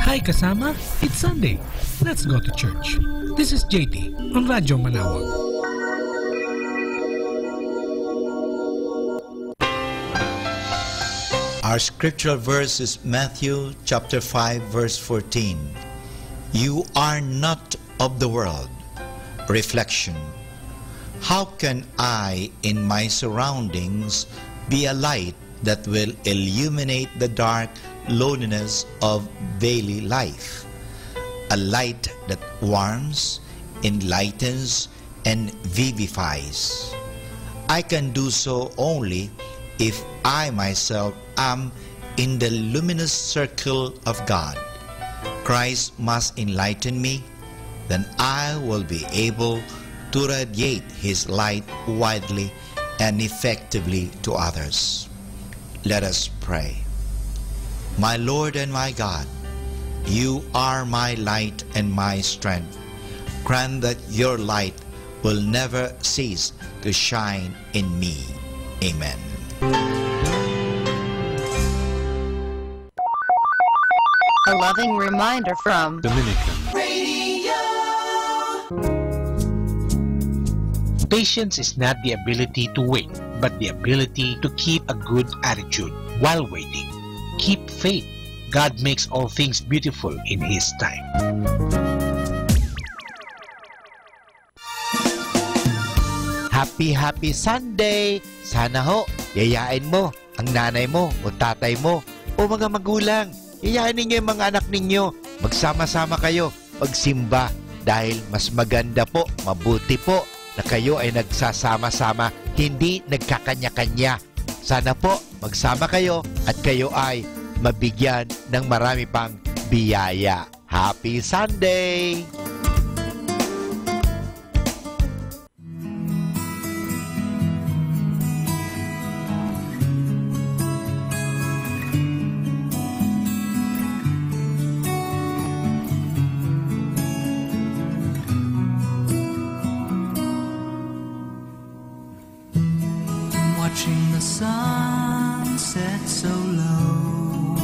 Hi kasama, it's Sunday. Let's go to church. This is JT on Radyo Manawag. Our scriptural verse is Matthew chapter 5 verse 14. You are not of the world. Reflection. How can I in my surroundings be a light that will illuminate the dark loneliness of daily life? A light that warms, enlightens, and vivifies. I can do so only if I myself am in the luminous circle of God. Christ must enlighten me, then I will be able to radiate His light widely and effectively to others. Let us pray. My Lord and my God, You are my light and my strength. Grant that Your light will never cease to shine in me. Amen. A loving reminder from Dominican Radio. Patience is not the ability to wait, but the ability to keep a good attitude while waiting. Keep faith. God makes all things beautiful in His time. Happy Sunday! Sana ho, yayain mo ang nanay mo o tatay mo o mga magulang. Yayain ninyo yung mga anak ninyo. Magsama-sama kayo, magsimba dahil mas maganda po, mabuti po na kayo ay nagsasama-sama, hindi nagkakanya-kanya. Sana po magsama kayo at kayo ay mabigyan ng marami pang biyaya. Happy Sunday! Watching the sun set so low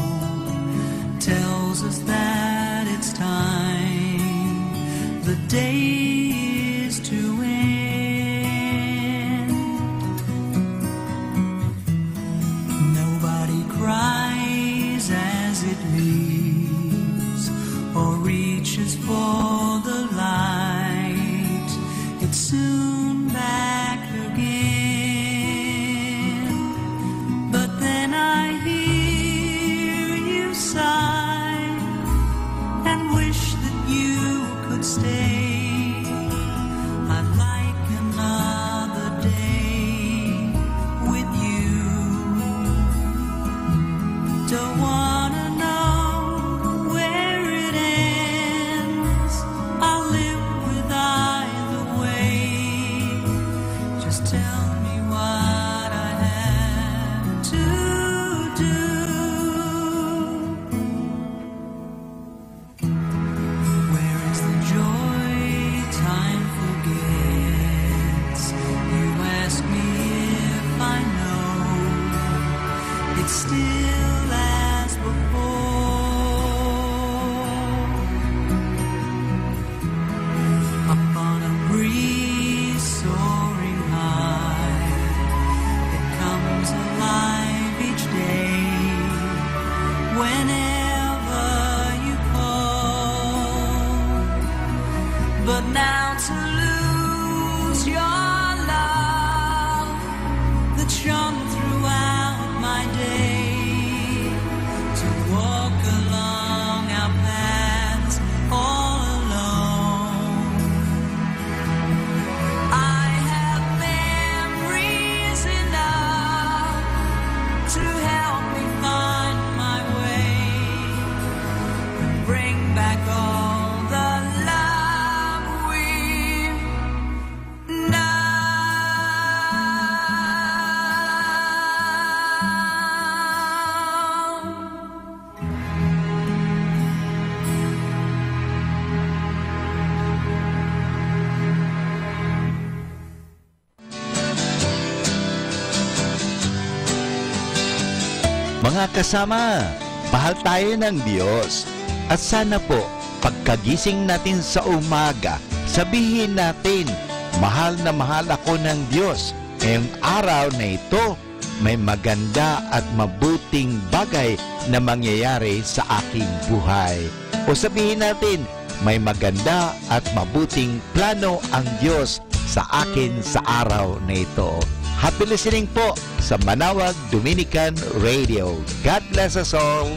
tells us that it's time the day is to end. Nobody cries as it leaves or reaches for the light. It's soon back again. Stay. I'd like another day with you. Don't wanna know where it ends. I'll live with either way. Just tell me what I have to do. Still as before. Up on a breeze soaring high, it comes alive each day. Whenever you call, but now to lose your love that shone throughout my day. Walk along our paths all alone. I have memories enough to help me find my way and bring back all the love we've known. Mga kasama, mahal tayo ng Diyos At sana po, pagkagising natin sa umaga, sabihin natin, mahal na mahal ako ng Diyos. Ngayong araw na ito, may maganda at mabuting bagay na mangyayari sa aking buhay. O sabihin natin, may maganda at mabuting plano ang Diyos sa akin sa araw na ito. Happy listening po sa Manawag Dominican Radio. God bless us all.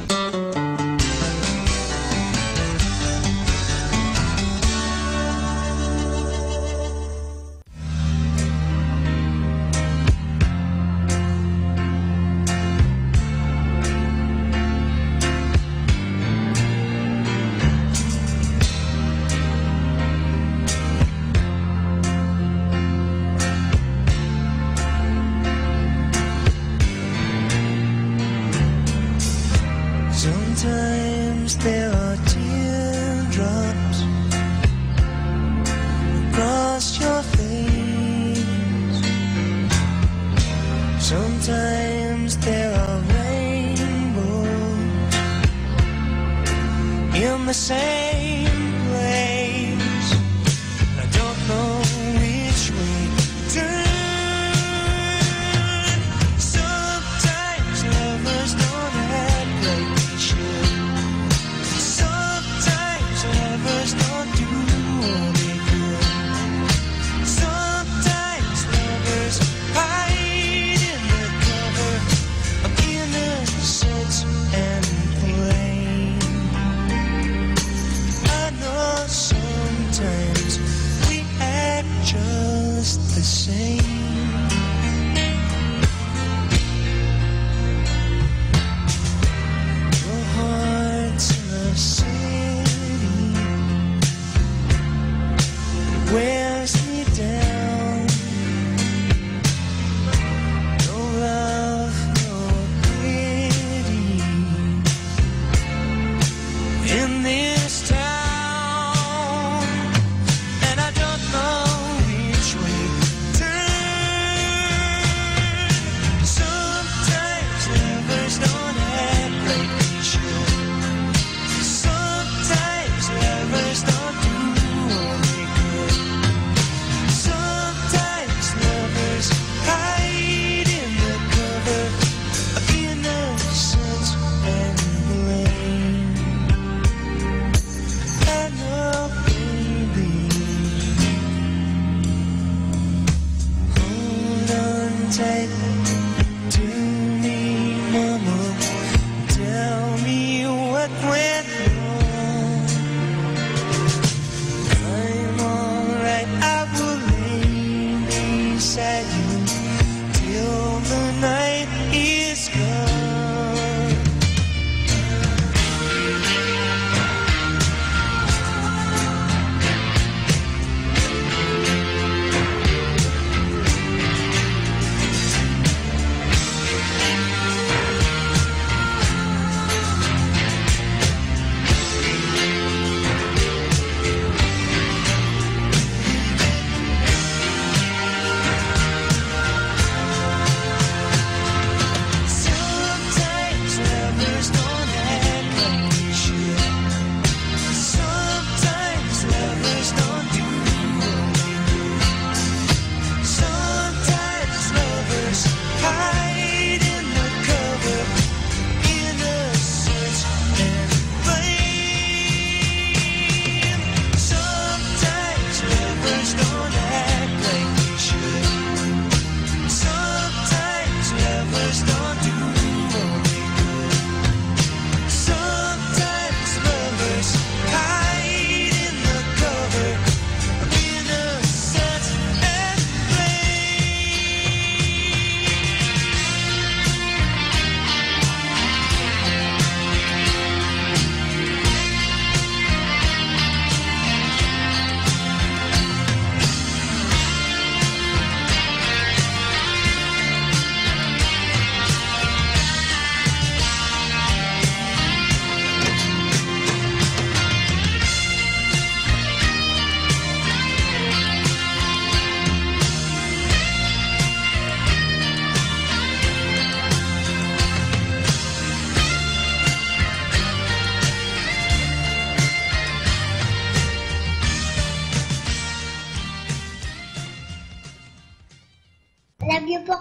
Sometimes there are teardrops across your face. Sometimes there are rainbows in the same place. I don't know which way to turn. Sometimes lovers don't act like they should. Sometimes lovers don't do what they could. Sometimes lovers hide in the cover of innocence and blame.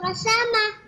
kasama.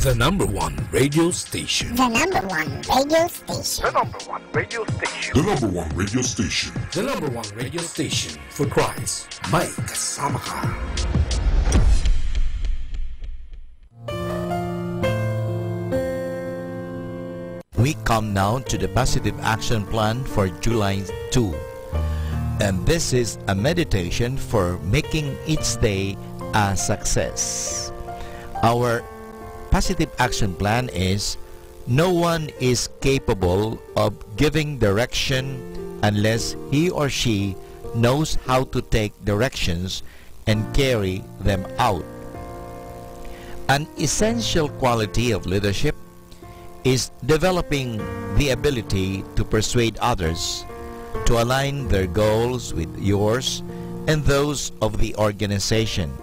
The number one radio station. The number one radio station. The number one radio station. The number one radio station. The number one radio station for Christ. May kasama ka. We come now to the positive action plan for July 2. And this is a meditation for making each day a success. Our positive action plan is: no one is capable of giving direction unless he or she knows how to take directions and carry them out. An essential quality of leadership is developing the ability to persuade others to align their goals with yours and those of the organization.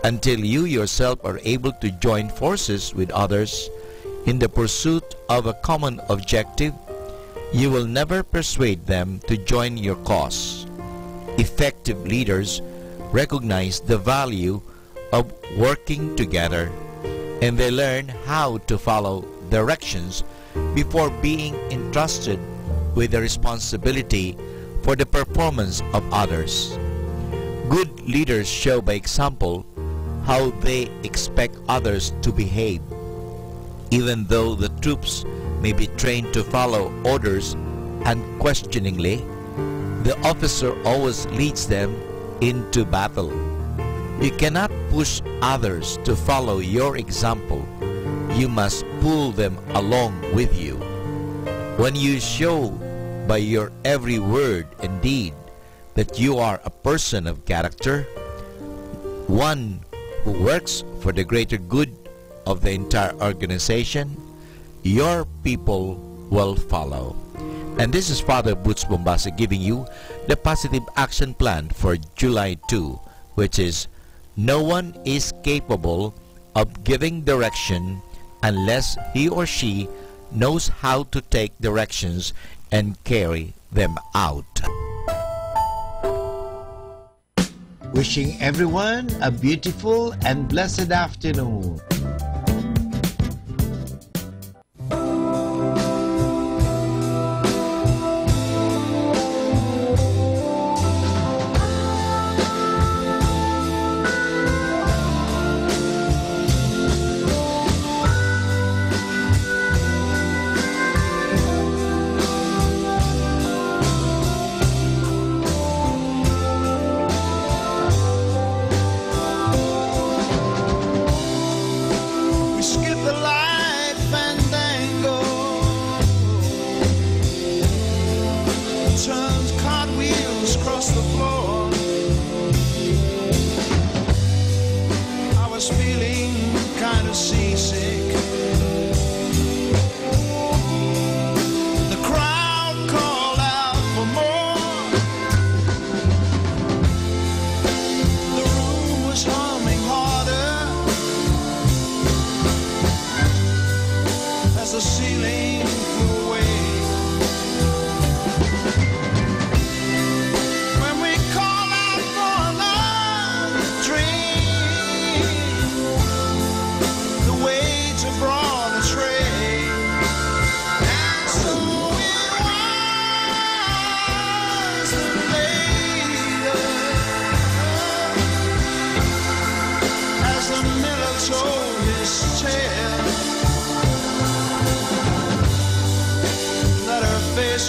Until you yourself are able to join forces with others in the pursuit of a common objective, you will never persuade them to join your cause. Effective leaders recognize the value of working together, and they learn how to follow directions before being entrusted with the responsibility for the performance of others. Good leaders show by example how they expect others to behave. Even though the troops may be trained to follow orders unquestioningly, the officer always leads them into battle. You cannot push others to follow your example. You must pull them along with you. When you show by your every word and deed that you are a person of character, one who works for the greater good of the entire organization, your people will follow. And this is Father Boots Bombasa giving you the positive action plan for July 2, which is: no one is capable of giving direction unless he or she knows how to take directions and carry them out. Wishing everyone a beautiful and blessed afternoon.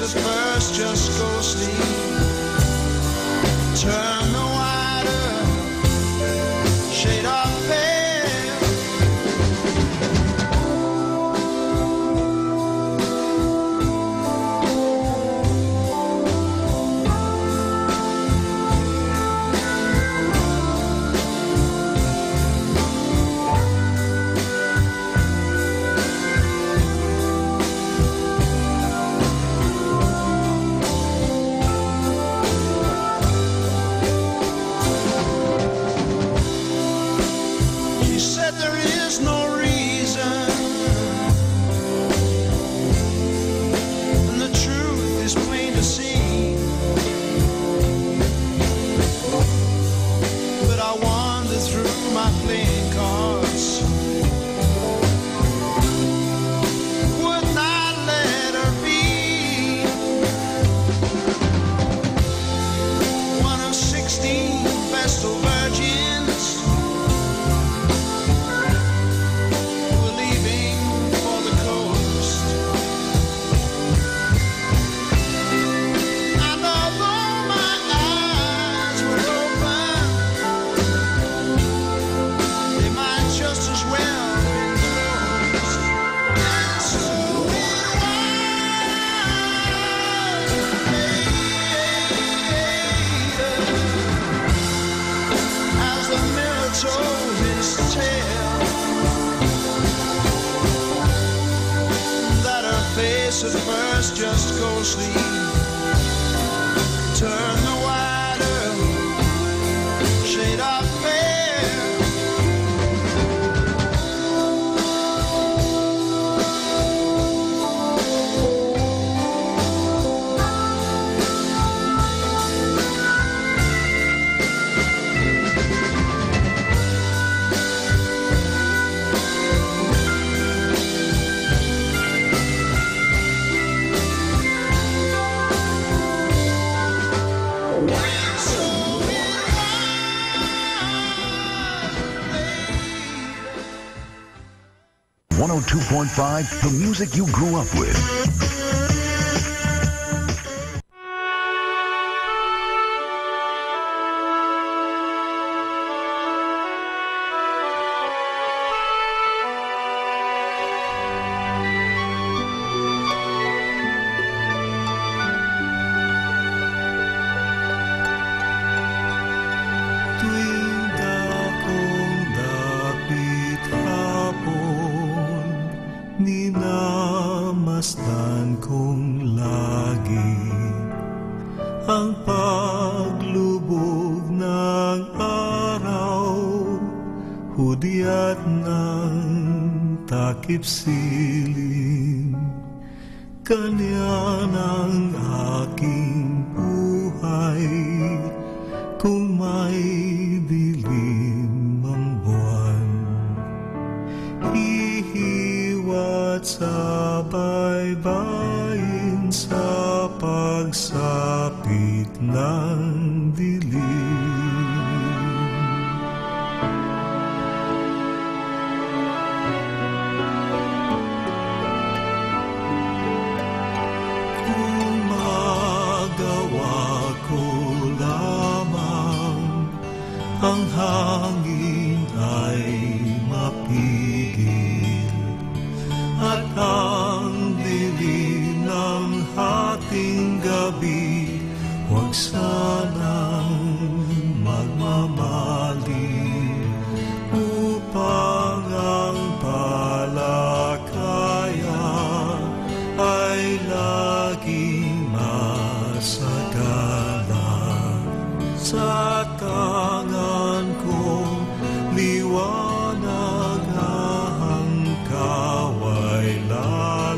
At first just go sleep, turn the wider shade of pale. told his tale, that her face at first just ghostly turned the wider shade of pale. The music you grew up with. Masdan kong lagi ang paglubog ng araw, hudyat ng takip silim, kanya ng aking buhay, kung may dilim ang buwan, hihiwat sa baybayin sa pagsapit ng dilim. Kung magawa ko lamang ang hangin ay mapigil, at ang dilim ng hating gabi huwag sanang magmamali, upang ang palakaya ay laging masagana. Sa tangan kong liwanag ang kaway lalapit.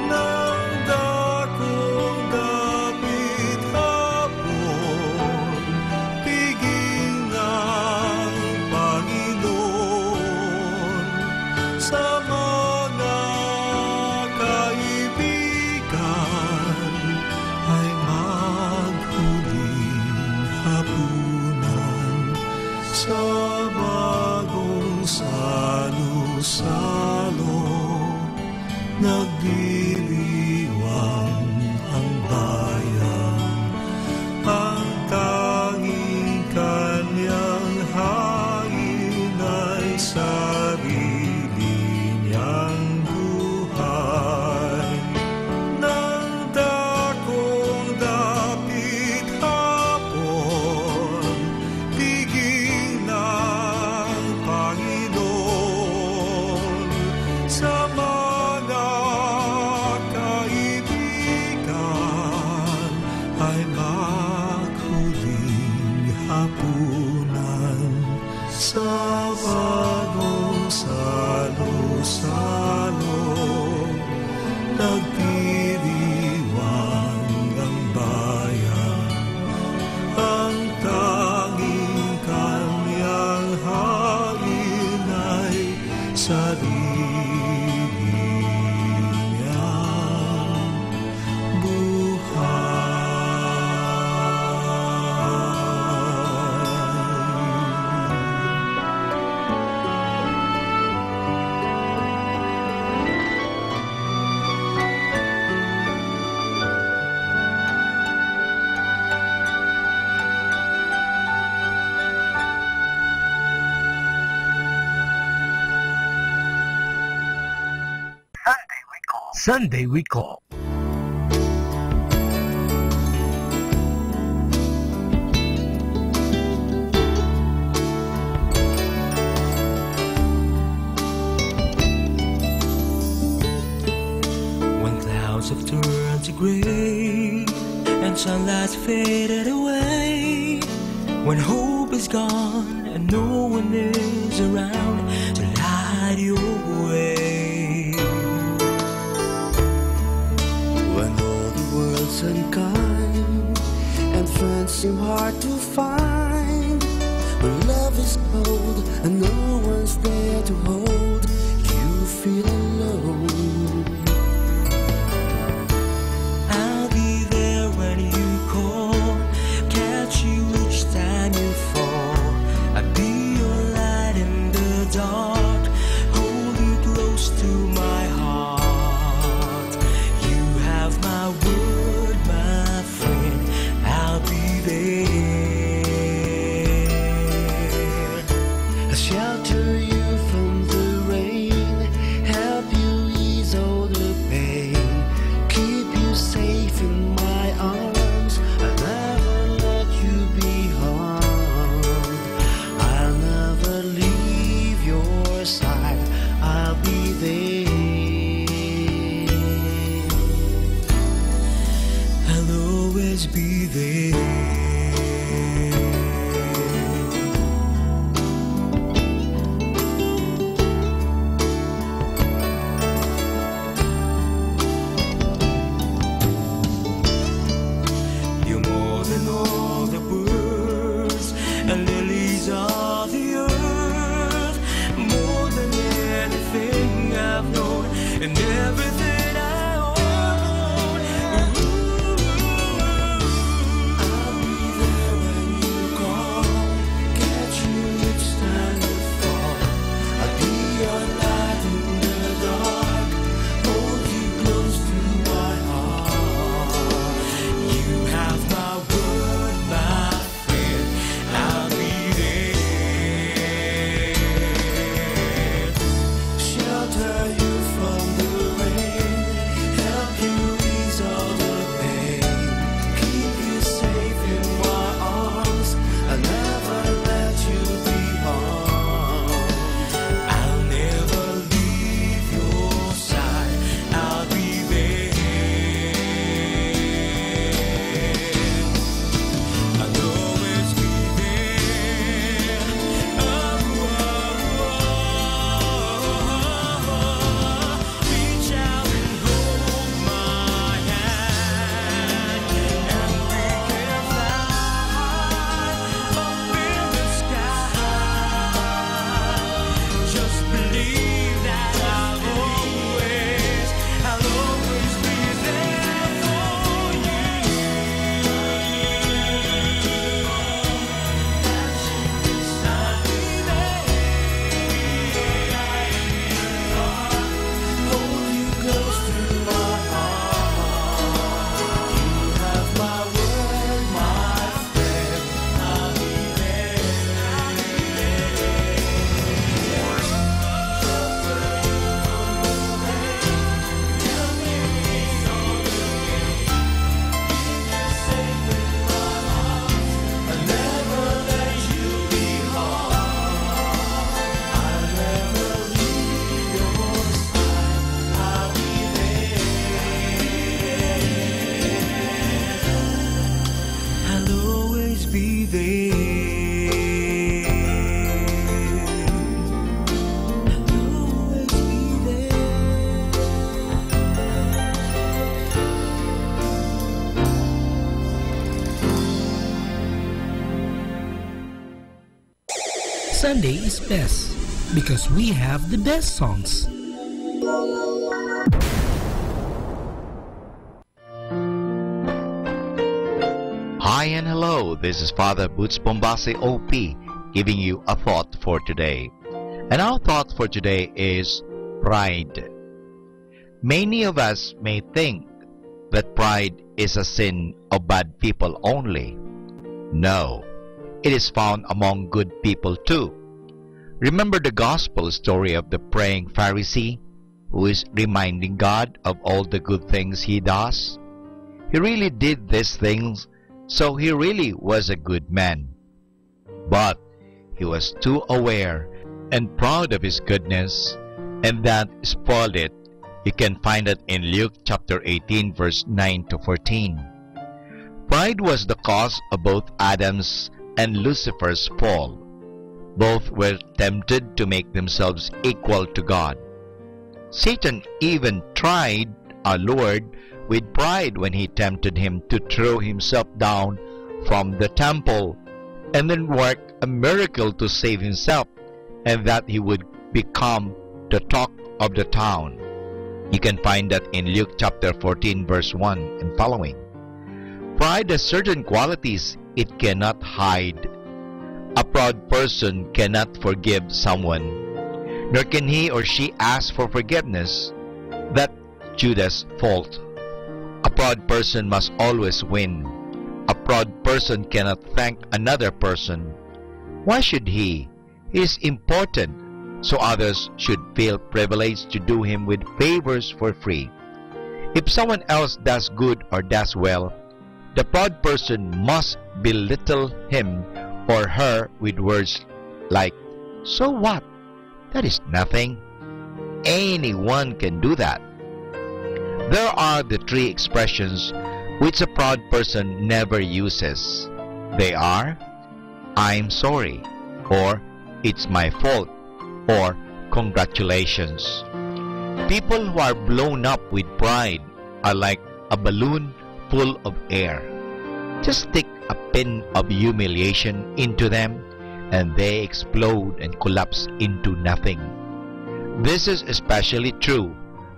Nang dakong dapit hapon, piging ng Panginoon sa mga kaibigan ay maghuling hapunan sa bagong salo-salo, nagdiriwang ang bayan, ang tanging kanyang hain ay sarili niyang buhay. Nang dakong dapit hapon, piging ng Panginoon sa mga kaibigan ay maghuling hapunan sa bagong salo-salo, nagdiriwang ang bayan, ang tanging kanyang hain ay sarili niyang Sunday we call. When clouds have turned to gray and sunlight's faded away, when hope is gone and no one is around to light your way, when all the world's unkind and friends seem hard to find, when love is cold and no one's there to hold, you feel alone. I'll be there when you call, catch you each time you fall. I'll be your light in the dark, hold you close to my heart. You have my word, my friend, I'll be there. I'll shelter you from the rain, help you ease all the pain, keep you safe in my arms. I'll never let you be harmed. I'll never leave your side. I'll be there. I'll always be there. You're more than all the birds and lilies of the earth, more than anything I've known and everything I own. I'll be there when you call, catch you each time you fall. I'll be your light in the dark, hold you close to my heart. You have my word, my friend, I'll be there. Shelter you from the rain, help you ease all the pain, keep you safe in my arms. I'll never let you be harmed. I'll never leave your side. I'll be there. I'll always be there. Reach out and hold my hand, and we can fly up in the sky. Just believe that I'll always be there for you. I'll be there. Hold you close to my heart. You have my word, my friend. I'll be there. I'll never let you be harmed. I'll never leave your side. I'll be there. I'll always be there. I'll always be there. Sunday is best because we have the best songs. Hi and hello, this is Father Boots Bombase OP giving you a thought for today. And our thought for today is pride. Many of us may think that pride is a sin of bad people only. No, it is found among good people too. Remember the gospel story of the praying Pharisee who is reminding God of all the good things he does? He really did these things, so he really was a good man. But he was too aware and proud of his goodness, and that spoiled it. You can find it in Luke chapter 18 verse 9 to 14. Pride was the cause of both Adam's and Lucifer's fall. Both were tempted to make themselves equal to God. Satan even tried our Lord with pride when he tempted him to throw himself down from the temple and then work a miracle to save himself, and that he would become the talk of the town. You can find that in Luke chapter 14 verse 1 and following. Pride has certain qualities it cannot hide. A proud person cannot forgive someone, nor can he or she ask for forgiveness. That's Judas' fault. A proud person must always win. A proud person cannot thank another person. Why should he? He is important, so others should feel privileged to do him with favors for free. If someone else does good or does well, the proud person must belittle him or her with words like, "So what? That is nothing." Anyone can do that. There are the three expressions which a proud person never uses. They are, "I'm sorry," or "It's my fault," or "Congratulations." People who are blown up with pride are like a balloon full of air. Just stick a pin of humiliation into them, and they explode and collapse into nothing. This is especially true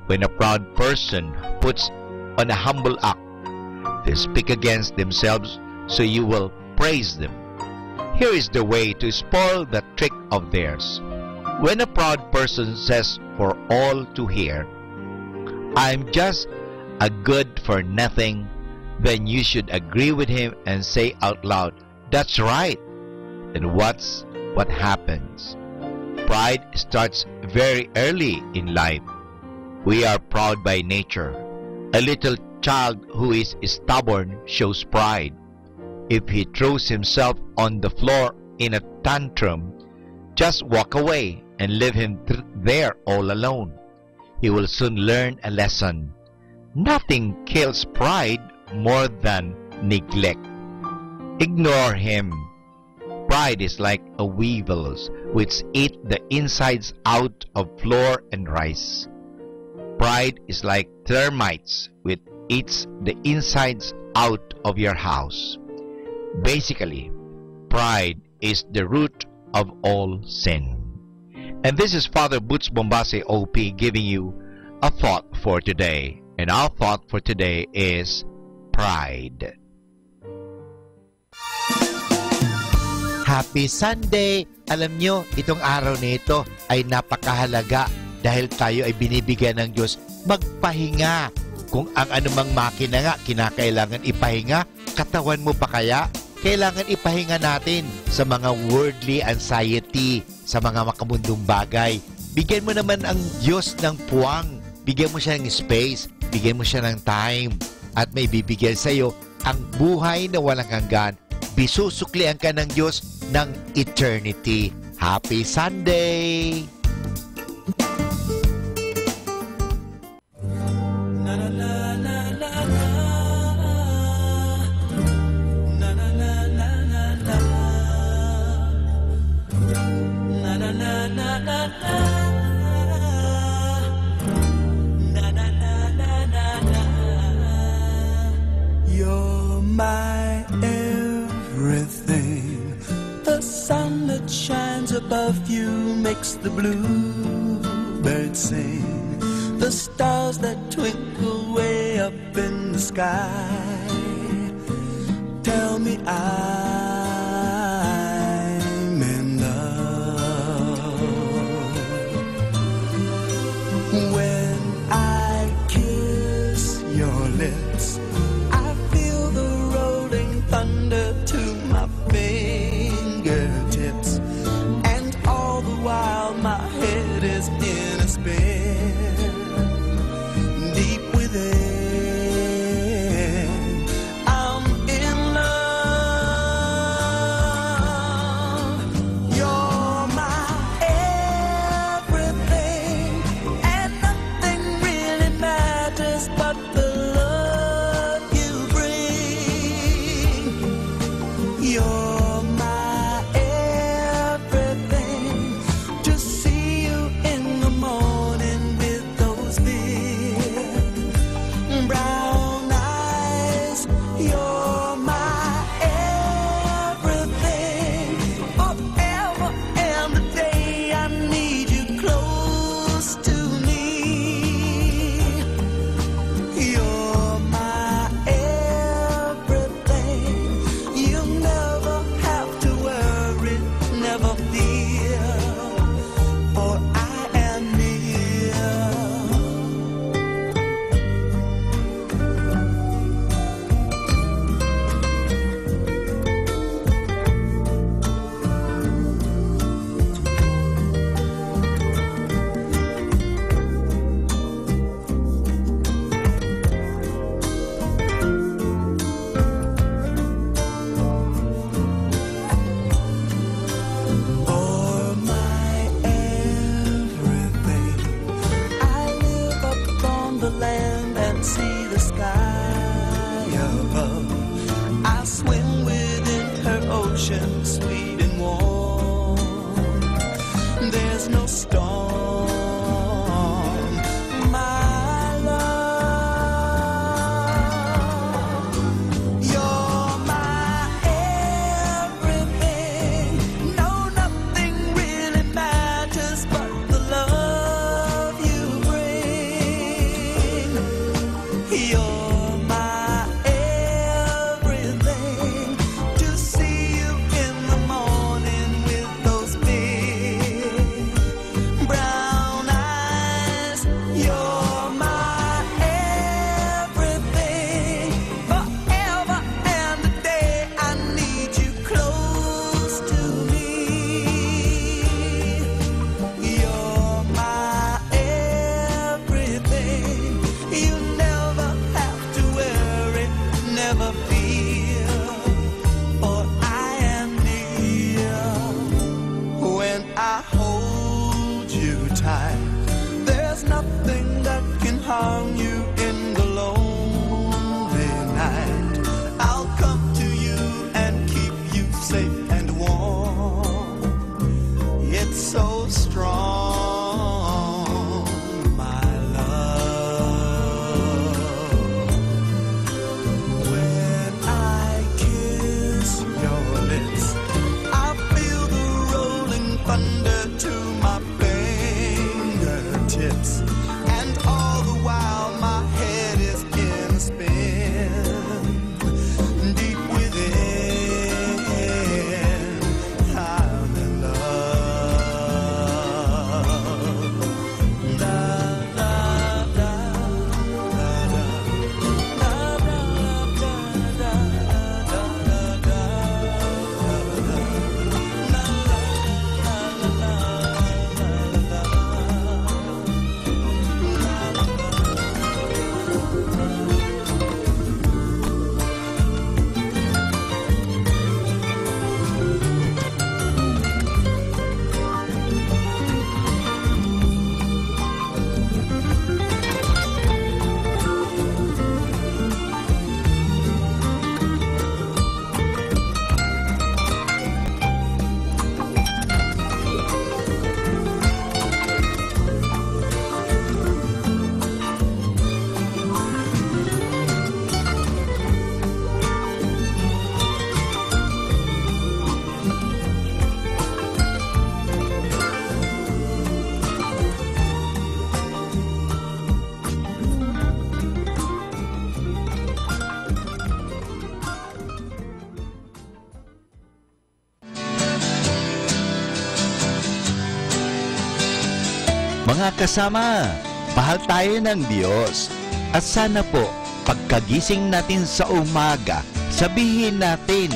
when a proud person puts on a humble act. They speak against themselves, so you will praise them. Here is the way to spoil the trick of theirs. When a proud person says for all to hear, "I'm just a good for nothing," then you should agree with him and say out loud, "That's right." And what happens? Pride starts very early in life. We are proud by nature. A little child who is stubborn shows pride. If he throws himself on the floor in a tantrum, just walk away and leave him there all alone. He will soon learn a lesson. Nothing kills pride more than neglect. Ignore him. Pride is like a weevils which eat the insides out of flour and rice. Pride is like termites which eats the insides out of your house. Basically, pride is the root of all sin. And this is Father Butch Bombase OP giving you a thought for today. And our thought for today is pride. Happy Sunday! Alam nyo, itong araw na ito ay napakahalaga dahil tayo ay binibigyan ng Diyos magpahinga. Kung ang anumang makina nga kinakailangan ipahinga, katawan mo pa kaya? Kailangan ipahinga natin sa mga worldly anxiety, sa mga makamundong bagay. Bigyan mo naman ang Diyos ng puwang. Bigyan mo siya ng space. Bigyan mo siya ng time. At may bibigyan sa iyo ang buhay na walang hanggan. Bisusuklian ka ng Diyos ng eternity. Happy Sunday! You're my everything. The sun that shines above you makes the bluebirds sing. The stars that twinkle way up in the sky tell me I'm in love. When I kiss your lips, I feel the rolling thunder to my fingertips, and all the while my head is in a spin. land and see the sky above. I swim within her ocean, sweet and warm. There's no storm, my love. You're my everything. No, nothing really matters but the love you bring. You're my everything. To see you in the morning with those big brown eyes. You're my everything. Forever and a day I need you close to me. You're my everything. You never have to worry, never fear, for I am near. When I hold you tight, there's nothing that can harm you in the lonely night. I'll come to you and keep you safe and warm. It's so strong, my love. When I kiss your lips, I feel the rolling thunder to my fingertips. And all the while my head is in a spin. Deep within, I'm in love. Da, da, da, da, da. Da, da, da, da, da, da, da, Mga kasama, mahal tayo ng Diyos. At sana po, pagkagising natin sa umaga, sabihin natin,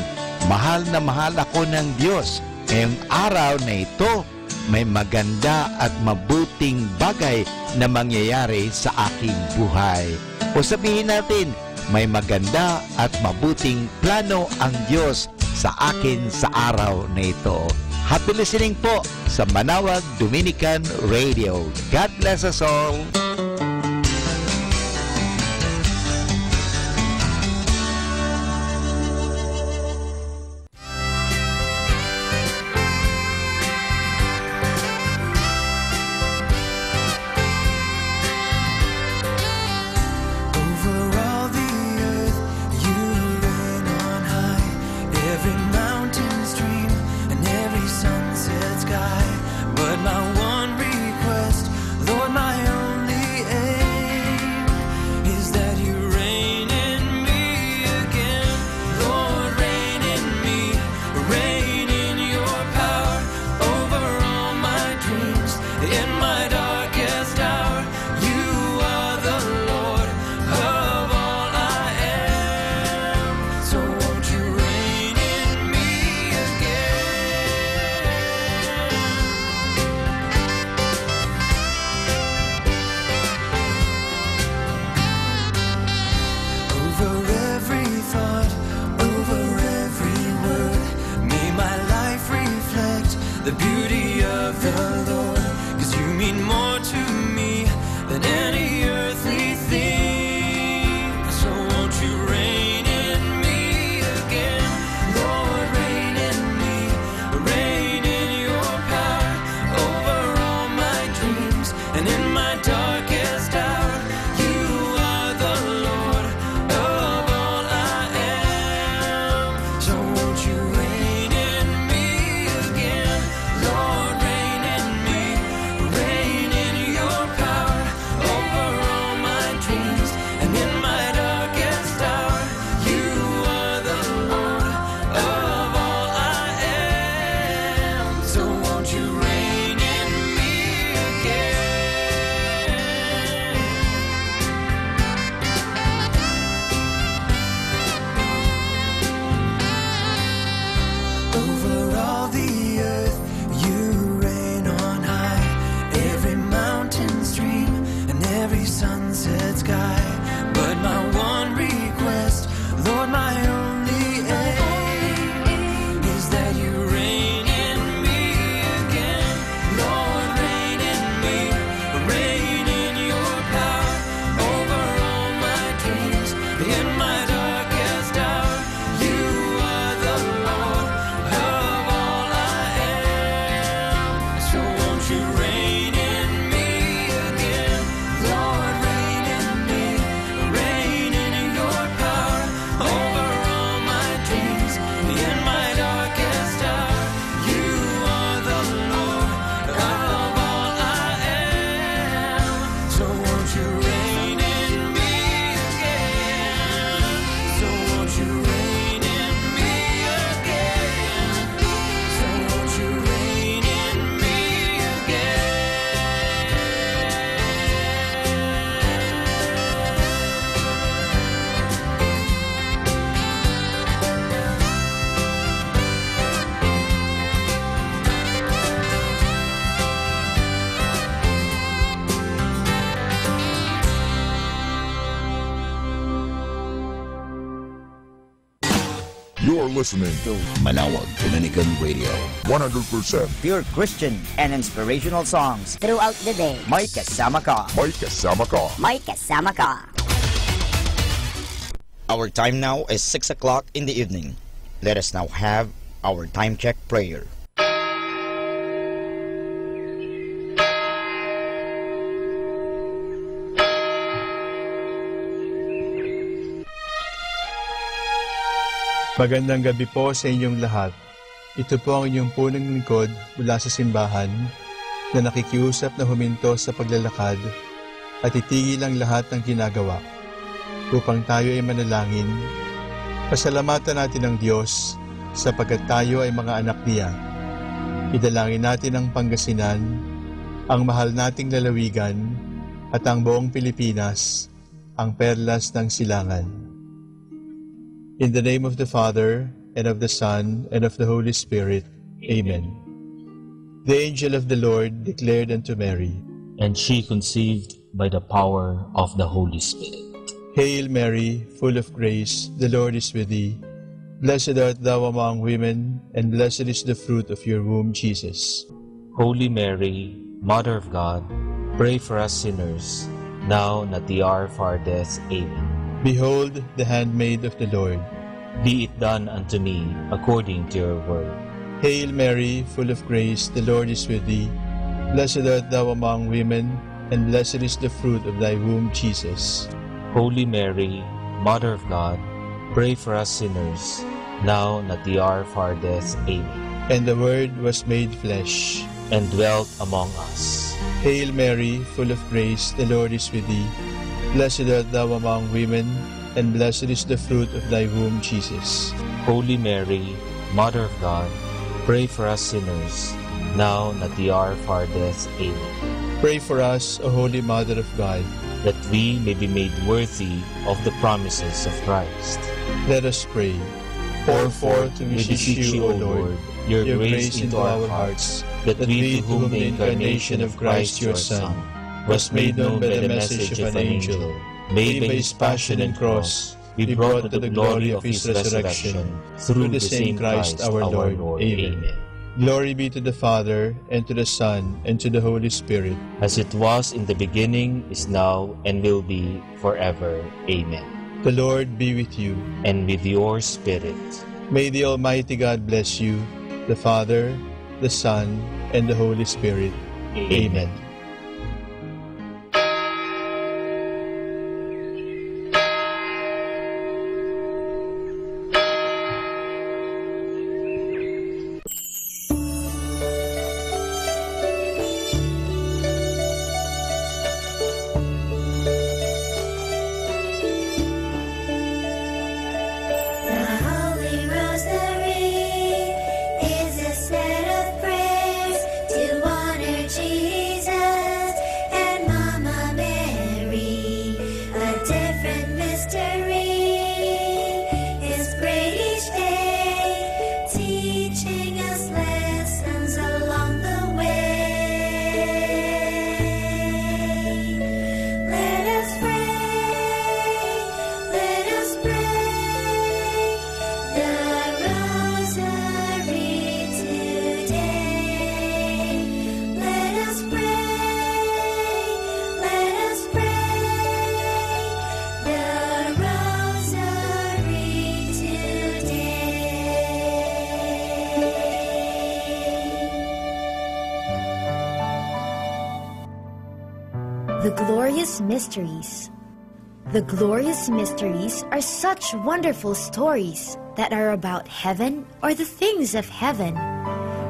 mahal na mahal ako ng Diyos. Ngayong araw na ito, may maganda at mabuting bagay na mangyayari sa aking buhay. O sabihin natin, may maganda at mabuting plano ang Diyos sa akin sa araw na ito. Happy listening po sa Manawag Dominican Radio. God bless us all. Over all the earth, you reign on high. Every mountain stream and every sunset sky. But my one request, Lord, my only my darkest hour, you are the Lord of all I am. So won't you reign in me again, Lord, reign in me, reign in your power over all my dreams, and in my darkest hour, you are the Lord of all I am. So won't you reign in me again. Over all the earth, you reign on high. Every mountain stream and every sunset sky. But my one request, Lord, my only aim is that you reign in me again. Lord, reign in me, reign in your power over all my dreams. In my darkest hour, you are the Lord of all I am. So won't you reign in me again, Lord, reign in me, reign in your power over all my dreams. In my darkest hour, you are the Lord of all I am. So won't you reign in me again? So won't you reign in me again? So won't you reign in me again? You're listening to Manawag Dominican Radio. 100% Pure Christian and inspirational songs. Throughout the day, May kasama ka. May kasama ka. may kasama ka. Our time now is 6 o'clock in the evening. Let us now have our time check prayer. Magandang gabi po sa inyong lahat. Ito po ang inyong punong lingkod mula sa simbahan na nakikiusap na huminto sa paglalakad at itigil ang lahat ng ginagawa upang tayo ay manalangin. Pasalamatan natin ang Diyos sapagkat tayo ay mga anak niya. Idalangin natin ang Pangasinan, ang mahal nating lalawigan at ang buong Pilipinas, ang perlas ng silangan. In the name of the Father, and of the Son, and of the Holy Spirit. Amen. The angel of the Lord declared unto Mary, and she conceived by the power of the Holy Spirit. Hail Mary, full of grace, the Lord is with thee. Blessed art thou among women, and blessed is the fruit of your womb, Jesus. Holy Mary, Mother of God, pray for us sinners, now and at the hour of our death. Amen. Behold the handmaid of the Lord. Be it done unto me according to your word. Hail Mary, full of grace, the Lord is with thee. Blessed art thou among women, and blessed is the fruit of thy womb, Jesus. Holy Mary, Mother of God, pray for us sinners, now and at the hour of our death. Amen. And the Word was made flesh, and dwelt among us. Hail Mary, full of grace, the Lord is with thee. Blessed art thou among women, and blessed is the fruit of thy womb, Jesus. Holy Mary, Mother of God, pray for us sinners, now and at the hour of our death. Amen. Pray for us, O Holy Mother of God, that we may be made worthy of the promises of Christ. Let us pray. Pour forth, we beseech you, O Lord, your grace into our hearts, that we, to whom the incarnation of Christ your Son was made known by the message of an angel, may by his passion and cross be brought to the glory of his resurrection, through the same Christ our Lord. Amen. Glory be to the Father, and to the Son, and to the Holy Spirit. As it was in the beginning, is now, and will be forever. Amen. The Lord be with you. And with your spirit. May the Almighty God bless you, the Father, the Son, and the Holy Spirit. Amen. The glorious mysteries. The glorious mysteries are such wonderful stories that are about heaven or the things of heaven.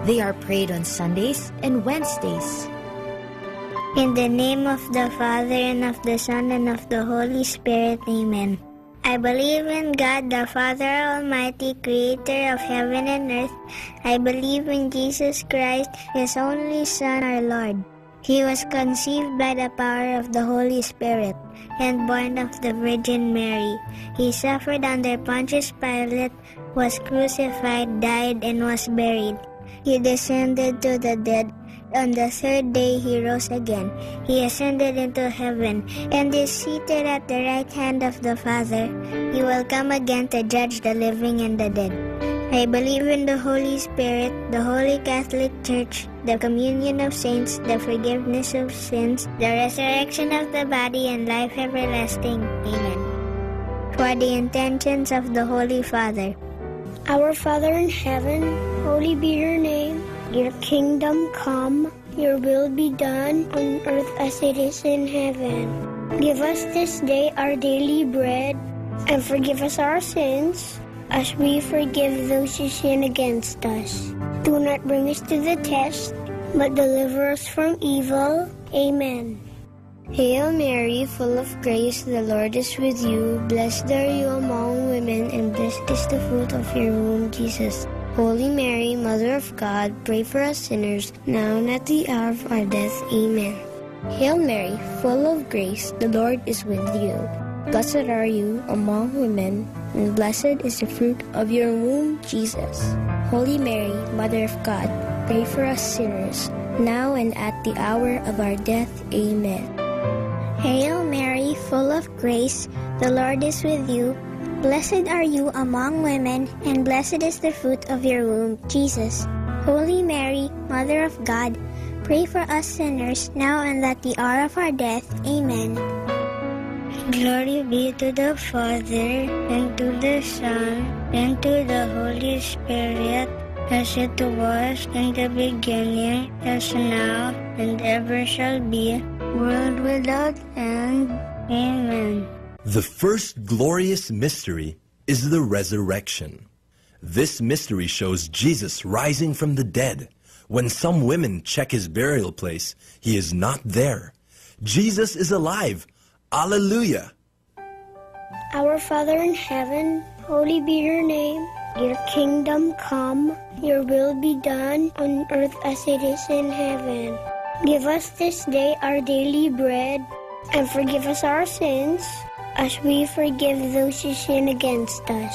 They are prayed on Sundays and Wednesdays. In the name of the Father, and of the Son, and of the Holy Spirit, Amen. I believe in God, the Father Almighty, creator of heaven and earth. I believe in Jesus Christ, His only Son, our Lord. He was conceived by the power of the Holy Spirit and born of the Virgin Mary. He suffered under Pontius Pilate, was crucified, died, and was buried. He descended to the dead. On the third day he rose again. He ascended into heaven and is seated at the right hand of the Father. He will come again to judge the living and the dead. I believe in the Holy Spirit, the Holy Catholic Church, the communion of saints, the forgiveness of sins, the resurrection of the body, and life everlasting. Amen. For the intentions of the Holy Father. Our Father in heaven, holy be your name. Your kingdom come, your will be done on earth as it is in heaven. Give us this day our daily bread, and forgive us our sins, as we forgive those who sin against us. Do not bring us to the test, but deliver us from evil. Amen. Hail Mary, full of grace, the Lord is with you. Blessed are you among women, and blessed is the fruit of your womb, Jesus. Holy Mary, Mother of God, pray for us sinners, now and at the hour of our death. Amen. Hail Mary, full of grace, the Lord is with you. Blessed are you among women, and blessed is the fruit of your womb, Jesus. Holy Mary, Mother of God, pray for us sinners, now and at the hour of our death. Amen. Hail Mary, full of grace, the Lord is with you. Blessed are you among women, and blessed is the fruit of your womb, Jesus. Holy Mary, Mother of God, pray for us sinners, now and at the hour of our death. Amen. Glory be to the Father, and to the Son, and to the Holy Spirit, as it was in the beginning, as now, and ever shall be, world without end. Amen. The first glorious mystery is the resurrection. This mystery shows Jesus rising from the dead. When some women check his burial place, he is not there. Jesus is alive. Alleluia! Our Father in heaven, holy be your name. Your kingdom come, your will be done on earth as it is in heaven. Give us this day our daily bread, and forgive us our sins, as we forgive those who sin against us.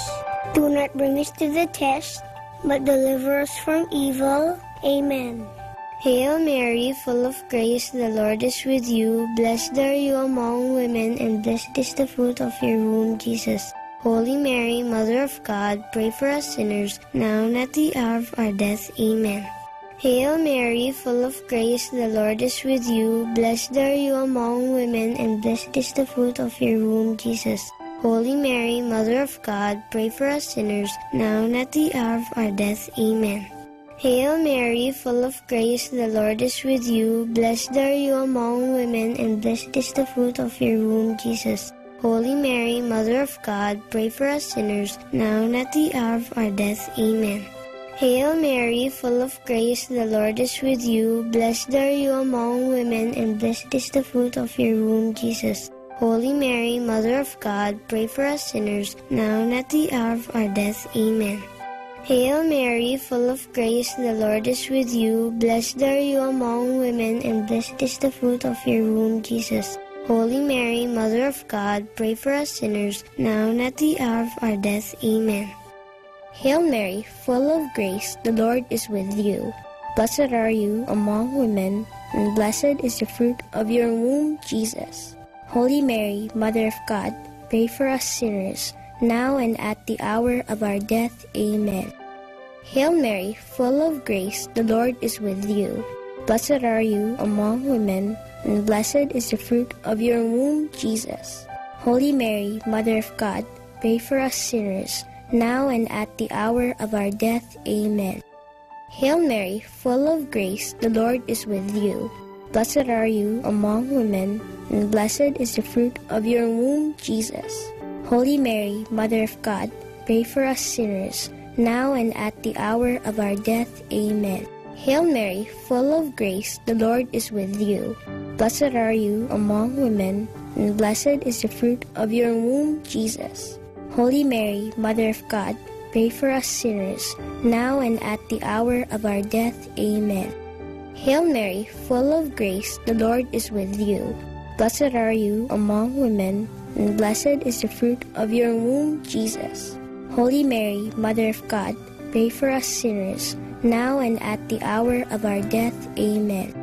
Do not bring us to the test, but deliver us from evil. Amen. Hail Mary, full of grace, the Lord is with you. Blessed are you among women, and blessed is the fruit of your womb, Jesus. Holy Mary, Mother of God, pray for us sinners, now and at the hour of our death. Amen. Hail Mary, full of grace, the Lord is with you. Blessed are you among women, and blessed is the fruit of your womb, Jesus. Holy Mary, Mother of God, pray for us sinners, now and at the hour of our death. Amen. Hail Mary, full of grace, the Lord is with you. Blessed are you among women, and blessed is the fruit of your womb, Jesus. Holy Mary, Mother of God, pray for us sinners, now and at the hour of our death. Amen. Hail Mary, full of grace, the Lord is with you. Blessed are you among women, and blessed is the fruit of your womb, Jesus. Holy Mary, Mother of God, pray for us sinners, now and at the hour of our death. Amen. Hail Mary, full of grace, the Lord is with you. Blessed are you among women, and blessed is the fruit of your womb, Jesus. Holy Mary, Mother of God, pray for us sinners, now and at the hour of our death. Amen. Hail Mary, full of grace, the Lord is with you. Blessed are you among women, and blessed is the fruit of your womb, Jesus. Holy Mary, Mother of God, pray for us sinners, now and at the hour of our death. Amen. Hail Mary, full of grace, the Lord is with you. Blessed are you among women, and blessed is the fruit of your womb, Jesus. Holy Mary, Mother of God, pray for us sinners, now and at the hour of our death. Amen. Hail Mary, full of grace, the Lord is with you. Blessed are you among women, and blessed is the fruit of your womb, Jesus. Holy Mary, Mother of God, pray for us sinners, now and at the hour of our death. Amen. Hail Mary, full of grace, the Lord is with you. Blessed are you among women, and blessed is the fruit of your womb, Jesus. Holy Mary, Mother of God, pray for us sinners, now and at the hour of our death. Amen. Hail Mary, full of grace, the Lord is with you. Blessed are you among women, and blessed is the fruit of your womb, Jesus. Holy Mary, Mother of God, pray for us sinners, now and at the hour of our death. Amen.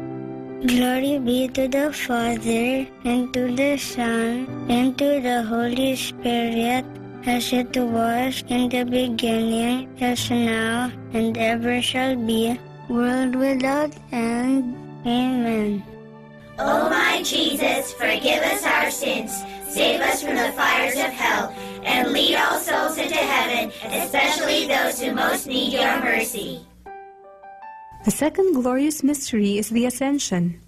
Glory be to the Father, and to the Son, and to the Holy Spirit, as it was in the beginning, as now, and ever shall be, world without end. Amen. O my Jesus, forgive us our sins, save us from the fires of hell, and lead all souls into heaven, especially those who most need your mercy. The second glorious mystery is the Ascension.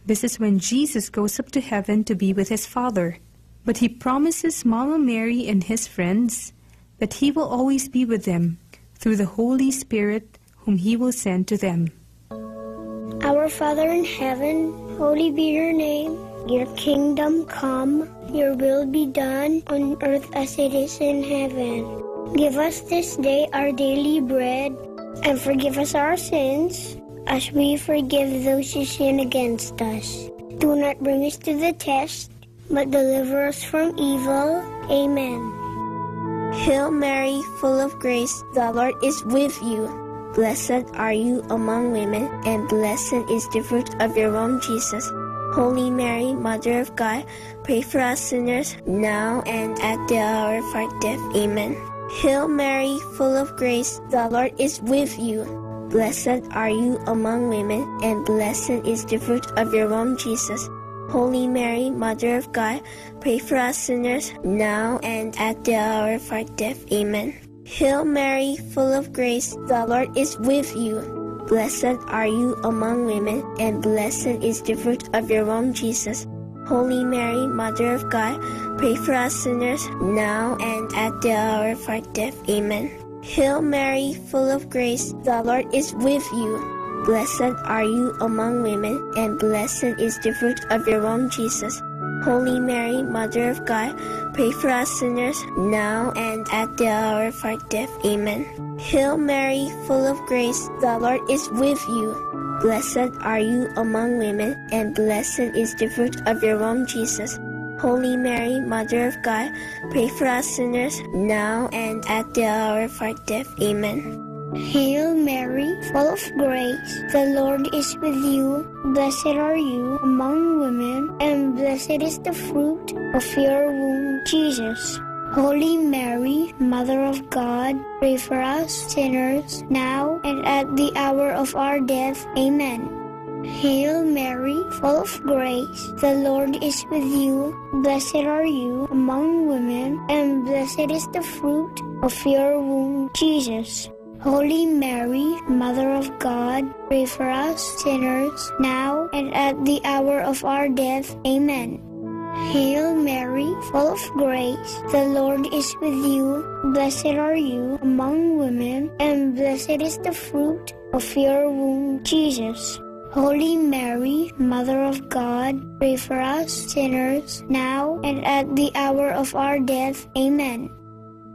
This is when Jesus goes up to heaven to be with his Father. But he promises Mama Mary and his friends that he will always be with them through the Holy Spirit whom he will send to them. Our Father in heaven, holy be your name. Your kingdom come, your will be done on earth as it is in heaven. Give us this day our daily bread, and forgive us our sins, as we forgive those who sin against us. Do not bring us to the test, but deliver us from evil. Amen. Hail Mary, full of grace, the Lord is with you. Blessed are you among women, and blessed is the fruit of your womb, Jesus. Holy Mary, Mother of God, pray for us sinners, now and at the hour of our death. Amen. Hail Mary, full of grace, the Lord is with you. Blessed are you among women, and blessed is the fruit of your womb, Jesus. Holy Mary, Mother of God, pray for us sinners, now and at the hour of our death. Amen. Hail Mary, full of grace, the Lord is with you. Blessed are you among women, and blessed is the fruit of your womb, Jesus. Holy Mary, Mother of God, pray for us sinners, now and at the hour of our death. Amen. Hail Mary, full of grace, the Lord is with you. Blessed are you among women, and blessed is the fruit of your womb, Jesus. Holy Mary, Mother of God, pray for us sinners, now and at the hour of our death. Amen. Hail Mary, full of grace, the Lord is with you. Blessed are you among women, and blessed is the fruit of your womb, Jesus. Holy Mary, Mother of God, pray for us sinners, now and at the hour of our death. Amen. Hail Mary, full of grace, the Lord is with you. Blessed are you among women, and blessed is the fruit of your womb, Jesus. Holy Mary, Mother of God, pray for us sinners, now and at the hour of our death. Amen. Hail Mary, full of grace, the Lord is with you. Blessed are you among women, and blessed is the fruit of your womb, Jesus. Holy Mary, Mother of God, pray for us sinners, now and at the hour of our death. Amen. Hail Mary, full of grace, the Lord is with you. Blessed are you among women, and blessed is the fruit of your womb, Jesus. Holy Mary, Mother of God, pray for us sinners, now and at the hour of our death. Amen.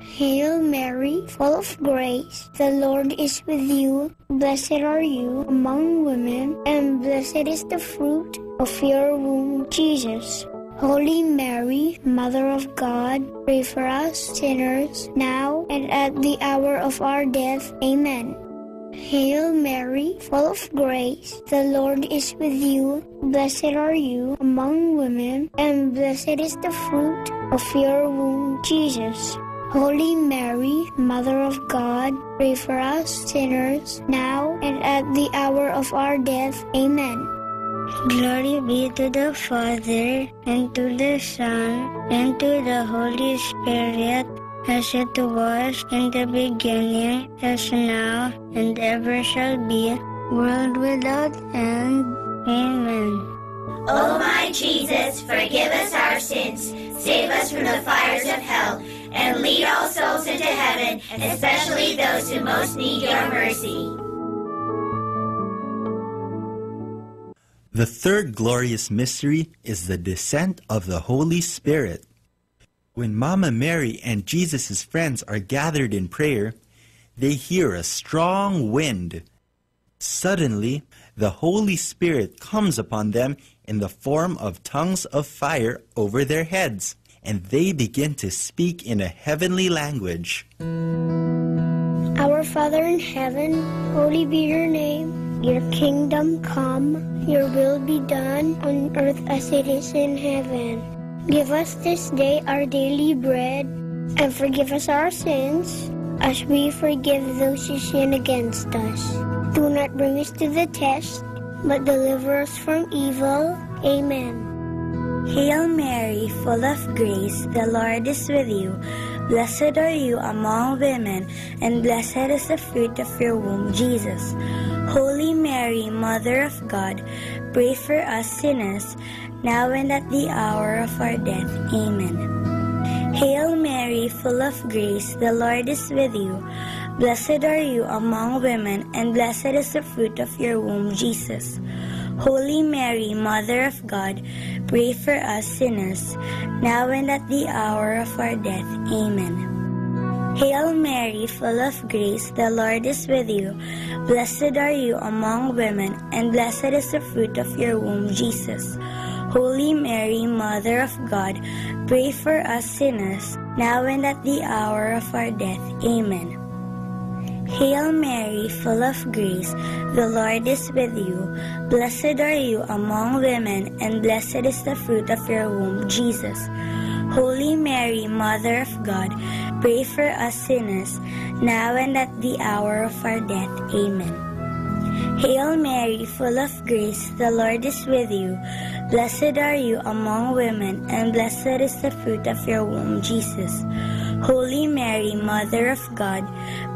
Hail Mary, full of grace, the Lord is with you. Blessed are you among women, and blessed is the fruit of your womb, Jesus. Holy Mary, Mother of God, pray for us sinners, now and at the hour of our death. Amen. Hail Mary, full of grace, the Lord is with you. Blessed are you among women, and blessed is the fruit of your womb, Jesus. Holy Mary, Mother of God, pray for us sinners, now and at the hour of our death. Amen. Glory be to the Father, and to the Son, and to the Holy Spirit, as it was in the beginning, as now, and ever shall be, world without end. Amen. O my Jesus, forgive us our sins, save us from the fires of hell, and lead all souls into heaven, especially those who most need your mercy. The third glorious mystery is the descent of the Holy Spirit. When Mama Mary and Jesus' friends are gathered in prayer, they hear a strong wind. Suddenly, the Holy Spirit comes upon them in the form of tongues of fire over their heads, and they begin to speak in a heavenly language. Our Father in heaven, holy be your name. Your kingdom come, your will be done on earth as it is in heaven. Give us this day our daily bread, and forgive us our sins, as we forgive those who sin against us. Do not bring us to the test, but deliver us from evil. Amen. Hail Mary, full of grace, the Lord is with you. Blessed are you among women, and blessed is the fruit of your womb, Jesus. Holy Mary, Mother of God, pray for us sinners, now and at the hour of our death. Amen. Hail Mary, full of grace, the Lord is with you. Blessed are you among women, and blessed is the fruit of your womb, Jesus. Holy Mary, Mother of God, pray for us sinners, now and at the hour of our death. Amen. Hail Mary, full of grace, the Lord is with you. Blessed are you among women, and blessed is the fruit of your womb, Jesus. Holy Mary, Mother of God, pray for us sinners, now and at the hour of our death. Amen. Hail Mary, full of grace, the Lord is with you. Blessed are you among women, and blessed is the fruit of your womb, Jesus. Holy Mary, Mother of God, pray for us sinners, now and at the hour of our death. Amen. Hail Mary, full of grace, the Lord is with you. Blessed are you among women, and blessed is the fruit of your womb, Jesus. Holy Mary, Mother of God,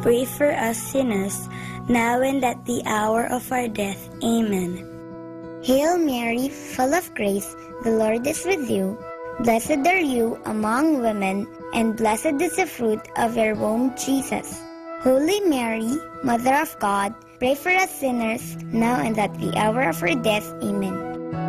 pray for us sinners, now and at the hour of our death. Amen. Hail Mary, full of grace, the Lord is with you. Blessed are you among women, and blessed is the fruit of your womb, Jesus. Holy Mary, Mother of God, pray for us sinners, now and at the hour of our death. Amen.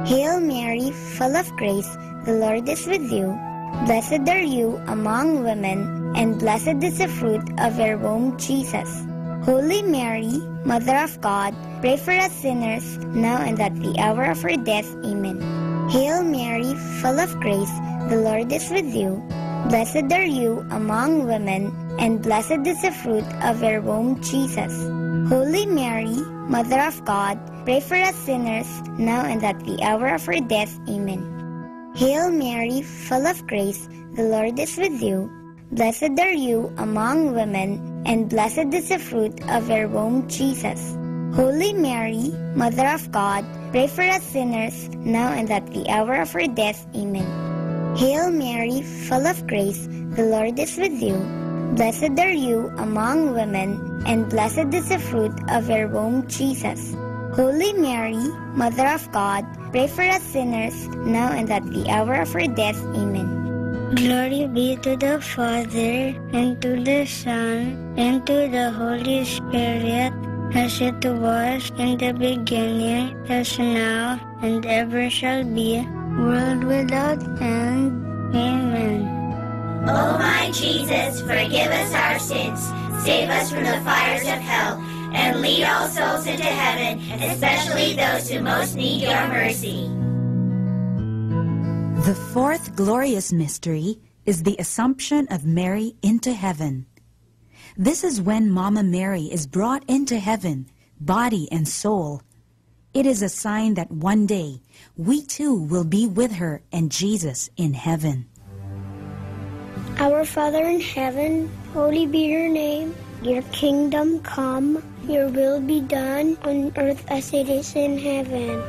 Hail Mary, full of grace, the Lord is with you. Blessed are you among women, and blessed is the fruit of your womb, Jesus. Holy Mary, Mother of God, pray for us sinners, now and at the hour of our death. Amen. Hail Mary, full of grace, the Lord is with you. Blessed are you among women, and blessed is the fruit of your womb, Jesus. Holy Mary, Mother of God, pray for us sinners, now and at the hour of our death. Amen. Hail Mary, full of grace, the Lord is with you. Blessed are you among women, and blessed is the fruit of your womb, Jesus. Holy Mary, Mother of God, pray for us sinners, now and at the hour of our death. Amen. Hail Mary, full of grace, the Lord is with you. Blessed are you among women, and blessed is the fruit of your womb, Jesus. Holy Mary, Mother of God, pray for us sinners, now and at the hour of our death. Amen. Glory be to the Father, and to the Son, and to the Holy Spirit, as it was in the beginning, as now, and ever shall be, world without end. Amen. O my Jesus, forgive us our sins, save us from the fires of hell, and lead all souls into heaven, especially those who most need your mercy. The fourth glorious mystery is the Assumption of Mary into heaven. This is when Mama Mary is brought into heaven, body and soul. It is a sign that one day we too will be with her and Jesus in heaven. Our Father in heaven, holy be your name. Your kingdom come, your will be done on earth as it is in heaven.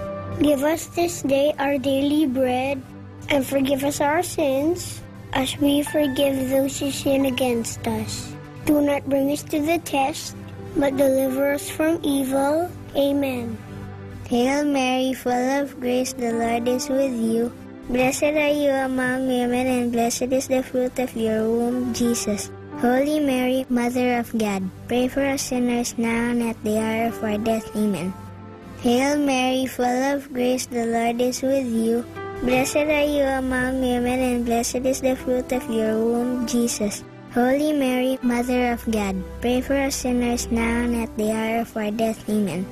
Give us this day our daily bread, and forgive us our sins, as we forgive those who sin against us. Do not bring us to the test, but deliver us from evil. Amen. Hail Mary, full of grace, the Lord is with you. Blessed are you among women, and blessed is the fruit of your womb, Jesus. Holy Mary, Mother of God, pray for us sinners now and at the hour of our death. Amen. Hail Mary, full of grace, the Lord is with you. Blessed are you among women, and blessed is the fruit of your womb, Jesus. Holy Mary, Mother of God, pray for us sinners now and at the hour of our death. Amen.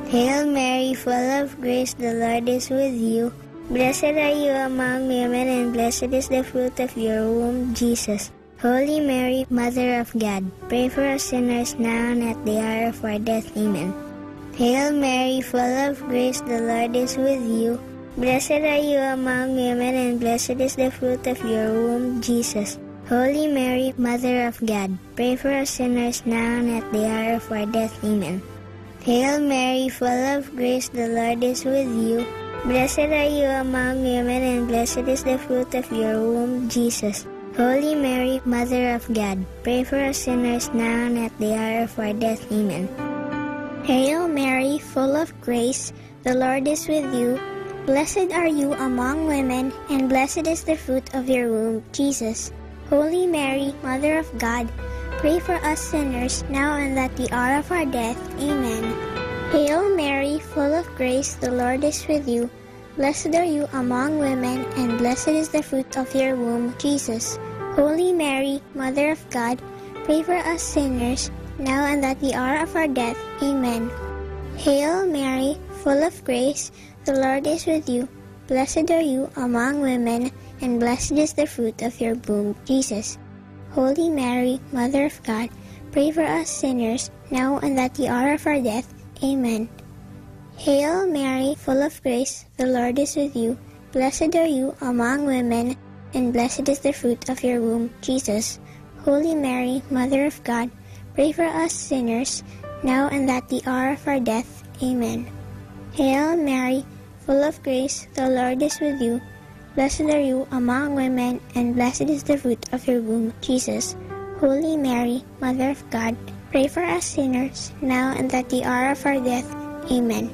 Hail Mary, full of grace, the Lord is with you. Blessed are you among women, and blessed is the fruit of your womb, Jesus. Holy Mary, Mother of God, pray for us sinners now and at the hour of our death. Amen. Hail Mary, full of grace, the Lord is with you. Blessed are you among women, and blessed is the fruit of your womb, Jesus. Holy Mary, Mother of God, pray for us sinners now and at the hour of our death. Amen. Hail Mary, full of grace, the Lord is with you. Blessed are you among women, and blessed is the fruit of your womb, Jesus. Holy Mary, Mother of God, pray for us sinners now and at the hour of our death. Amen. Hail Mary, full of grace, the Lord is with you. Blessed are you among women, and blessed is the fruit of your womb, Jesus. Holy Mary, Mother of God, pray for us sinners, now and at the hour of our death. Amen. Hail Mary, full of grace, the Lord is with you. Blessed are you among women, and blessed is the fruit of your womb, Jesus. Holy Mary, Mother of God, pray for us sinners, now and at the hour of our death. Amen. Hail Mary, full of grace, the Lord is with you. Blessed are you among women, and blessed is the fruit of your womb, Jesus. Holy Mary, Mother of God, pray for us sinners, now and at the hour of our death. Amen. Hail Mary, full of grace, the Lord is with you. Blessed are you among women, and blessed is the fruit of your womb, Jesus. Holy Mary, Mother of God, pray for us sinners, now and at the hour of our death. Amen. Hail Mary, full of grace, the Lord is with you. Blessed are you among women, and blessed is the fruit of your womb, Jesus. Holy Mary, Mother of God, pray for us sinners, now and at the hour of our death. Amen.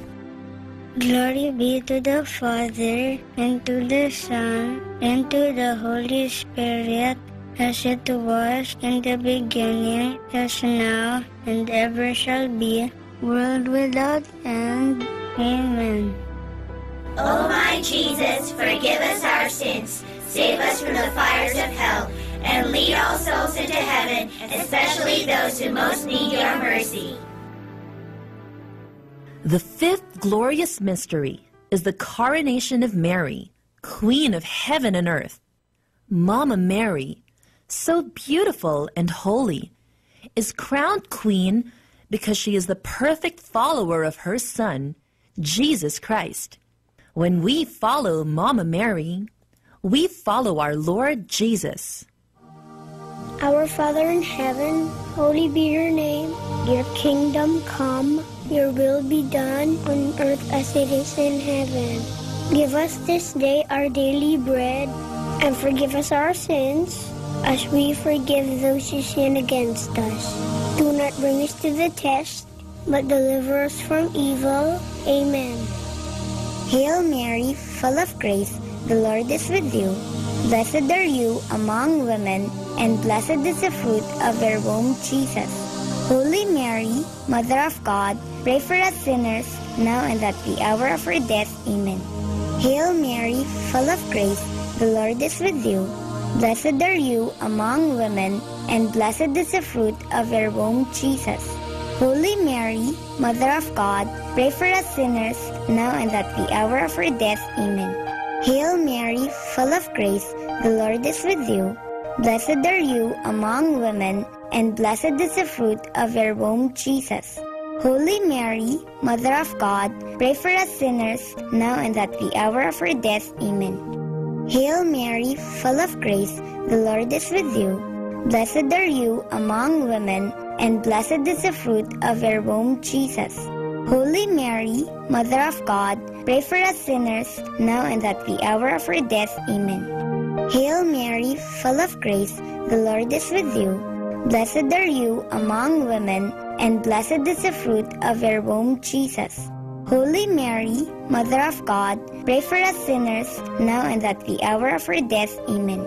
Glory be to the Father, and to the Son, and to the Holy Spirit, as it was in the beginning, as now, and ever shall be, world without end. Amen. O my Jesus, forgive us our sins, save us from the fires of hell, and lead all souls into heaven, especially those who most need your mercy. The fifth glorious mystery is the coronation of Mary, Queen of heaven and earth. Mama Mary, so beautiful and holy, is crowned queen because she is the perfect follower of her Son, Jesus Christ. When we follow Mama Mary, we follow our Lord Jesus. Our Father in heaven, holy be your name. Your kingdom come, your will be done on earth as it is in heaven. Give us this day our daily bread, and forgive us our sins, as we forgive those who sin against us. Do not bring us to the test, but deliver us from evil. Amen. Hail Mary, full of grace, the Lord is with you. Blessed are you among women, and blessed is the fruit of your womb, Jesus. Holy Mary, Mother of God, pray for us sinners, now and at the hour of our death. Amen. Hail Mary, full of grace, the Lord is with you. Blessed are you among women, and blessed is the fruit of your womb, Jesus. Holy Mary, Mother of God, pray for us sinners, now and at the hour of our death. Amen. Hail Mary, full of grace, the Lord is with you. Blessed are you among women, and blessed is the fruit of your womb, Jesus. Holy Mary, Mother of God, pray for us sinners, now and at the hour of our death. Amen. Hail Mary, full of grace, the Lord is with you. Blessed are you among women, and blessed is the fruit of your womb, Jesus. Holy Mary, Mother of God, pray for us sinners, now and at the hour of our death. Amen. Hail Mary, full of grace, the Lord is with you. Blessed are you among women, and blessed is the fruit of your womb, Jesus. Holy Mary, Mother of God, pray for us sinners, now and at the hour of our death. Amen.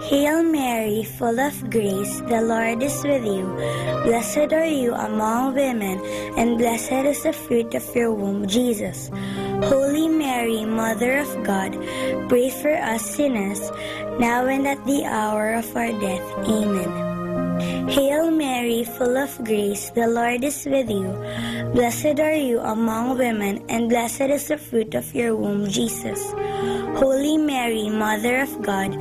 Hail Mary, full of grace, the Lord is with you. Blessed are you among women, and blessed is the fruit of your womb, Jesus. Holy Mary, Mother of God, pray for us sinners, now and at the hour of our death. Amen. Hail Mary, full of grace, the Lord is with you. Blessed are you among women, and blessed is the fruit of your womb, Jesus. Holy Mary, Mother of God,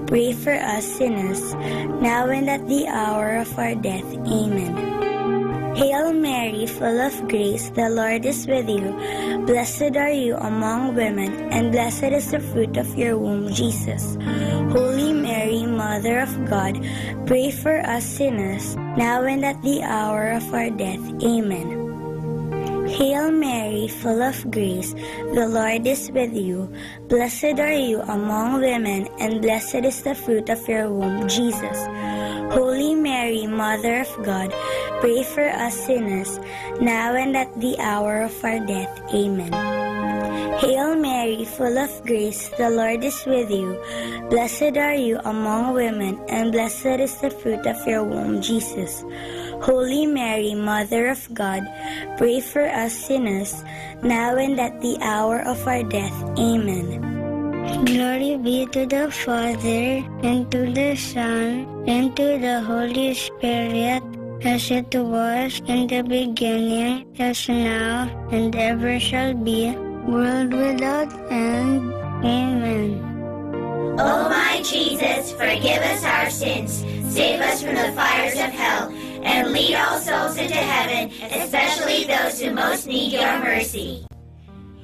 pray for us sinners, now and at the hour of our death. Amen. Hail Mary, full of grace, the Lord is with you. Blessed are you among women, and blessed is the fruit of your womb, Jesus. Holy Mary, Mother of God, pray for us sinners, now and at the hour of our death. Amen. Hail Mary, full of grace, the Lord is with you. Blessed are you among women, and blessed is the fruit of your womb, Jesus. Holy Mary, Mother of God, pray for us sinners, now and at the hour of our death. Amen. Hail Mary, full of grace, the Lord is with you. Blessed are you among women, and blessed is the fruit of your womb, Jesus. Holy Mary, Mother of God, pray for us sinners, now and at the hour of our death. Amen. Glory be to the Father, and to the Son, and to the Holy Spirit, as it was in the beginning, as now, and ever shall be, world without end. Amen. O my Jesus, forgive us our sins, save us from the fires of hell, and lead all souls into heaven, especially those who most need your mercy.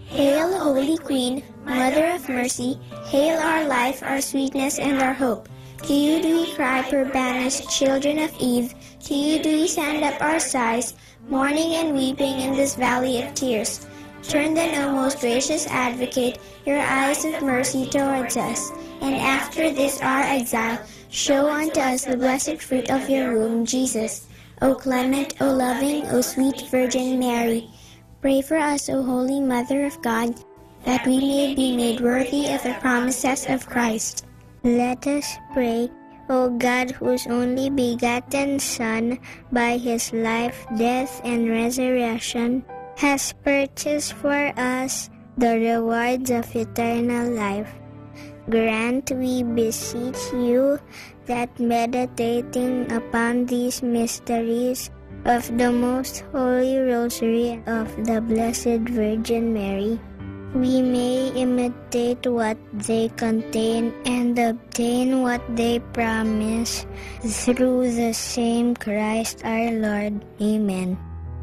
Hail, Holy Queen, Mother of Mercy, hail our life, our sweetness, and our hope. To you do we cry, poor banished children of Eve. To you do we send up our sighs, mourning and weeping in this valley of tears. Turn then, O most gracious Advocate, your eyes of mercy towards us, and after this our exile, show unto us the blessed fruit of your womb, Jesus. O clement, O loving, O sweet Virgin Mary, pray for us, O Holy Mother of God, that we may be made worthy of the promises of Christ. Let us pray. O God, whose only begotten Son, by his life, death, and resurrection, has purchased for us the rewards of eternal life, grant, we beseech you, that meditating upon these mysteries of the most holy rosary of the Blessed Virgin Mary, we may imitate what they contain and obtain what they promise, through the same Christ our Lord. Amen.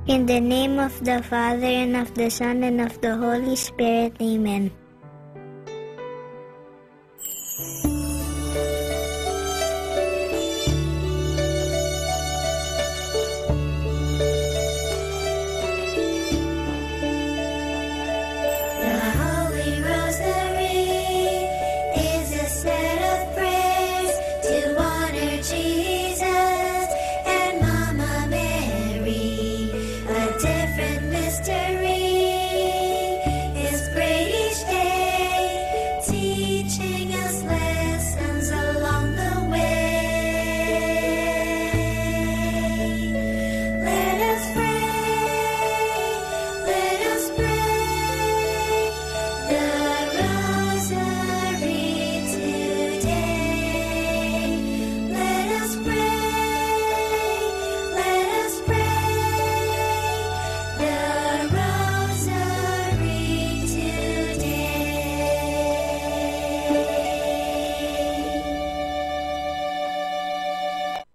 In the name of the Father, and of the Son, and of the Holy Spirit. Amen.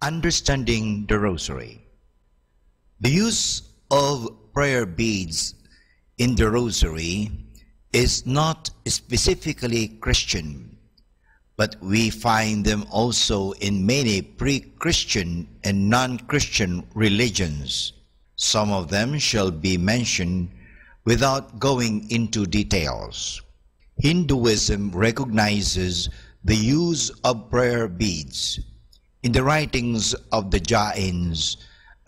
Understanding the Rosary. The use of prayer beads in the Rosary is not specifically Christian, but we find them also in many pre-Christian and non-Christian religions. Some of them shall be mentioned without going into details. Hinduism recognizes the use of prayer beads. In the writings of the Jains,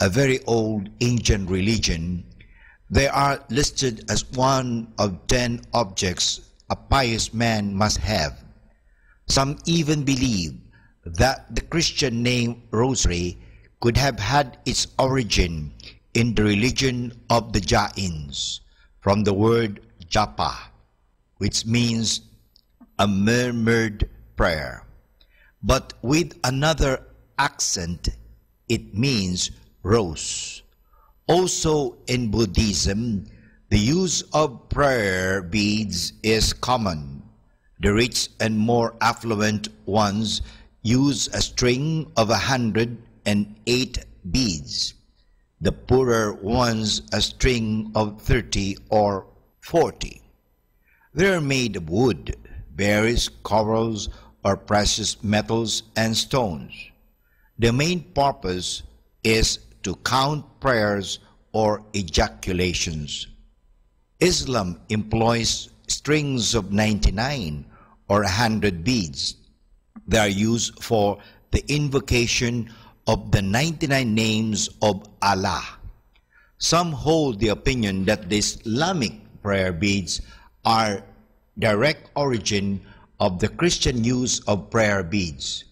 a very old ancient religion, They are listed as one of 10 objects a pious man must have. Some even believe that the Christian name Rosary could have had its origin in the religion of the Jains, from the word japa, which means a murmured prayer. But with another accent, it means rose. Also in Buddhism, the use of prayer beads is common. The rich and more affluent ones use a string of 108 beads. The poorer ones a string of 30 or 40. They are made of wood, berries, corals, or precious metals and stones. The main purpose is to count prayers or ejaculations. Islam employs strings of 99 or 100 beads. They are used for the invocation of the 99 names of Allah. Some hold the opinion that the Islamic prayer beads are direct origin of the Christian use of prayer beads.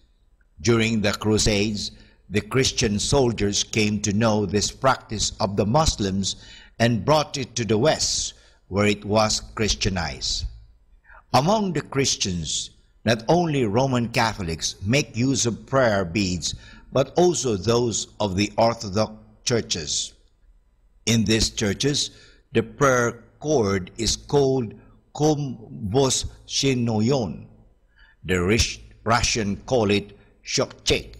During the Crusades, the Christian soldiers came to know this practice of the Muslims and brought it to the West, where it was Christianized. Among the Christians, not only Roman Catholics make use of prayer beads, but also those of the Orthodox churches. In these churches, the prayer cord is called komvoshchenoyon. The Russian call it shokchet.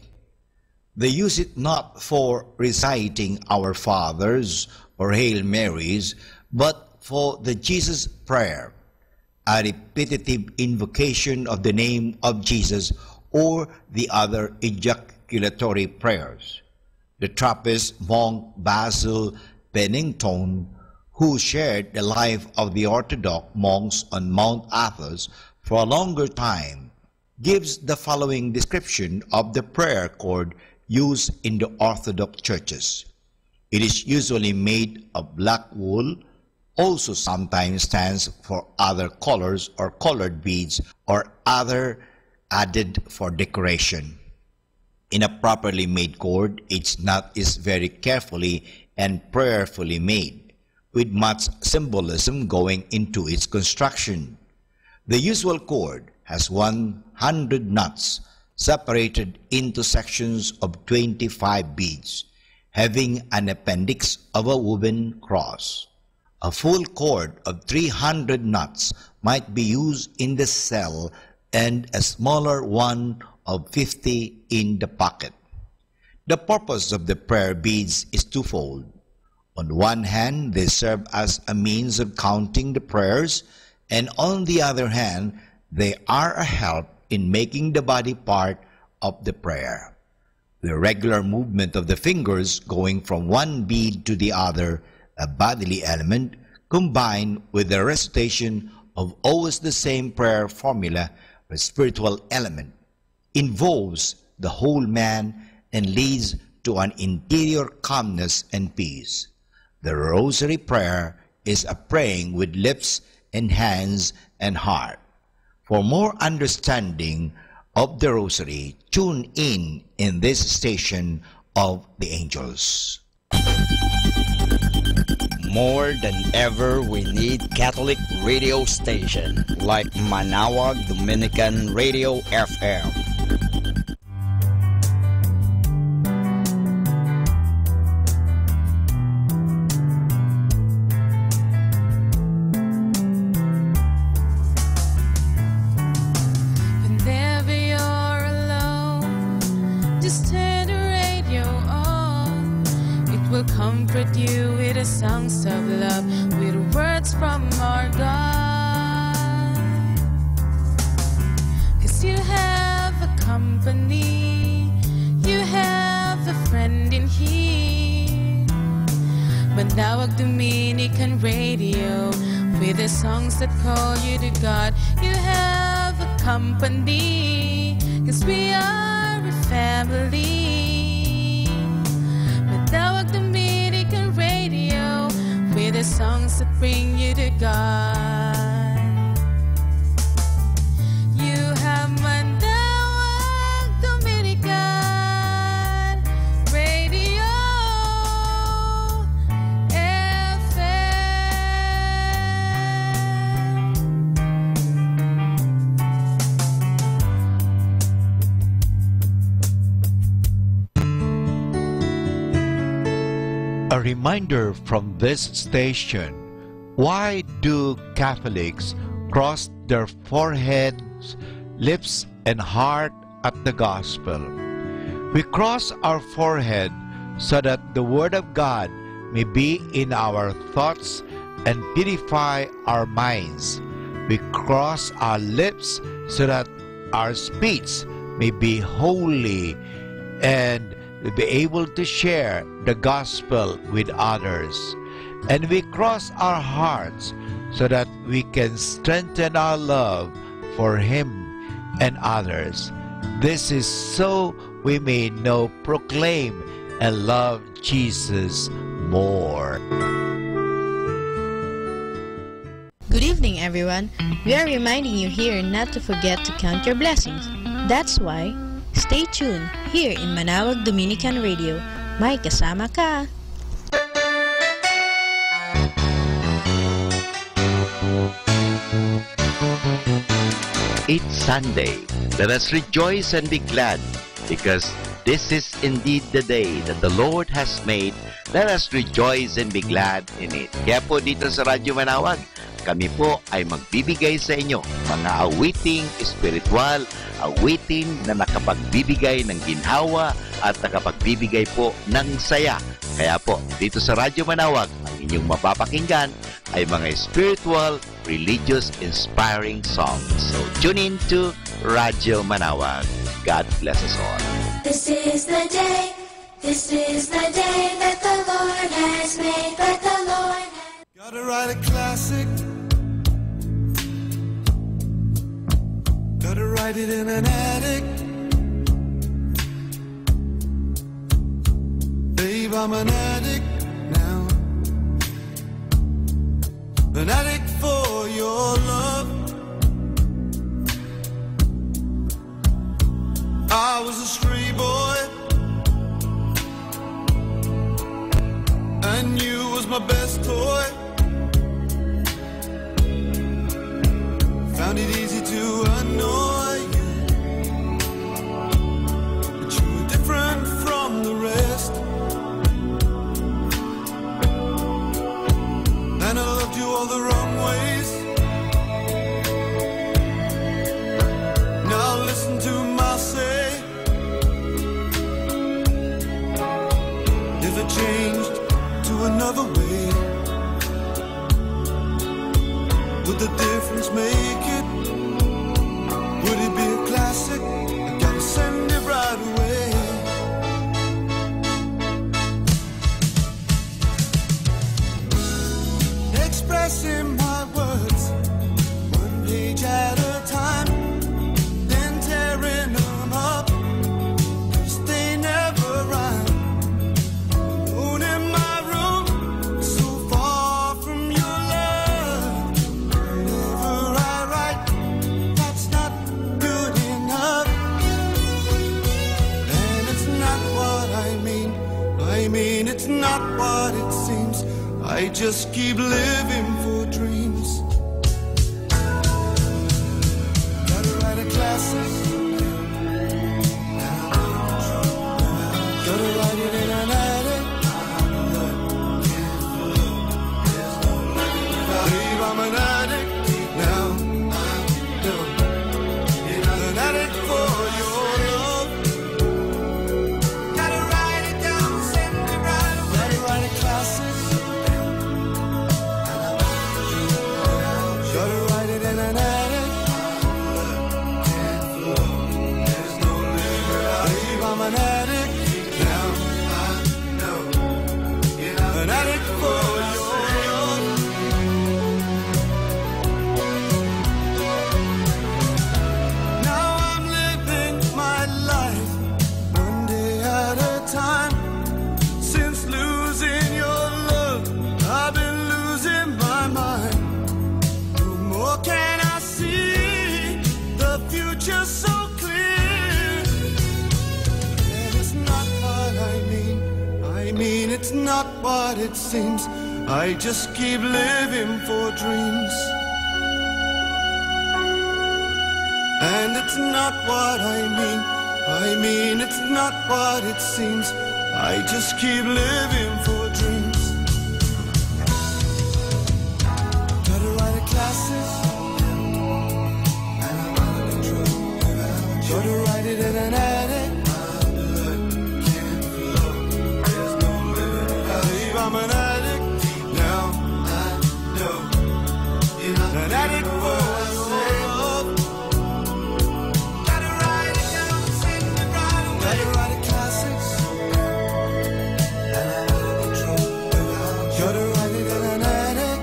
They use it not for reciting Our Fathers or Hail Marys, but for the Jesus prayer, a repetitive invocation of the name of Jesus or the other ejaculatory prayers. The Trappist monk Basil Pennington, who shared the life of the Orthodox monks on Mount Athos for a longer time, gives the following description of the prayer cord used in the Orthodox churches. It is usually made of black wool, also sometimes stands for other colors or colored beads or other added for decoration. In a properly made cord, its knot is very carefully and prayerfully made, with much symbolism going into its construction. The usual cord has 100 knots separated into sections of 25 beads, having an appendix of a woven cross. A full cord of 300 knots might be used in the cell and a smaller one of 50 in the pocket. The purpose of the prayer beads is twofold. On one hand, they serve as a means of counting the prayers, and on the other hand, they are a help in making the body part of the prayer. The regular movement of the fingers going from one bead to the other, a bodily element, combined with the recitation of always the same prayer formula, a spiritual element, involves the whole man and leads to an interior calmness and peace. The Rosary prayer is a praying with lips and hands and heart. For more understanding of the Rosary, tune in this station of the angels. More than ever, we need Catholic radio station like Manaoag Dominican Radio FM. Whenever you're alone, just turn the radio on. It will comfort you with the songs of love, with words from our God. 'Cause you have a company, you have a friend in here. Manaoag Dominican Radio, with the songs that call you to God. You have a company, 'cause we are a family. Manaoag Dominican Radio, with the the songs that bring you to God. You have Manawag Dominican Radio A reminder from this station, why do Catholics cross their foreheads, lips, and heart at the gospel? We cross our forehead so that the Word of God may be in our thoughts and purify our minds. We cross our lips so that our speech may be holy and be able to share the gospel with others. And we cross our hearts so that we can strengthen our love for Him and others. This is so we may know, proclaim, and love Jesus more. Good evening, everyone. We are reminding you here not to forget to count your blessings. That's why, stay tuned here in Manawag Dominican Radio. May kasama ka! It's Sunday. Let us rejoice and be glad, because this is indeed the day that the Lord has made. Let us rejoice and be glad in it. Kaya po dito sa Radyo Manawag, kami po ay magbibigay sa inyo mga awiting espiritual, awiting na nakapagbibigay ng ginhawa at nakapagbibigay po ng saya. Kaya po, dito sa Radyo Manawag, ang inyong mapapakinggan ay mga spiritual, religious, inspiring songs. So, tune in to Radyo Manawag. God bless us all. This is the day that the Lord has made, that the Lord has... Gotta write a classic. Gotta write it in an attic. Babe, I'm an addict now. An addict for your love. I was a stray boy, and you was my best toy. Found it easy to annoy you, but you were different from the rest. And I loved you all the wrong ways. Now listen to my say. If I changed to another way, would the difference make it? Would it be a classic? I gotta send it right away. Expressing my words, one page at a time, then tearing them up, 'cause they never rhyme. Alone in my room, so far from your love. Whenever I write, that's not good enough. And it's not what I mean it's not what it seems. I just keep living for dreams. Gotta write a classic. Gotta write it in an attic. Babe, I'm an addict now. An addict for your love. Gotta write it down, send it right away. Gotta write a classic. not what it seems. I just keep living for dreams. And it's not what I mean it's not what it seems. I just keep living for dreams. Gotta write a classes, gotta write it in an attic. Babe, I'm an addict now. An addict for love. Gotta write it down, sing it right away. Gotta write a classics. Gotta write it in an attic.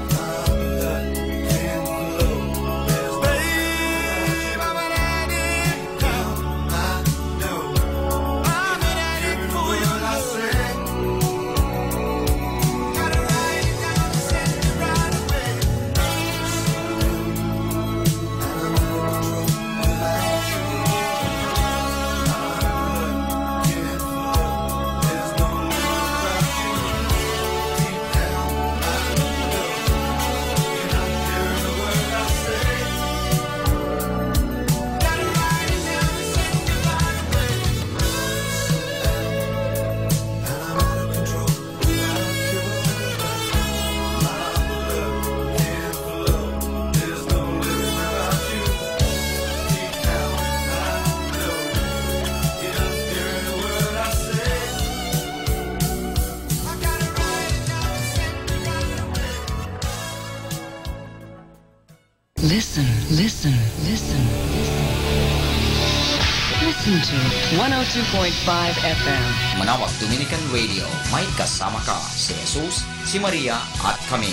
Babe, I'm an addict now. I'm an addict for your love. Gotta write it down, sing it right away. Listen, listen, listen. Listen to 102.5 FM. Manawag Dominican Radio. May kasama ka si Jesus, si Maria at kami.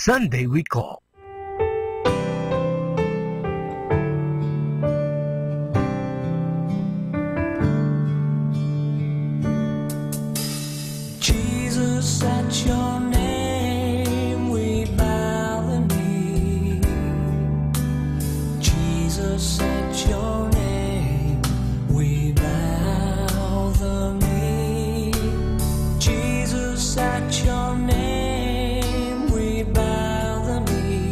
Sunday we call. Jesus, at your name we bow the knee. Jesus, at your name we bow the knee. Jesus, at your name we bow the knee.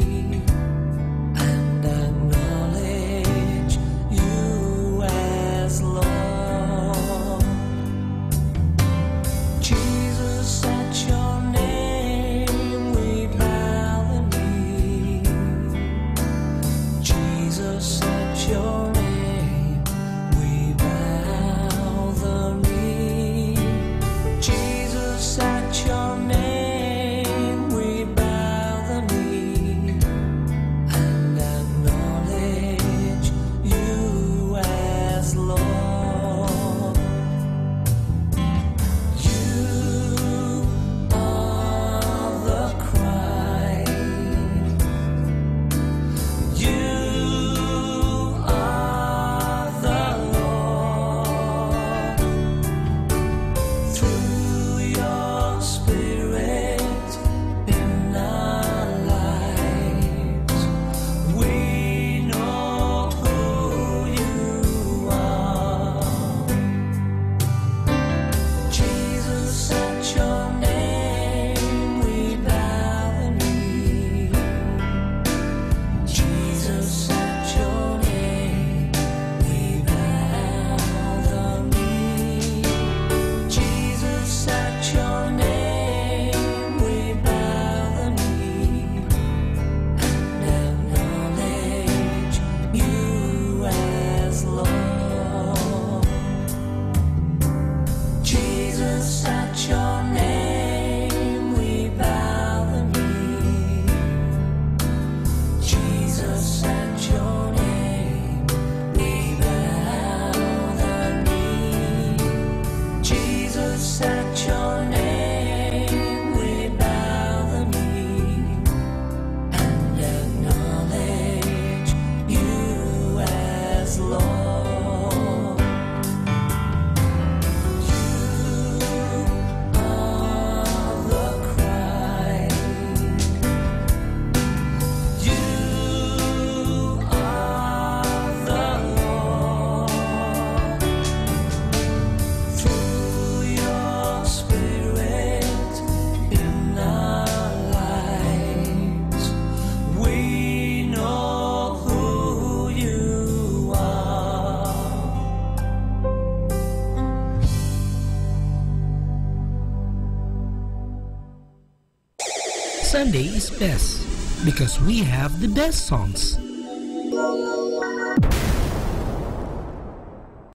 Sunday is best because we have the best songs.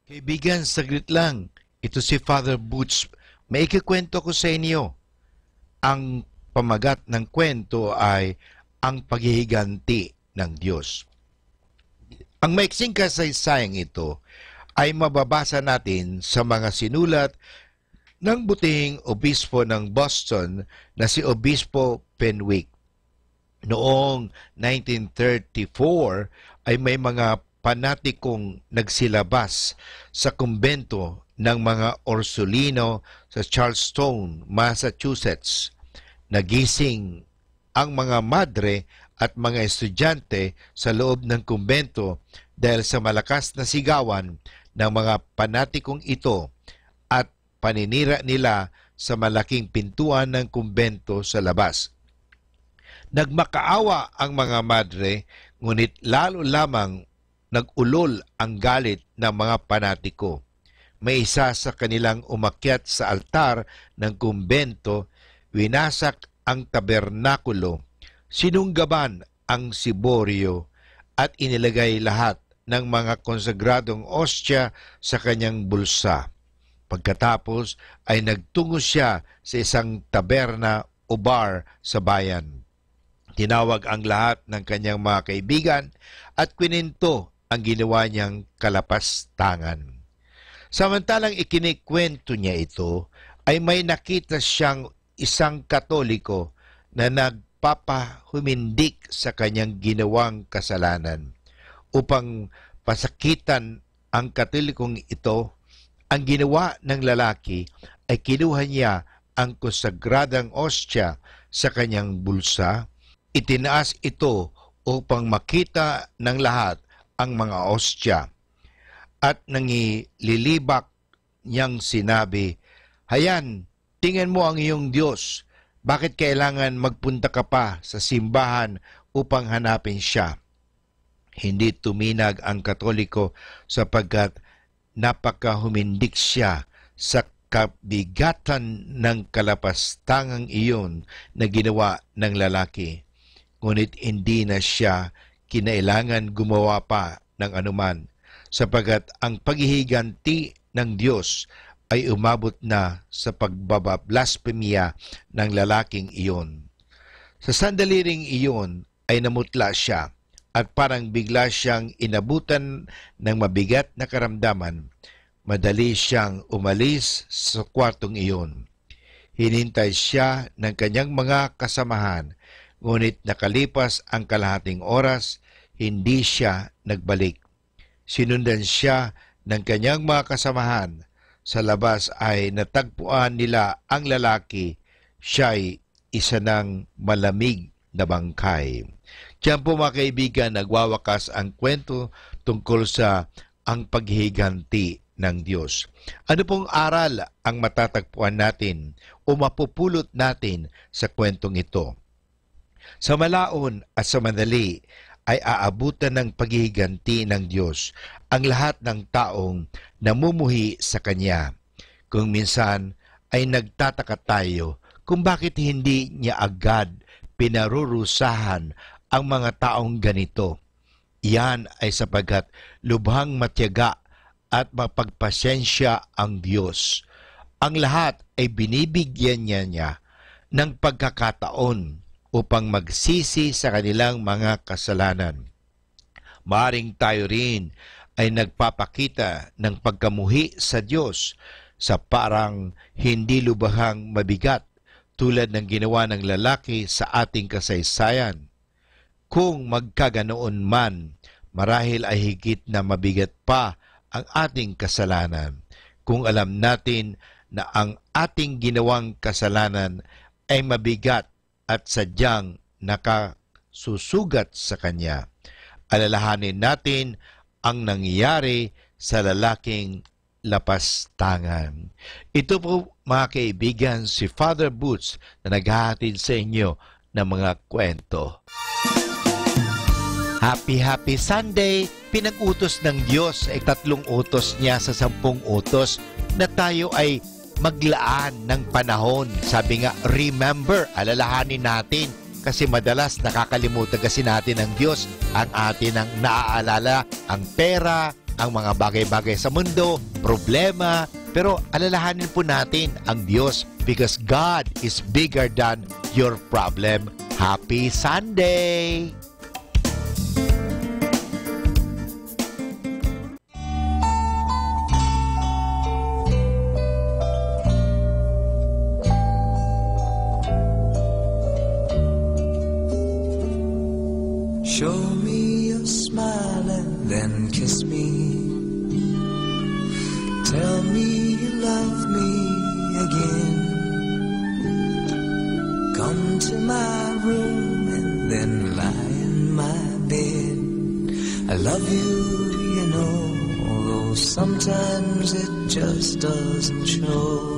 Kaibigan, saglit lang. Ito si Father Butch. May ikikwento ko sa inyo. Ang pamagat ng kwento ay ang paghihiganti ng Diyos. Ang maiksing kasaysayang ito ay mababasa natin sa mga sinulat ng butihing obispo ng Boston na si Obispo Fenwick. Noong 1934 ay may mga panatikong nagsilabas sa kumbento ng mga Orsolino sa Charlestown, Massachusetts. Nagising ang mga madre at mga estudyante sa loob ng kumbento dahil sa malakas na sigawan ng mga panatikong ito at paninira nila sa malaking pintuan ng kumbento sa labas. Nagmakaawa ang mga madre, ngunit lalo lamang nag-ulol ang galit ng mga panatiko. May isa sa kanilang umakyat sa altar ng kumbento, winasak ang tabernakulo, sinunggaban ang siboryo, at inilagay lahat ng mga konsagradong ostya sa kanyang bulsa. Pagkatapos ay nagtungo siya sa isang taberna o bar sa bayan. Tinawag ang lahat ng kanyang mga kaibigan at kwininto ang ginawa niyang kalapastangan. Samantalang ikinikwento niya ito, ay may nakita siyang isang Katoliko na nagpapahumindik sa kanyang ginawang kasalanan. Upang pasakitan ang Katolikong ito, ang ginawa ng lalaki ay kinuha niya ang konsagradang ostya sa kanyang bulsa, itinaas ito upang makita ng lahat ang mga ostya, at nangililibak niyang sinabi, "Hayan, tingnan mo ang iyong Diyos. Bakit kailangan magpunta ka pa sa simbahan upang hanapin siya?" Hindi tuminag ang Katoliko sapagkat napakahumindik siya sa kabigatan ng kalapastangang iyon na ginawa ng lalaki. Ngunit hindi na siya kinailangan gumawa pa ng anuman, sapagkat ang paghihiganti ng Diyos ay umabot na sa pagbablasphemya ng lalaking iyon. Sa sandali ring iyon ay namutla siya at parang bigla siyang inabutan ng mabigat na karamdaman. Madali siyang umalis sa kwartong iyon. Hinintay siya ng kanyang mga kasamahan, ngunit nakalipas ang kalahating oras, hindi siya nagbalik. Sinundan siya ng kanyang mga kasamahan. Sa labas ay natagpuan nila ang lalaki. Siya'y isa ng malamig na bangkay. Diyan po mga kaibigan, nagwawakas ang kwento tungkol sa ang paghihiganti ng Diyos. Ano pong aral ang matatagpuan natin o mapupulot natin sa kwentong ito? Sa malaon at sa madali ay aabutan ng paghihiganti ng Diyos ang lahat ng taong namumuhi sa Kanya. Kung minsan ay nagtataka tayo kung bakit hindi niya agad pinarurusahan ang mga taong ganito. Iyan ay sapagkat lubhang matyaga at mapagpasensya ang Diyos. Ang lahat ay binibigyan niya ng pagkakataon upang magsisi sa kanilang mga kasalanan. Maaring tayo rin ay nagpapakita ng pagkamuhi sa Diyos sa parang hindi lubhang mabigat tulad ng ginawa ng lalaki sa ating kasaysayan. Kung magkaganoon man, marahil ay higit na mabigat pa ang ating kasalanan kung alam natin na ang ating ginawang kasalanan ay mabigat at sadyang nakasusugat sa Kanya. Alalahanin natin ang nangyayari sa lalaking lapastangan. Ito po mga kaibigan, si Father Butch na naghahatid sa inyo ng mga kwento. Happy Sunday! Pinag-utos ng Diyos ay 3 utos niya sa 10 utos na tayo ay maglaan ng panahon. Sabi nga, remember, alalahanin natin kasi madalas nakakalimutan kasi natin ng Diyos. Ang atin ang naaalala, ang pera, ang mga bagay-bagay sa mundo, problema. Pero alalahanin po natin ang Diyos because God is bigger than your problem. Happy Sunday! Show me your smile and then kiss me. Tell me you love me again. Come to my room and then lie in my bed. I love you, you know, although sometimes it just doesn't show.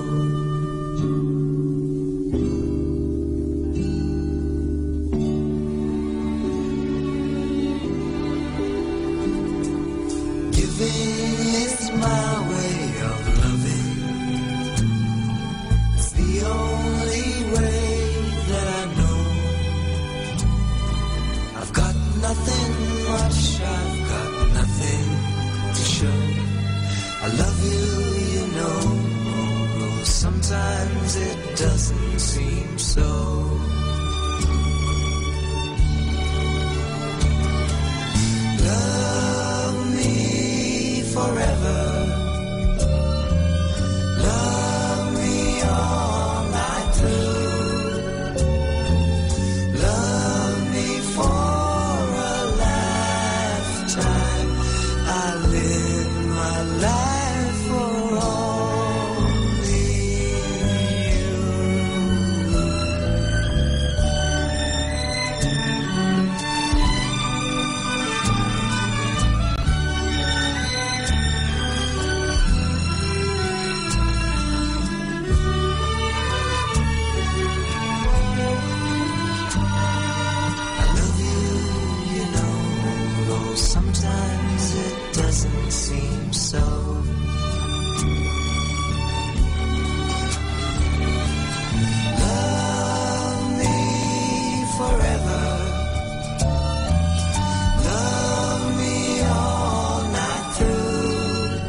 It's my way of loving. It's the only way that I know. I've got nothing much, I've got nothing to show. I love you, you know, although sometimes it doesn't seem so. Forever, love me all night through, love me for a lifetime. I live my life for only you. Sometimes it doesn't seem so. Love me forever. Love me all night through.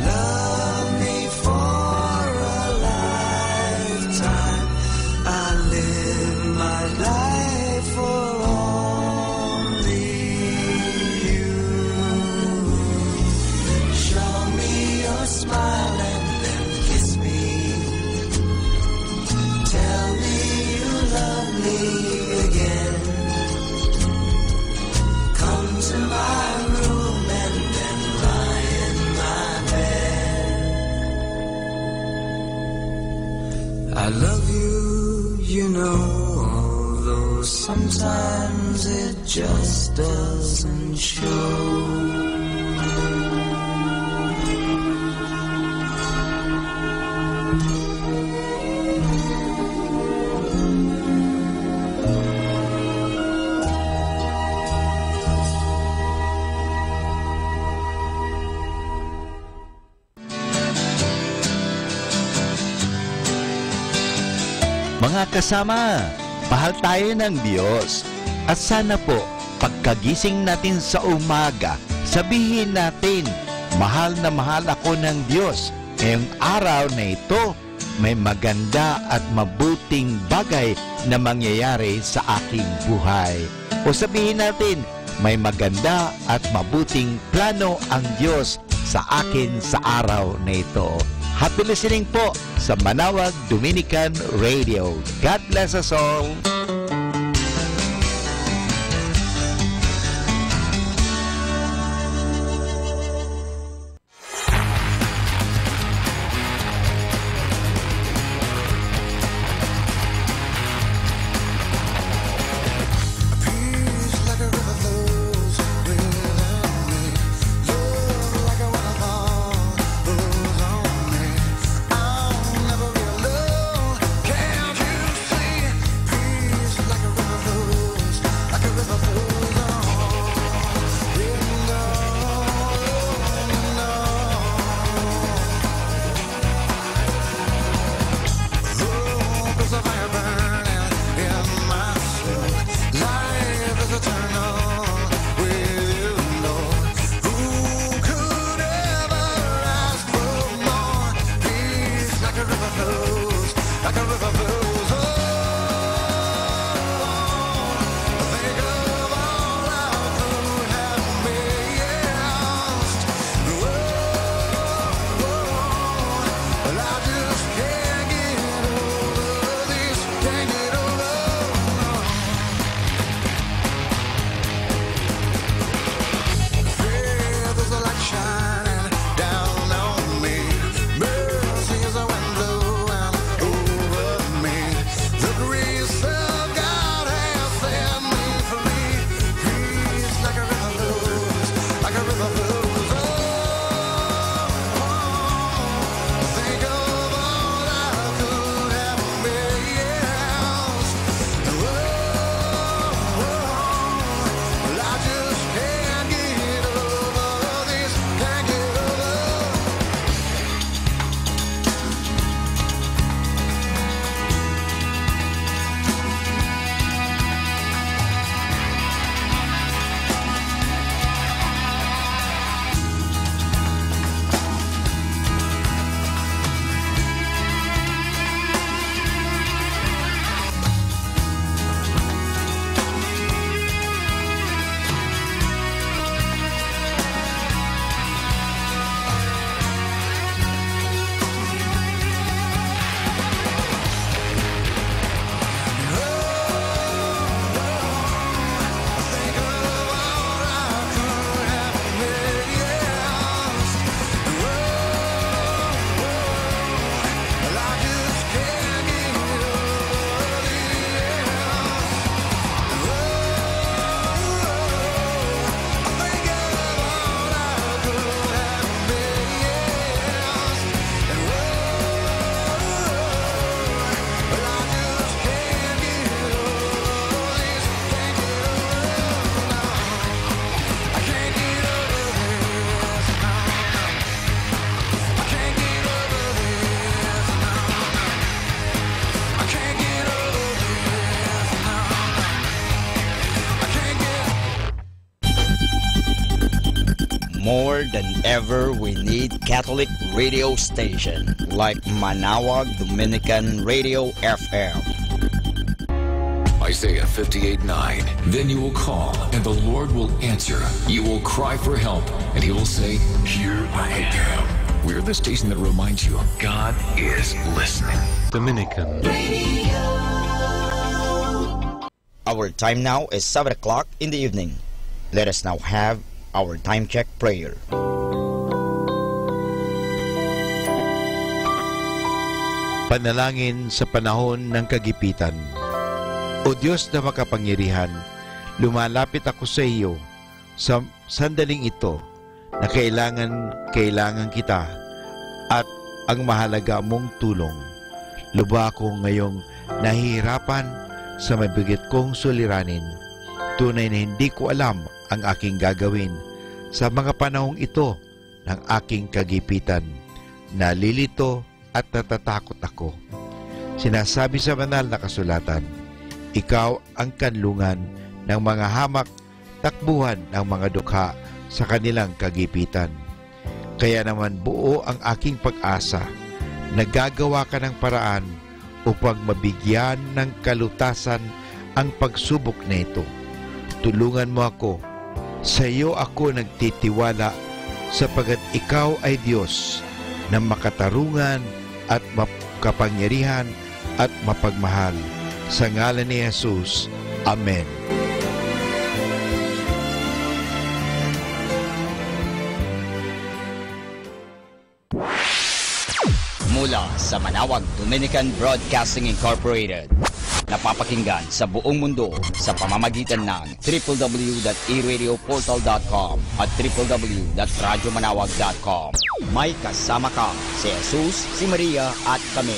Love me for a lifetime. I live my life for smile and then kiss me. Tell me you love me again. Come to my room and then lie in my bed. I love you, you know, although sometimes it just doesn't show. Mga kasama, mahal tayo ng Diyos. At sana po, pagkagising natin sa umaga, sabihin natin, mahal na mahal ako ng Diyos. Ngayong araw na ito, may maganda at mabuting bagay na mangyayari sa aking buhay. O sabihin natin, may maganda at mabuting plano ang Diyos sa akin sa araw na ito. Happy listening po sa Manawag Dominican Radio. God bless us all. Can't you see? More than ever, we need Catholic radio station like Manawag Dominican Radio FM. Isaiah 58:9. Then you will call, and the Lord will answer. You will cry for help, and He will say, "Here I am." We're the station that reminds you God is listening. Dominican Radio. Our time now is 7 o'clock in the evening. Let us now have our time check prayer. Panalangin sa panahon ng kagipitan. O Diyos na makapangyarihan, lumalapit ako sa iyo sa sandaling ito na kailangan kita at ang mahalaga mong tulong. Lubha akong ngayong nahihirapan sa mabigat kong suliranin. Tunay na hindi ko alam ang aking gagawin sa mga panahong ito ng aking kagipitan. Nalilito at natatakot ako. Sinasabi sa banal na kasulatan, ikaw ang kanlungan ng mga hamak, takbuhan ng mga dukha sa kanilang kagipitan. Kaya naman buo ang aking pag-asa. Nagagawa ka ng paraan upang mabigyan ng kalutasan ang pagsubok na ito. Tulungan mo ako. Sa iyo ako nagtitiwala sapagat ikaw ay Diyos na makatarungan at makapangyarihan at mapagmahal. Sa ngalan ni Jesus. Amen. Mula sa Manawag Dominican Broadcasting Incorporated, napapakinggan sa buong mundo sa pamamagitan ng www.eradioportal.com at www.radyomanawag.com. May kasama ka si Jesus, si Maria at kami.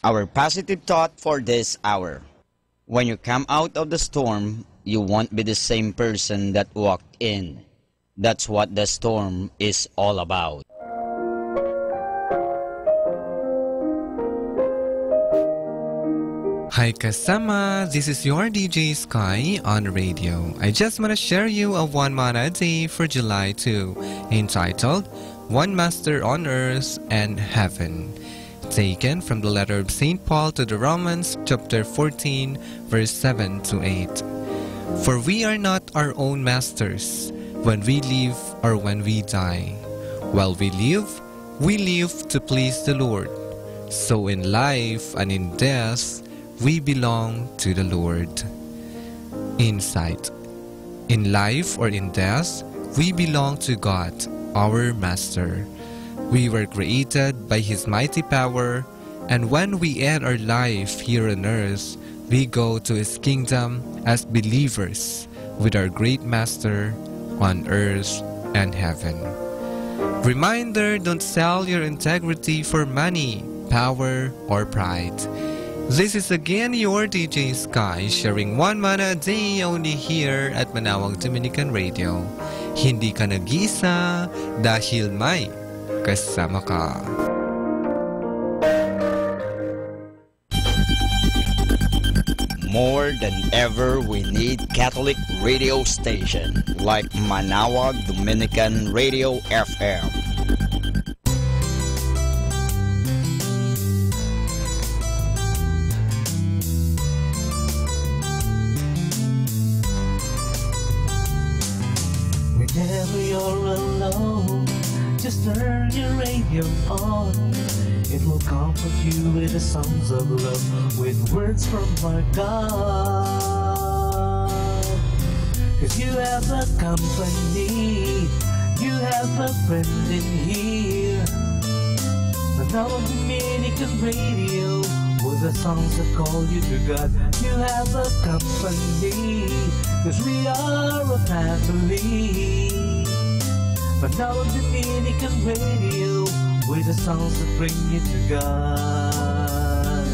Our positive thought for this hour. When you come out of the storm, you won't be the same person that walked in. That's what the storm is all about. Hi kasama, this is your DJ Sky on radio. I just want to share you a one mana a day for July 2, entitled One Master on Earth and Heaven, taken from the letter of St. Paul to the Romans chapter 14 verse 7 to 8. For we are not our own masters when we live or when we die. While we live to please the Lord. So in life and in death, we belong to the Lord. Insight. In life or in death, we belong to God, our Master. We were created by His mighty power, and when we end our life here on earth, we go to His kingdom as believers with our great Master on earth and heaven. Reminder, don't sell your integrity for money, power, or pride. This is again your DJ Sky sharing one mana a day only here at Manawag Dominican Radio. Hindi ka nag-isa dahil may kasama ka. More than ever, we need Catholic radio station like Manawag Dominican Radio FM. Whenever you're alone, just turn your radio on. It will comfort you with the songs of love, with words from our God. 'Cause you have a company, you have a friend in here. Manawag Dominican Radio, with the songs that call you to God. You have a company, 'cause we are a family. Manawag Dominican Radio, with the songs that bring you to God.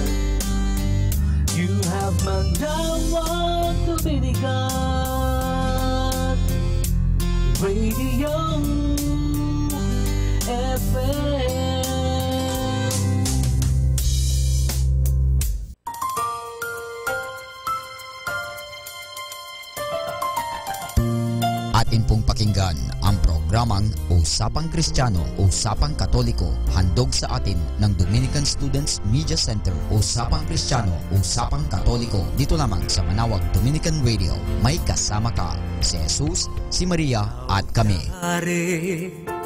You have Manawag Dominican Radio FM. pakinggan ang programang Usapang Kristiyano, Usapang Katoliko, handog sa atin ng Dominican Students Media Center. Usapang Kristiyano, Usapang Katoliko, dito lamang sa Manawag Dominican Radio. May kasama ka, si Jesus, si Maria at kami.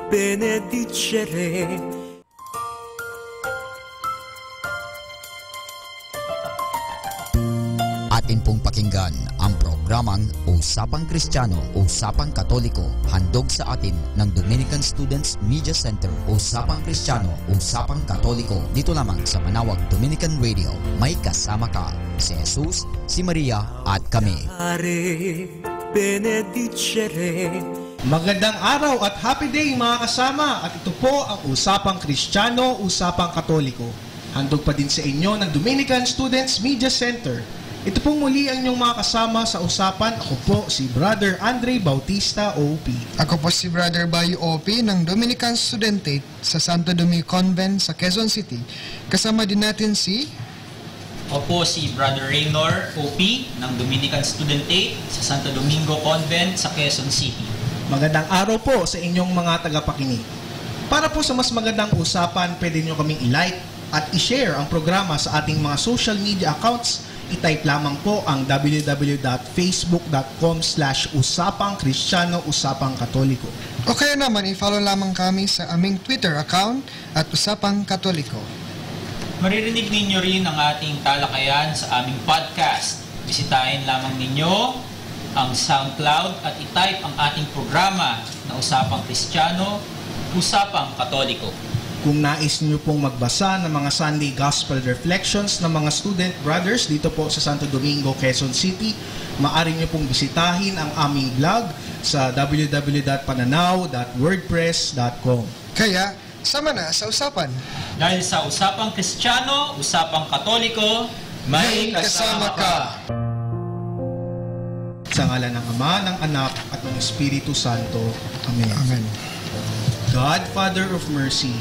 Benedicere. Atin pong pakinggan ang programang Usapang Kristiyano, Usapang Katoliko, handog sa atin ng Dominican Students Media Center. Usapang Kristiyano, Usapang Katoliko, dito lamang sa Manawag Dominican Radio. May kasama ka, si Jesus, si Maria at kami. Benedicere. Magandang araw at happy day mga kasama, at ito po ang Usapang Kristiyano, Usapang Katoliko. Handog pa din sa inyo ng Dominican Students Media Center. Ito pong muli ang inyong mga kasama sa usapan. Ako po si Brother Andre Bautista, OP. Ako po si Brother Bayo OP ng Dominican Studentate sa Santo Domingo Convent sa Quezon City. Kasama din natin si... Ako po si Brother Raynor OP ng Dominican Studentate sa Santo Domingo Convent sa Quezon City. Magandang araw po sa inyong mga tagapakinig. Para po sa mas magandang usapan, pwede nyo kaming i-like at i-share ang programa sa ating mga social media accounts. I-type lamang po ang www.facebook.com/Usapang Kristiyano, Usapang Katoliko. O kaya naman, i-follow lamang kami sa aming Twitter account at Usapang Katoliko. Maririnig ninyo rin ang ating talakayan sa aming podcast. Bisitahin lamang ninyo ang SoundCloud at i-type ang ating programa na Usapang Kristiyano, Usapang Katoliko. Kung nais niyo pong magbasa ng mga Sunday Gospel Reflections ng mga student brothers dito po sa Santo Domingo, Quezon City, maaari niyo pong bisitahin ang aming blog sa www.pananaw.wordpress.com. Kaya, sama na sa usapan. Dahil sa Usapang Kristiyano, Usapang Katoliko, may kasama ka. Sa ngalan ng Ama, ng Anak, at ng Espiritu Santo. Amen. Amen. God, Father of mercy,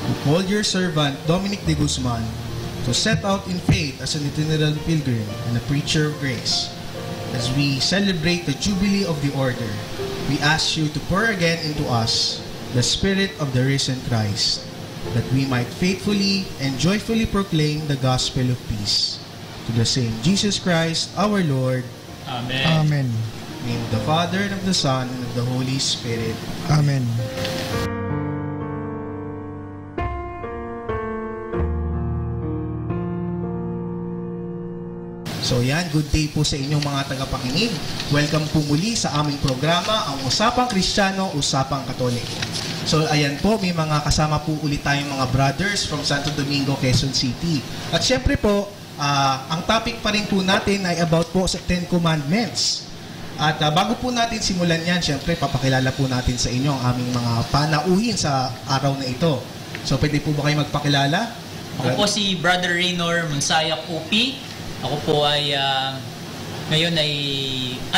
who called your servant Dominic de Guzman to set out in faith as an itinerant pilgrim and a preacher of grace, as we celebrate the Jubilee of the Order, we ask you to pour again into us the Spirit of the risen Christ, that we might faithfully and joyfully proclaim the gospel of peace. To the same Jesus Christ, our Lord. Amen. Amen. In the name of the Father, and of the Son, and of the Holy Spirit. Amen. So yan, good day po sa inyong mga tagapakinig. Welcome po muli sa aming programa, ang Usapang Kristiyano, Usapang Katoliko. So ayan po, may mga kasama po ulit tayong mga brothers from Santo Domingo, Quezon City. At syempre po, ang topic pa rin po natin ay about po sa 10 Commandments. At bago po natin simulan yan, syempre papakilala po natin sa inyo ang aming mga panauhin sa araw na ito. So pwede po ba kayo magpakilala? Ako po si Brother Raynor Mansayak OP. Ako po ay ngayon ay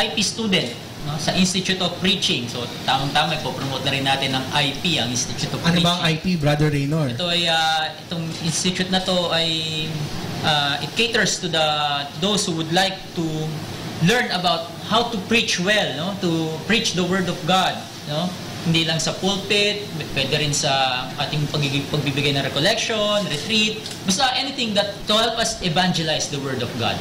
IP student, no, sa Institute of Preaching. So tamang-tama po promote na rin natin ang IP, ang Institute of Preaching. Ano ba ang IP, Brother Raynor? Ito ay itong institute na to ay it caters to those who would like to learn about how to preach well, no, to preach the word of God, no. Hindi lang sa pulpit, pwede rin sa ating pagbibigay ng recollection, retreat, basta anything that to help us evangelize the Word of God.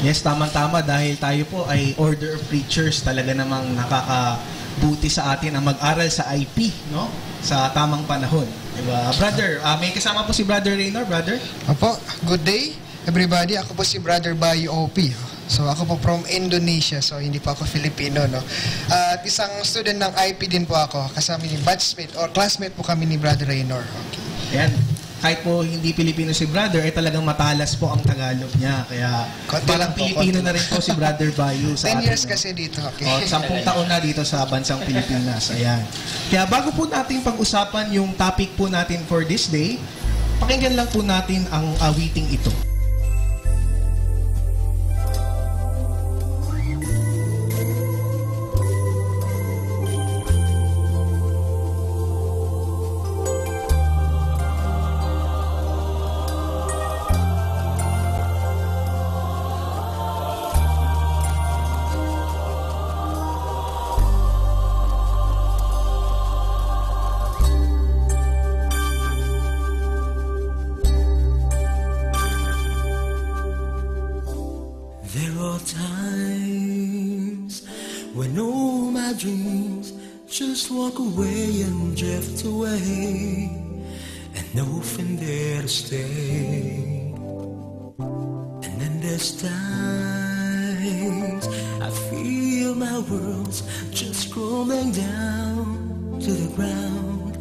Yes, tamang-tama dahil tayo po ay order of preachers, talaga namang nakakabuti sa atin ang mag-aral sa IP, no? Sa tamang panahon. Diba? Brother, may kasama po si Brother Raynor, brother? Opo, good day everybody. Ako po si Brother Bayo OP. So ako po from Indonesia, so hindi po ako Filipino, no. At isang student ng IP din po ako, kasama ni batchmate or classmate po kami ni Brother Raynor. Okay. Ayan. Kahit po hindi Pilipino si brother, ay talagang matalas po ang Tagalog niya. Kaya parang Pilipino na rin po si Brother Bayo sa 10 years kasi dito. Okay. 10 taon na dito sa bansang Pilipinas. Ayan. Kaya bago po natin pag-usapan yung topic po natin for this day, pakinggan lang po natin ang awiting ito. when all my dreams just walk away and drift away, and nothing there to stay. And then there's times I feel my world's just crumbling down to the ground.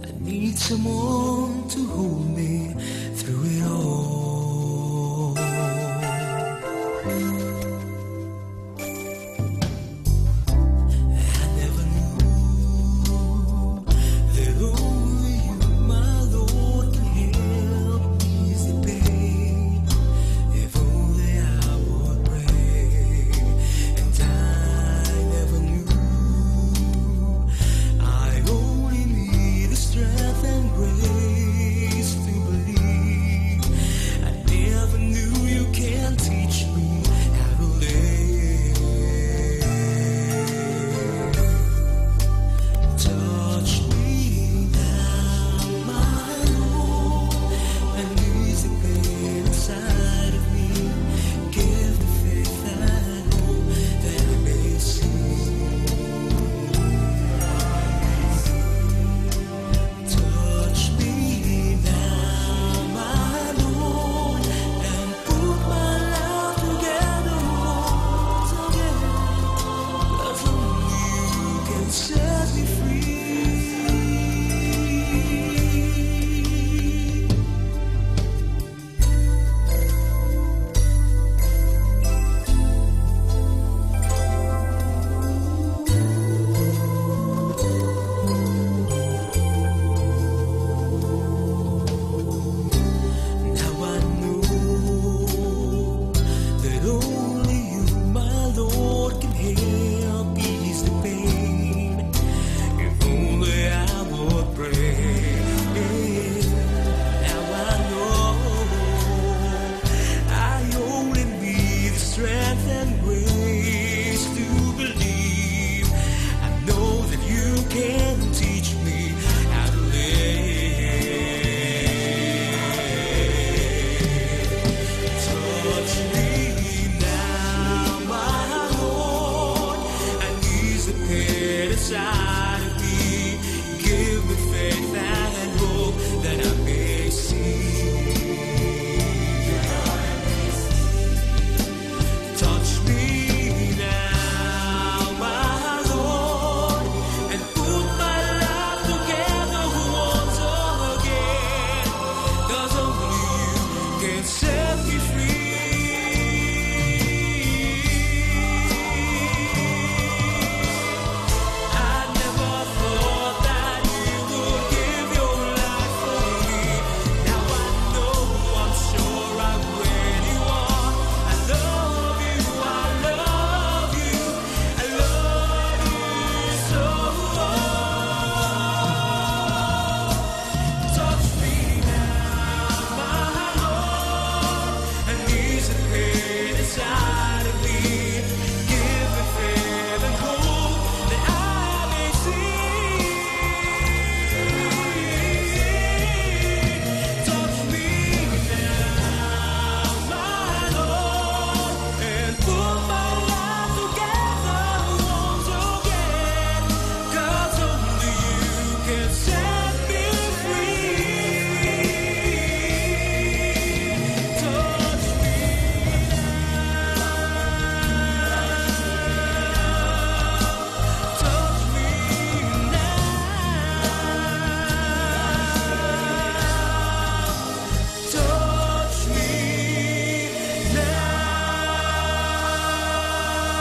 I need someone to hold me through it all.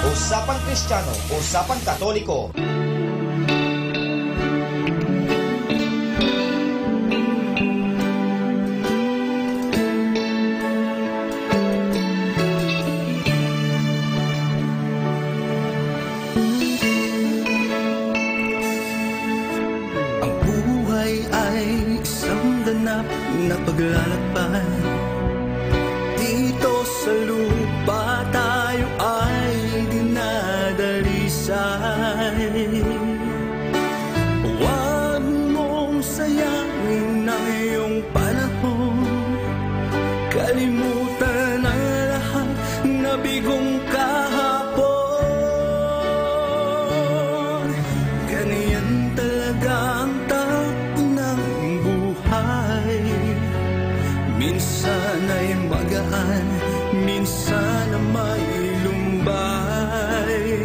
Usapang Kristiyano, Usapang Katoliko. Ang buhay ay isang ganap na paglalakbay. Dito sa lupa tayo ay dinadalisay. Huwag mong sayangin ang iyong panahon. Kalimutan ang lahat na bigong kahapon. magaan, minsan na may lumbay.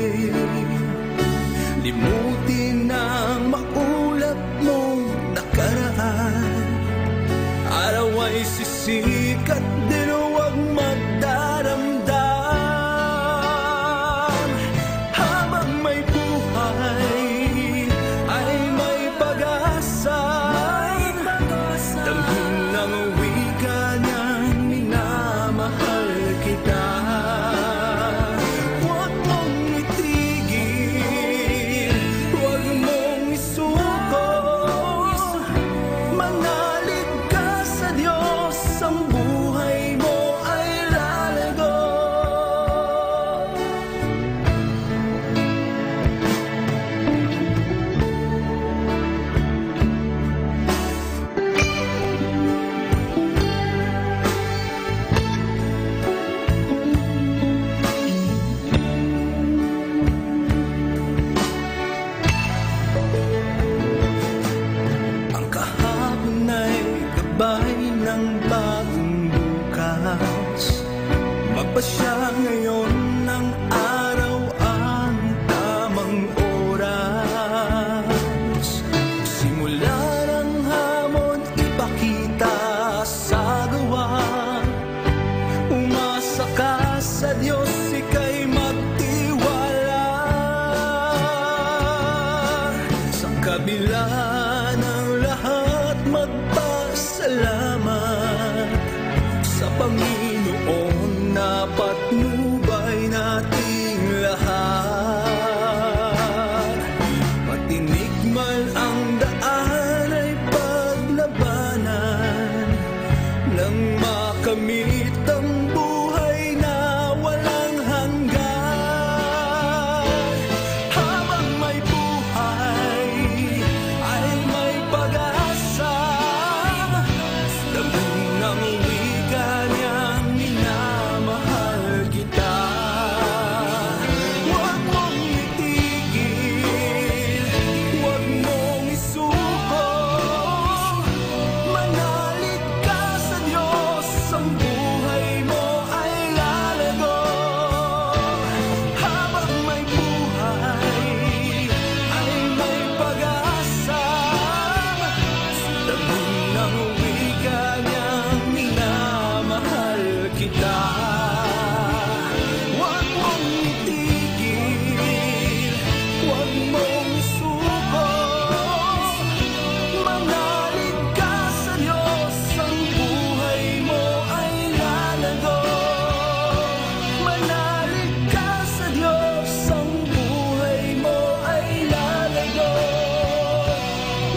Limutin ang maulap mong nakaraan. Araw ay sisikat din, huwag magdaramdam. Habang may buhay ay may pag-asa. Damhin ang wika niyang minamahal kita. Huwag mong itigil, huwag mong isuko. Manalig ka sa Diyos, ang buhay mo ay lalago. Ang kahapon ay gabay ng bagong bukas. Magpasya ngayon ng araw ang tamang oras. Simula ng hamon, ipakita sa gawa. Umasa ka sa Diyos, ika'y magtiwala. Sa kabila ng lahat, magpasalamat sa Panginoon na patnubay nating lahat. Matinik man ang daan ay paglabanan, nang makamit ang buhay na walang hanggan. Habang may buhay ay may pag-asa. Damhin ang wika niyang minamahal kita. Huwag mong itigil, huwag mong isuko. Manalig ka sa Diyos, ang buhay mo ay lalago. Habang may buhay ay may pag-asa. Damhin ang wika niyang minamahal kita. Huwag mong itigil, huwag mong isuko. Manalig ka sa Diyos, ang buhay mo ay lalago. Manalig ka sa Diyos, ang buhay mo ay lalago.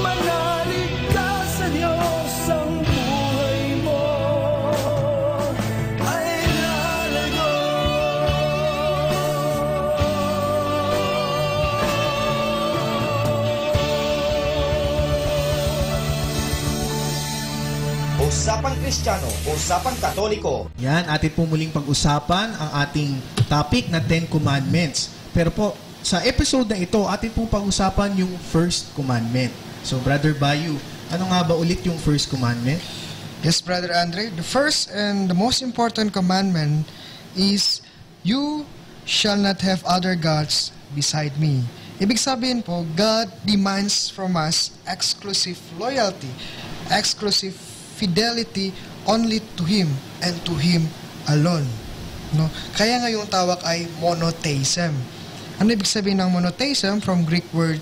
Manalig ka sa Diyos, ang buhay mo ay lalago. Usapang Kristiyano, Usapang Katoliko. Yan, atin po muling pag-usapan ang ating topic na 10 Commandments. Pero po, sa episode na ito, atin pong pag-usapan yung first commandment. So, Brother Bayu, ano nga ba ulit yung first commandment? Yes, Brother Andre. The first and the most important commandment is, you shall not have other gods beside me. Ibig sabihin po, God demands from us exclusive loyalty, exclusive fidelity only to Him and to Him alone. No? Kaya nga yung tawag ay monotheism. Ano ibig sabihin ng monotheism? From Greek word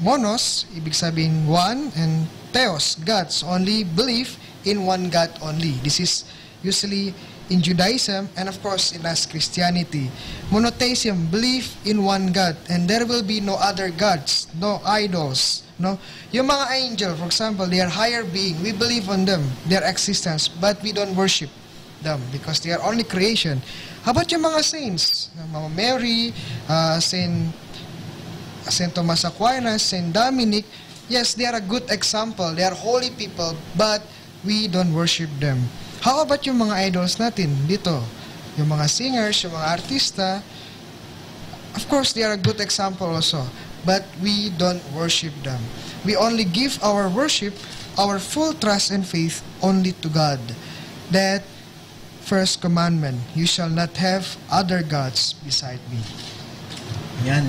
monos, ibig sabihin one, and theos, gods. Only believe in one God only. This is usually in Judaism and of course in us Christianity. Monotheism, believe in one God and there will be no other gods, no idols. No? Yung mga angel, for example, they are higher being. We believe on them, their existence, but we don't worship them because they are only creation. How about yung mga saints? Mama Mary, Saint Thomas Aquinas, Saint Dominic. Yes, they are a good example. They are holy people, but we don't worship them. How about yung mga idols natin dito? Yung mga singers, yung mga artista. Of course, they are a good example also. But we don't worship them. We only give our worship, our full trust and faith only to God. That first commandment, you shall not have other gods beside me. Yan,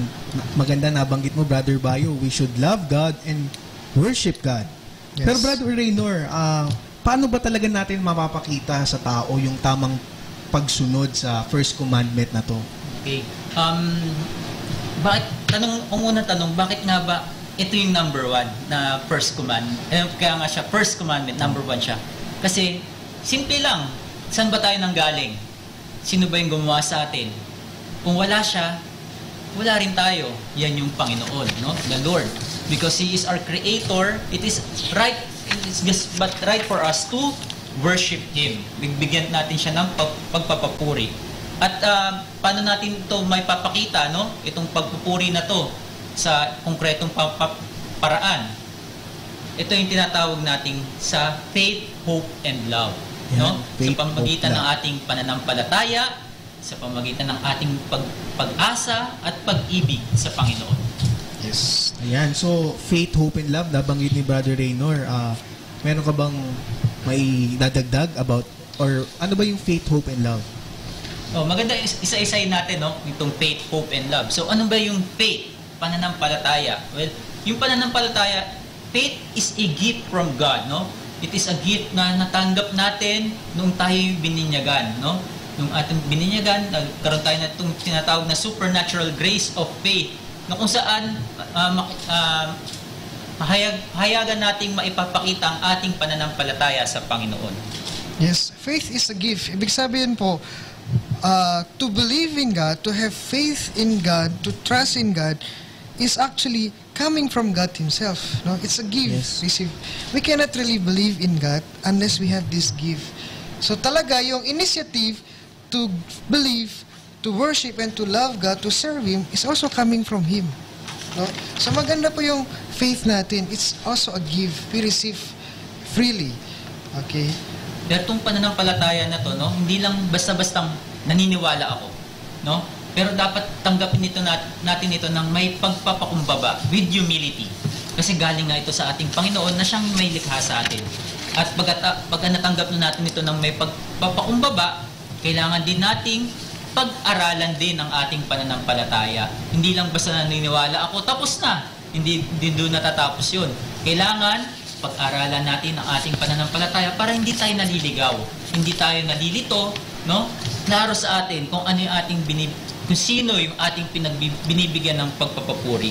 maganda nabanggit mo, Brother Bayo. We should love God and worship God. Yes. Pero Brother Raynor, paano ba talaga natin mapapakita sa tao yung tamang pagsunod sa first commandment na to? Okay. Unang tanong, bakit nga ba ito yung number 1 na first commandment? Kaya nga siya, first commandment, number 1 siya. Kasi, simple lang, saan ba tayo nanggaling? Sino ba yung gumawa sa atin? Kung wala siya, wala rin tayo. Yan yung Panginoon, no? The Lord. Because He is our Creator, it is right for us to worship Him. Bigyan natin siya ng pagpapapuri. At paano natin ito may papakita, no? Itong pagpupuri na to sa konkretong paraan. Ito yung tinatawag nating sa faith, hope, and love. Yeah, no? faith, sa pamamagitan hope, ng ating pananampalataya, sa pamamagitan ng ating pag-asa at pag-ibig sa Panginoon. Yes. Ayan. So, faith, hope, and love, nabanggit ni Brother Raynor. Meron ka bang may dadagdag about, or ano ba yung faith, hope, and love? Maganda, isa-isayin natin, no? Itong faith, hope, and love. So, ano ba yung faith? Pananampalataya. Well, yung pananampalataya, faith is a gift from God, no? It is a gift na natanggap natin nung tayo bininyagan, no? Nung ating bininyagan, nagkaroon tayo na itong tinatawag na supernatural grace of faith, na kung saan hayagan nating maipapakita ang ating pananampalataya sa Panginoon. Yes, faith is a gift. Ibig sabihin po, to believe in God, to have faith in God, to trust in God, is actually coming from God Himself. No, it's a gift. Yes. We cannot really believe in God unless we have this gift. So talaga yung initiative to believe, to worship, and to love God, to serve Him, is also coming from Him. No? So maganda po yung faith natin. It's also a gift. We receive freely. Okay? Pero itong pananampalataya na to, no, hindi lang basta-bastang naniniwala ako, no? Pero dapat tanggapin natin ito ng may pagpapakumbaba, with humility. Kasi galing nga ito sa ating Panginoon na siyang may likha sa atin. At pagka natanggap na natin ito ng may pagpapakumbaba, kailangan din nating pag-aralan din ang ating pananampalataya. Hindi lang basta naniniwala ako, tapos na. Hindi doon natatapos yun. Kailangan pag-aralan natin ang ating pananampalataya para hindi tayo naliligaw, hindi tayo nalilito, no? Klaro sa atin kung ano yung ating kung sino yung ating binibigyan ng pagpapapuri.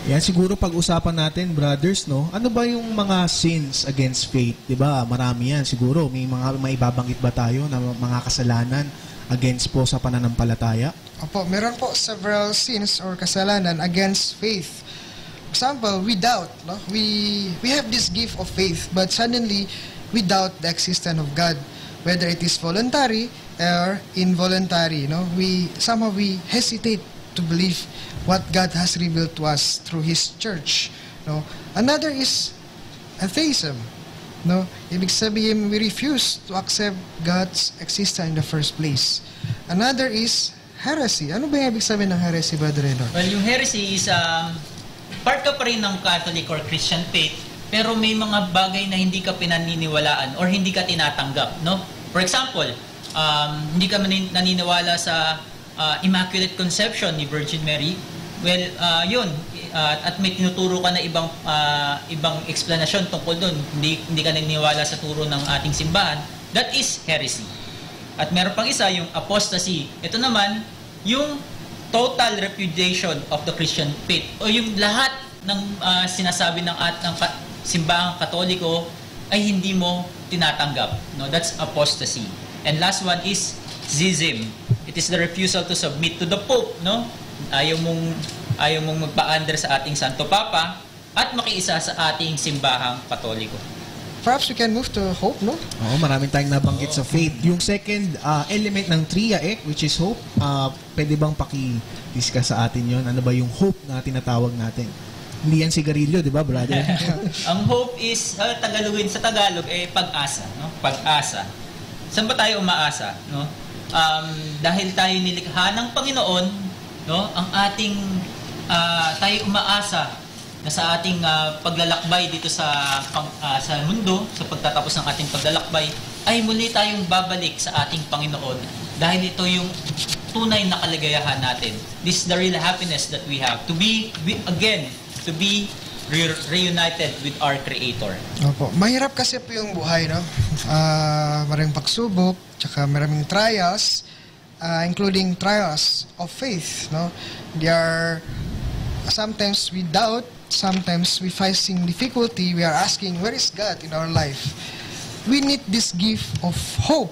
Yan, siguro pag-usapan natin, brothers, no? Ano ba yung mga sins against faith? 'Di ba? Marami yan. Siguro may mga maibabanggit ba tayo na mga kasalanan against po sa pananampalataya? Opo, meron po several sins or kasalanan against faith. Example, we doubt, no? We have this gift of faith, but suddenly we doubt the existence of God, whether it is voluntary or involuntary, no? We hesitate to believe what God has revealed to us through His church, no? Another is atheism, no? Ibig sabihin, we refuse to accept God's existence in the first place. Another is heresy. Ano ba yung ibig sabihin ng heresy, Brother Raynor? Well, yung heresy is part ka pa rin ng Catholic or Christian faith, pero may mga bagay na hindi ka pinaniniwalaan or hindi ka tinatanggap, no? For example, hindi ka naniniwala sa Immaculate Conception ni Virgin Mary. Well, yun, at may tinuturo ka na ibang explanation tungkol doon. Hindi ka naniniwala sa turo ng ating simbahan. That is heresy. At meron pang isa, yung apostasy. Ito naman, yung total repudiation of the Christian faith, o yung lahat ng sinasabi ng simbahang Katoliko ay hindi mo tinatanggap, no? That's apostasy. And last one is schism. It is the refusal to submit to the Pope, no? Ayaw mong magpa-under sa ating Santo Papa at makiisa sa ating simbahang Katoliko. Perhaps we can move to hope, no? Oo, maraming tayong nabanggit sa faith. Yung second element ng triae, which is hope, pwede bang paki-discuss sa atin yon? Ano ba yung hope na tinatawag natin? Hindi yan sigarilyo, di ba, brother? Ang hope is, Tagalogin sa Tagalog, pag-asa, no? Pag-asa. Saan ba tayo umaasa, no? Dahil tayo nilikha ng Panginoon, no? Ang ating tayo umaasa na sa ating paglalakbay dito sa mundo, sa pagtatapos ng ating paglalakbay, ay muli tayong babalik sa ating Panginoon dahil ito yung tunay na kaligayahan natin. This is the real happiness that we have, to be reunited with our Creator. Opo. Mahirap kasi po yung buhay, no? Maraming pagsubok, tsaka maraming trials, including trials of faith, no? They are, sometimes we doubt, sometimes we facing difficulty, we are asking, where is God in our life? We need this gift of hope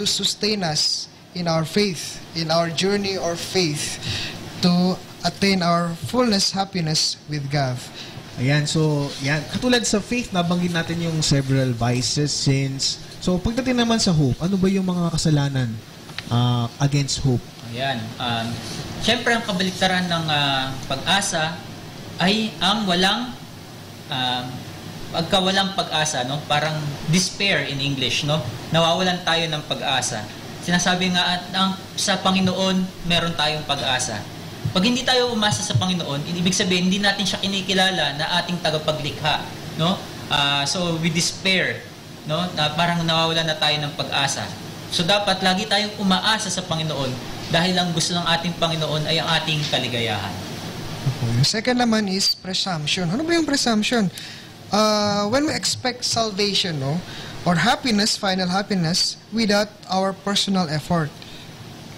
to sustain us in our faith, in our journey or faith, to attain our fullness, happiness with God. Ayan, so, yan. Katulad sa faith, nabanggit natin yung several vices, sins. So, pagdating naman sa hope, ano ba yung mga kasalanan against hope? Ayan. Siyempre, ang kabaliktaran ng pag-asa ay ang walang walang pag-asa, no? Parang despair in English, no? Nawawalan tayo ng pag-asa. Sinasabi nga sa Panginoon, meron tayong pag-asa. Pag hindi tayo umasa sa Panginoon, ibig sabihin hindi natin siya kinikilala na ating tagapaglikha, no? So we despair, no? Na parang nawawalan na tayo ng pag-asa. So dapat lagi tayong umaasa sa Panginoon dahil ang gusto ng ating Panginoon ay ang ating kaligayahan. Okay. Second naman is presumption. Ano ba yung presumption? When we expect salvation, no, or happiness, final happiness, without our personal effort.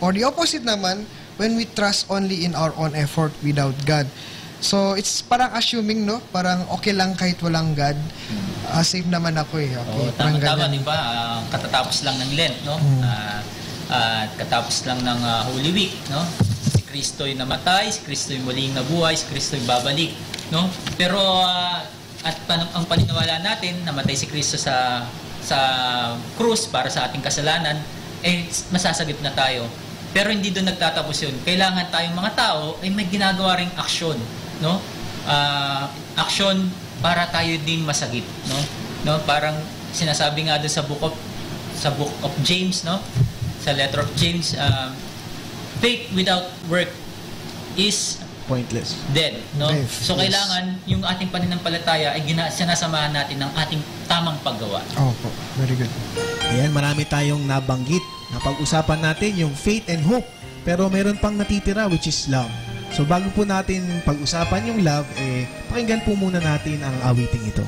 Or the opposite naman, when we trust only in our own effort without God. So, it's parang assuming, no? Parang okay lang kahit walang God. Safe naman ako eh. Okay, tama, di ba? Katatapos lang ng Lent, no? Katapos lang ng Holy Week, no? Si Kristo'y namatay, si Kristo'y muling nabuhay, si Kristo'y babalik, no? Pero, ang paniniwala natin, namatay si Kristo sa krus para sa ating kasalanan, masasagip na tayo. Pero hindi doon nagtatapos yun. Kailangan tayong mga tao ay may ginagawa ring aksyon, no? Aksyon para tayo din masagip, no? Parang sinasabi nga doon sa book of James, no? Sa letter of James, faith without work is pointless, dead, no? So kailangan yung ating pananampalataya ay sinasamahan natin ng ating tamang paggawa. Opo, very good. Ayan, marami tayong nabanggit. Napag-usapan natin yung faith and hope. Pero meron pang natitira, which is love. So bago po natin pag-usapan yung love, pakinggan po muna natin ang awiting ito.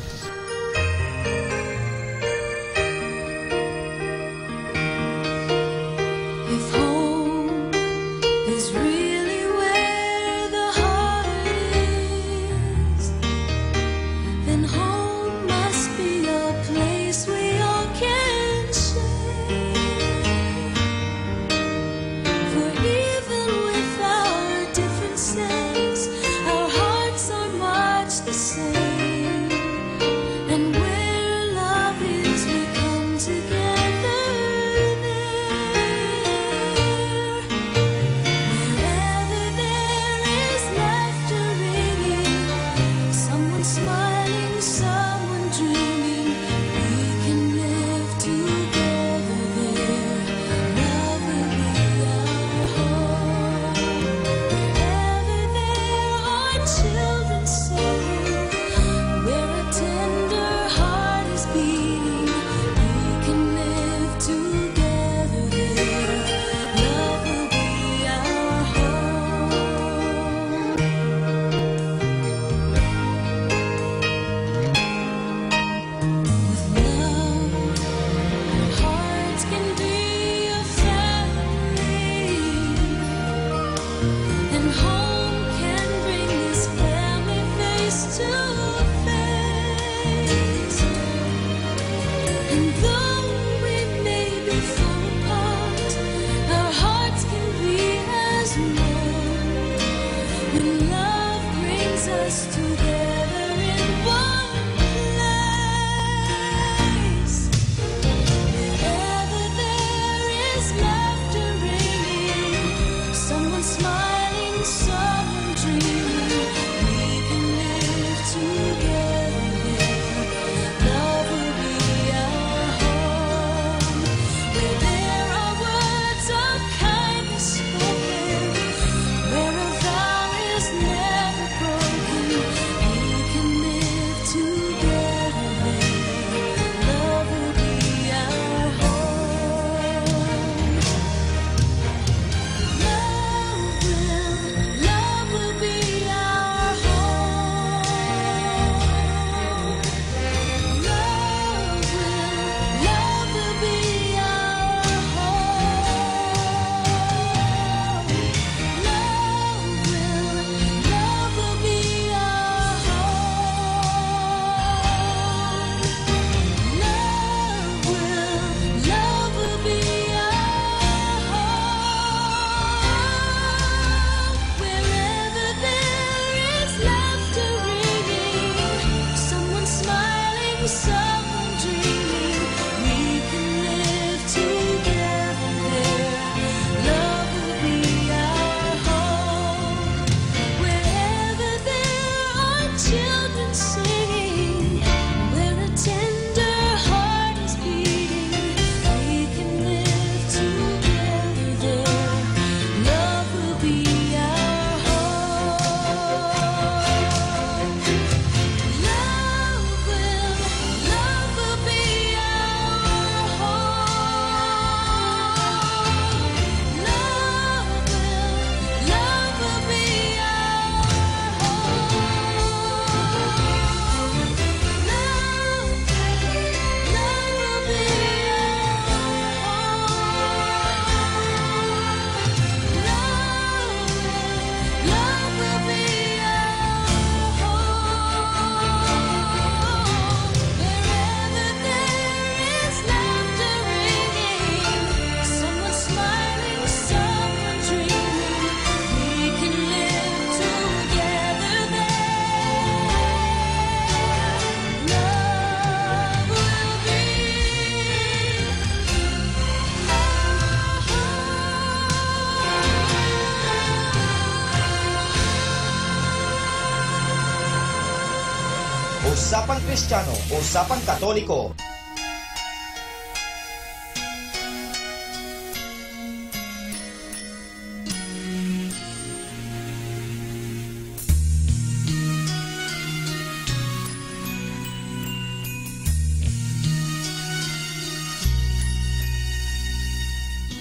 Usapang Kristiyano, Usapang Katoliko.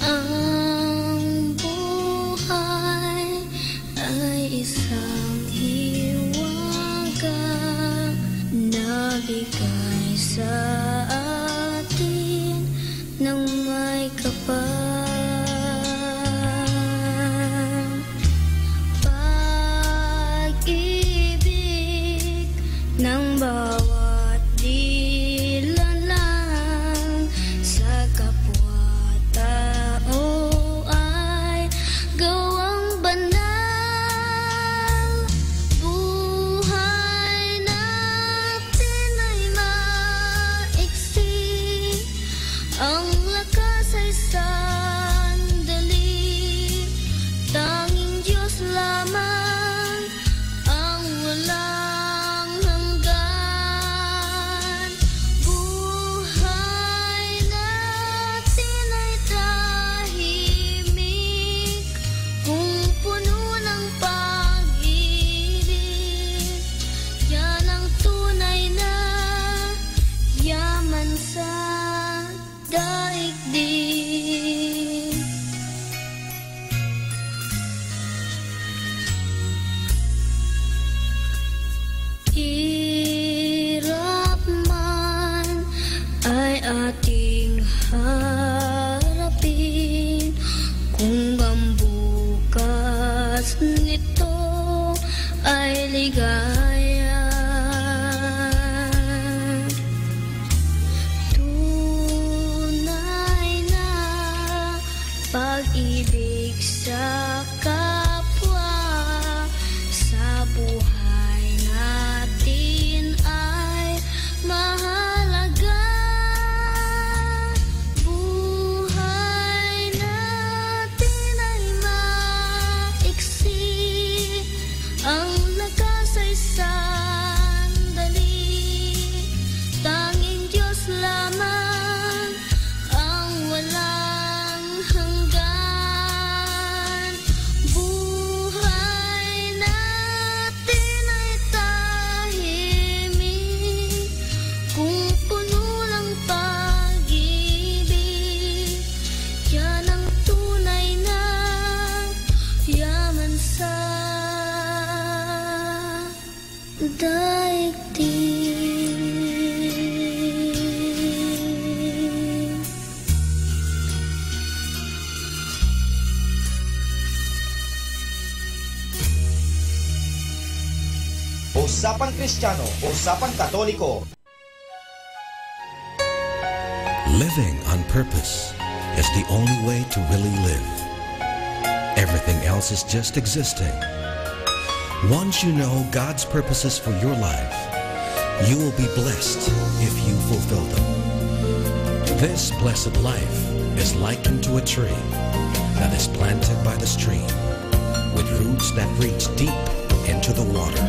Ang buhay ay isang hiwaga na bigay sa atin ng may kapal. Pag-ibig ng bawat nilalang sa kapwa-tao ay gawang banal. Buhay natin ay maiksi, ang lakas ay sandali. Tanging Diyos lamang ang walang hanggan. Buhay natin ay tahimik kung puno ng pag-ibig. Yan ang tunay na yaman sa daigdig. Hirap man ay ating harapin kung ang bukas nito ay ligaya. Tunay na pag-ibig sa kapwa sa buhay natin ay mahalaga. Buhay natin ay maiksi, ang lakas ay sandali. Tanging Diyos lamang ang walang hanggan. Buhay natin ay tahimik kung puno ng pag-ibig. Yan ang tunay na yaman sa daigdig. Usapang Kristiyano, Usapang Katoliko. Living on purpose is the only way to really live. Everything else is just existing. Once you know God's purposes for your life, you will be blessed if you fulfill them. This blessed life is likened to a tree that is planted by the stream, with roots that reach deep into the water.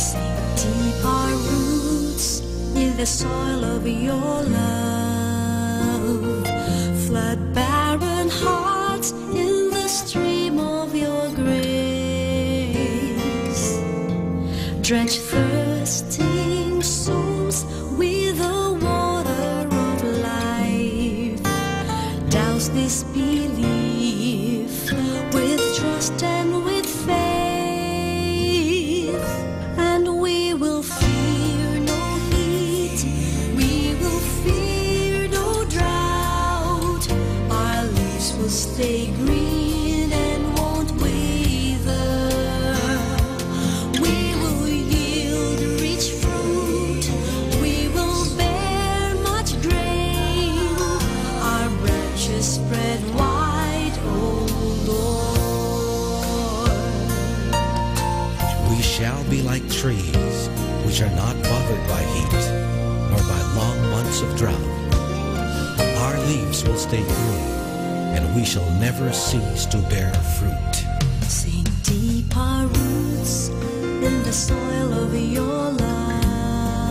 Sink deep our roots in the soil of your love. Flood barren hearts in the stream of your grace. Drench thirsting souls with the water of life. Douse this belief with trust and with faith, and we will fear no heat, we will fear no drought. Our leaves will stay green and won't wither. We will yield rich fruit, we will bear much grain. Our branches spread wide, O Lord. We shall be like trees which are not bothered by heat, nor by long months of drought. Our leaves will stay green, and we shall never cease to bear fruit. Sink deep our roots in the soil of your love.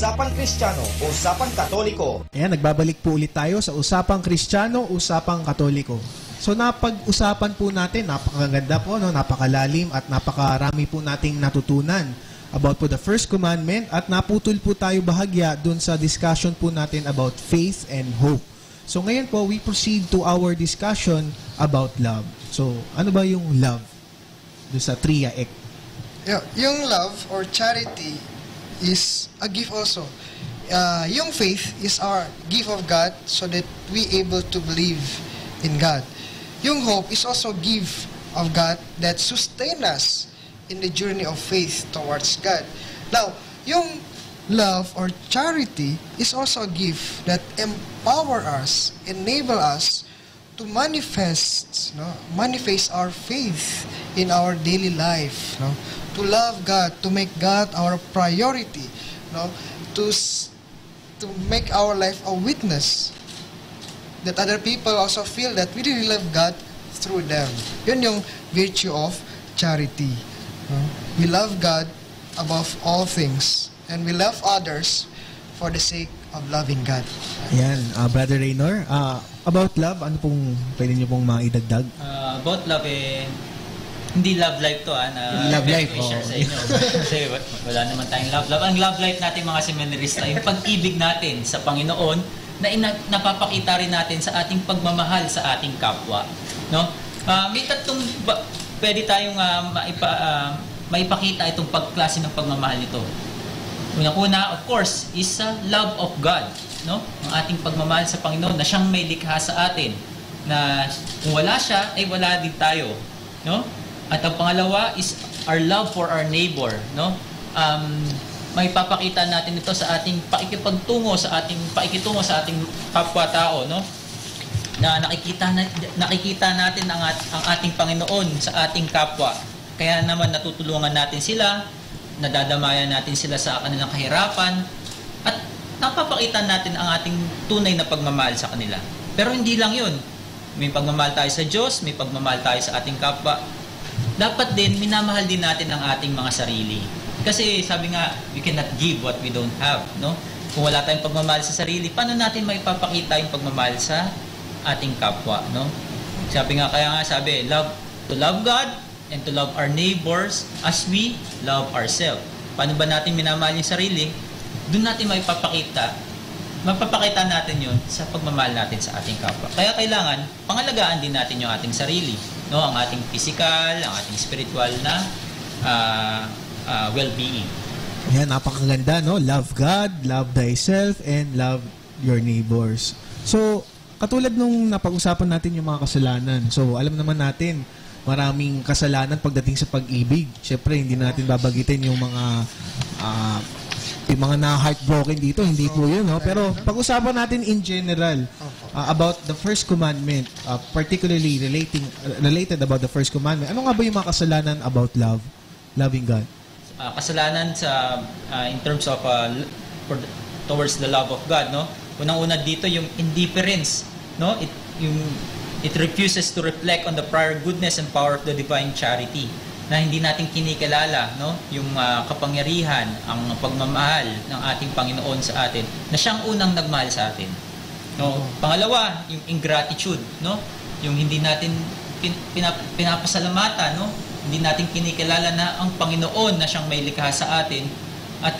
Usapang Kristiyano, Usapang Katoliko. Ayan, nagbabalik po ulit tayo sa Usapang Kristiyano, Usapang Katoliko. So napag-usapan po natin, napakaganda po, no? Napakalalim at napakarami po nating natutunan about po the first commandment at naputol po tayo bahagya dun sa discussion po natin about faith and hope. So ngayon po, we proceed to our discussion about love. So ano ba yung love? Dun sa Tria Ek. Yung love or charity is a gift also. Yung faith is our gift of God so that we able to believe in God. Yung hope is also gift of God that sustain us in the journey of faith towards God. Now, yung love or charity is also a gift that empower us, enable us to manifest our faith in our daily life, to love God, to make God our priority, to make our life a witness that other people also feel that we really love God through them. Yun yung virtue of charity. We love God above all things, and we love others for the sake of loving God. Ayan, Brother Raynor, about love, ano pong pwede niyo pong maidagdag? About love, hindi love life to, na love life, share sa inyo. Kasi wala naman tayong love life. Ang love life natin mga seminarista, yung pag-ibig natin sa Panginoon, na napapakita rin natin sa ating pagmamahal sa ating kapwa. No? May tatlong pwede tayong maipakita itong pagklase ng pagmamahal nito. Unang-una, of course, is love of God. No? Ang ating pagmamahal sa Panginoon na siyang may likha sa atin. Na kung wala siya, ay wala din tayo. No? At ang pangalawa is our love for our neighbor. No? May papakita natin ito sa ating pakikitungo sa ating kapwa-tao, no? Na nakikita natin ang ating Panginoon sa ating kapwa. Kaya naman natutulungan natin sila, nadadamayan natin sila sa kanilang kahirapan, at napapakita natin ang ating tunay na pagmamahal sa kanila. Pero hindi lang 'yun. May pagmamahal tayo sa Diyos, may pagmamahal tayo sa ating kapwa. Dapat din minamahal din natin ang ating mga sarili. Kasi sabi nga, we cannot give what we don't have, no? Kung wala tayong pagmamahal sa sarili, paano natin maipapakita yung pagmamahal sa ating kapwa, no? Kaya nga sabi, to love God and to love our neighbors as we love ourselves. Paano ba natin minamahal yung sarili? Doon natin mapapakita natin yun sa pagmamahal natin sa ating kapwa. Kaya kailangan, pangalagaan din natin yung ating sarili, no? Ang ating physical, ang ating spiritual na well-being. Yan, napakaganda, no? Love God, love thyself, and love your neighbors. So, katulad nung napag-usapan natin yung mga kasalanan. So, alam naman natin, maraming kasalanan pagdating sa pag-ibig. Siyempre, hindi natin babagitin yung mga na-heartbroken dito. Hindi po yun, no? Pero, pag-usapan natin in general about the first commandment, particularly related about the first commandment. Ano nga ba yung mga kasalanan about love? Loving God? Kasalanan in terms of towards the love of God, no? Unang-una dito yung indifference, no? It refuses to reflect on the prior goodness and power of the divine charity. Na hindi natin kinikilala, no? Yung kapangyarihan, ang pagmamahal ng ating Panginoon sa atin, na siyang unang nagmahal sa atin. No? Pangalawa, yung ingratitude, no? Yung hindi natin pinapasalamatan, no? Hindi natin kinikilala na ang Panginoon na siyang may likha sa atin. At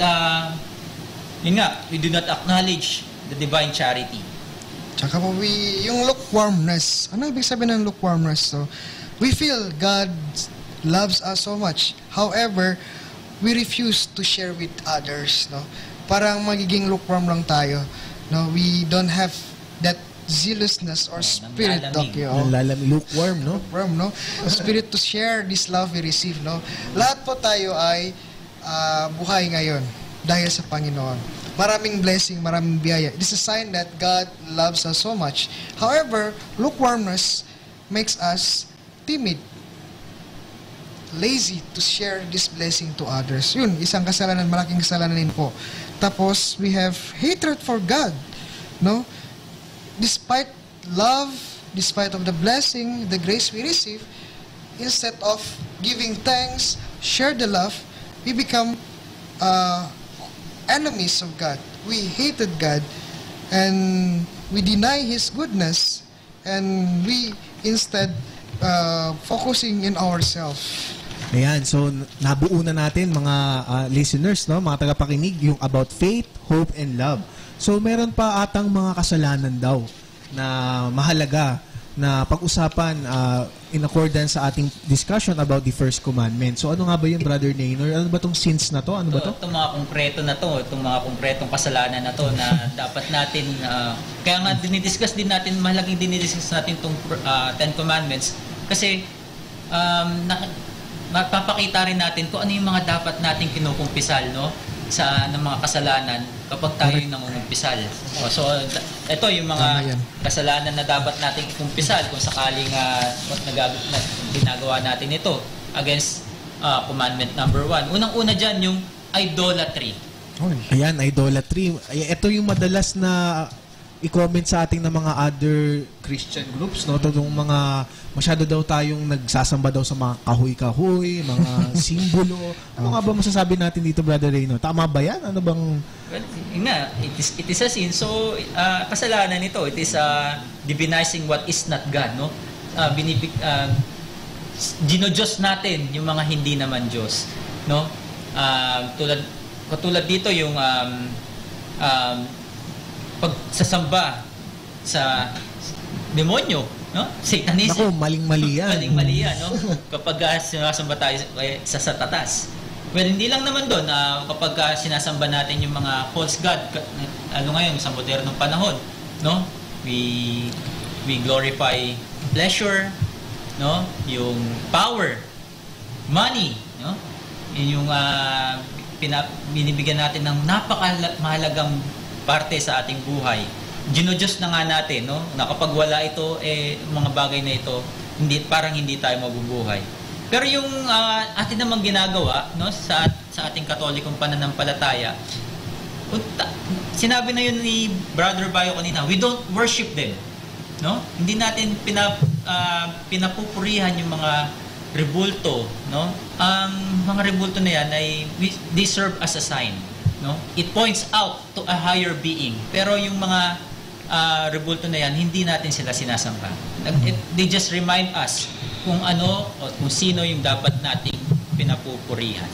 yun nga, we do not acknowledge the divine charity. Tsaka po, yung lukewarmness. Ano ibig sabihin ng lukewarmness? So, we feel God loves us so much. However, we refuse to share with others. No? Parang magiging lukewarm lang tayo. No? We don't have that zealousness or spirit lukewarm, no? Lukewarm, no? Spirit to share this love we receive, no? Lahat po tayo ay buhay ngayon dahil sa Panginoon. Maraming blessing, maraming biyaya. This is a sign that God loves us so much. However, lukewarmness makes us timid, lazy to share this blessing to others. Yun, isang kasalanan, malaking kasalanan din po. Tapos, we have hatred for God, no? Despite love, despite of the blessing, the grace we receive, instead of giving thanks, share the love, we become enemies of God. We hated God, and we deny His goodness, and we instead focusing in ourselves. Ayan, so nabuo na natin mga listeners, no, mga tagapakinig, yung about faith, hope, and love. So meron pa atang mga kasalanan daw na mahalaga na pag-usapan in accordance sa ating discussion about the first commandment. So ano nga ba yun, Brother Naynor? Ano ba tong sins na to? Ano ba to? Itong mga konkreto na to, itong mga konkretong kasalanan na to na dapat natin, kaya nga dinidiscuss din natin, mahalagang dinidiscuss natin itong Ten Commandments kasi magpapakita rin natin kung ano yung mga dapat nating kinukumpisal, no, sa ng mga kasalanan kapag tayo yung nangungumpisal. So ito yung mga kasalanan na dapat nating kumpisal kung sakaling ginagawa natin ito against commandment number 1. Unang-una dyan yung idolatry. Ayan, idolatry. Ito yung madalas na i-comment sa ating ng mga other Christian groups, no? Itong mga masyado daw tayong nagsasamba daw sa mga kahoy-kahoy, mga simbolo. Ano nga ba masasabi natin dito, Brother Reyno? Tama ba yan? Ano bang... Well, yun nga, it is a sin. So, kasalanan ito. It is divinizing what is not God, no? Dino-Diyos natin yung mga hindi naman Diyos, no? Katulad dito yung pagsasamba sa demonyo, no? Satanism. Naku, maling-mali yan. Maling-mali yan, no? Kapag sinasamba tayo sa satatas. Well, hindi lang naman doon, kapag sinasamba natin yung mga false god, ano ngayon, sa modernong panahon, no? We glorify pleasure, no? Yung power, money, no? Yun yung binibigyan natin ng napaka-mahalagang parte sa ating buhay. Dino-Diyos na nga natin, no? Na kapag wala ito, mga bagay na ito, parang hindi tayo mabubuhay. Pero yung atin namang ginagawa, no, sa ating Katolikong pananampalataya, sinabi na yun ni Brother Bayo kanina, we don't worship them, no? Hindi natin pinapupurihan yung mga rebulto, no? Ang mga rebulto na yan they serve as a sign, no? It points out to a higher being. Pero yung mga rebulto na yan, hindi natin sila sinasamba. They just remind us kung ano o kung sino yung dapat nating pinapupurihan.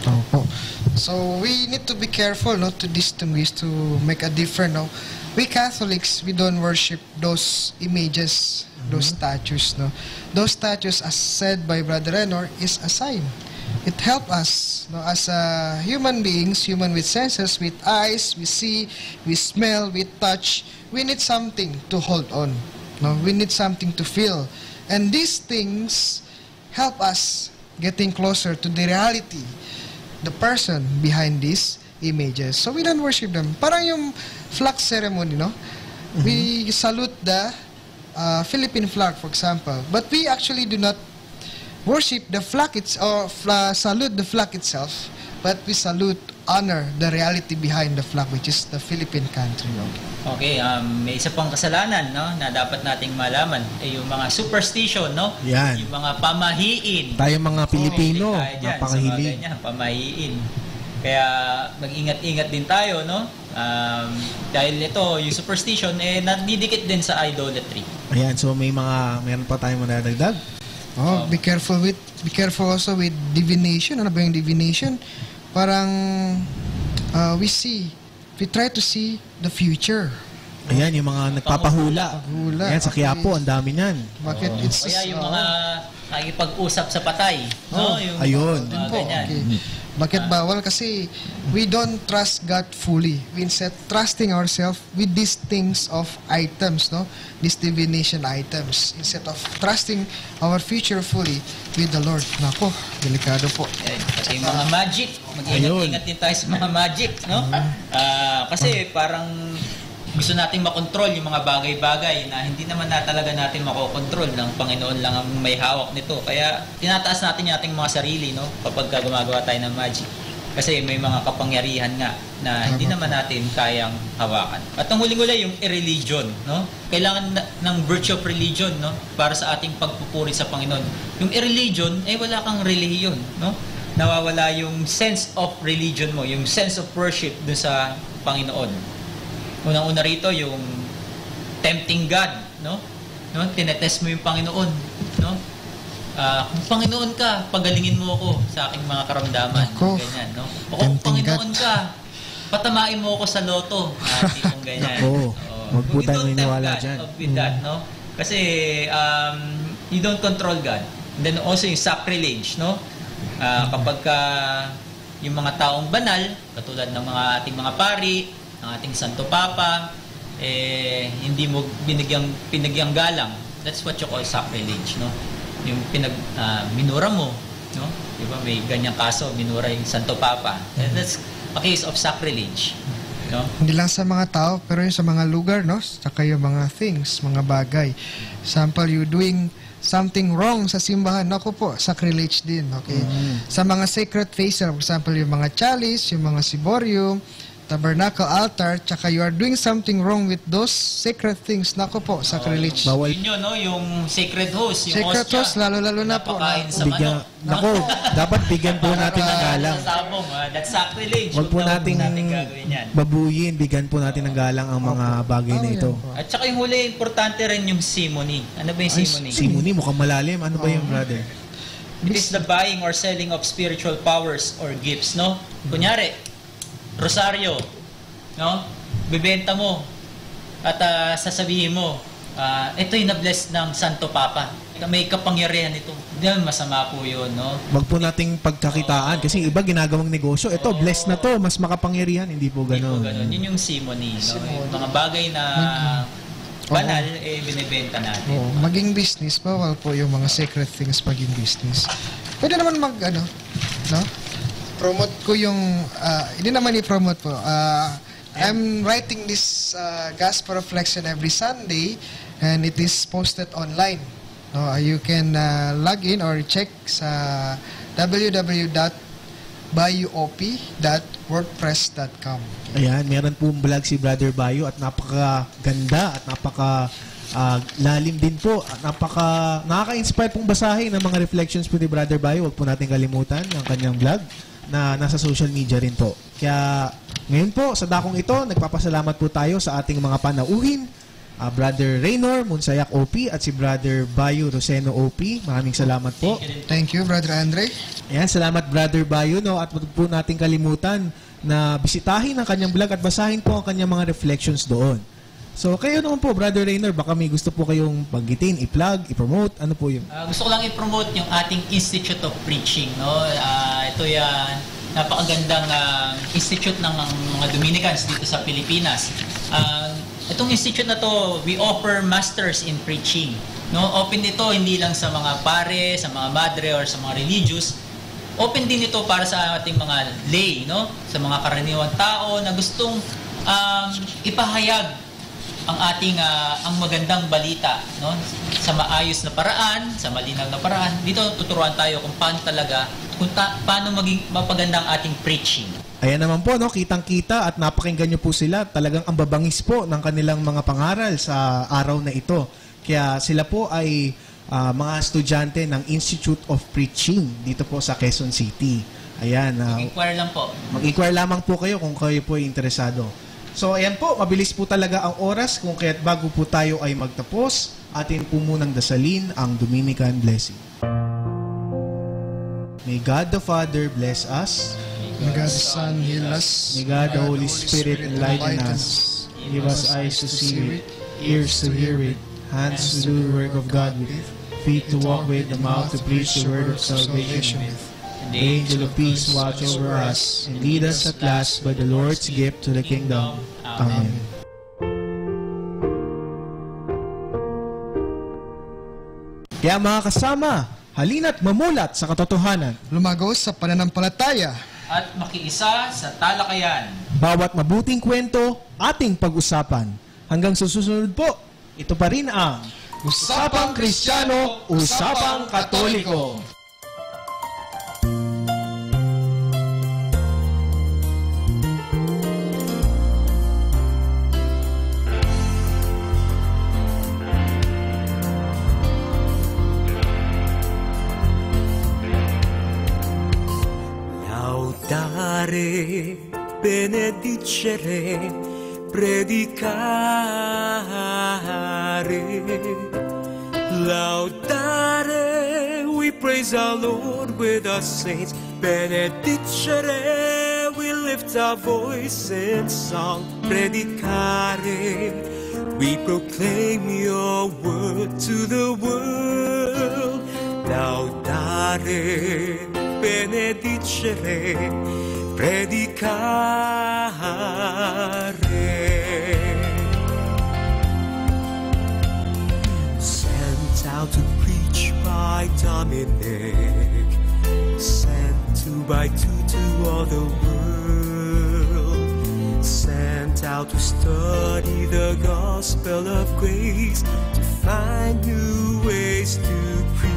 Opo. So we need to be careful, no, to distinguish, to make a difference, no. We Catholics, we don't worship those images, those statues, no. Those statues, as said by Brother Renor, is a sign. It helps us, no, as human beings, human with senses, with eyes, we see, we smell, we touch. We need something to hold on, no. We need something to feel, and these things help us getting closer to the reality, the person behind these images. So we don't worship them. Parang yung flag ceremony, no? We salute the Philippine flag, for example, but we actually do not worship the flag or salute the flag itself, but we salute, honor the reality behind the flag, which is the Philippine country. Okay, may isa pang kasalanan, no, na dapat nating malaman, yung mga superstition, no? Yan. Yung mga pamahiin. Tayo mga Pilipino, napakahilig. Pamahiin. Kaya mag-ingat-ingat din tayo, no? Dahil ito, yung superstition, nadidikit din sa idolatry. Ayan, so meron pa tayong madadagdag. Be careful also with divination. Ano ba yung divination? Parang we try to see the future. Ayan, yung mga nagpapahula. Ayan, sa Quiapo, ang dami niyan. Bakit Kaya yung mga nakikipag-usap sa patay. No? Yung ayun. Okay. Bakit bawal? Kasi we don't trust God fully. We instead trusting ourselves with these things of items, no? These divination items. Instead of trusting our future fully with the Lord. Nako, delikado po. Kasi mga magic. Mag-ingat-ingat din tayo sa mga magic, no? Kasi parang gusto nating makontrol yung mga bagay-bagay na hindi naman talaga natin makokontrol, ng Panginoon lang ang may hawak nito. Kaya tinataas natin yung ating mga sarili, no, kapag gumagawa tayo ng magic. Kasi may mga kapangyarihan nga na hindi naman natin kayang hawakan. At ang huling-huli, yung irreligion, no? Kailangan ng virtue of religion, no, para sa ating pagpupuri sa Panginoon. Yung irreligion, wala kang relihiyon, no? nawawala yung sense of religion mo, yung sense of worship dun sa Panginoon. Unang-una rito, yung tempting God, no? Tinetest mo yung Panginoon, no? Kung Panginoon ka, pagalingin mo ako sa aking mga karamdaman. Ganyan, no? O kung Panginoon ka, patamain mo ako sa loto. Tipong ganyan. Huwag po tayo maniniwala dyan. With that, no? Kasi you don't control God. And then also yung sacrilege, no? Kapag yung mga taong banal, katulad ng mga ating mga pari, ng ating Santo Papa, hindi mo pinagyang galang. That's what you call sacrilege, no? Yung minura mo, no? Diba may ganyang kaso, minura yung Santo Papa. That's a case of sacrilege. No? Hindi lang sa mga tao, pero yung sa mga lugar, no? Saka yung mga things, mga bagay. Example, you doing something wrong sa simbahan, naku po, sacrilege din, okay? Sa mga sacred places, for example, yung mga chalice, yung mga ciborium, tabernacle, altar, tsaka you are doing something wrong with those sacred things, naku po, sacrilege. Yun yun, no? Yung sacred host, yung sacred host, lalo-lalo na po. Naku, dapat bigyan po natin ng galang. That's sacrilege. Huwag po nating babuyin, bigyan po natin ng galang ang mga bagay na ito. At saka yung huli, importante rin yung simony. Ano ba yung simony? Simony, mukhang malalim. Ano ba yung brother? It is the buying or selling of spiritual powers or gifts, no? Kunyari, rosaryo, no? Bibenta mo at sasabihin mo, ito yung na-bless ng Santo Papa. May kapangyarihan ito. Diyan, masama po yun, no? Wag po nating pagkakitaan kasi iba ginagawang negosyo. Ito, blessed na to, mas makapangyarihan. Hindi po gano'n. Yun yung simony, no? Yung mga bagay na banal, binibenta natin. Maging business, bawal po yung mga sacred things maging business. Pwede naman no? Promote ko yung, hindi naman i-promote po. I'm writing this gospel reflection every Sunday and it is posted online. You can log in or check sa www.bayuop.wordpress.com. Ayan, meron pong vlog si Brother Bayo at napakaganda at lalim din po at nakaka-inspire pong basahin ng mga reflections po ni Brother Bayo. Huwag po natin kalimutan ang kanyang vlog na nasa social media rin po. Kaya ngayon po, sa dakong ito, nagpapasalamat po tayo sa ating mga panauhin, Brother Raynor Munsayak OP at si Brother Bayo Roseno OP. Maraming salamat po. Thank you, Brother Andre. Ayan, salamat Brother Bayo, no? At huwag po natin kalimutan na bisitahin ang kanyang vlog at basahin po ang kanyang mga reflections doon. So, kayo naman po, Brother Raynor, baka may gusto po kayong banggitin, i-plug, i-promote, ano po yun? Gusto ko lang i-promote yung ating Institute of Preaching, no? Ito yan, napakagandang institute ng mga Dominicans dito sa Pilipinas. Itong institute na to, we offer masters in preaching. No? Open ito hindi lang sa mga pare, sa mga madre, or sa mga religious. Open din ito para sa ating mga lay, no? Sa mga karaniwang tao na gustong ipahayag ang ating ang magandang balita, no? Sa maayos na paraan, sa malinaw na paraan. Dito tuturuan tayo kung paano talaga, paano maging mapaganda ang ating preaching. Ayan naman po, no? Kitang-kita at napakinggan nyo po sila. Talagang ang babangis po ng kanilang mga pangaral sa araw na ito. Kaya sila po ay mga estudyante ng Institute of Preaching dito po sa Quezon City. Ayan. Mag-inquire lang po. Mag-inquire lamang po kayo kung kayo po ay interesado. So, ayan po, mabilis po talaga ang oras. Kung kaya't bago po tayo ay magtapos, atin po munang dasalin ang Dominican Blessing. May God the Father bless us. May God the Son heal us. May God the Holy Spirit enlighten us. Give us eyes to see it, ears to hear it, hands to do the work of God with, feet to walk with, the mouth to preach the word of salvation with. The angel of peace watch over us and lead us at last by the Lord's gift to the kingdom. Amen. Kaya mga kasama, halina't mamulat sa katotohanan. Lumago sa pananampalataya. At makiisa sa talakayan. Bawat mabuting kwento, ating pag-usapan. Hanggang susunod po, ito pa rin ang Usapang Kristiyano, Usapang Katoliko. cantare, benedicere, predicare, laudare. We praise our Lord with our saints. Benedicere, we lift our voice in song. Predicare, we proclaim your word to the world. Laudare, benedicere, predicare. Sent out to preach by Dominic, sent two by two to all the world, sent out to study the gospel of grace, to find new ways to preach.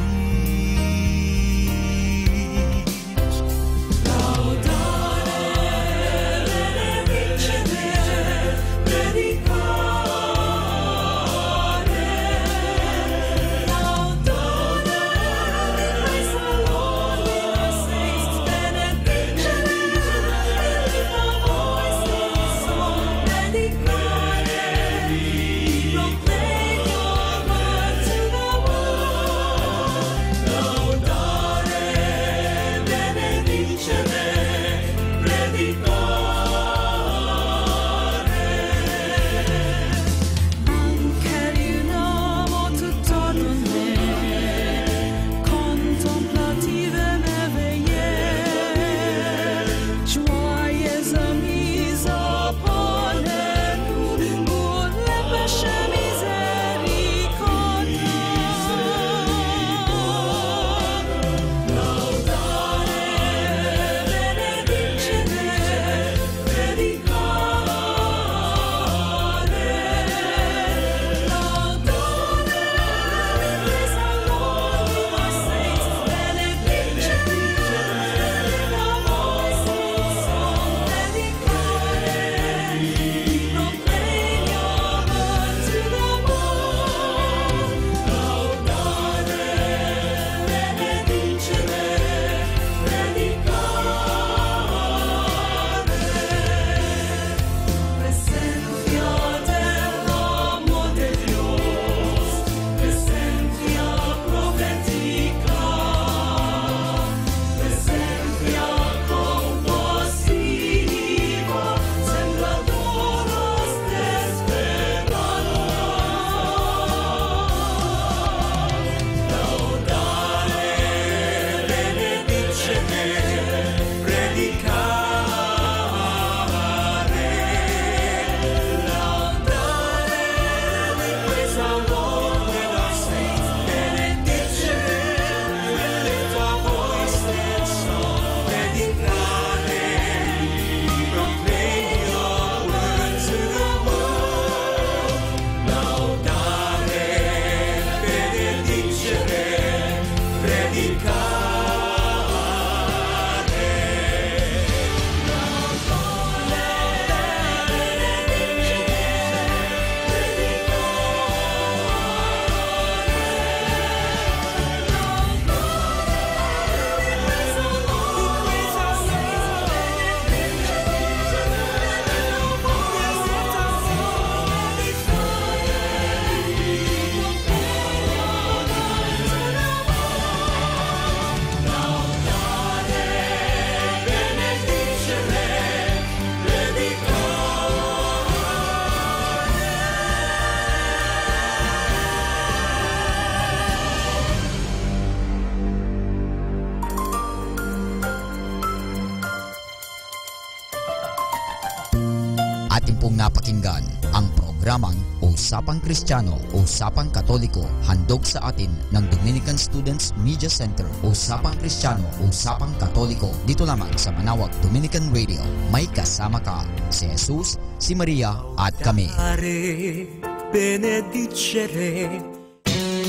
Napakinggan ang programang Usapang Kristiyano, Usapang Katoliko, handog sa atin ng Dominican Students Media Center. Usapang Kristiyano, Usapang Katoliko, dito lamang sa Manawag Dominican Radio. May kasama ka, si Jesus, si Maria at kami.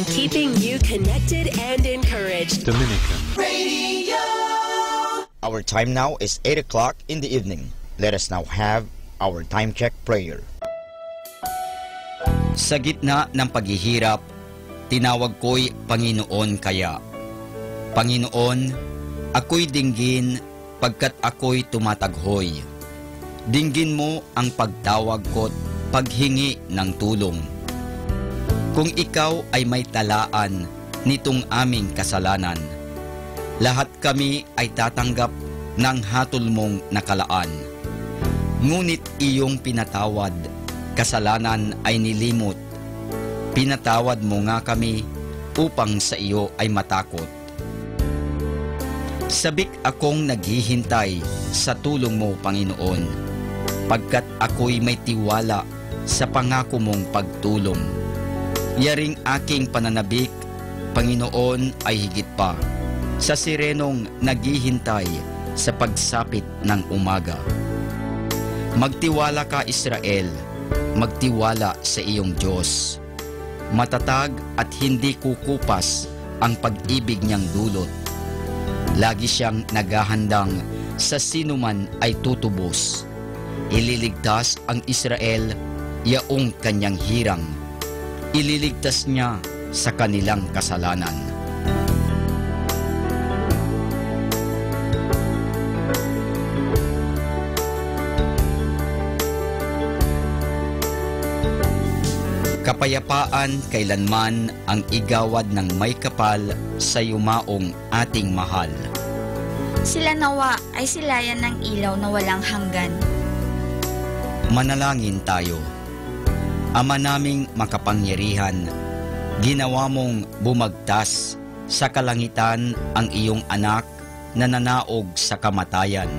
Keeping you connected and encouraged. Dominican Radio. Our time now is 8 o'clock in the evening. Let us now have our time check prayer. Sa gitna ng paghihirap, tinawag ko'y Panginoon kaya. Panginoon, ako'y dinggin pagkat ako'y tumataghoy. Dinggin mo ang pagtawag ko't paghingi ng tulong. Kung ikaw ay may talaan nitong aming kasalanan, lahat kami ay tatanggap ng hatol mong nakalaan. Ngunit iyong pinatawad, kasalanan ay nilimot. Pinatawad mo nga kami upang sa iyo ay matakot. Sabik akong naghihintay sa tulong mo, Panginoon, pagkat ako'y may tiwala sa pangako mong pagtulong. Yaring aking pananabik, Panginoon, ay higit pa sa sirenong naghihintay sa pagsapit ng umaga. Magtiwala ka, Israel, magtiwala sa iyong Diyos. Matatag at hindi kukupas ang pag-ibig niyang dulot. Lagi siyang naghahandang sa sinuman ay tutubos. Ililigtas ang Israel, yaong kanyang hirang. Ililigtas niya sa kanilang kasalanan. Kapayapaan kailanman ang igawad ng may kapal sa yumaong ating mahal. Sila nawa ay silayan ng ilaw na walang hanggan. Manalangin tayo. Ama naming makapangyarihan, ginawa mong bumagtas sa kalangitan ang iyong anak na nanaog sa kamatayan.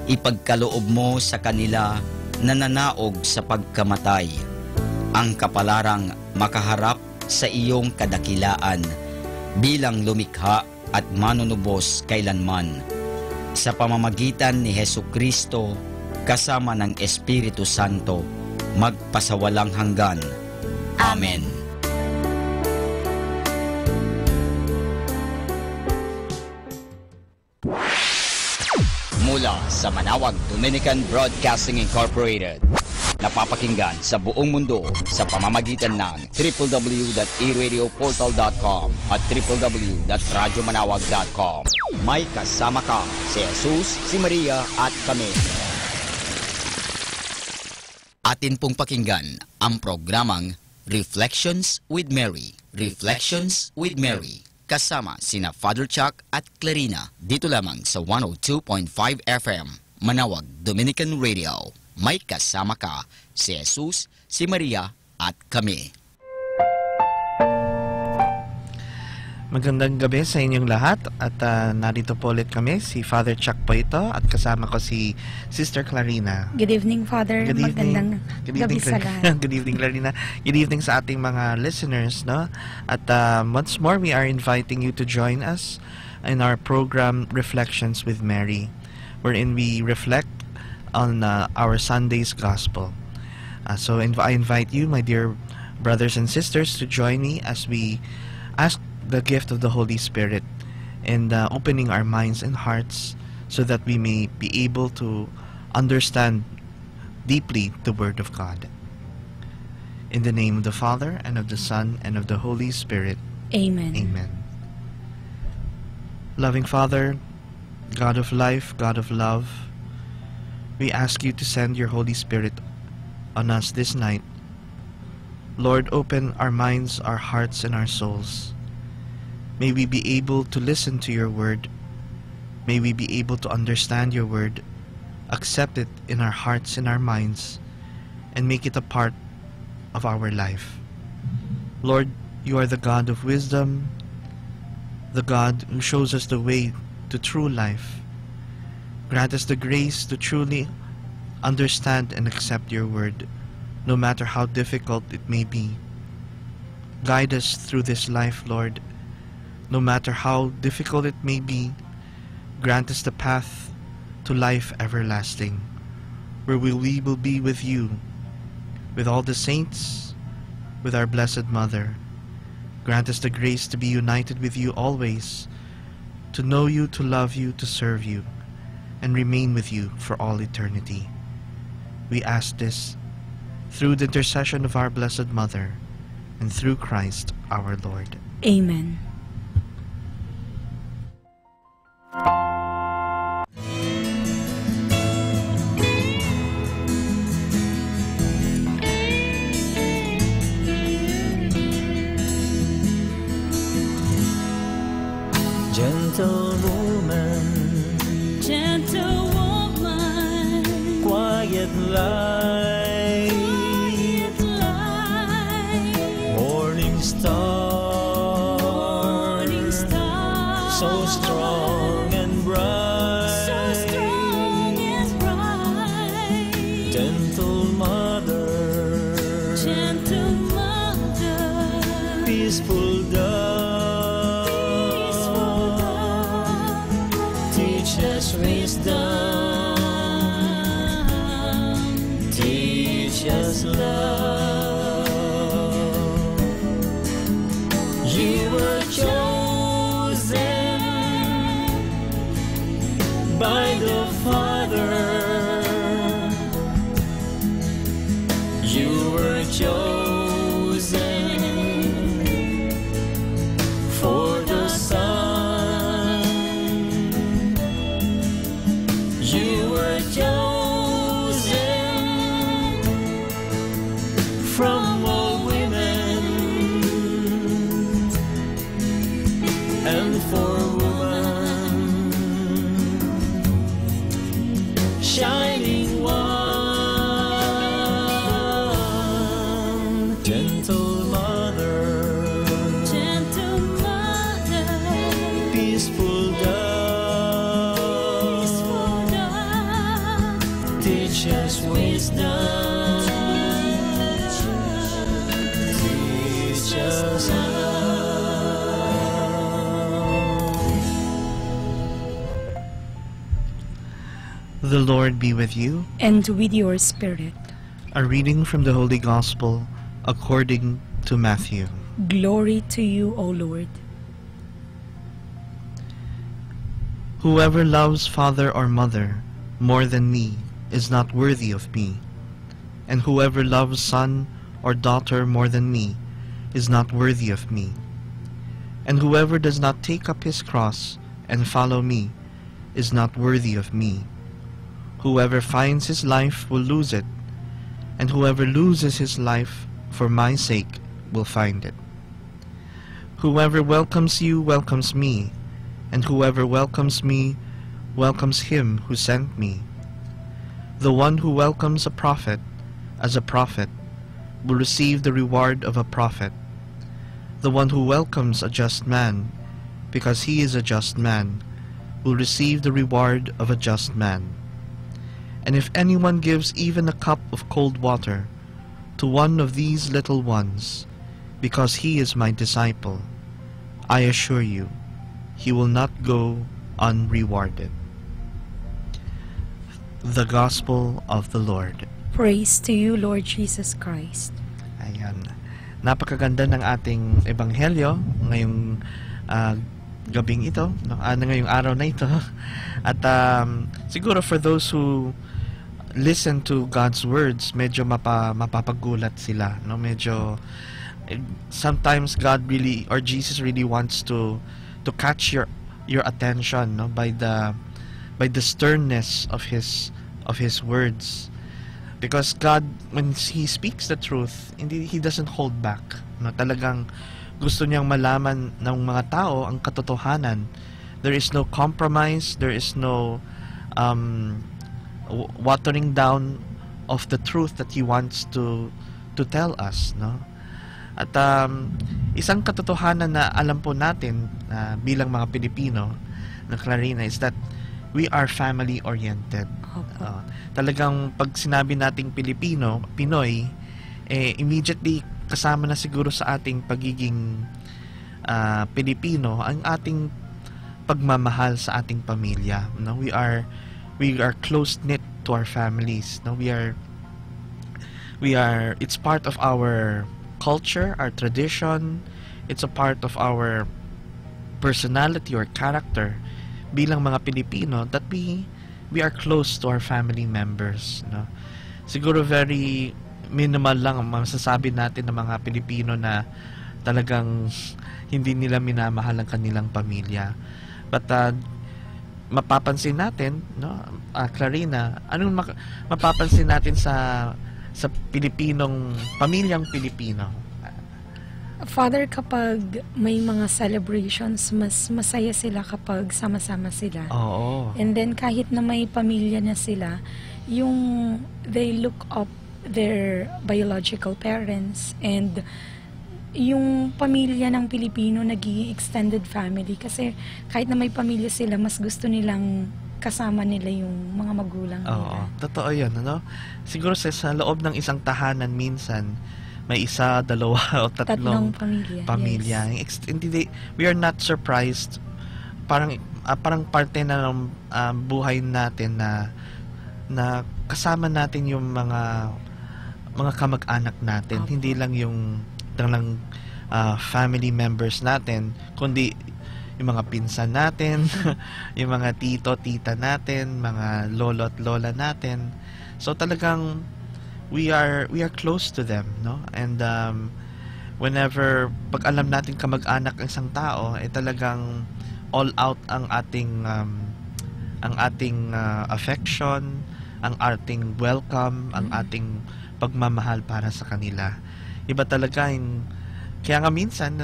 Ipagkaloob mo sa kanila na nanaog sa pagkamatay ang kapalarang makaharap sa iyong kadakilaan bilang lumikha at manunubos kailanman. Sa pamamagitan ni Hesukristo kasama ng Espiritu Santo, magpasawalang hanggan. Amen. Mula sa Manawag Dominican Broadcasting Incorporated, napapakinggan sa buong mundo sa pamamagitan ng www.eradioportal.com at www.radyomanawag.com. May kasama ka si Jesus, si Maria at kami. Atin pong pakinggan ang programang Reflections with Mary. Reflections with Mary. Kasama sina Father Chuck at Clarina. Dito lamang sa 102.5 FM, Manawag Dominican Radio. May kasama ka, si Jesus, si Maria, at kami. Magandang gabi sa inyong lahat at narito po ulit kami, si Father Chuck po ito at kasama ko si Sister Clarina. Good evening, Father. Good evening. Magandang gabi sa lahat. Good evening, Clarina. Good evening sa ating mga listeners, no? At once more, we are inviting you to join us in our program Reflections with Mary, wherein we reflect on our Sunday's Gospel. So I invite you, my dear brothers and sisters, to join me as we ask the gift of the Holy Spirit and opening our minds and hearts so that we may be able to understand deeply the Word of God. In the name of the Father, and of the Son, and of the Holy Spirit. Amen. Amen. Loving Father, God of life, God of love, we ask you to send your Holy Spirit on us this night. Lord, open our minds, our hearts, and our souls. May we be able to listen to your word. May we be able to understand your word, accept it in our hearts and our minds, and make it a part of our life. Lord, you are the God of wisdom, the God who shows us the way to true life. Grant us the grace to truly understand and accept your word, no matter how difficult it may be. Guide us through this life, Lord. No matter how difficult it may be, grant us the path to life everlasting, where we will be with you, with all the saints, with our Blessed Mother. Grant us the grace to be united with you always, to know you, to love you, to serve you, and remain with you for all eternity. We ask this through the intercession of our Blessed Mother, and through Christ our Lord. Amen. Gentlewoman, Gentlewoman, quiet light, quiet light, morning star, morning star, so strong and bright, so strong and bright, gentle mother, gentle mother, peaceful dove, teach us wisdom, teach us love. You were chosen by the Father. You were chosen for the Son. You were chosen from all women, and for woman, shining one, gentle mother, gentle mother, peaceful dove, peaceful dove, teach us wisdom, teach us love. The Lord be with you. and with your spirit. A reading from the Holy Gospel according to Matthew. Glory to you, O Lord. Whoever loves father or mother more than me is not worthy of me, and whoever loves son or daughter more than me is not worthy of me. And whoever does not take up his cross and follow me is not worthy of me. Whoever finds his life will lose it, and whoever loses his life for my sake will find it. Whoever welcomes you welcomes me, and whoever welcomes me welcomes him who sent me. The one who welcomes a prophet as a prophet will receive the reward of a prophet. The one who welcomes a just man because he is a just man will receive the reward of a just man. And if anyone gives even a cup of cold water to one of these little ones, because he is my disciple, I assure you, he will not go unrewarded. The Gospel of the Lord. Praise to you, Lord Jesus Christ. Ayan. Napakaganda ng ating ebanghelyo ngayong gabing ito, no? Ngayong araw na ito. At siguro for those who listen to God's words, medyo mapapagulat sila, no? Medyo sometimes God really, or Jesus really wants to catch your attention, no? By the sternness of his words. Because God, when He speaks the truth, He doesn't hold back. No? Talagang gusto niyang malaman ng mga tao ang katotohanan. There is no compromise. There is no watering down of the truth that He wants to tell us. No? At isang katotohanan na alam po natin bilang mga Pilipino na Clarina is that we are family-oriented. Talagang pag sinabi nating Pilipino, Pinoy, immediately kasama na siguro sa ating pagiging Pilipino ang ating pagmamahal sa ating pamilya. No? We are close-knit to our families. No? We are it's part of our culture, our tradition. It's a part of our personality or character bilang mga Pilipino that we are close to our family members, no? Siguro very minimal lang ang masasabi natin ng mga Pilipino na talagang hindi nila minamahal ang kanilang pamilya. But mapapansin natin, no, Clarina, anong mapapansin natin sa Pilipinong pamilyang Pilipino? Father, kapag may mga celebrations, mas masaya sila kapag sama-sama sila. Oo. And then kahit na may pamilya na sila, yung they look up their biological parents, and yung pamilya ng Pilipino nagiging extended family kasi kahit na may pamilya sila, mas gusto nilang kasama nila yung mga magulang nila. Oo, totoo yun, ano? Siguro sa loob ng isang tahanan minsan, may isa, dalawa, o tatlong pamilya. Yes. We are not surprised. Parang parte na ng buhay natin na kasama natin yung mga kamag-anak natin. Hindi lang yung family members natin, kundi yung mga pinsan natin, yung mga tito, tita natin, mga lolo at lola natin. So talagang we are close to them, no? And whenever pag alam natin kamag-anak ang isang tao, talagang all out ang ating affection, ang ating welcome, ang ating pagmamahal para sa kanila. Iba talaga yung kaya nga minsan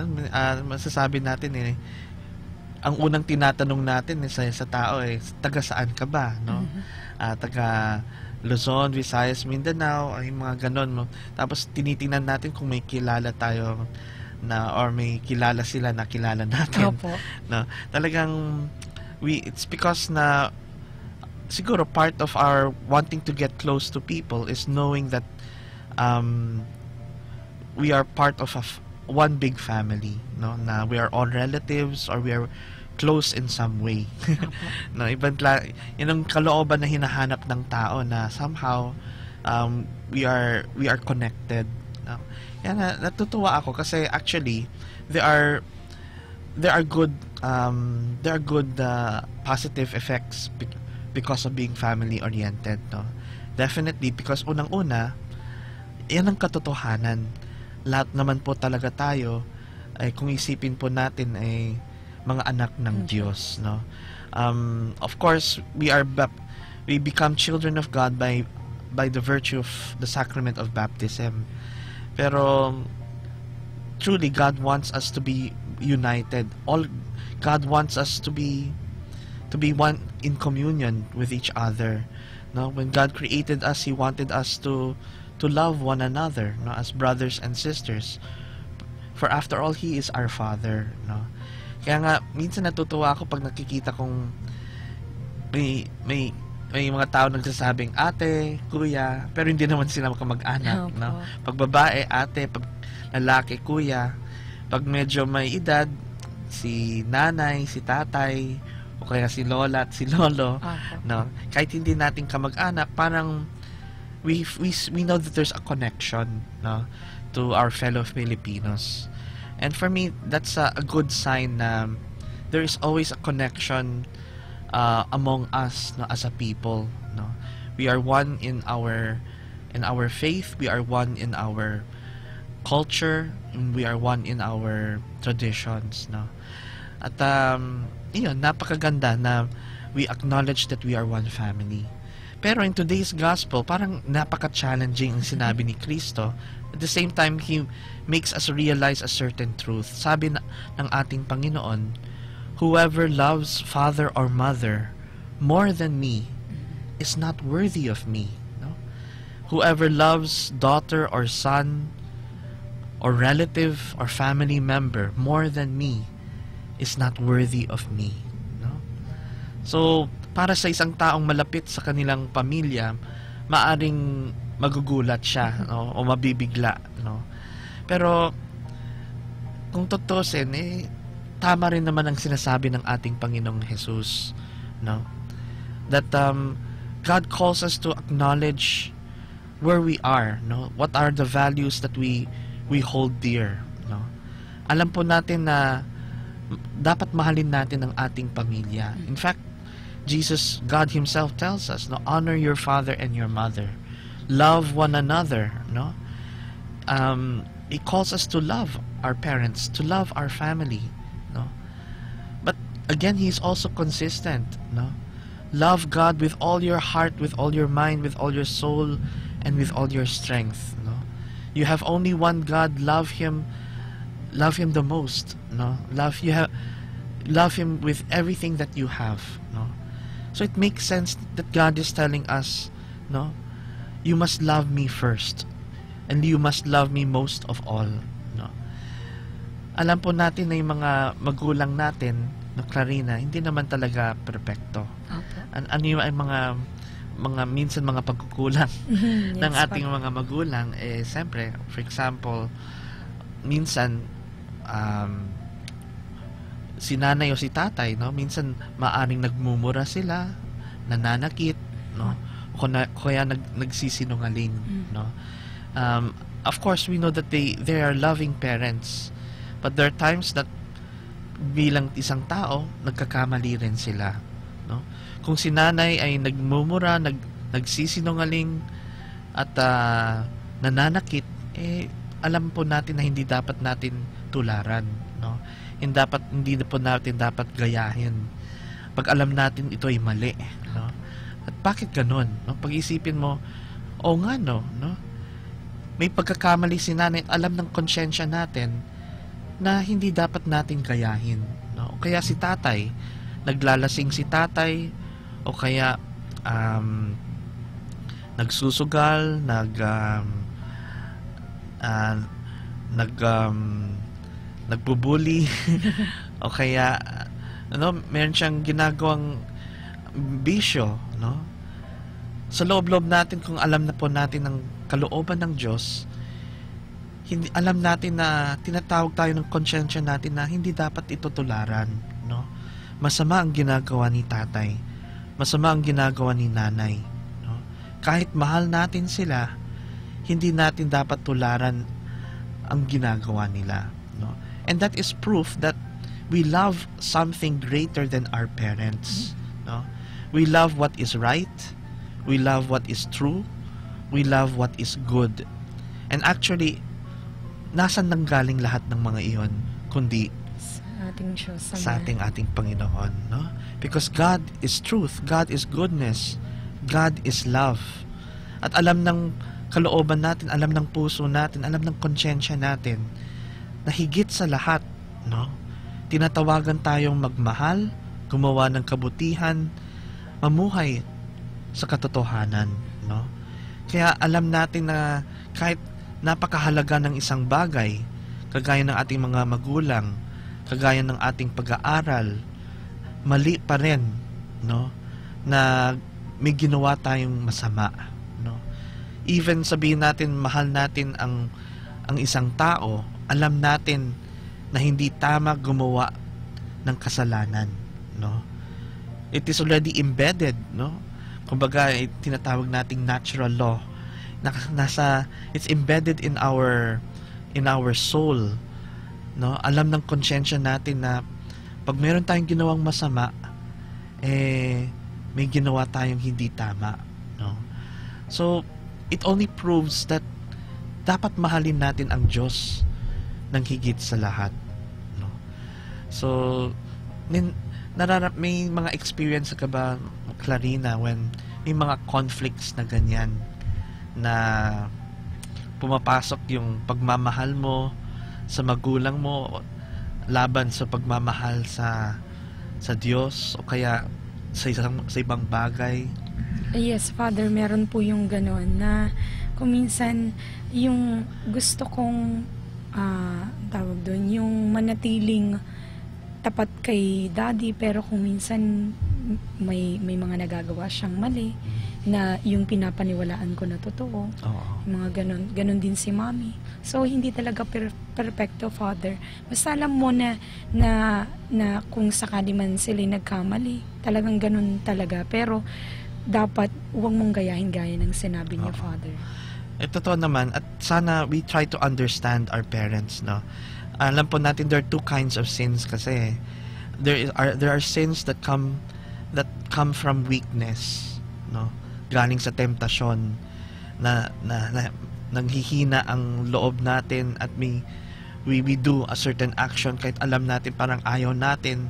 masasabi natin ang unang tinatanong natin sa tao taga saan ka ba, no? Taga Luzon, Visayas, Mindanao, ay mga ganon, no? Tapos tinitingnan natin kung may kilala tayo or may kilala sila na kilala natin. Opo. No? Talagang it's because na siguro part of our wanting to get close to people is knowing that we are part of one big family, no? Na we are all relatives or we are close in some way. No, yun ang kalooban na hinahanap ng tao na somehow we are connected. No? Yan, natutuwa ako kasi actually there are good positive effects because of being family oriented, no? Definitely because unang-una yan ang katotohanan. Lahat naman po talaga tayo ay kung isipin po natin ay mga anak ng Diyos, no? Of course, we become children of God by the virtue of the sacrament of baptism. Pero truly, God wants us to be united. God wants us to be one in communion with each other. No, when God created us, He wanted us to love one another, no, as brothers and sisters. For after all, He is our Father, no. Kaya nga, minsan natutuwa ako pag nakikita kong may mga tao nagsasabing ate, kuya, pero hindi naman sila kamag-anak, no? Pag babae, ate, pag lalaki, kuya. Pag medyo may edad, si nanay, si tatay, o kaya si lola at si lolo, no? Kahit hindi natin kamag-anak, parang we know that there's a connection, no, to our fellow Filipinos. And for me, that's a good sign na there is always a connection among us, no, as a people, no. We are one in our faith, we are one in our culture, and we are one in our traditions, no. At yun, napakaganda na we acknowledge that we are one family. Pero in today's gospel, parang napaka-challenging ang sinabi ni Kristo. At the same time, He makes us realize a certain truth. Sabi ng ating Panginoon, whoever loves father or mother more than me is not worthy of me. No? Whoever loves daughter or son or relative or family member more than me is not worthy of me. No? So, para sa isang taong malapit sa kanilang pamilya, maaring magugulat siya, no? O mabibigla, no? Pero kung tutusin, tama rin naman ang sinasabi ng ating Panginoong Jesus, no? That God calls us to acknowledge where we are, no? What are the values that we hold dear, no? Alam po natin na dapat mahalin natin ang ating pamilya. In fact, God Himself tells us, no, honor your father and your mother, love one another, no. He calls us to love our parents, to love our family, no. But again, He is also consistent, no. Love God with all your heart, with all your mind, with all your soul, and with all your strength, no. You have only one God. Love Him love Him the most, no? Love Him with everything that you have, no? So it makes sense that God is telling us, no? You must love me first, and you must love me most of all, no? Alam po natin na yung mga magulang natin, no, Clarina, hindi naman talaga perfecto. Ano yung mga minsan mga pagkukulang Yes, ng ating mga magulang, siyempre, for example, minsan si nanay o si tatay, no, minsan maaring nagmumura sila, nananakit, no, o kaya nagsisinungaling, no. Of course, we know that they are loving parents, but there are times that bilang isang tao, nagkakamali rin sila, no. Kung si nanay ay nagmumura, nagsisinungaling at nananakit, alam po natin na hindi dapat natin tularan, no. Hindi po natin dapat gayahin pag alam natin ito ay mali, no. At bakit ganun, no? Pag-isipin mo, nga, no, may pagkakamali si nanay at alam ng konsyensya natin na hindi dapat natin gayahin, no. Kaya si tatay, naglalasing si tatay, o kaya nagsusugal, nagbubuli o kaya meron siyang ginagawang bisyo, no? Sa loob-loob natin, kung alam na po natin ang kalooban ng Diyos, hindi alam natin na tinatawag tayo ng konsyensya natin na hindi dapat ito tularan, no? Masama ang ginagawa ni tatay, masama ang ginagawa ni nanay, no? Kahit mahal natin sila, hindi natin dapat tularan ang ginagawa nila, no? And that is proof that we love something greater than our parents, no? We love what is right, we love what is true, we love what is good. And actually, nasan nanggaling lahat ng mga iyon kundi ating Diyos, sa ating Panginoon, no? Because God is truth, God is goodness, God is love. At alam ng kalooban natin, alam ng puso natin, alam ng konsyensya natin na higit sa lahat, no, tinatawagan tayong magmahal, gumawa ng kabutihan, mamuhay sa katotohanan, no? Kaya alam natin na kahit napakahalaga ng isang bagay, kagaya ng ating mga magulang, kagaya ng ating pag-aaral, mali pa rin, no, na may ginawa tayong masama, no. Even sabihin natin mahal natin ang isang tao, alam natin na hindi tama gumawa ng kasalanan, no. It is already embedded, no. Kumbaga, tinatawag nating natural law. It's embedded in our soul, no. Alam ng konsyensya natin na pag meron tayong ginawang masama, may ginawa tayong hindi tama, no. So it only proves that dapat mahalin natin ang Diyos ng higit sa lahat, no. So may mga experience ka ba, Clarina, when may mga conflicts na ganyan, na pumapasok yung pagmamahal mo sa magulang mo laban sa pagmamahal sa Diyos o kaya sa ibang bagay? Yes, Father, meron po yung gano'n na kung minsan yung gusto kong tawag doon, yung manatiling tapat kay Daddy, pero kung minsan may mga nagagawa siyang mali na yung pinapaniwalaan ko na totoo. Yung mga ganon din si Mommy. So hindi talaga perfecto, Father. Basta alam mo na kung sakali man sila nagkamali, talagang ganon talaga. Pero dapat huwag mong gayahin-gaya ng sinabi niya, Father. Totoo naman, at sana we try to understand our parents, no. Alam po natin there are two kinds of sins kasi there are sins that come from weakness, no, galing sa temptasyon na nanghihina ang loob natin at we do a certain action kahit alam natin parang ayaw natin,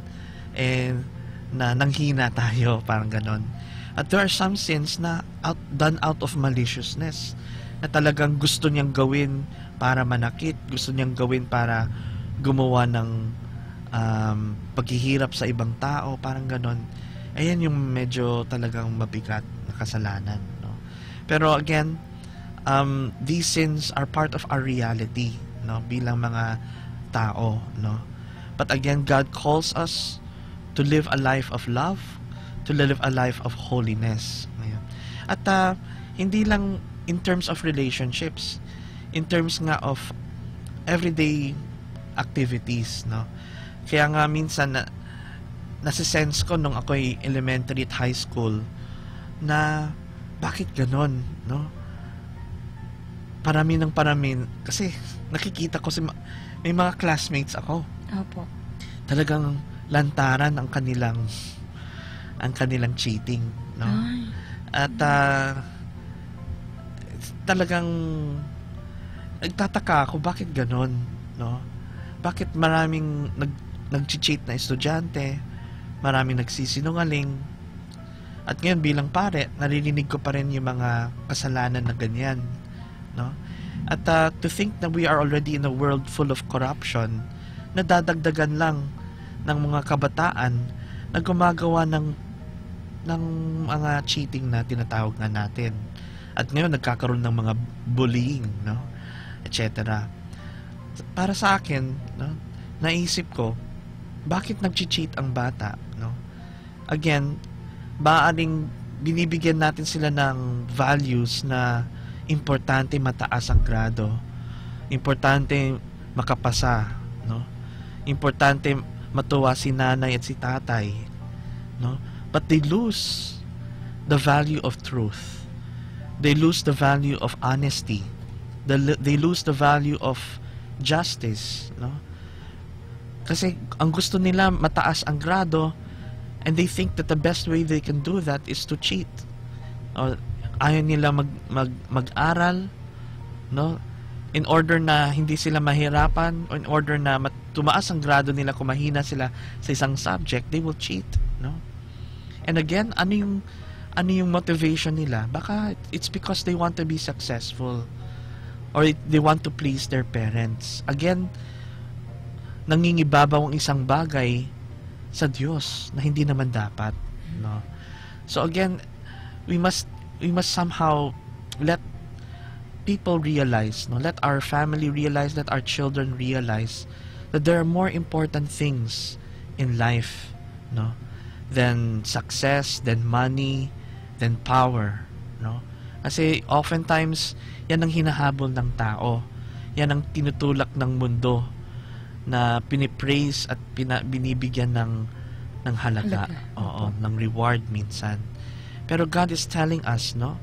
na nanghina tayo, parang ganon. At there are some sins na done out of maliciousness, na talagang gusto niyang gawin para manakit, gusto niyang gawin para gumawa ng paghihirap sa ibang tao, parang ganon. Ayan yung medyo talagang mabigat na kasalanan, no? Pero again, these sins are part of our reality, no, bilang mga tao, no. But again, God calls us to live a life of love, to live a life of holiness. Ayan. At hindi lang in terms of relationships, in terms nga of everyday activities, no. Kaya nga minsan nasisense ko nung ako'y elementary at high school na bakit ganon, no? Parami kasi nakikita ko may mga classmates ako. Opo. Talagang lantaran ang kanilang cheating, no? Ay. At talagang nagtataka ako bakit ganon, no? Bakit maraming nag-cheat na estudyante, maraming nagsisinungaling. At ngayon bilang pare, naririnig ko pa rin yung mga kasalanan na ganyan, no? At to think that we are already in a world full of corruption, nadadagdagan lang ng mga kabataan na gumagawa ng mga cheating na tinatawag nga natin. At ngayon nagkakaroon ng mga bullying, no? Etc. Para sa akin, no, naisip ko, bakit nag-cheat ang bata, no? Again, maaaring binibigyan natin sila ng values na importante mataas ang grado, importante makapasa, no? Importante matuwa si nanay at si tatay, no? But they lose the value of truth. They lose the value of honesty. They lose the value of justice, no? Kasi ang gusto nila mataas ang grado, and they think that the best way they can do that is to cheat. Ayaw nila mag-aral, no? In order na hindi sila mahirapan, or in order na tumaas ang grado nila kung mahina sila sa isang subject, they will cheat, no? And again, ano yung motivation nila? Baka it's because they want to be successful, or they want to please their parents. Again, nangingibabaw ang isang bagay sa Diyos na hindi naman dapat, no? So again, we must somehow let people realize, no, let our family realize, let our children realize that there are more important things in life, no, than success, than money, than power, no? Kasi oftentimes yan ang hinahabol ng tao, yan ang tinutulak ng mundo na pinipraise at binibigyan ng halaga, oo, ng reward minsan. Pero God is telling us, no,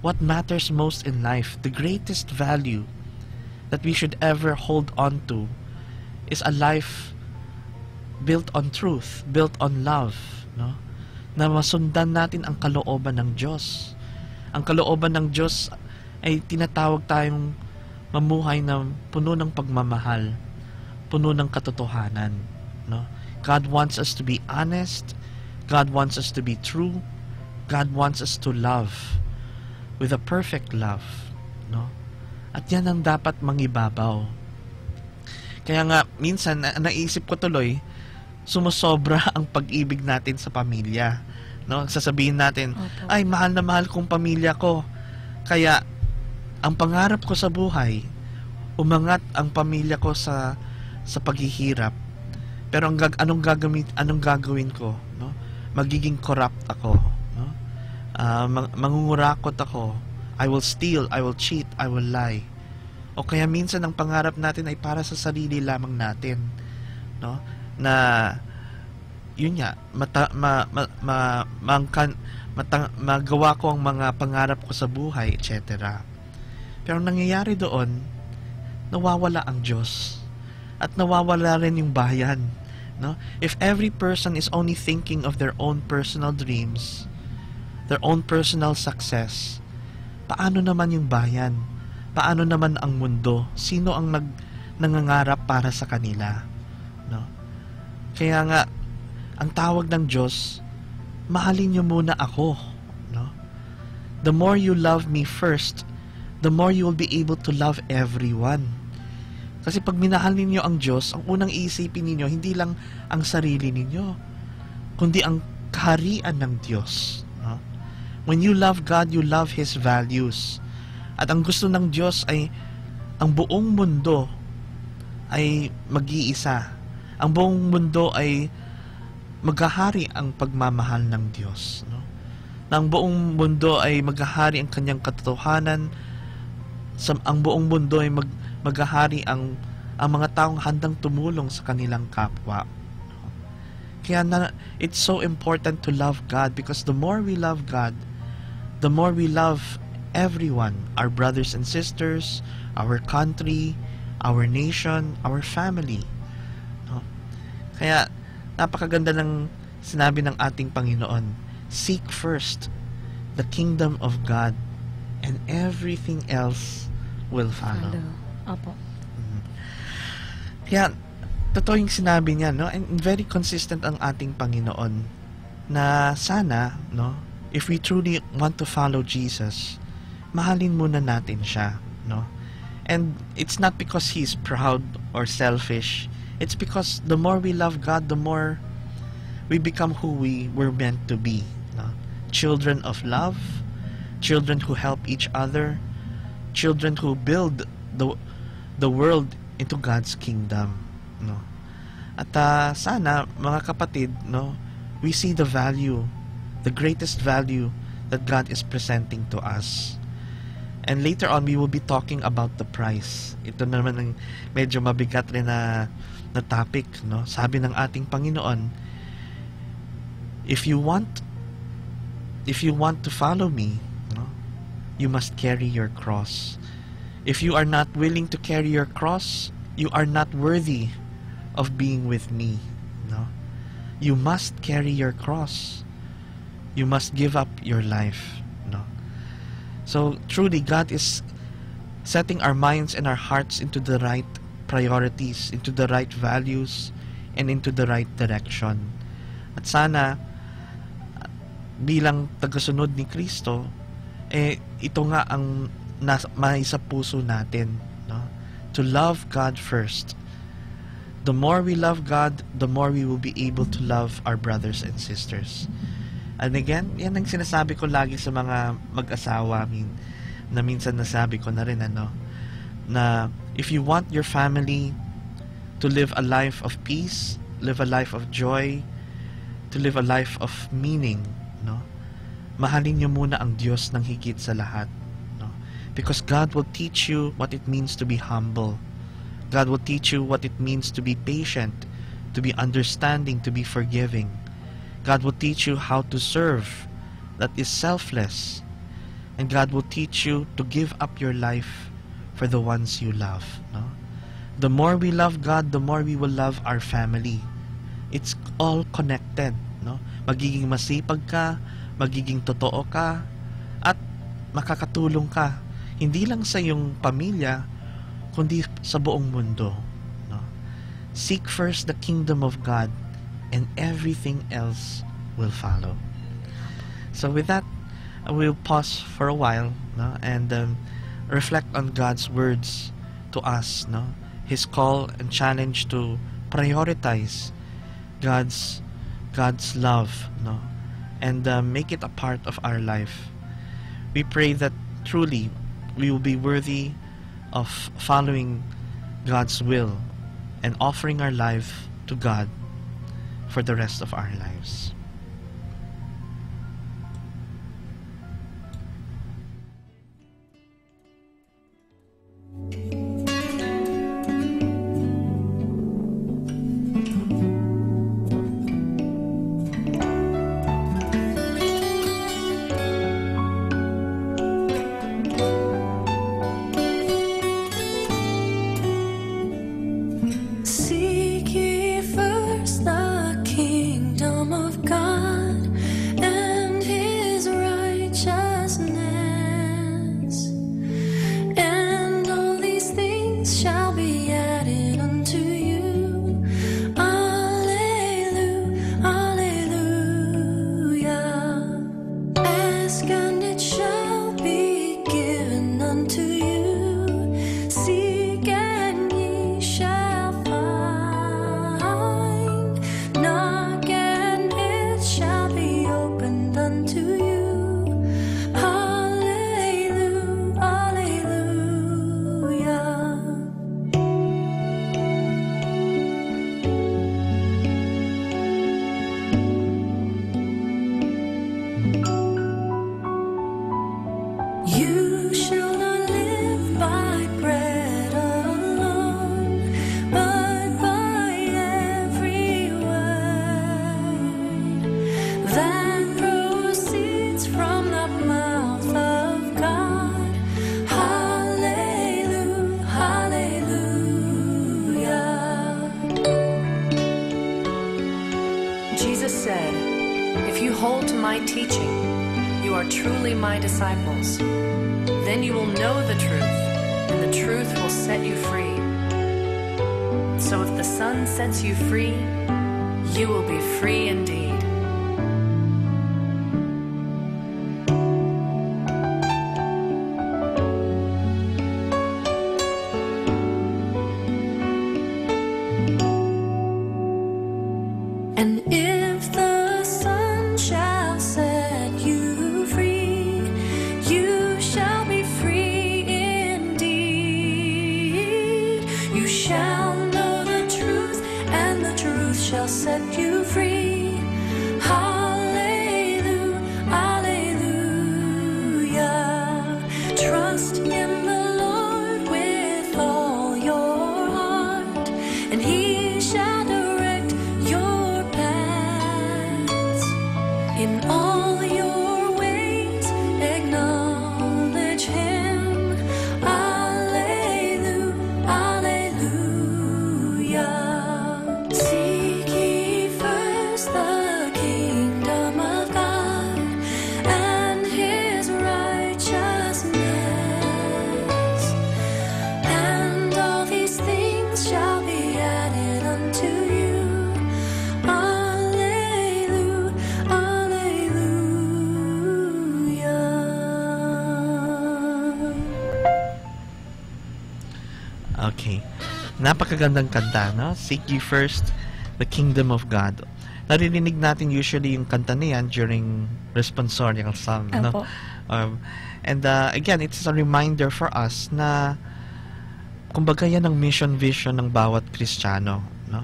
what matters most in life, the greatest value that we should ever hold on to is a life built on truth, built on love, no? Na masundan natin ang kalooban ng Diyos. Ang kalooban ng Diyos ay tinatawag tayong mamuhay na puno ng pagmamahal, puno ng katotohanan, no? God wants us to be honest. God wants us to be true. God wants us to love with a perfect love, no? At yan ang dapat mangibabaw. Kaya nga minsan naisip ko tuloy, sumusobra ang pag-ibig natin sa pamilya, no? Sasabihin natin, ay, mahal na mahal kong pamilya ko, kaya ang pangarap ko sa buhay, umangat ang pamilya ko sa paghihirap. Pero anong gagawin ko, no? Magiging corrupt ako, no? Mangungurakot ako. I will steal, I will cheat, I will lie. O kaya minsan ang pangarap natin ay para sa sarili lamang natin, no? Na yun nga, magawa ko ang mga pangarap ko sa buhay, etc. Pero nangyayari doon, nawawala ang Diyos. At nawawala rin yung bayan, no? If every person is only thinking of their own personal dreams, their own personal success, paano naman yung bayan? Paano naman ang mundo? Sino ang nangangarap para sa kanila, no? Kaya nga, ang tawag ng Diyos, mahalin niyo muna ako, no? The more you love me first, the more you will be able to love everyone. Kasi pag minahal ninyo ang Diyos, ang unang iisipin ninyo, hindi lang ang sarili ninyo, kundi ang kaharian ng Diyos. No? When you love God, you love His values. At ang gusto ng Diyos ay ang buong mundo ay mag-iisa. Ang buong mundo ay maghahari ang pagmamahal ng Diyos. No? Na ang buong mundo ay maghahari ang kanyang katotohanan. Ang buong mundo ay maghahari ang mga taong handang tumulong sa kanilang kapwa. Kaya it's so important to love God, because the more we love God, the more we love everyone, our brothers and sisters, our country, our nation, our family. No? Kaya napakaganda ng sinabi ng ating Panginoon, seek first the kingdom of God and everything else will follow. Apo. Kaya totoo yung sinabi niya, no? And very consistent ang ating Panginoon na sana, no, if we truly want to follow Jesus, mahalin muna natin siya, no? And it's not because He's proud or selfish. It's because the more we love God, the more we become who we were meant to be, no? Children of love, children who help each other, children who build the world into God's kingdom, no? At sana, mga kapatid, no, we see the value, the greatest value that God is presenting to us. And later on, we will be talking about the price. Ito naman ang medyo mabigat rin na topic, no? Sabi ng ating Panginoon, if you want to follow me, no, you must carry your cross. If you are not willing to carry your cross, you are not worthy of being with me, no? You must carry your cross. You must give up your life, no? So truly, God is setting our minds and our hearts into the right priorities, into the right values, and into the right direction. At sana, bilang tagasunod ni Kristo, ito nga ang may sa puso natin, no? To love God first. The more we love God, the more we will be able to love our brothers and sisters. And again, yan ang sinasabi ko lagi sa mga mag-asawa, na minsan nasabi ko na rin, na if you want your family to live a life of peace, live a life of joy, to live a life of meaning, no? Mahalin niyo muna ang Diyos ng higit sa lahat, no? Because God will teach you what it means to be humble. God will teach you what it means to be patient, to be understanding, to be forgiving. God will teach you how to serve that is selfless. And God will teach you to give up your life for the ones you love, no? The more we love God, the more we will love our family. It's all connected, no? Magiging masipag ka, magiging totoo ka, at makakatulong ka, hindi lang sa iyong pamilya, kundi sa buong mundo, no? Seek first the kingdom of God, and everything else will follow. So with that, we'll pause for a while, no? And reflect on God's words to us, no? His call and challenge to prioritize God's love, no? And make it a part of our life. We pray that truly we will be worthy of following God's will and offering our life to God for the rest of our lives. Seek ye first the kingdom of God. said, "If you hold to my teaching, you are truly my disciples. Then you will know the truth, and the truth will set you free." So if the Son sets you free, you will be free indeed. And if the Son shall set you free, you shall be free indeed. You shall know the truth, and the truth shall set you free. Hallelujah, hallelujah. Trust in the Lord with all your heart, and He shall direct your paths. In all your ways acknowledge Him. Alleluia, alleluia. Seek ye first the kingdom of God and His righteousness, and all these things shall be added unto you. Alleluia, alleluia. Okay. Napakagandang kanta, no? Seek ye first the kingdom of God. Naririnig natin usually yung kanta na yan during responsorial psalm, no? Opo. And again, it's a reminder for us na kumbaga yan ang mission vision ng bawat Kristiyano, no?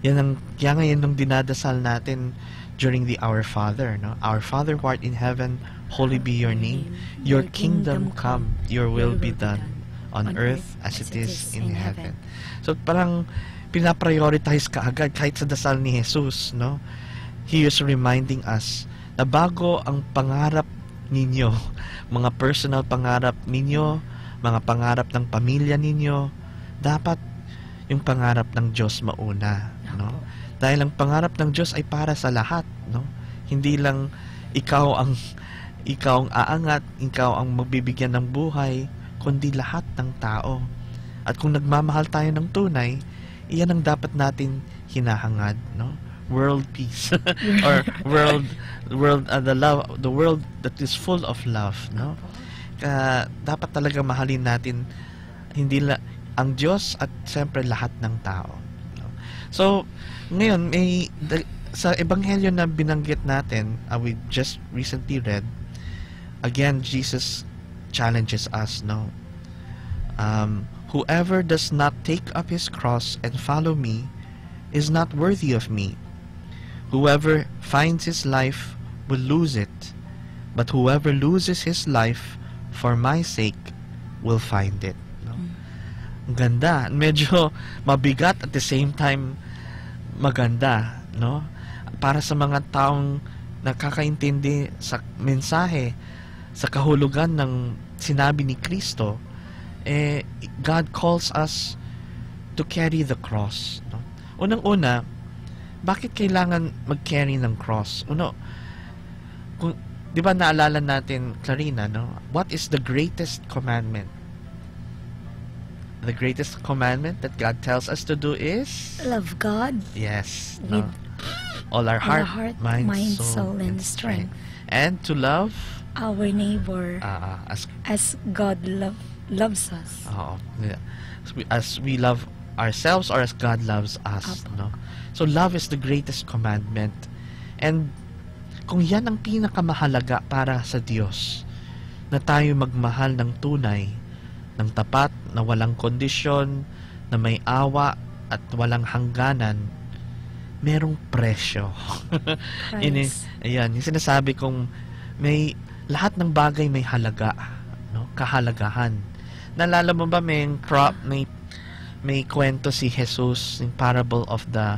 Yan ang dinadasal natin during the Our Father, no? Our Father who art in heaven, holy be your name. Your kingdom come, your will be done on earth as it is in heaven. So parang pinaprioritize kaagad kahit sa dasal ni Jesus, no? He is reminding us na bago ang pangarap ninyo, mga personal pangarap ninyo, mga pangarap ng pamilya ninyo, dapat yung pangarap ng Diyos mauna, no? Dahil ang pangarap ng Diyos ay para sa lahat, no? Hindi lang ikaw ang aangat, ikaw ang magbibigyan ng buhay, kundi lahat ng tao. At kung nagmamahal tayo ng tunay, iyan ang dapat natin hinahangad, no? World peace or the world that is full of love, no? Dapat talaga mahalin natin ang Diyos at siyempre lahat ng tao, no? So ngayon sa ebanghelyo na binanggit natin, we just recently read, again Jesus challenges us, no? Whoever does not take up his cross and follow me is not worthy of me. Whoever finds his life will lose it, but whoever loses his life for my sake will find it, no? Ang ganda, medyo mabigat at the same time maganda, no? Para sa mga taong nakakaintindi sa mensahe, sa kahulugan ng sinabi ni Kristo, God calls us to carry the cross, no? Unang-una, bakit kailangan mag-carry ng cross? Di ba naalala natin, Clarina, no? What is the greatest commandment? The greatest commandment that God tells us to do is? Love God. Yes. No? All our heart, mind, soul, and strength. And to love? Our neighbor. As God loves us. As we love ourselves or as God loves us, no? So love is the greatest commandment. And kung yan ang pinakamahalaga para sa Diyos, na tayo magmahal ng tunay, ng tapat, na walang kondisyon, na may awa at walang hangganan, merong presyo. Ayan, yung sinasabi kong lahat ng bagay may halaga, no? Kahalagahan. Naalala mo ba may kwento si Jesus, yung parable of the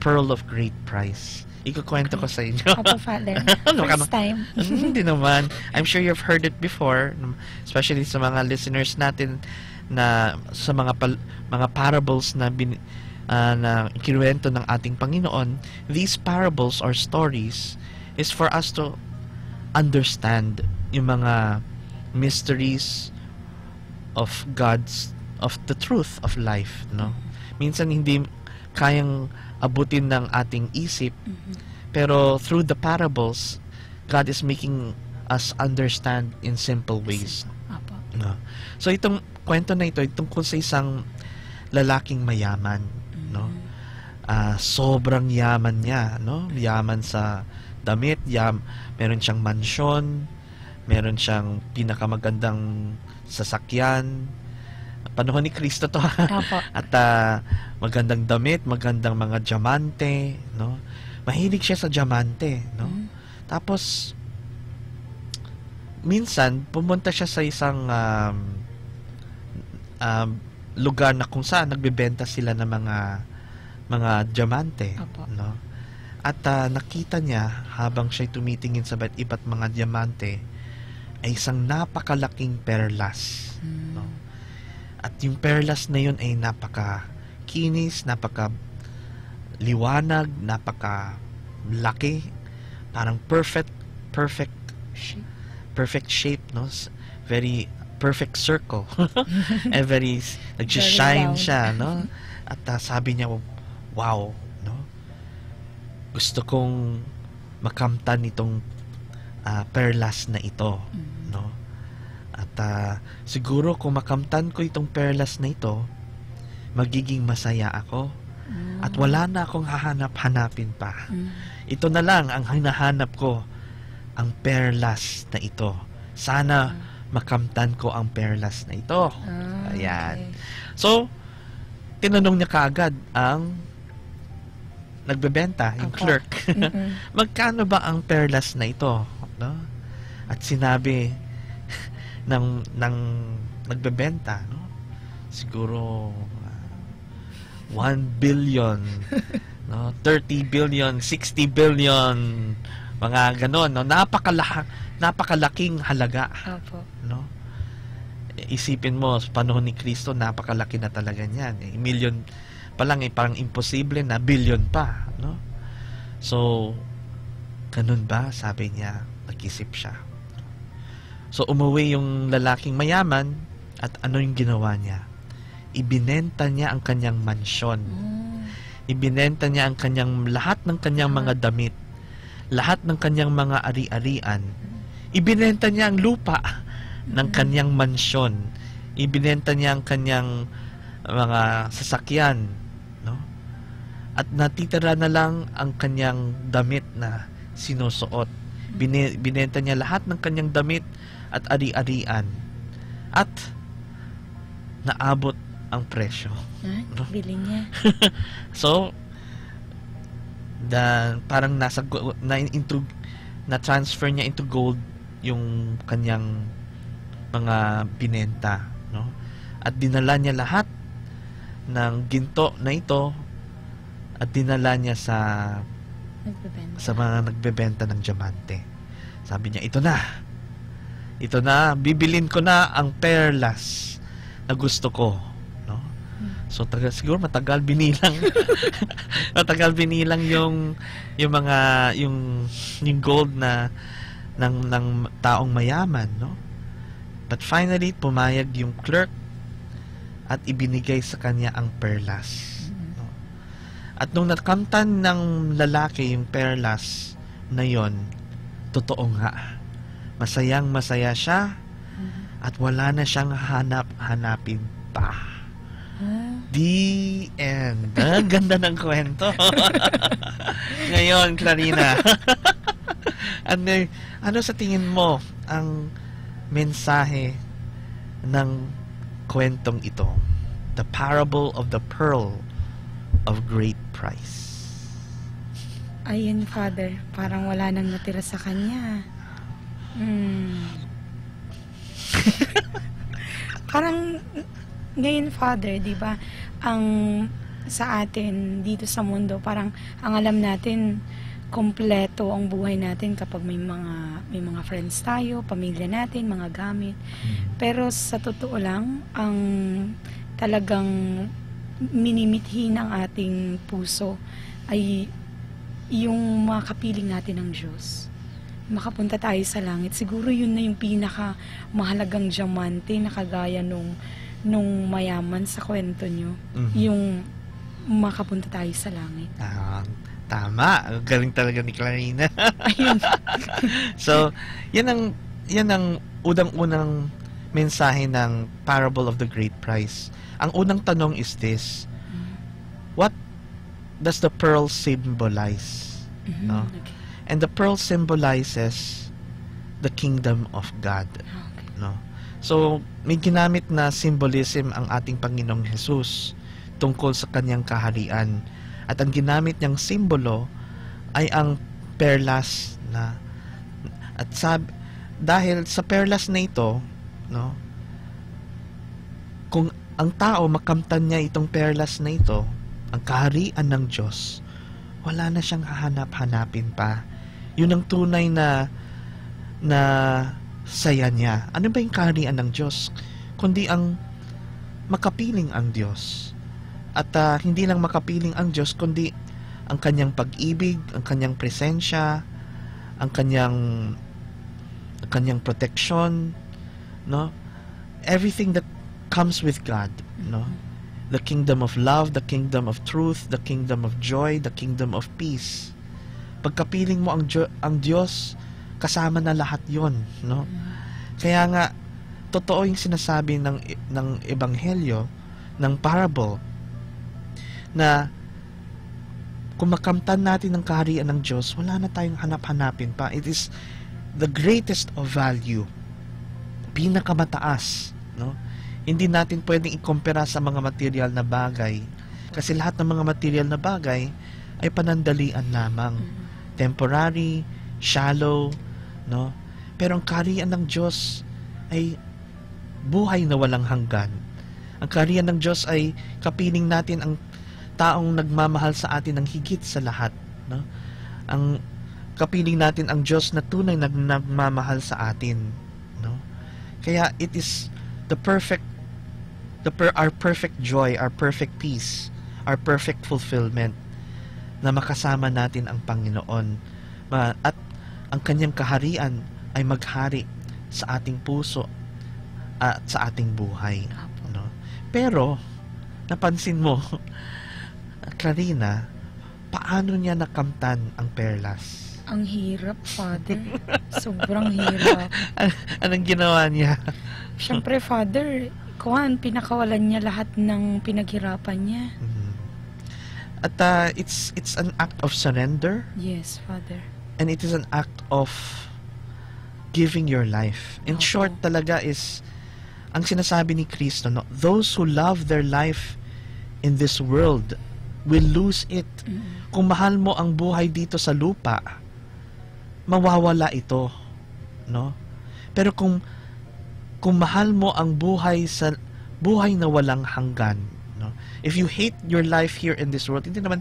pearl of great price. Ikukwento ko sa inyo. Opo, Father. First time. Hindi naman. I'm sure you've heard it before, especially sa mga listeners natin na sa mga parables na na ikinuwento ng ating Panginoon, these parables or stories is for us to understand yung mga mysteries of the truth of life, no? Minsan hindi kayang abutin ng ating isip, pero through the parables, God is making us understand in simple ways. No? So itong kwento na ito, tungkol sa isang lalaking mayaman, no? Sobrang yaman niya, no? Yaman sa damit, meron siyang mansyon, meron siyang pinakamagandang sasakyan. Panahon ni Kristo to. At magandang damit, magandang mga diamante, no? Mahilig siya sa diamante, no? Tapos minsan pumunta siya sa isang lugar na kung saan nagbebenta sila ng mga diamante, no? At nakita niya habang siya tumitingin sa iba't mga diamante ay isang napakalaking perlas, no? At yung perlas na yun ay napaka-kinis, napaka-liwanag, napaka-laki, parang perfect shape, no? Very perfect circle. And very nag-shine siya, no? At sabi niya, wow, no? Gusto kong makamtan itong perlas na ito, no? At siguro kung makamtan ko itong perlas na ito, magiging masaya ako. At wala na akong hahanap-hanapin pa. Ito na lang ang hinahanap ko, ang perlas na ito. Sana makamtan ko ang perlas na ito. Ayan. So, tinanong niya kaagad ang nagbebenta, yung clerk. Magkano ba ang perlas na ito? No? At sinabi ng nagbebenta, no? Siguro 1 billion, no? 30 billion, 60 billion, mga ganon, no? Napakalaking halaga. No? Isipin mo, sa panahon ni Kristo, napakalaki na talaga niyan. Million pa lang, parang imposible na billion pa, no? So, ganun ba? Sabi niya, nag-isip siya. So, umuwi yung lalaking mayaman, at ano yung ginawa niya? Ibinenta niya ang kanyang mansyon. Ibinenta niya ang lahat ng kanyang mga damit, lahat ng kanyang mga ari-arian. Ibinenta niya ang lupa ng kanyang mansyon. Ibinenta niya ang kanyang mga sasakyan, no? At natitira na lang ang kanyang damit na sinusuot. Binenta niya lahat ng kanyang damit at ari-arian. At naabot ang presyo. No? Bili niya. So, parang na-transfer niya into gold yung kanyang mga binenta, no? At dinala niya lahat ng ginto na ito at dinala niya sa mga nagbebenta ng diamante. Sabi niya, ito na, bibilin ko na ang perlas na gusto ko, no? So siguro matagal binilang matagal binilang yung gold na ng taong mayaman, no? But finally pumayag yung clerk at ibinigay sa kanya ang perlas, no? At nung nakamtan ng lalaki yung perlas na yon, totoo nga, masayang-masaya siya at wala na siyang hanapin pa. The end. Ganda ng kwento. Ngayon, Clarina, ano sa tingin mo ang mensahe ng kwentong ito? The parable of the pearl of great price. Ayun, Father, parang wala nang natira sa kanya. Parang ngayon, Father, di ba, ang sa atin dito sa mundo, parang ang alam natin, kompleto ang buhay natin kapag may mga friends tayo, pamilya natin, mga gamit. Pero sa totoo lang, ang talagang minimithi ng ating puso ay yung makapiling natin ng Diyos. Makapunta tayo sa langit. Siguro yun na yung pinaka mahalagang diamante na kagaya nung mayaman sa kwento nyo. Yung makapunta tayo sa langit. Tama. Galing talaga ni Clarina. So, yan ang unang-unang mensahe ng Parable of the Great Price. Ang unang tanong is this: what does the pearl symbolize? No? Okay. And the pearl symbolizes the kingdom of God. No? So, may ginamit na symbolism ang ating Panginoong Jesus tungkol sa kanyang kaharian. At ang ginamit niyang simbolo ay ang perlas na, at dahil sa perlas na ito, no, kung ang tao makamtan niya itong perlas na ito, ang kaharian ng Diyos, wala na siyang hahanap-hanapin pa. Yun ang tunay na saya niya. Ano ba yung kaharian ng Diyos? Kundi ang makapiling ang Diyos. At hindi lang makapiling ang Diyos, kundi ang kanyang pag-ibig, ang kanyang presensya, ang kanyang protection, no? Everything that comes with God, no? The kingdom of love, the kingdom of truth, the kingdom of joy, the kingdom of peace. Pagkapiling mo ang Diyos, kasama na lahat 'yon, no? Kaya nga totoo yung sinasabi ng ebanghelyo, ng parable, na kung makamtan natin ang kaharian ng Diyos, wala na tayong hanap-hanapin pa. It is the greatest of value. Pinakamataas, no? Hindi natin pwedeng ikumpara sa mga material na bagay. Kasi lahat ng mga material na bagay ay panandalian lamang. Temporary, shallow, no? Pero ang kaharian ng Diyos ay buhay na walang hanggan. Ang kaharian ng Diyos ay kapiling natin ang taong nagmamahal sa atin ng higit sa lahat, no? Ang kapiling natin ang Diyos na tunay na nagmamahal sa atin, no? Kaya it is our perfect joy, our perfect peace, our perfect fulfillment na makasama natin ang Panginoon at ang kanyang kaharian ay maghari sa ating puso at sa ating buhay, no? Pero napansin mo, Clarina, paano niya nakamtan ang perlas? Ang hirap, Father. Sobrang hirap. Anong ginawa niya? Siyempre, Father, pinakawalan niya lahat ng pinaghirapan niya. At it's an act of surrender. Yes, Father. And it is an act of giving your life. In short talaga is, ang sinasabi ni Kristo, no, those who love their life in this world will lose it. Kung mahal mo ang buhay dito sa lupa, mawawala ito, no? Pero kung mahal mo ang buhay na walang hanggan, no? If you hate your life here in this world, hindi naman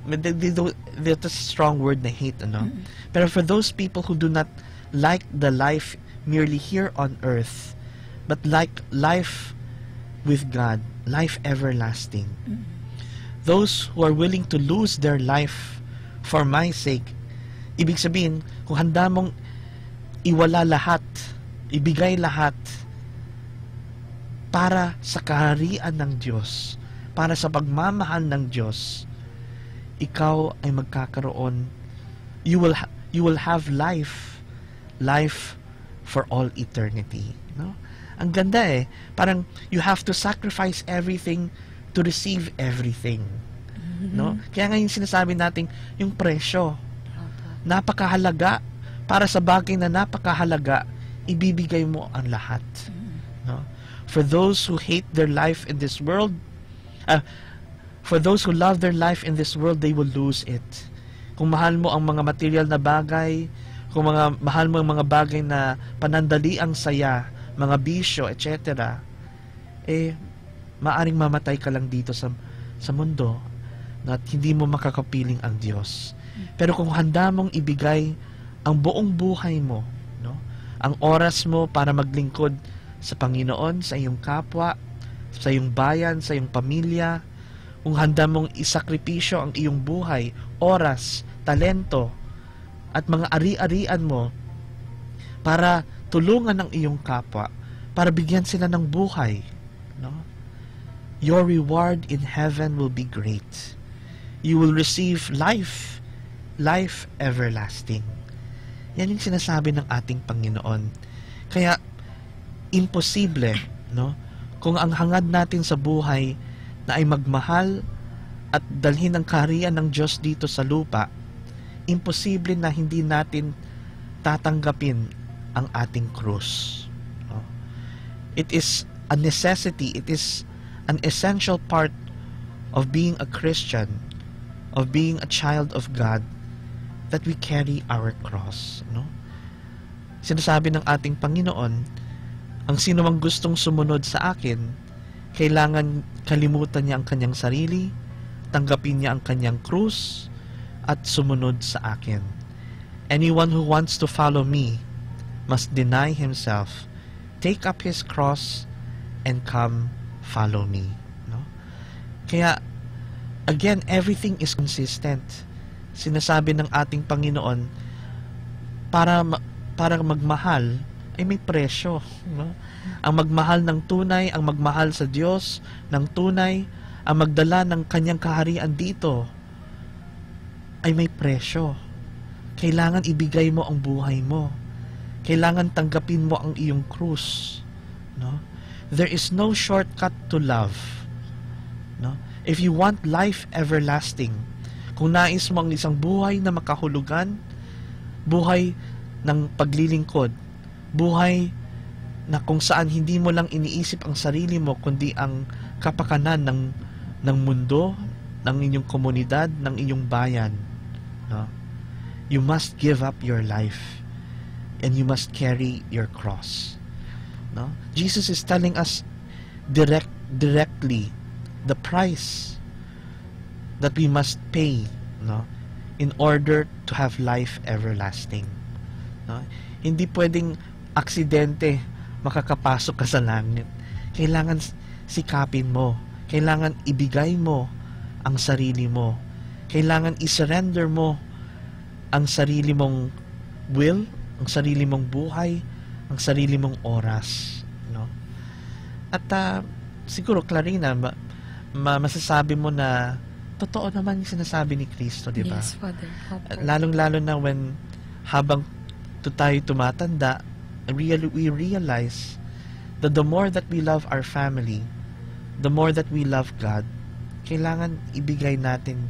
that's a strong word na hate, no? Pero for those people who do not like the life merely here on earth, but like life with God, life everlasting, those who are willing to lose their life for my sake, ibig sabihin, kung handa mong iwala lahat, ibigay lahat para sa kaharian ng Diyos, para sa pagmamahal ng Diyos, ikaw ay magkakaroon, you will have life for all eternity, no? Ang ganda eh, parang you have to sacrifice everything to receive everything, no? Kaya nga yung sinasabi natin, yung presyo, napakahalaga, para sa bagay na napakahalaga, ibibigay mo ang lahat, no? For those who hate their life in this world, for those who love their life in this world, they will lose it. Kung mahal mo ang mga material na bagay, kung mahal mo ang mga bagay na panandaliang saya, mga bisyo, etc., maaring mamatay ka lang dito sa mundo at hindi mo makakapiling ang Diyos. Pero kung handa mong ibigay ang buong buhay mo, no, ang oras mo para maglingkod sa Panginoon, sa iyong kapwa, sa iyong bayan, sa iyong pamilya, kung handa mong isakripisyo ang iyong buhay, oras, talento, at mga ari-arian mo para tulungan ang iyong kapwa, para bigyan sila ng buhay, no? Your reward in heaven will be great. You will receive life everlasting. Yan yung sinasabi ng ating Panginoon. Kaya, imposible, no? Kung ang hangad natin sa buhay na ay magmahal at dalhin ang kaharian ng Diyos dito sa lupa, imposible na hindi natin tatanggapin ang ating krus. No? It is a necessity, it is an essential part of being a Christian, of being a child of God, that we carry our cross. No? Sinasabi ng ating Panginoon, ang sino mang gustong sumunod sa akin, kailangan kalimutan niya ang kanyang sarili, tanggapin niya ang kanyang krus, at sumunod sa akin. Anyone who wants to follow me must deny himself, take up his cross, and come follow me. No? Kaya, again, everything is consistent. Sinasabi ng ating Panginoon, para magmahal, ay may presyo. No? Ang magmahal ng tunay, ang magmahal sa Diyos ng tunay, ang magdala ng kanyang kaharian dito, ay may presyo. Kailangan ibigay mo ang buhay mo. Kailangan tanggapin mo ang iyong krus. No? There is no shortcut to love. No? If you want life everlasting, kung nais mo ang isang buhay na makahulugan, buhay ng paglilingkod, buhay na kung saan hindi mo lang iniisip ang sarili mo, kundi ang kapakanan ng mundo, ng inyong komunidad, ng inyong bayan. No? You must give up your life and you must carry your cross. No? Jesus is telling us directly the price that we must pay, no, in order to have life everlasting. No? Hindi pwedeng aksidente makakapasok ka sa langit. Kailangan sikapin mo. Kailangan ibigay mo ang sarili mo. Kailangan isurrender mo ang sarili mong will, ang sarili mong buhay, ang sarili mong oras. No? At siguro, Clarina, masasabi mo na totoo naman yung sinasabi ni Kristo, di ba? Yes, Father. Lalong-lalo na habang tayo tumatanda, we realize that the more that we love our family, the more that we love God, kailangan ibigay natin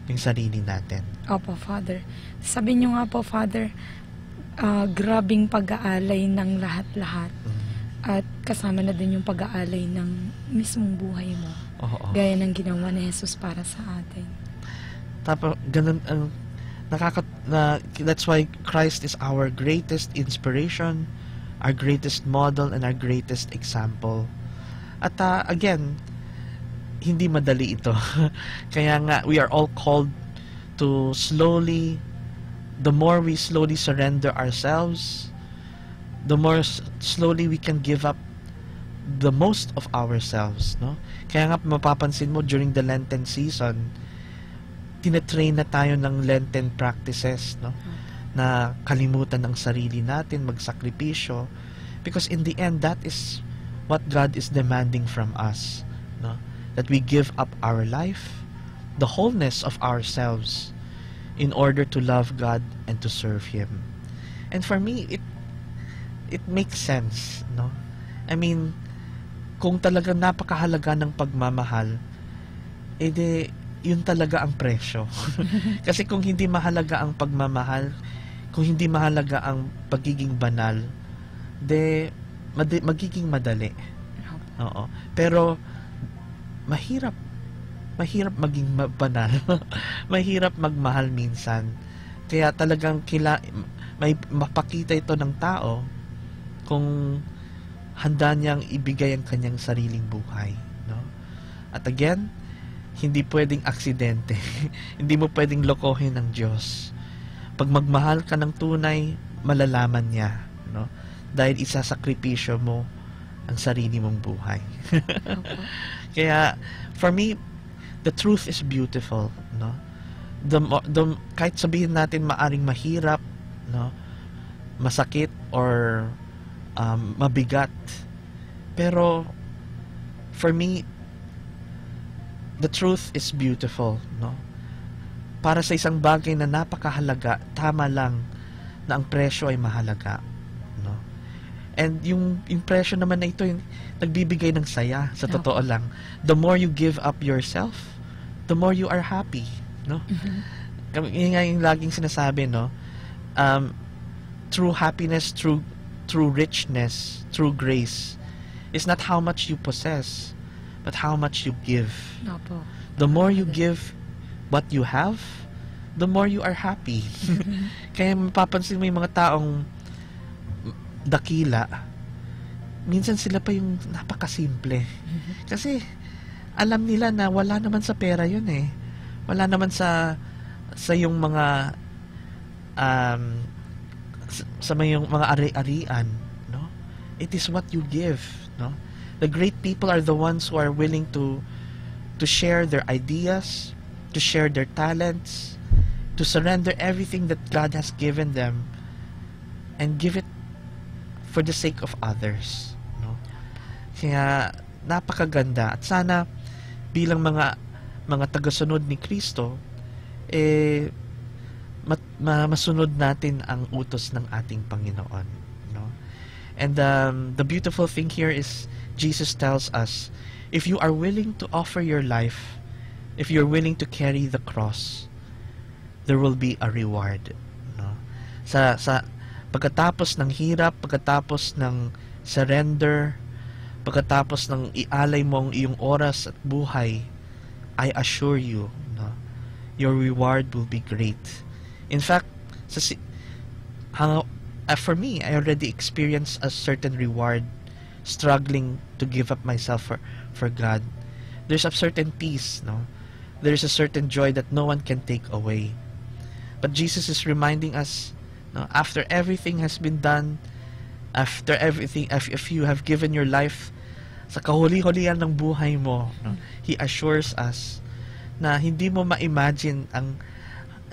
yung sarili natin. Opo, Father. Sabi niyo nga po, Father, grabing pag-aalay ng lahat-lahat. At kasama na din yung pag-aalay ng mismong buhay mo. Oo. Gaya ng ginawa ni Jesus para sa atin. Tapos, ganun ang that's why Christ is our greatest inspiration, our greatest model, and our greatest example. At again, hindi madali ito. Kaya nga, we are all called to the more we slowly surrender ourselves, the more slowly we can give up the most of ourselves. No? Kaya nga, mapapansin mo, during the Lenten season, tinetrain na tayo ng Lenten practices, no? Na kalimutan ang sarili natin, magsakripisyo, because in the end, that is what God is demanding from us, no? That we give up our life, the wholeness of ourselves, in order to love God and to serve Him. And for me, it makes sense, no? I mean, kung talagang napakahalaga ng pagmamahal, yun talaga ang presyo. Kasi kung hindi mahalaga ang pagmamahal, kung hindi mahalaga ang pagiging banal, magiging madali. Oo. Pero mahirap maging banal. Mahirap magmahal minsan. Kaya talagang may mapakita ito ng tao kung handa niyang ibigay ang kanyang sariling buhay, no? At again, hindi pwedeng aksidente. Hindi mo pwedeng lokohin ng Diyos. Pag magmahal ka ng tunay, malalaman niya, no? Dahil isasakripisyo mo ang sarili mong buhay. Kaya, for me, the truth is beautiful, no? Kahit sabihin natin maaring mahirap, no? Masakit or mabigat. Pero for me, the truth is beautiful, no? Para sa isang bagay na napakahalaga, tama lang na ang presyo ay mahalaga, no? And yung presyo naman na ito, yung nagbibigay ng saya, sa totoo lang. The more you give up yourself, the more you are happy, no? Yun nga yung laging sinasabi, no? True happiness, true richness, true grace is not how much you possess, but how much you give. Opo. The more you give what you have, the more you are happy. Kaya mapapansin mo yung mga taong dakila, minsan sila pa yung napakasimple. Kasi alam nila na wala naman sa pera yun eh. Wala naman sa yung mga sa yung mga ari-arian, no? It is what you give, no? The great people are the ones who are willing to share their ideas, to share their talents, to surrender everything that God has given them and give it for the sake of others, no? Kaya napakaganda at sana bilang mga tagasunod ni Kristo masunod natin ang utos ng ating Panginoon, no? And the beautiful thing here is Jesus tells us, if you are willing to offer your life, if you're willing to carry the cross, there will be a reward, no? Sa pagkatapos ng hirap, pagkatapos ng surrender, pagkatapos ng ialay mo ang iyong oras at buhay, I assure you, no, your reward will be great. In fact, for me, I already experienced a certain reward struggling to give up myself for God. There's a certain peace, no? There's a certain joy that no one can take away. But Jesus is reminding us, no, after everything has been done, after everything, if you have given your life sa kahuli-hulihan ng buhay mo, no, He assures us na hindi mo ma-imagine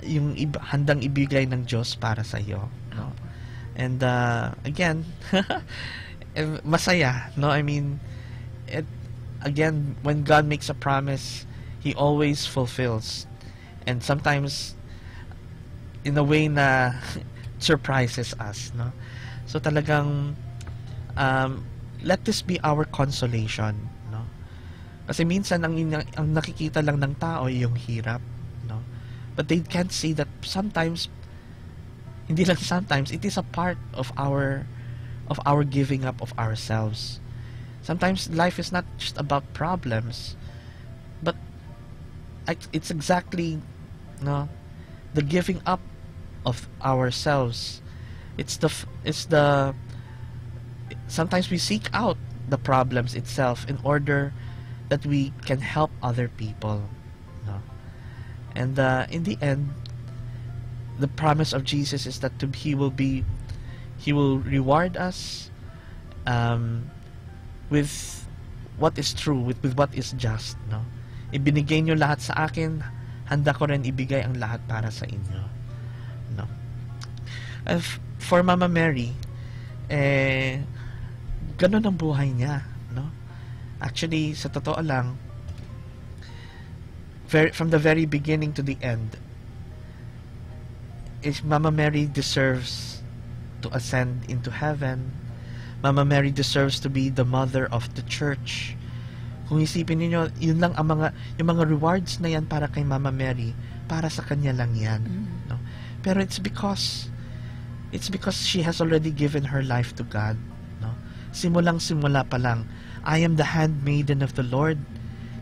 yung handang ibigay ng Diyos para sa iyo, no? And again, masaya, no? I mean, again, when God makes a promise, He always fulfills, and sometimes in a way na surprises us, no? So talagang let this be our consolation, no? Kasi minsan ang nakikita lang ng tao ay yung hirap, no? But they can't see that sometimes, hindi lang sometimes, it is a part of our giving up of ourselves. Sometimes life is not just about problems, but it's exactly, no, the giving up of ourselves. Sometimes we seek out the problems itself in order that we can help other people, no? And in the end, the promise of Jesus is that He will reward us with what is true, with what is just, no? Ibinigay niyo lahat sa akin, handa ko rin ibigay ang lahat para sa inyo, no? For Mama Mary, ganun ang buhay niya, no? Actually, sa totoo lang, from the very beginning to the end, Mama Mary deserves to ascend into heaven. Mama Mary deserves to be the mother of the church. Kung isipin niyo, yun lang yung mga rewards na yan para kay Mama Mary, para sa kanya lang yan, no? Pero it's because she has already given her life to God, no? Simulang-simula pa lang, I am the handmaiden of the Lord.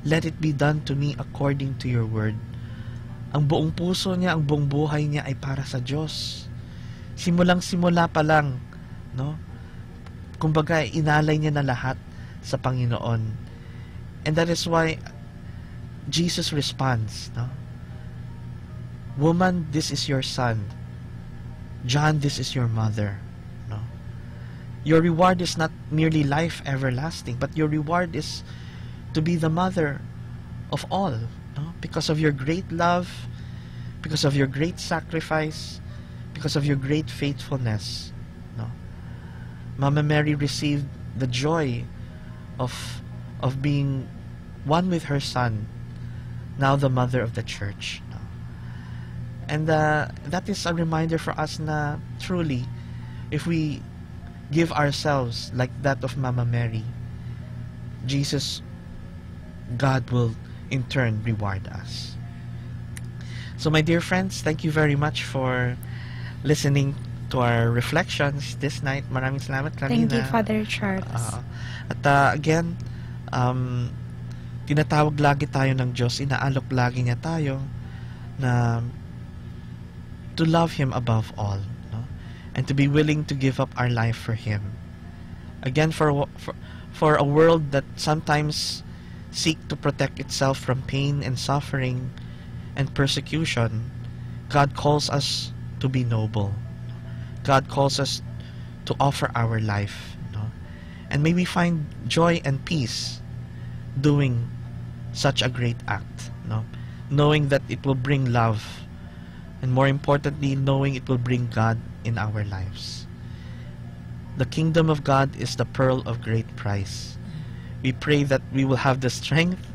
Let it be done to me according to your word. Ang buong puso niya, ang buong buhay niya ay para sa Diyos. Simulang-simula pa lang, no? Kumbaga, inalay niya na lahat sa Panginoon. And that is why Jesus responds, no? Woman, this is your son. John, this is your mother, no? Your reward is not merely life everlasting, but your reward is to be the mother of all, no? Because of your great love, because of your great sacrifice, because of your great faithfulness, no? Mama Mary received the joy of being one with her son, now the mother of the church. No? And that is a reminder for us na truly, if we give ourselves like that of Mama Mary, Jesus, God will in turn reward us. So my dear friends, thank you very much for listening to our reflections this night. Maraming salamat, Clarina. Thank you, Father Charles. Again, tinatawag lagi tayo ng Diyos, inaalok lagi niya tayo na to love Him above all, no? And to be willing to give up our life for Him. Again, for a world that sometimes seek to protect itself from pain and suffering and persecution, God calls us to be noble. God calls us to offer our life, no? And may we find joy and peace doing such a great act, no? Knowing that it will bring love, and more importantly, knowing it will bring God in our lives. The kingdom of God is the pearl of great price. We pray that we will have the strength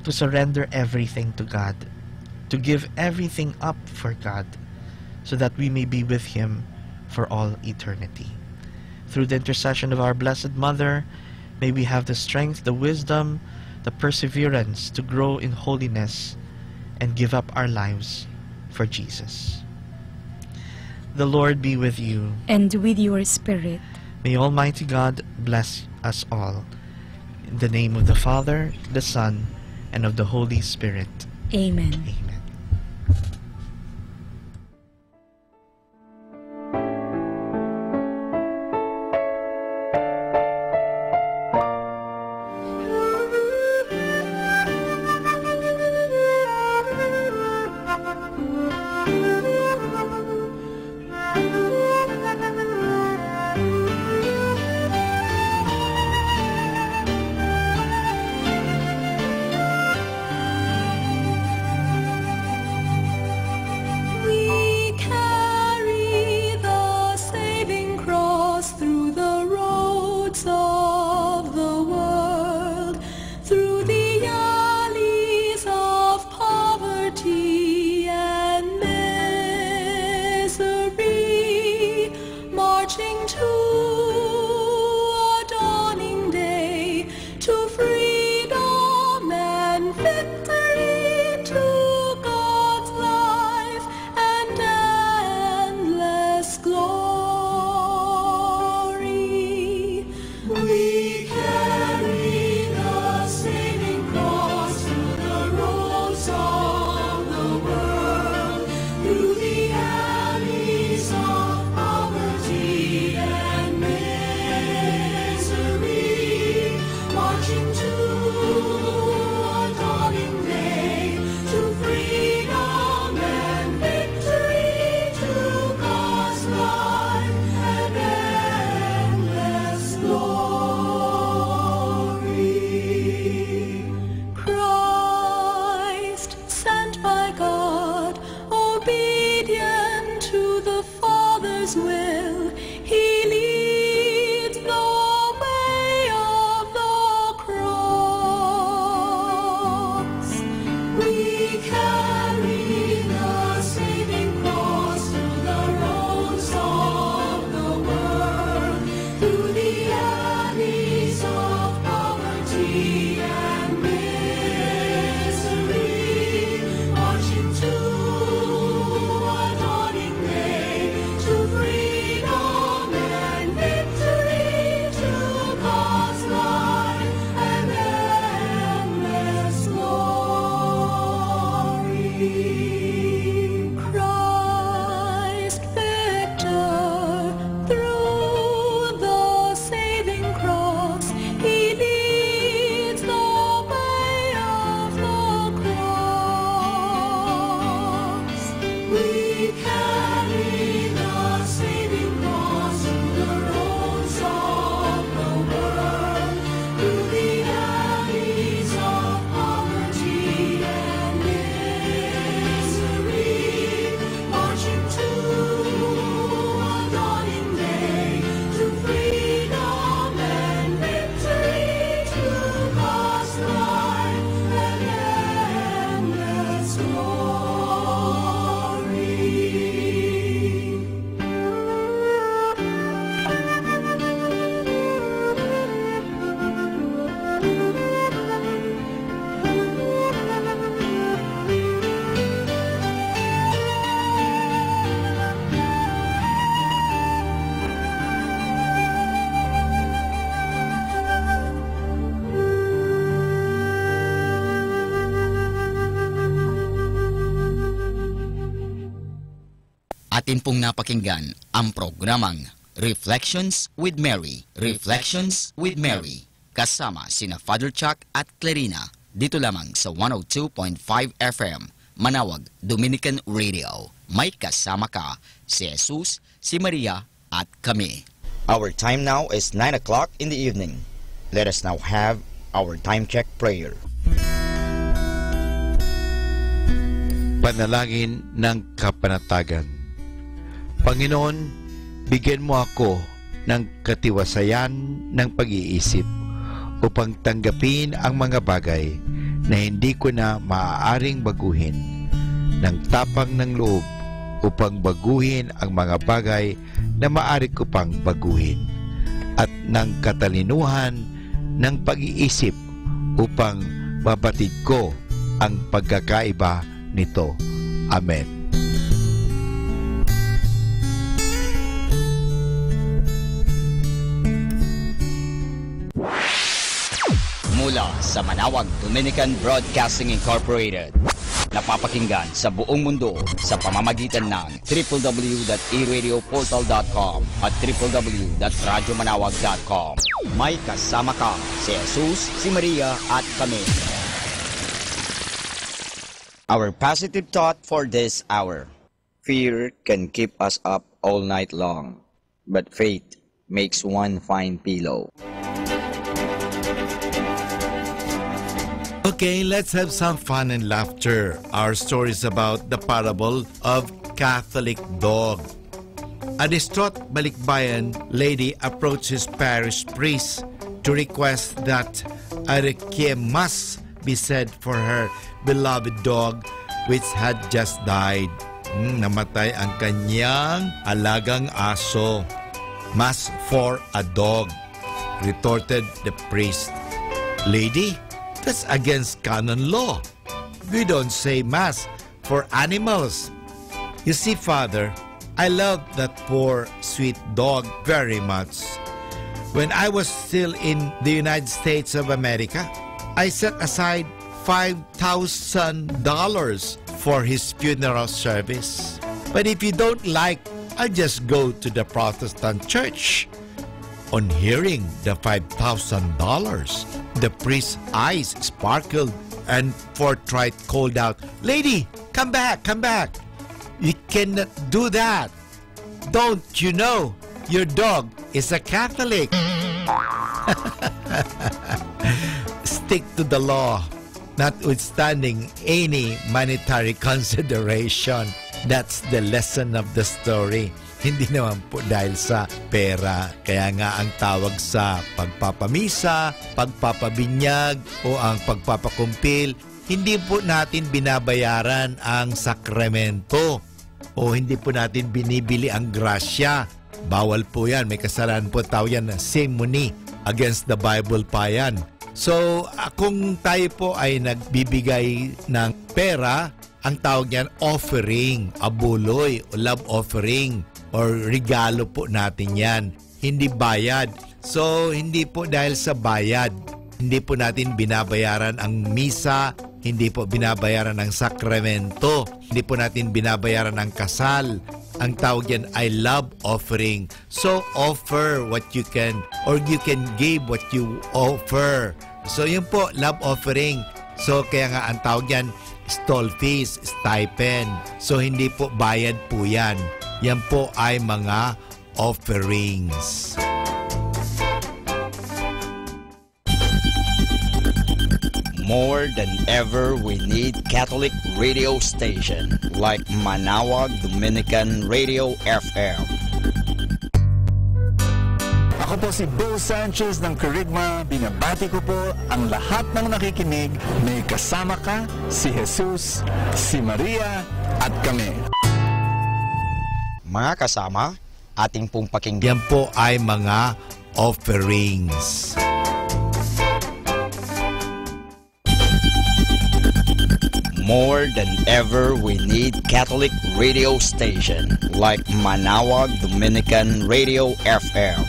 to surrender everything to God, to give everything up for God, so that we may be with Him for all eternity. Through the intercession of our Blessed Mother, may we have the strength, the wisdom, the perseverance to grow in holiness and give up our lives for Jesus. The Lord be with you. And with your spirit. May Almighty God bless us all. In the name of the Father, the Son, and of the Holy Spirit. Amen. Amen. We carry the saving cross through the roads of the world, through the alleys of poverty and misery, marching to a dawning day, to freedom and victory, to God's life and endless glory. We carry the saving cross through the roads of the world, through the alleys of poverty and misery, marching to a dawning day, to freedom and victory, to God's life and endless glory. Christ, sent by God, obedient to the Father's will, He leads the way of the cross. We carry the saving cross through the roads of the world, through the alleys of poverty and misery, marching to a dawning day, to freedom Atin pong napakinggan ang programang Reflections with Mary. Reflections with Mary. Kasama sina Father Chuck at Clarina. Dito lamang sa 102.5 FM, Manawag, Dominican Radio. May kasama ka, si Jesus, si Maria, at kami. Our time now is 9 o'clock in the evening. Let us now have our time check prayer. Panalangin ng kapanatagan. Panginoon, bigyan mo ako ng katiwasayan ng pag-iisip upang tanggapin ang mga bagay na hindi ko na maaaring baguhin, ng tapang ng loob upang baguhin ang mga bagay na maaari ko pang baguhin, at ng katalinuhan ng pag-iisip upang mabatid ko ang pagkakaiba nito. Amen. Mula sa Manawag Dominican Broadcasting Incorporated, napapakinggan sa buong mundo sa pamamagitan ng www.eradioportal.com at www.radyomanawag.com. May kasama ka, si Jesus, si Maria, at kami. Our positive thought for this hour. Fear can keep us up all night long, but faith makes one fine pillow. Okay, let's have some fun and laughter. Our story is about the parable of Catholic dog. A distraught balikbayan lady approached his parish priest to request that a requiem must be said for her beloved dog which had just died. Namatay ang kanyang alagang aso. Mass for a dog, retorted the priest. Lady, that's against canon law. We don't say mass for animals. You see, Father, I love that poor, sweet dog very much. When I was still in the United States of America, I set aside $5,000 for his funeral service. But if you don't like, I'll just go to the Protestant church. On hearing the $5,000, the priest's eyes sparkled and forthright called out, "Lady, come back, come back. You cannot do that. Don't you know your dog is a Catholic?" Stick to the law, notwithstanding any monetary consideration. That's the lesson of the story. Hindi naman po dahil sa pera. Kaya nga ang tawag sa pagpapamisa, pagpapabinyag o ang pagpapakumpil, hindi po natin binabayaran ang sakramento o hindi po natin binibili ang grasya. Bawal po yan. May kasalanan po tao yan na simony. Against the Bible pa yan. So, kung tayo po ay nagbibigay ng pera, ang tawag niyan offering, abuloy o love offering. Or regalo po natin yan. Hindi bayad. So, hindi po dahil sa bayad. Hindi po natin binabayaran ang misa. Hindi po binabayaran ang sakramento. Hindi po natin binabayaran ang kasal. Ang tawag yan ay love offering. So, offer what you can or you can give what you offer. So, yun po, love offering. So, kaya nga ang tawag yan, stall fees, stipend. So, hindi po bayad po yan. Yan po ay mga offerings. More than ever, we need Catholic radio station like Manawag Dominican Radio FM. Ako po si Bo Sanchez ng Kerygma. Binabati ko po ang lahat ng nakikinig. May kasama ka, si Jesus, si Maria, at kami. Mga kasama, ating pong pakinggan. Yan po ay mga offerings. More than ever, we need Catholic radio station like Manawag Dominican Radio FM.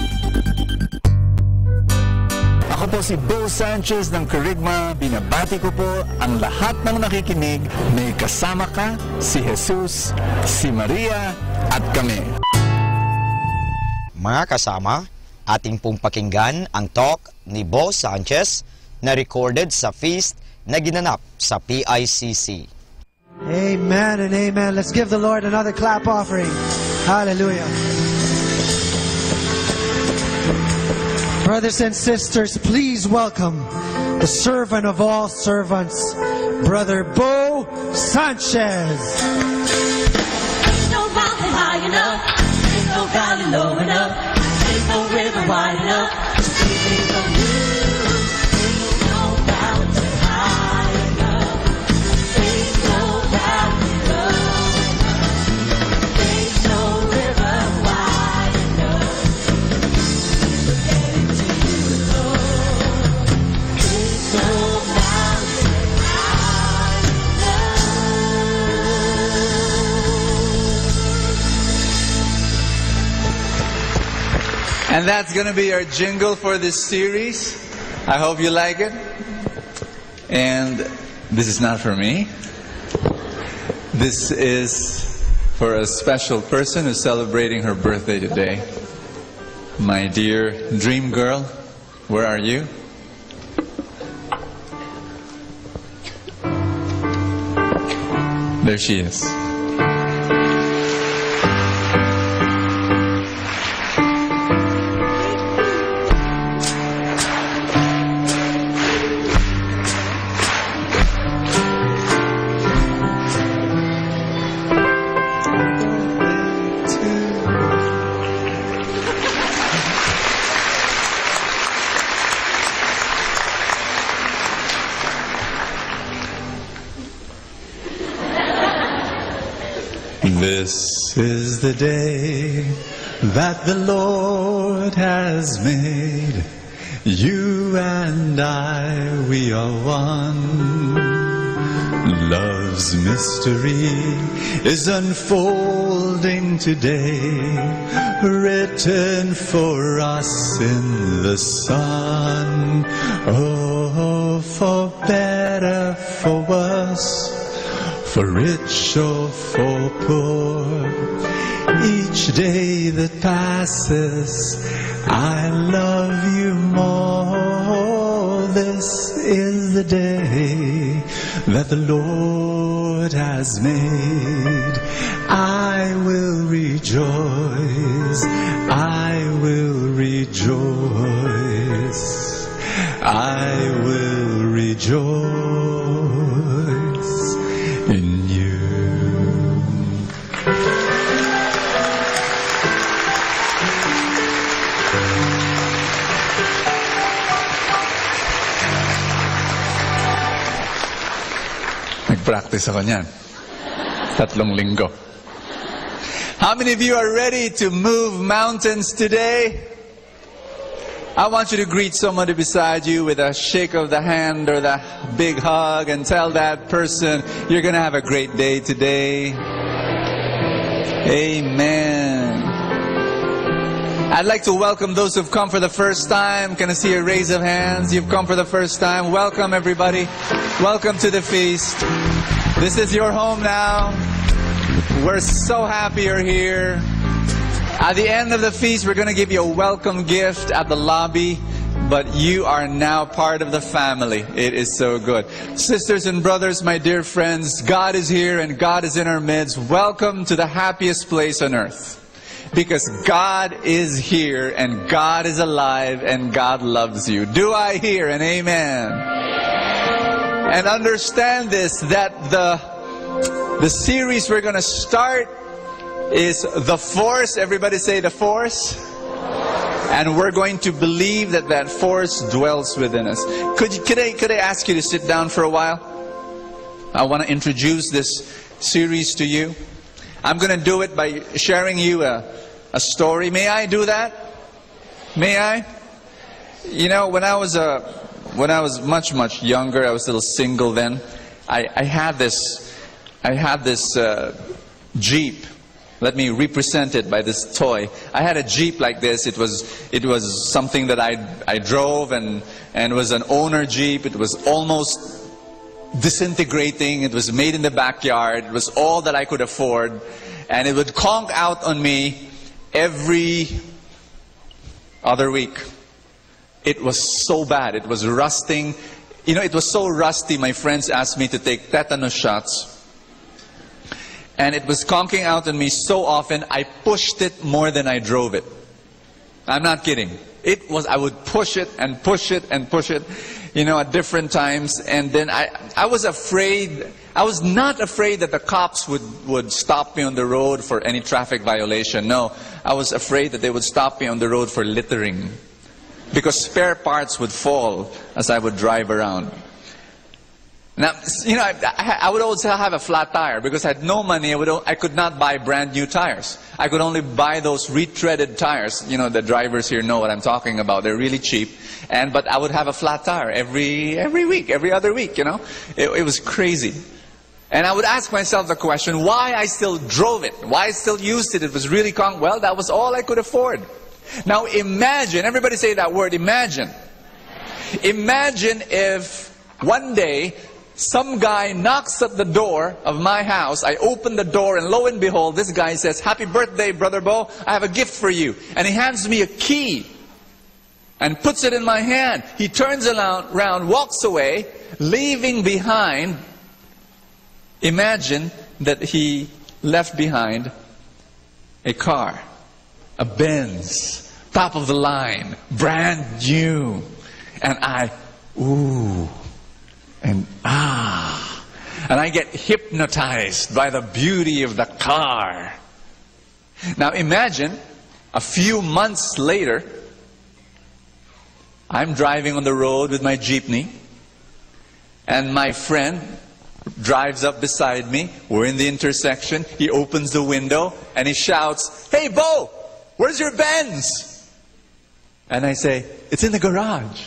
Ako po si Bo Sanchez ng Kerygma. Binabati ko po ang lahat ng nakikinig. May kasama ka, si Jesus, si Maria, at kami. Mga kasama, ating pong pakinggan ang talk ni Bo Sanchez na recorded sa feast na ginanap sa PICC. Amen and amen. Let's give the Lord another clap offering. Hallelujah. Brothers and sisters, please welcome the servant of all servants, Brother Bo Sanchez. Ain't no mountain high enough, ain't no valley low enough, ain't no river wide enough to keep me from you. Ain't no mountain high enough, ain't no valley low enough, ain't no river wide enough to get into you, Lord. Ain't no mountain high And that's going to be our jingle for this series. I hope you like it. And this is not for me. This is for a special person who's celebrating her birthday today. My dear dream girl, where are you? There she is. This is the day that the Lord has made. You and I, we are one. Love's mystery is unfolding today, written for us in the sun. Oh, for better, for worse, for rich or for poor, each day that passes, I love you more. This is the day that the Lord has made. I will rejoice, I will rejoice, I will rejoice in you. Nag-practice ako niyan. 3 linggo. How many of you are ready to move mountains today? I want you to greet somebody beside you with a shake of the hand or the big hug and tell that person you're going to have a great day today. Amen. I'd like to welcome those who've come for the first time. Can I see a raise of hands? You've come for the first time. Welcome, everybody. Welcome to the feast. This is your home now. We're so happy you're here. At the end of the feast, we're going to give you a welcome gift at the lobby, but you are now part of the family. It is so good. Sisters and brothers, my dear friends, God is here and God is in our midst. Welcome to the happiest place on earth. Because God is here and God is alive and God loves you. Do I hear an amen? And understand this, that the series we're going to start is The Force. Everybody say The Force. And we're going to believe that that force dwells within us. Could I ask you to sit down for a while? I want to introduce this series to you. I'm going to do it by sharing you a story. May I do that? May I? You know, when I was much younger, I was a little single then. I had this Jeep. Let me represent it by this toy. I had a Jeep like this. It was something that I drove and it was an owner Jeep. It was almost disintegrating. It was made in the backyard. It was all that I could afford. and it would conk out on me every other week. It was so bad. It was rusting. You know, it was so rusty, my friends asked me to take tetanus shots. And it was conking out on me so often, I pushed it more than I drove it. I'm not kidding. It was, I would push it and push it and push it, you know, at different times. And then I was afraid, I was not afraid that the cops would stop me on the road for any traffic violation. No, I was afraid that they would stop me on the road for littering. Because spare parts would fall as I would drive around. Now, you know, I would always have a flat tire because I had no money. I could not buy brand new tires. I could only buy those retreaded tires. You know, the drivers here know what I'm talking about. They're really cheap. But I would have a flat tire every week, every other week, you know. It was crazy. And I would ask myself the question, why I still drove it? Why I still used it? It was really well, that was all I could afford. Now imagine, everybody say that word, imagine. Imagine if one day some guy knocks at the door of my house, I open the door, and lo and behold, this guy says, "Happy birthday, Brother Bo, I have a gift for you." And he hands me a key and puts it in my hand. He turns around, walks away, leaving behind, imagine that he left behind a car. A Benz, top of the line, brand new. And ooh, and ah. And I get hypnotized by the beauty of the car. Now imagine, a few months later, I'm driving on the road with my jeepney, and my friend drives up beside me. We're in the intersection. He opens the window, and he shouts, "Hey, Bo! Where's your Benz?" And I say, "It's in the garage."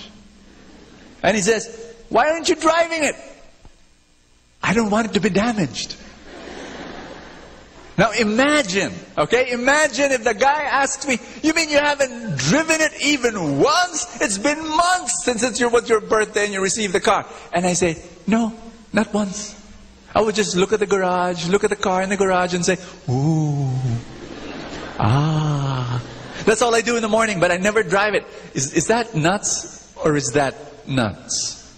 And he says, "Why aren't you driving it?" "I don't want it to be damaged." Now imagine, okay, imagine if the guy asks me, "You mean you haven't driven it even once? It's been months since it was your birthday and you received the car." And I say, "No, not once." I would just look at the garage, look at the car in the garage and say, "Ooh. Ah." That's all I do in the morning, but I never drive it. Is that nuts or is that nuts?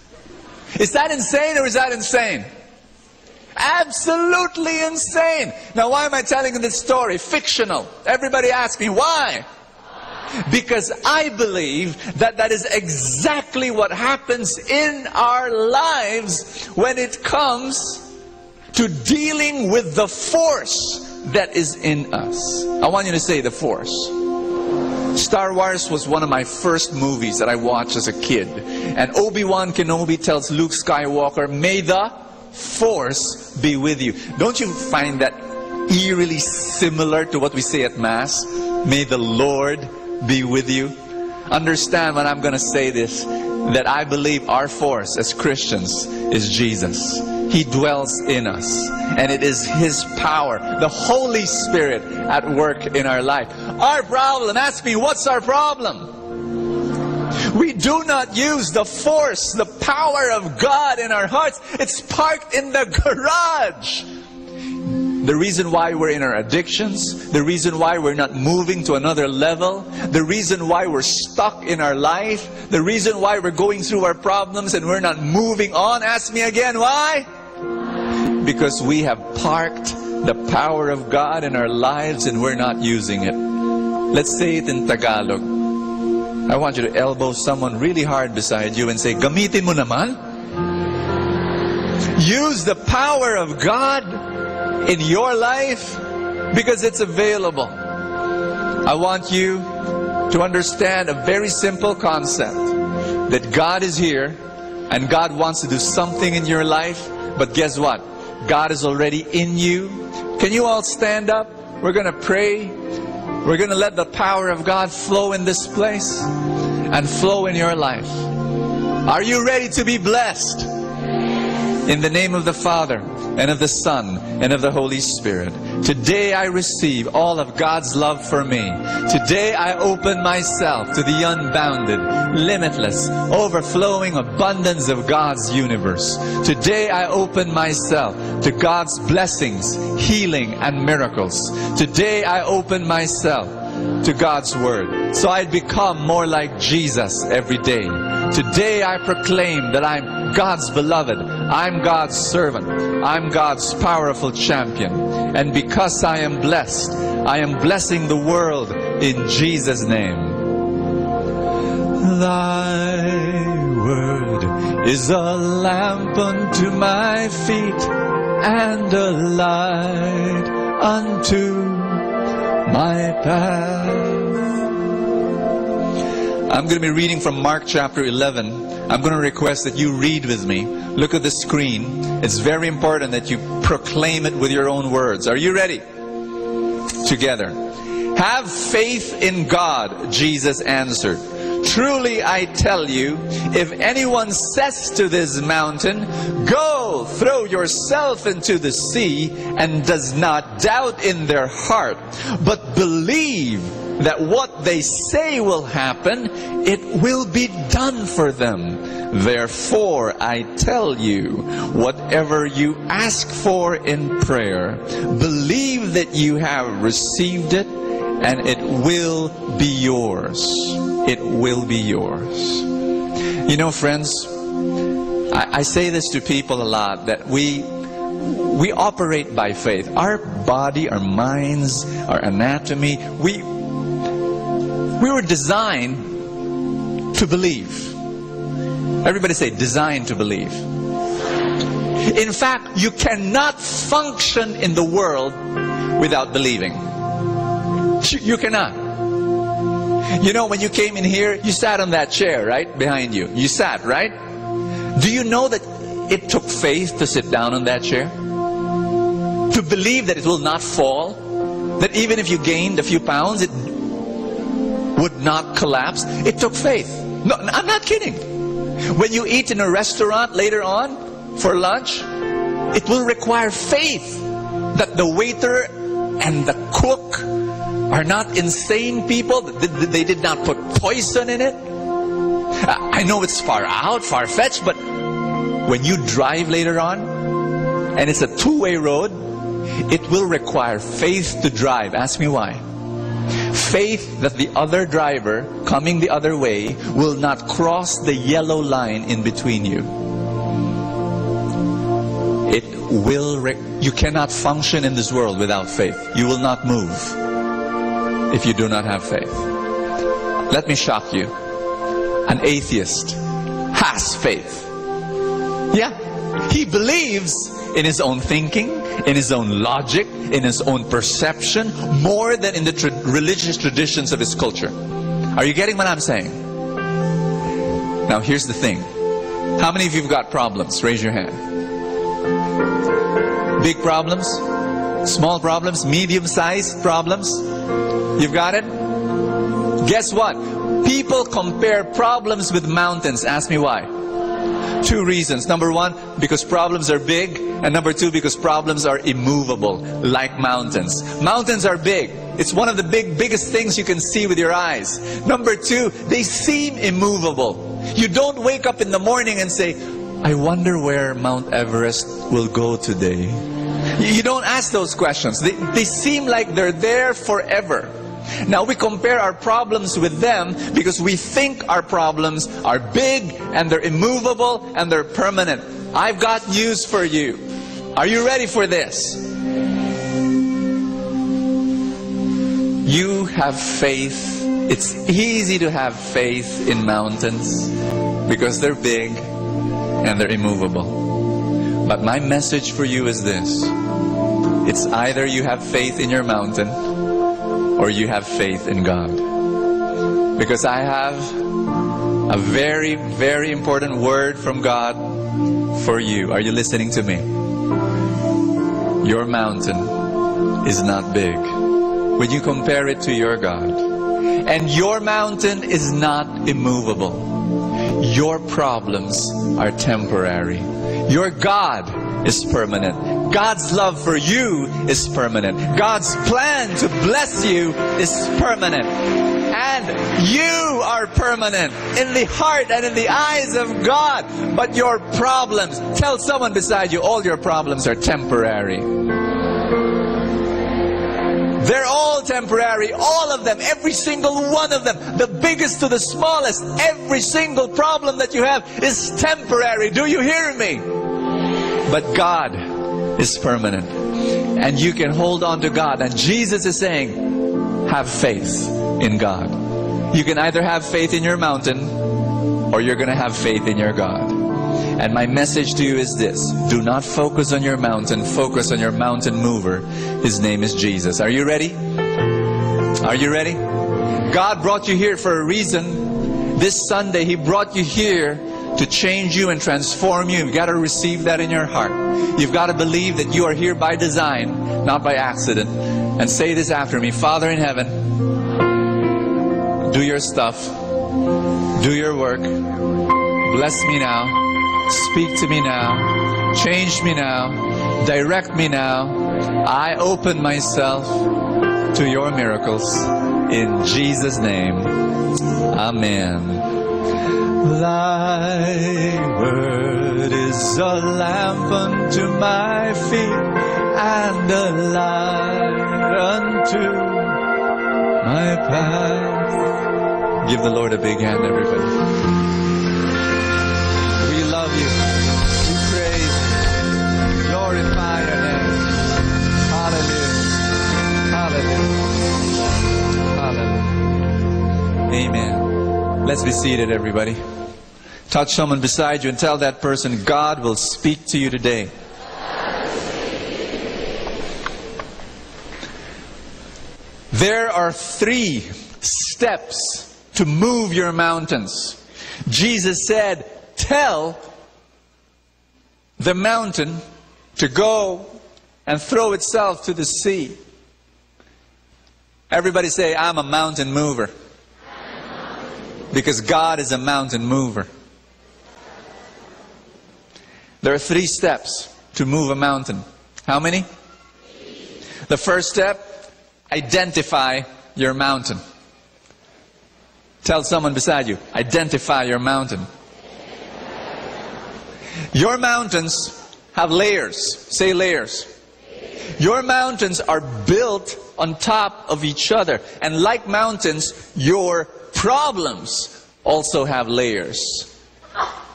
Is that insane or is that insane? Absolutely insane. Now why am I telling this story? Fictional. Everybody asks me, why? Because I believe that that is exactly what happens in our lives when it comes to dealing with the force that is in us. I want you to say the force. Star Wars was one of my first movies that I watched as a kid. And Obi-Wan Kenobi tells Luke Skywalker, "May the force be with you." Don't you find that eerily similar to what we say at Mass? May the Lord be with you. Understand when I'm going to say this, that I believe our force as Christians is Jesus. He dwells in us, and it is His power, the Holy Spirit at work in our life. Our problem, ask me, what's our problem? We do not use the force, the power of God in our hearts. It's parked in the garage. The reason why we're in our addictions, the reason why we're not moving to another level, the reason why we're stuck in our life, the reason why we're going through our problems and we're not moving on, ask me again, why? Because we have parked the power of God in our lives and we're not using it. Let's say it in Tagalog. I want you to elbow someone really hard beside you and say, "Gamitin mo naman." Use the power of God in your life because it's available. I want you to understand a very simple concept, that God is here and God wants to do something in your life, but guess what? God is already in you. Can you all stand up? We're going to pray. We're going to let the power of God flow in this place and flow in your life. Are you ready to be blessed? In the name of the Father, and of the Son, and of the Holy Spirit. Today I receive all of God's love for me. Today I open myself to the unbounded, limitless, overflowing abundance of God's universe. Today I open myself to God's blessings, healing, and miracles. Today I open myself to God's Word, so I become more like Jesus every day. Today I proclaim that I'm God's beloved, I'm God's servant, I'm God's powerful champion. And because I am blessed, I am blessing the world in Jesus' name. Thy word is a lamp unto my feet and a light unto my path. I'm going to be reading from Mark chapter 11. I'm going to request that you read with me. Look at the screen. It's very important that you proclaim it with your own words. Are you ready? Together. Have faith in God, Jesus answered. Truly I tell you, if anyone says to this mountain, go, throw yourself into the sea, and does not doubt in their heart, but believe that what they say will happen, it will be done for them. Therefore, I tell you, whatever you ask for in prayer, believe that you have received it, and it will be yours. It will be yours. You know, friends, I say this to people a lot, that we operate by faith. Our body, our minds, our anatomy, we were designed to believe. Everybody say, designed to believe. In fact, you cannot function in the world without believing. You cannot. You know, when you came in here, you sat on that chair, right? Behind you. You sat, right? Do you know that it took faith to sit down on that chair? To believe that it will not fall? That even if you gained a few pounds, it would not collapse? It took faith. No, I'm not kidding. When you eat in a restaurant later on for lunch, it will require faith that the waiter and the cook are not insane people. They did not put poison in it. I know it's far out, far-fetched, but when you drive later on, and it's a two-way road, it will require faith to drive. Ask me why. Faith that the other driver coming the other way will not cross the yellow line in between you. You cannot function in this world without faith. You will not move if you do not have faith. Let me shock you. An atheist has faith. Yeah, he believes in his own thinking, in his own logic, in his own perception, more than in the religious traditions of his culture. Are you getting what I'm saying? Now here's the thing. How many of you have got problems? Raise your hand. Big problems? Small problems? Medium-sized problems? You've got it? Guess what? People compare problems with mountains. Ask me why. Two reasons. Number one, because problems are big. And number two, because problems are immovable, like mountains. Mountains are big. It's one of the biggest things you can see with your eyes. Number two, they seem immovable. You don't wake up in the morning and say, I wonder where Mount Everest will go today. You don't ask those questions. They seem like they're there forever. Now we compare our problems with them because we think our problems are big and they're immovable and they're permanent. I've got news for you. Are you ready for this? You have faith. It's easy to have faith in mountains because they're big and they're immovable. But my message for you is this. It's either you have faith in your mountain or you have faith in God. Because I have a very, very important word from God for you. Are you listening to me? Your mountain is not big when you compare it to your God. And your mountain is not immovable. Your problems are temporary. Your God is permanent. God's love for you is permanent. God's plan to bless you is permanent. And you are permanent in the heart and in the eyes of God. But your problems, tell someone beside you, all your problems are temporary. They're all temporary, all of them, every single one of them, the biggest to the smallest. Every single problem that you have is temporary. Do you hear me? But God is permanent. And you can hold on to God. And Jesus is saying, have faith in God. You can either have faith in your mountain, or you're going to have faith in your God. And my message to you is this: do not focus on your mountain, focus on your mountain mover. His name is Jesus. Are you ready? Are you ready? God brought you here for a reason. This Sunday, He brought you here to change you and transform you. You've got to receive that in your heart. You've got to believe that you are here by design, not by accident. And say this after me: Father in heaven, do your stuff. Do your work. Bless me now. Speak to me now. Change me now. Direct me now. I open myself to your miracles. In Jesus' name. Amen. Thy word is a lamp unto my feet and a light unto my path. Give the Lord a big hand, everybody. We love you. We praise you. Glorify your name. Hallelujah. Hallelujah. Hallelujah. Amen. Let's be seated, everybody. Touch someone beside you and tell that person, God will speak to you today. There are 3 steps to move your mountains. Jesus said, tell the mountain to go and throw itself to the sea. Everybody say, I'm a mountain mover. Because God is a mountain mover. There are 3 steps to move a mountain. How many? The first step, identify your mountain. Tell someone beside you, identify your mountain. Your mountains have layers. Say layers. Your mountains are built on top of each other. And like mountains, your problems also have layers.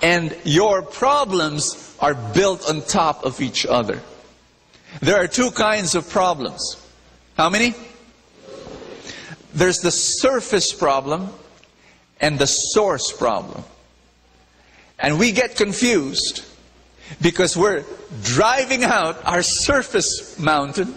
And your problems are built on top of each other. There are 2 kinds of problems. How many? There's the surface problem and the source problem. And we get confused because we're driving out our surface mountain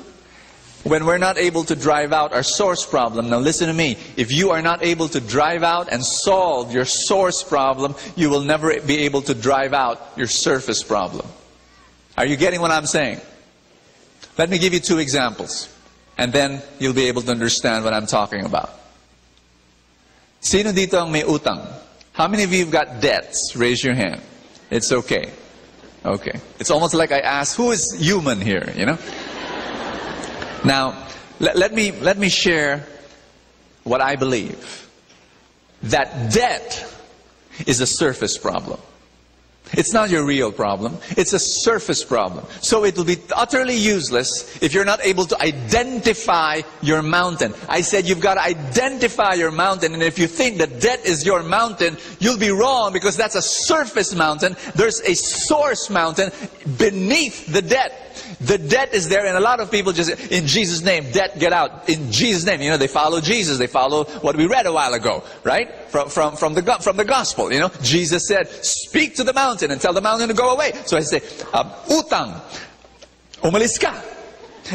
when we're not able to drive out our source problem. Now listen to me. If you are not able to drive out and solve your source problem, you will never be able to drive out your surface problem. Are you getting what I'm saying? Let me give you 2 examples. And then you'll be able to understand what I'm talking about. Sino dito ang may utang? How many of you have got debts? Raise your hand. It's okay. Okay. It's almost like I asked, who is human here, you know? Now, let me share what I believe. That debt is a surface problem. It's not your real problem. It's a surface problem. So it will be utterly useless if you're not able to identify your mountain. I said you've got to identify your mountain. And if you think that debt is your mountain, you'll be wrong, because that's a surface mountain. There's a source mountain beneath the debt. The debt is there, and a lot of people just, in Jesus' name, debt, get out. In Jesus' name, you know, they follow Jesus. They follow what we read a while ago, right? From the gospel, you know. Jesus said, speak to the mountain and tell the mountain to go away. So I say, utang, umalis ka.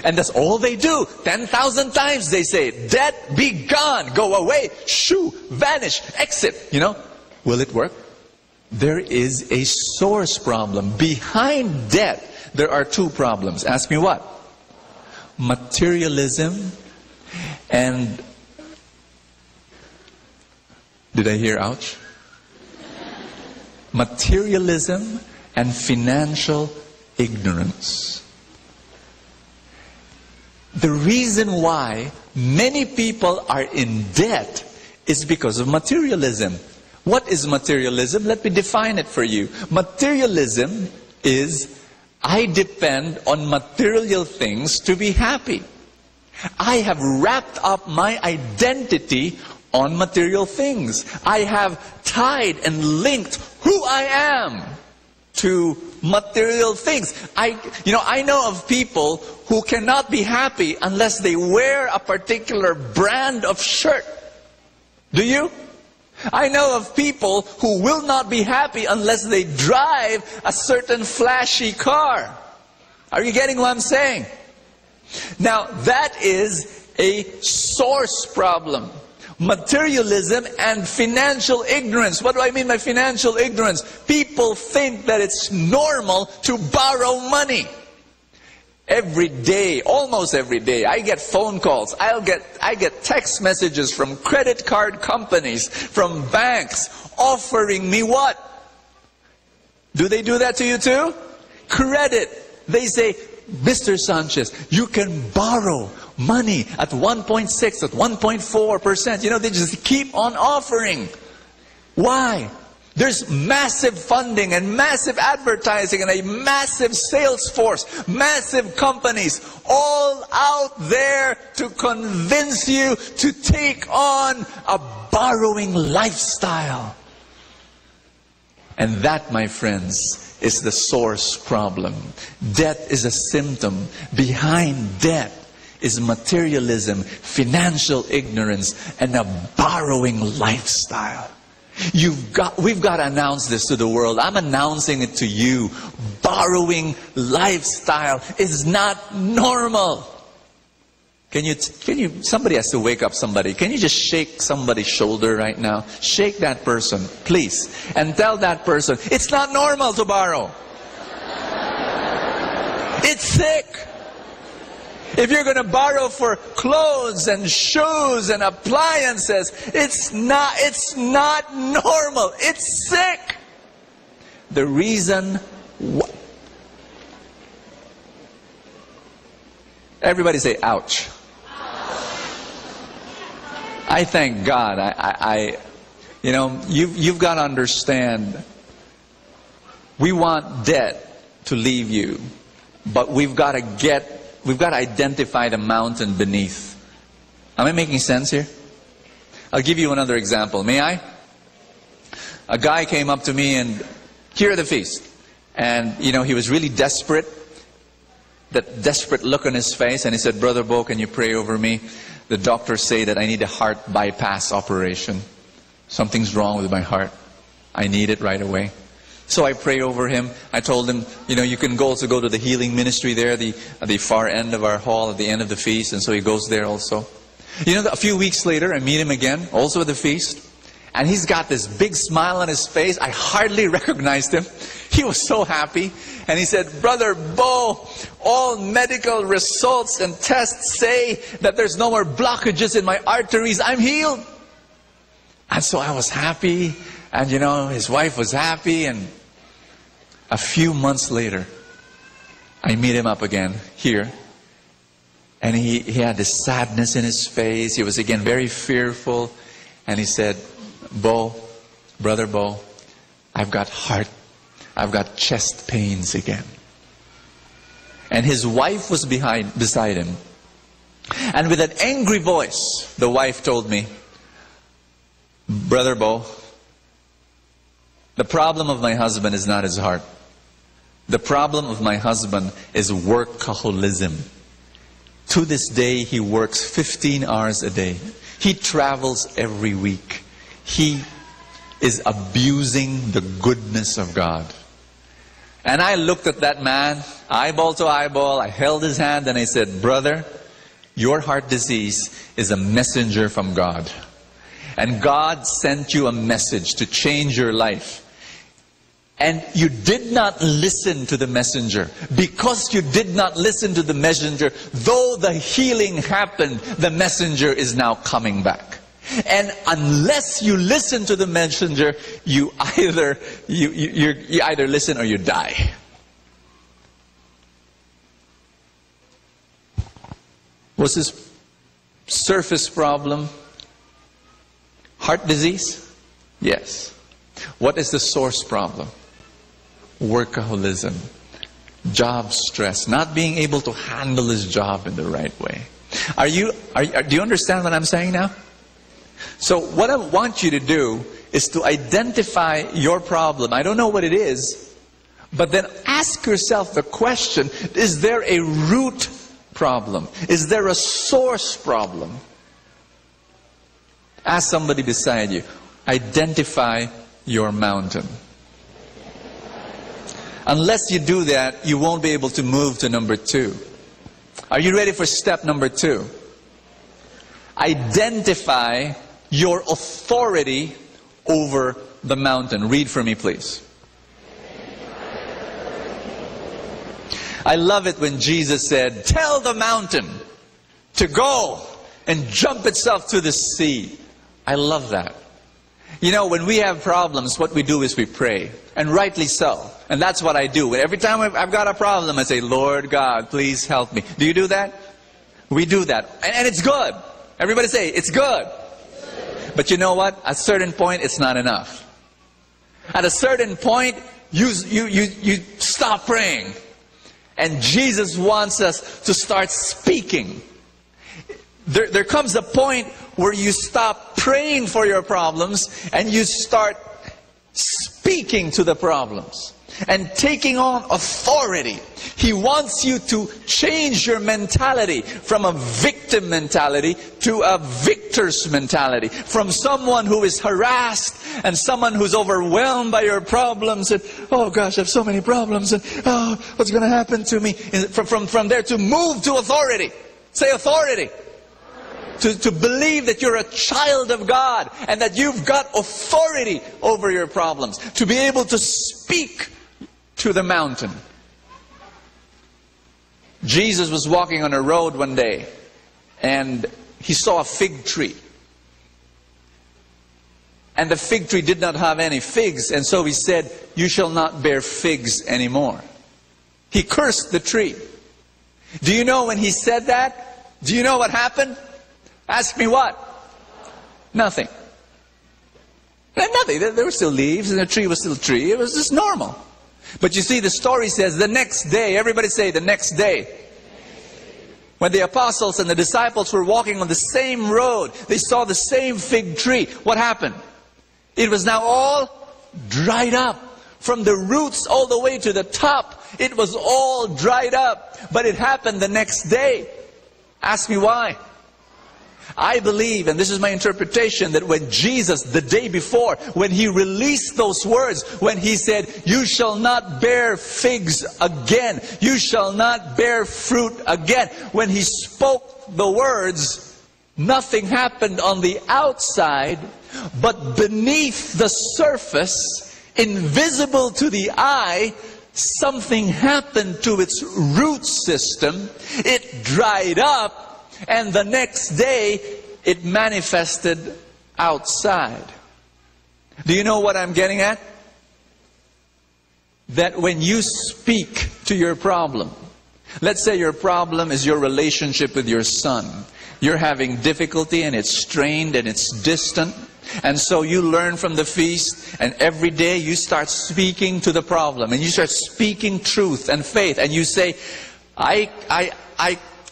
And that's all they do. 10,000 times they say, debt, be gone, go away, shoo, vanish, exit, you know. Will it work? There is a source problem. Behind debt, there are 2 problems. Ask me what? Materialism and... Did I hear ouch? Materialism and financial ignorance. The reason why many people are in debt is because of materialism. What is materialism? Let me define it for you. Materialism is, I depend on material things to be happy. I have wrapped up my identity on material things. I have tied and linked who I am to material things. I know of people who cannot be happy unless they wear a particular brand of shirt. Do you? I know of people who will not be happy unless they drive a certain flashy car. Are you getting what I'm saying? Now, that is a source problem. Materialism and financial ignorance. What do I mean by financial ignorance? People think that it's normal to borrow money. Every day, almost every day, I get phone calls. I get text messages from credit card companies, from banks, offering me what? Do they do that to you too? Credit. They say, Mr. Sanchez, you can borrow money at 1.6, at 1.4%. You know, they just keep on offering. Why? There's massive funding and massive advertising and a massive sales force, massive companies, all out there to convince you to take on a borrowing lifestyle. And that, my friends, is the source problem. Debt is a symptom. Behind debt is materialism, financial ignorance, and a borrowing lifestyle. We've got to announce this to the world. I'm announcing it to you. Borrowing lifestyle is not normal. Somebody has to wake up somebody. Can you just shake somebody's shoulder right now? Shake that person, please. And tell that person, it's not normal to borrow. It's sick. If you're going to borrow for clothes and shoes and appliances, it's not normal. It's sick. The reason everybody say ouch. I thank God. You've got to understand, we want debt to leave you, but we've got to identify the mountain beneath. Am I making sense here? I'll give you another example. May I? A guy came up to me and here at the feast. And, he was really desperate. That desperate look on his face. And he said, Brother Bo, can you pray over me? The doctors say that I need a heart bypass operation. Something's wrong with my heart. I need it right away. So I pray over him. I told him, you can also go to the healing ministry there, at the far end of our hall, at the end of the feast. And so he goes there also. A few weeks later, I meet him again, also at the feast. And he's got this big smile on his face. I hardly recognized him. He was so happy. And he said, Brother Bo, all medical results and tests say that there's no more blockages in my arteries. I'm healed. And so I was happy. And his wife was happy. And a few months later, I meet him up again here. And he had this sadness in his face. He was again very fearful. And he said, Brother Bo, I've got chest pains again. And his wife was beside him. And with an angry voice, the wife told me, Brother Bo, the problem of my husband is not his heart. The problem of my husband is workaholism. To this day, he works 15 hours a day. He travels every week. He is abusing the goodness of God. And I looked at that man, eyeball to eyeball. I held his hand and I said, Brother, your heart disease is a messenger from God. And God sent you a message to change your life. And you did not listen to the messenger. Because you did not listen to the messenger, though the healing happened, the messenger is now coming back. And unless you listen to the messenger, you either listen or you die. Was his surface problem heart disease? Yes. What is the source problem? Workaholism, job stress, not being able to handle his job in the right way. Do you understand what I'm saying now? So what I want you to do is to identify your problem. I don't know what it is, but then ask yourself the question, is there a root problem? Is there a source problem? Ask somebody beside you. Identify your mountain. Unless you do that, you won't be able to move to number 2. Are you ready for step number 2? Identify your authority over the mountain. Read for me, please. I love it when Jesus said, tell the mountain to go and jump itself to the sea. I love that. You know, when we have problems, what we do is we pray. And rightly so. And that's what I do. Every time I've got a problem, I say, Lord God, please help me. Do you do that? We do that. And it's good. Everybody say, it's good. But you know what? At a certain point, it's not enough. At a certain point, you stop praying. And Jesus wants us to start speaking. There comes a point where you stop praying for your problems and you start speaking to the problems and taking on authority. He wants you to change your mentality from a victim mentality to a victor's mentality. From someone who is harassed and someone who's overwhelmed by your problems and, oh gosh, I have so many problems and, oh, what's going to happen to me? From there to move to authority. Say authority. To believe that you're a child of God and that you've got authority over your problems. To be able to speak to the mountain. Jesus was walking on a road one day and he saw a fig tree. And the fig tree did not have any figs, and so he said, you shall not bear figs anymore. He cursed the tree. Do you know when he said that? Do you know what happened? Ask me what? Nothing. Nothing. There were still leaves and the tree was still a tree. It was just normal. But you see, the story says the next day, everybody say the next day. When the apostles and the disciples were walking on the same road, they saw the same fig tree. What happened? It was now all dried up. From the roots all the way to the top, it was all dried up. But it happened the next day. Ask me why. I believe, and this is my interpretation, that when Jesus, the day before, when He released those words, when He said, you shall not bear figs again, you shall not bear fruit again, when He spoke the words, nothing happened on the outside, but beneath the surface, invisible to the eye, something happened to its root system. It dried up. And the next day, it manifested outside. Do you know what I'm getting at? That when you speak to your problem, let's say your problem is your relationship with your son. You're having difficulty and it's strained and it's distant. And so you learn from the feast, and every day you start speaking to the problem. And you start speaking truth and faith. And you say, I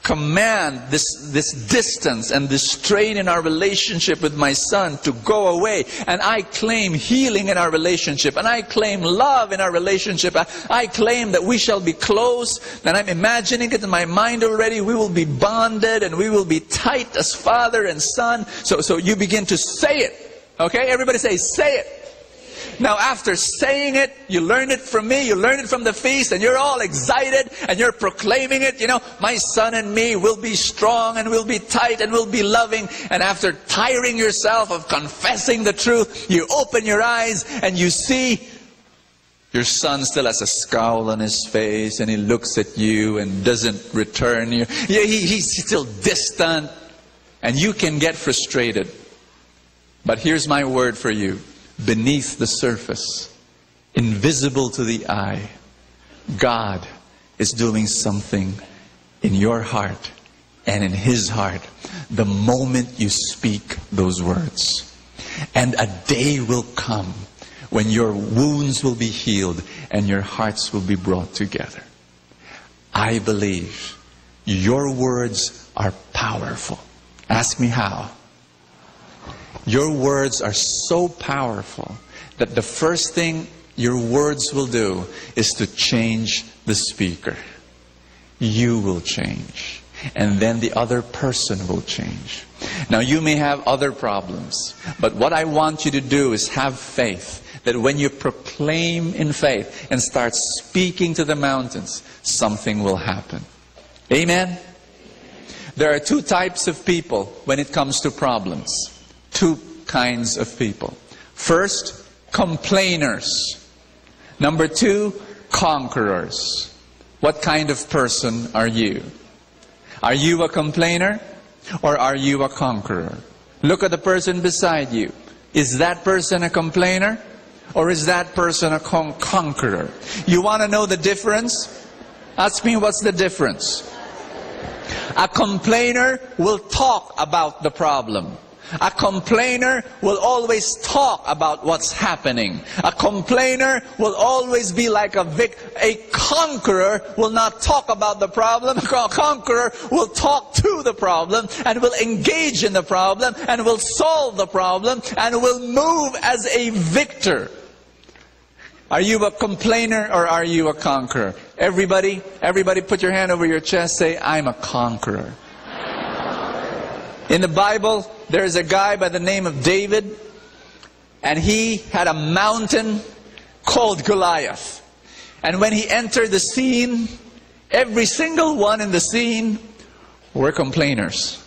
command this distance and this strain in our relationship with my son to go away, and I claim healing in our relationship, and I claim love in our relationship. I claim that we shall be close, and I'm imagining it in my mind already. We will be bonded and we will be tight as father and son. So you begin to say it. Okay, everybody say it. Now after saying it, you learn it from me, you learn it from the feast, and you're all excited, and you're proclaiming it. You know, my son and me will be strong, and we'll be tight, and we'll be loving. And after tiring yourself of confessing the truth, you open your eyes, and you see your son still has a scowl on his face, and he looks at you and doesn't return you. He's still distant, and you can get frustrated. But here's my word for you. Beneath the surface, invisible to the eye, God is doing something in your heart, and in His heart the moment you speak those words. And a day will come when your wounds will be healed and your hearts will be brought together. I believe your words are powerful. Ask me how. Your words are so powerful that the first thing your words will do is to change the speaker. You will change. And then the other person will change. Now you may have other problems, but what I want you to do is have faith that when you proclaim in faith and start speaking to the mountains, something will happen. Amen? There are two types of people when it comes to problems. Two kinds of people. First, complainers. Number two, conquerors. What kind of person are you? Are you a complainer or are you a conqueror? Look at the person beside you. Is that person a complainer or is that person a conqueror? You want to know the difference? Ask me, what's the difference? A complainer will talk about the problem. A complainer will always talk about what's happening. A complainer will always be like a conqueror will not talk about the problem. A conqueror will talk to the problem and will engage in the problem and will solve the problem and will move as a victor. Are you a complainer or are you a conqueror? Everybody put your hand over your chest, say, I'm a conqueror. In the Bible, there is a guy by the name of David, and he had a mountain called Goliath. And when he entered the scene, every single one in the scene were complainers.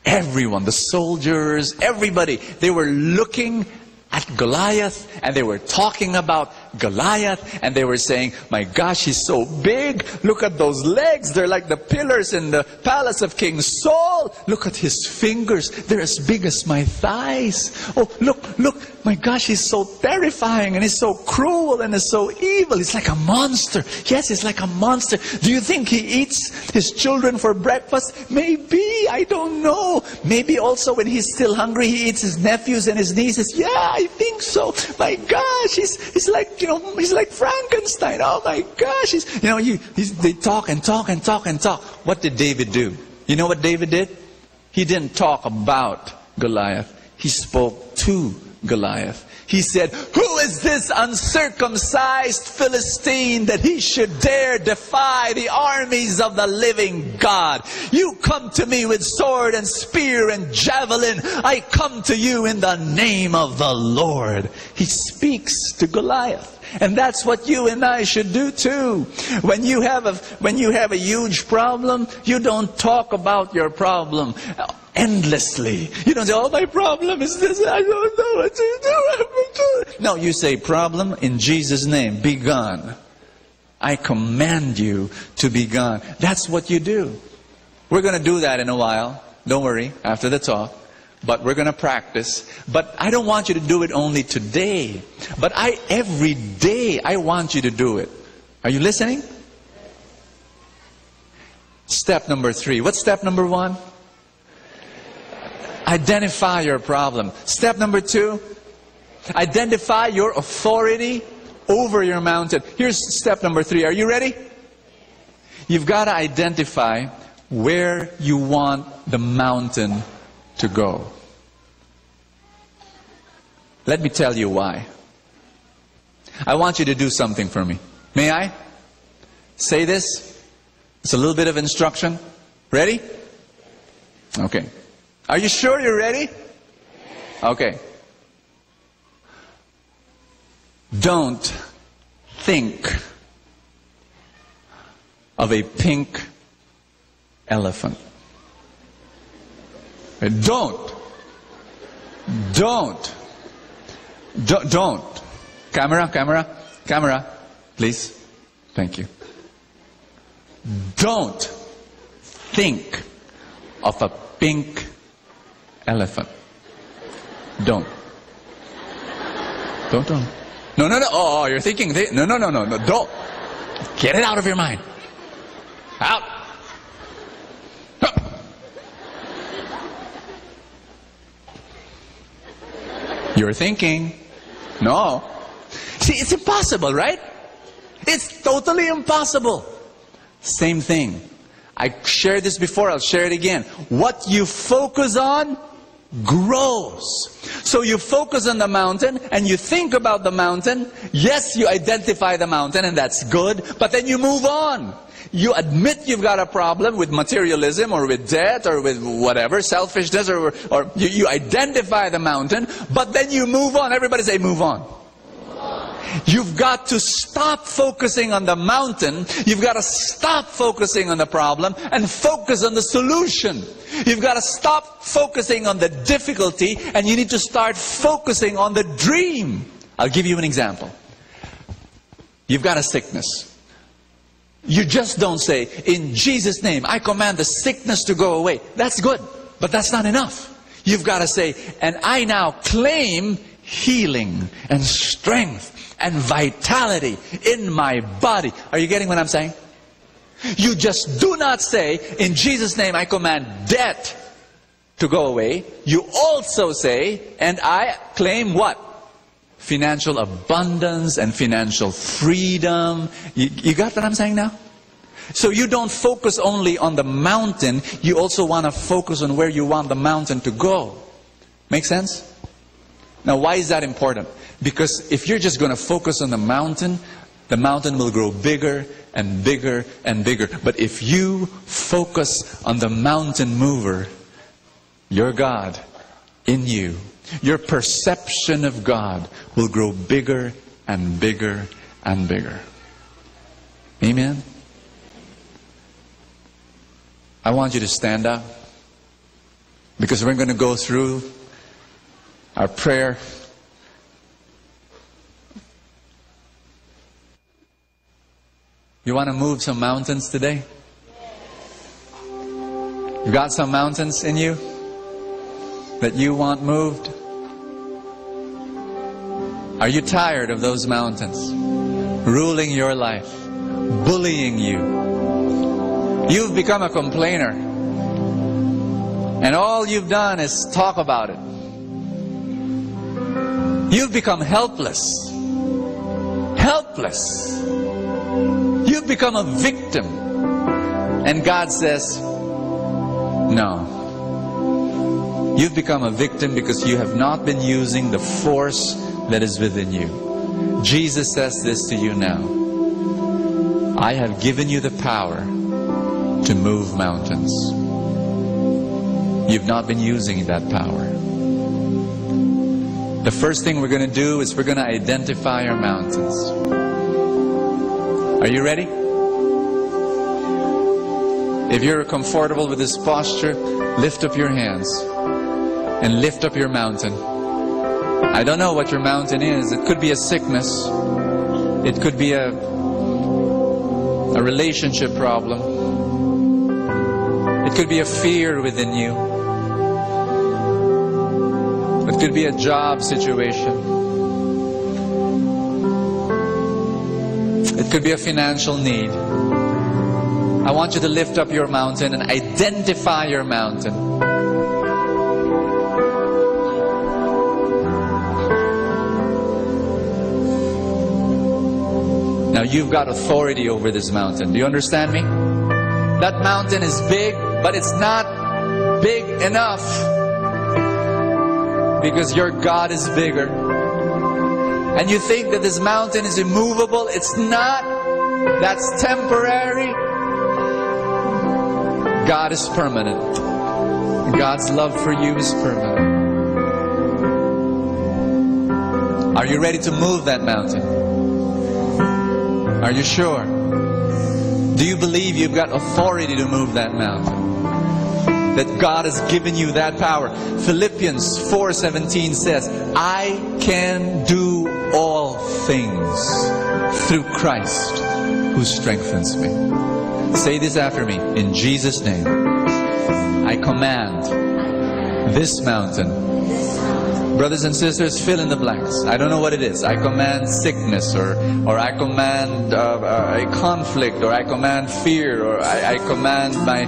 Everyone, the soldiers, everybody, they were looking at Goliath and they were talking about Goliath and they were saying, my gosh, he's so big. Look at those legs. They're like the pillars in the palace of King Saul. Look at his fingers. They're as big as my thighs. Oh, look, my gosh, he's so terrifying and he's so cruel and he's so evil. He's like a monster. Yes, he's like a monster. Do you think he eats his children for breakfast? Maybe, I don't know. Maybe also when he's still hungry, he eats his nephews and his nieces. Yeah, I think so. My gosh, he's like, he's like Frankenstein. Oh my gosh, they talk and talk and talk and talk. What did David do? You know what David did? He didn't talk about Goliath. He spoke to Goliath. He said, who is this uncircumcised Philistine that he should dare defy the armies of the living God? You come to me with sword and spear and javelin. I come to you in the name of the Lord. He speaks to Goliath. And that's what you and I should do too. When you have a huge problem, you don't talk about your problem endlessly. You don't say, oh, my problem is this, I don't know what to do. No, you say, problem, in Jesus' name, be gone. I command you to be gone. That's what you do. We're going to do that in a while. Don't worry, after the talk. But we're going to practice. But I don't want you to do it only today. But every day, I want you to do it. Are you listening? Step number 3. What's step number 1? Identify your problem. Step number 2, identify your authority over your mountain. Here's step number 3. Are you ready? You've got to identify where you want the mountain to go. Let me tell you why. I want you to do something for me. May I? Say this. It's a little bit of instruction. Ready? Okay. Are you sure you're ready? Okay. Don't think of a pink elephant. Don't. Camera, please. Thank you. Don't think of a pink elephant. Don't. No. Oh, you're thinking. No. Don't. Get it out of your mind. Out. You're thinking. No. See, it's impossible, right? It's totally impossible. Same thing. I shared this before, I'll share it again. What you focus on grows. So you focus on the mountain and you think about the mountain. Yes, you identify the mountain and that's good, but then you move on. You admit you've got a problem with materialism or with debt or with whatever, selfishness, or you identify the mountain, but then you move on. Everybody say move on. You've got to stop focusing on the mountain. You've got to stop focusing on the problem and focus on the solution. You've got to stop focusing on the difficulty and you need to start focusing on the dream. I'll give you an example. You've got a sickness. You just don't say, in Jesus' name, I command the sickness to go away. That's good, but that's not enough. You've got to say, and I now claim healing and strength and vitality in my body. Are you getting what I'm saying? You just do not say, in Jesus' name, I command debt to go away. You also say, and I claim what? Financial abundance and financial freedom. You got what I'm saying now? So you don't focus only on the mountain, you also want to focus on where you want the mountain to go. Make sense? Now, why is that important? Because if you're just going to focus on the mountain will grow bigger and bigger and bigger. But if you focus on the mountain mover, your God in you, your perception of God will grow bigger and bigger and bigger. Amen? I want you to stand up because we're going to go through our prayer. You want to move some mountains today? You got some mountains in you that you want moved? Are you tired of those mountains ruling your life, bullying you? You've become a complainer, and all you've done is talk about it. You've become helpless. Helpless. You've become a victim. And God says, no. You've become a victim because you have not been using the force that is within you. Jesus says this to you now. I have given you the power to move mountains. You've not been using that power. The first thing we're going to do is we're going to identify our mountains. Are you ready? If you're comfortable with this posture, lift up your hands and lift up your mountain. I don't know what your mountain is. It could be a sickness. It could be a relationship problem. It could be a fear within you. It could be a job situation. It could be a financial need. I want you to lift up your mountain and identify your mountain. Now you've got authority over this mountain. Do you understand me? That mountain is big, but it's not big enough. Because your God is bigger. And you think that this mountain is immovable. It's not. That's temporary. God is permanent. God's love for you is permanent. Are you ready to move that mountain? Are you sure? Do you believe you've got authority to move that mountain? That God has given you that power. Philippians 4:17 says, I can do all things through Christ who strengthens me. Say this after me. In Jesus' name, I command this mountain. Brothers and sisters, fill in the blanks. I don't know what it is. I command sickness, or I command a conflict, or I command fear, or I command my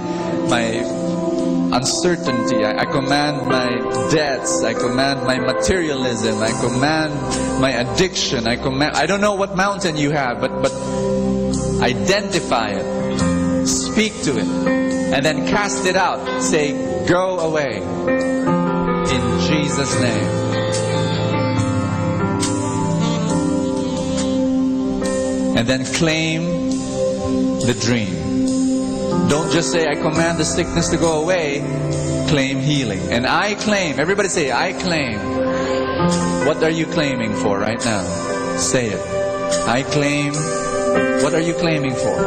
uncertainty. I command my debts. I command my materialism. I command my addiction. I don't know what mountain you have, but identify it. Speak to it. And then cast it out. Say, go away. In Jesus' name. And then claim the dream. Don't just say, I command the sickness to go away. Claim healing. And I claim, everybody say, I claim. What are you claiming for right now? Say it. I claim. What are you claiming for?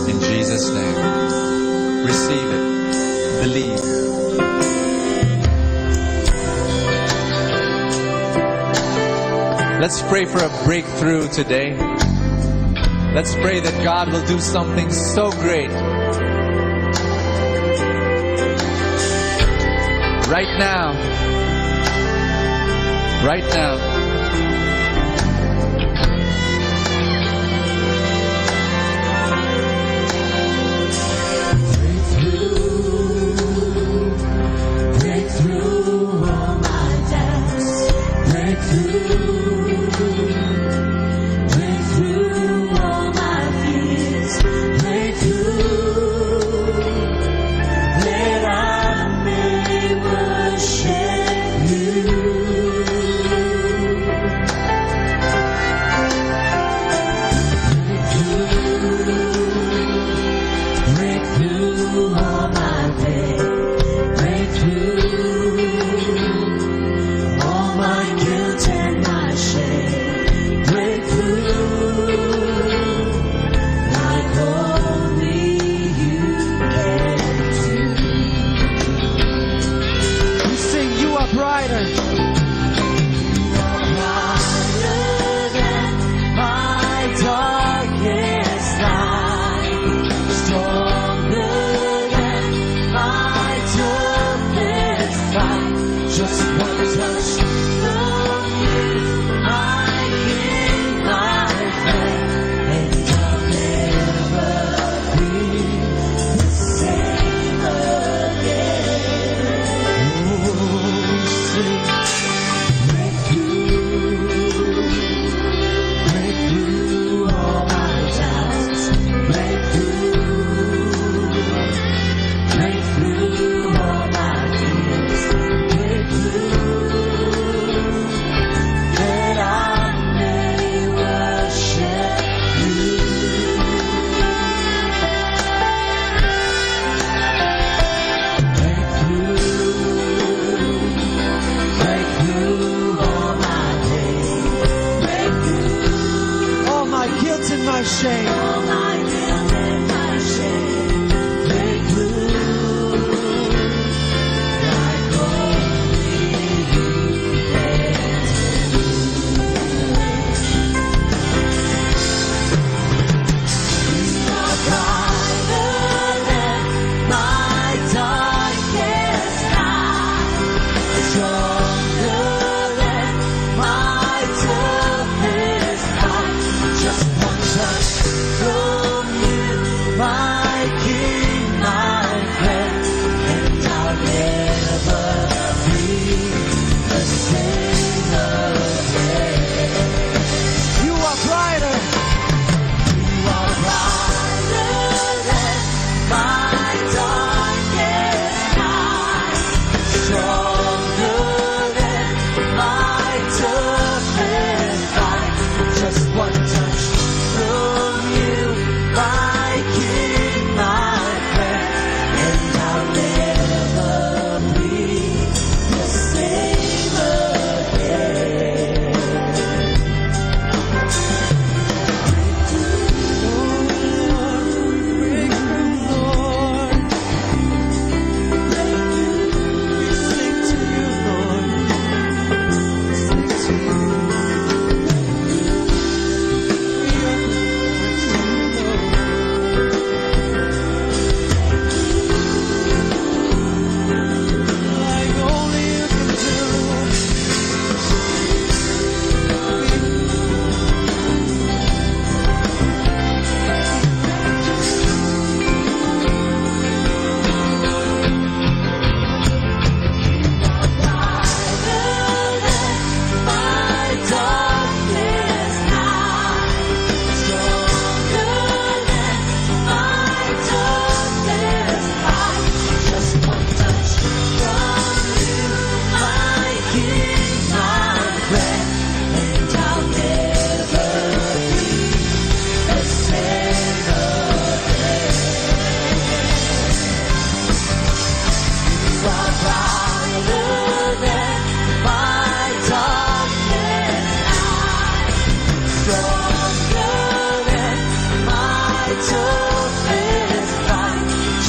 In Jesus' name. Receive it. Believe. Let's pray for a breakthrough today. Let's pray that God will do something so great. Right now. Right now.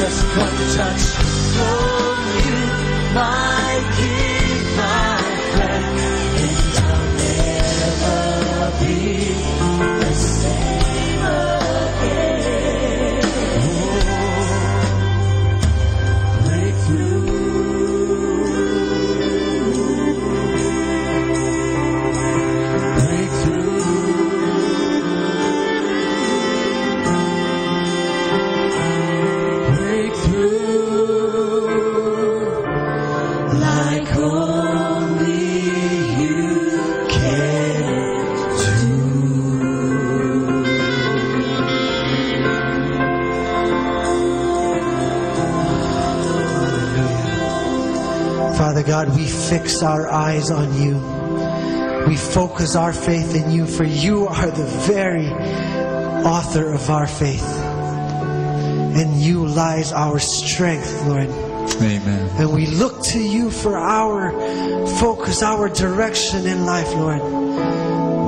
just one touch from you, my King, my friend, and I'll never be the same again. Breakthrough. Father God, we fix our eyes on you. We focus our faith in you, for you are the very author of our faith. In you lies our strength, Lord. Amen. And we look to you for our focus, our direction in life, Lord.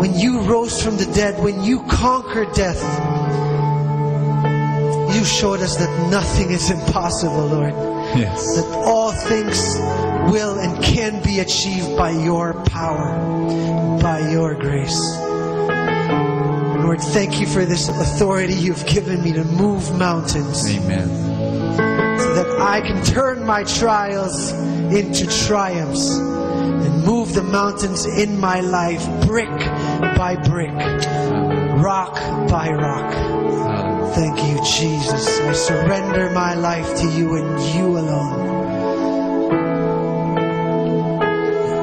When you rose from the dead, when you conquered death, you showed us that nothing is impossible, Lord. Yes. That all things will and can be achieved by your power, by your grace. Lord, thank you for this authority you've given me to move mountains. Amen. So that I can turn my trials into triumphs and move the mountains in my life brick by brick, rock by rock. Thank you, Jesus. I surrender my life to you and you alone.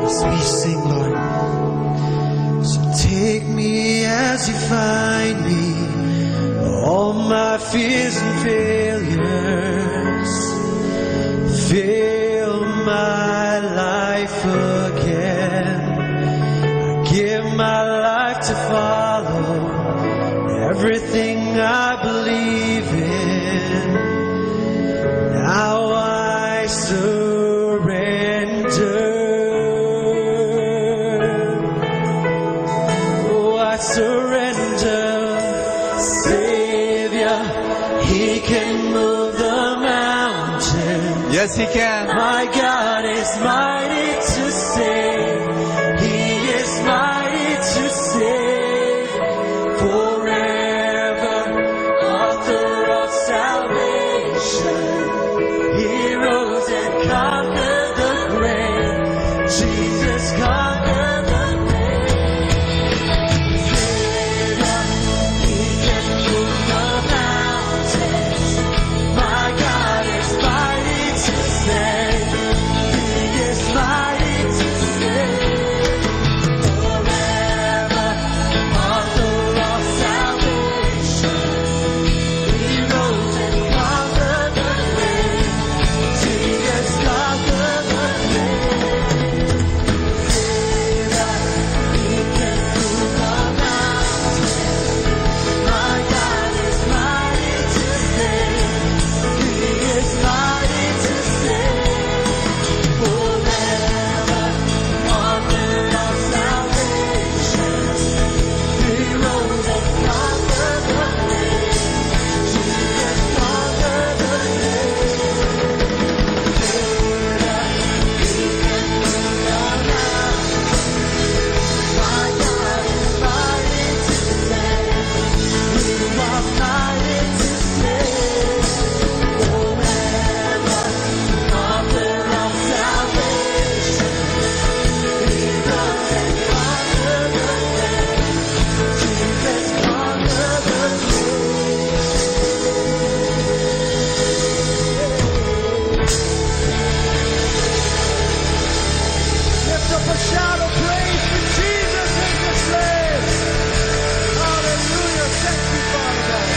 As we sing, Lord. So take me as you find me, all my fears and failures. Fill my life again. I give my life to follow everything I believe in. Now I surrender. Oh, I surrender. Savior, He can move the mountain. Yes, He can. My God is mighty to save. He is mighty to save. Forever, author of salvation. He rose and conquered the grave. Jesus conquered the grave. Savior, He can move the mountains. My God is mighty to save. He is mighty to save. Forever, author of salvation. He rose and conquered the grave. Jesus conquered the grave. Savior, He can move the mountains. My God is mighty to save. He is mighty to save. Forever, author of salvation. He rose and conquered the grave. Jesus conquered the grave. Savior, He can move the mountains. My God is mighty to save. You are mighty to save. Forever, author of salvation. He rose and conquered the grave. Jesus conquered the grave. Lift up a shout of praise for Jesus in this place. Hallelujah. Thank you, Father God.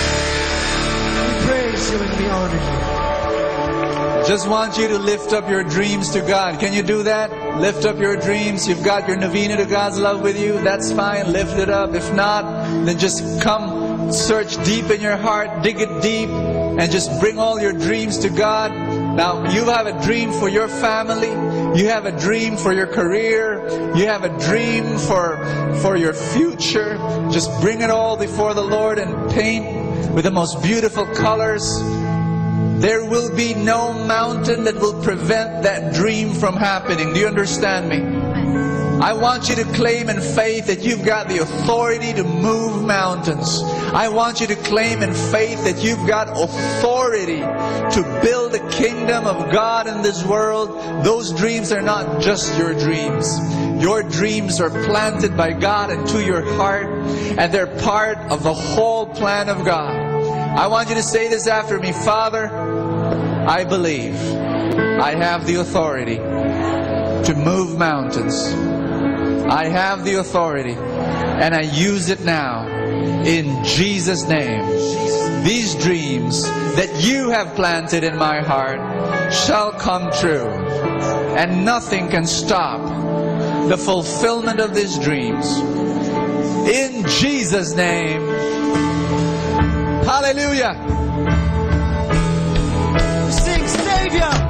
We praise you and we honor you. Just want you to lift up your dreams to God. Can you do that? Lift up your dreams. You've got your novena to God's love with you. That's fine. Lift it up. If not, then just come search deep in your heart. Dig it deep. And just bring all your dreams to God. Now, you have a dream for your family. You have a dream for your career. You have a dream for your future. Just bring it all before the Lord and paint with the most beautiful colors. there will be no mountain that will prevent that dream from happening. Do you understand me? I want you to claim in faith that you've got the authority to move mountains. I want you to claim in faith that you've got authority to build the kingdom of God in this world. Those dreams are not just your dreams. Your dreams are planted by God into your heart, and they're part of the whole plan of God. I want you to say this after me. Father, I believe I have the authority to move mountains. I have the authority, and I use it now in Jesus' name. These dreams that you have planted in my heart shall come true, and nothing can stop the fulfillment of these dreams. In Jesus' name. Hallelujah. Sing Savior.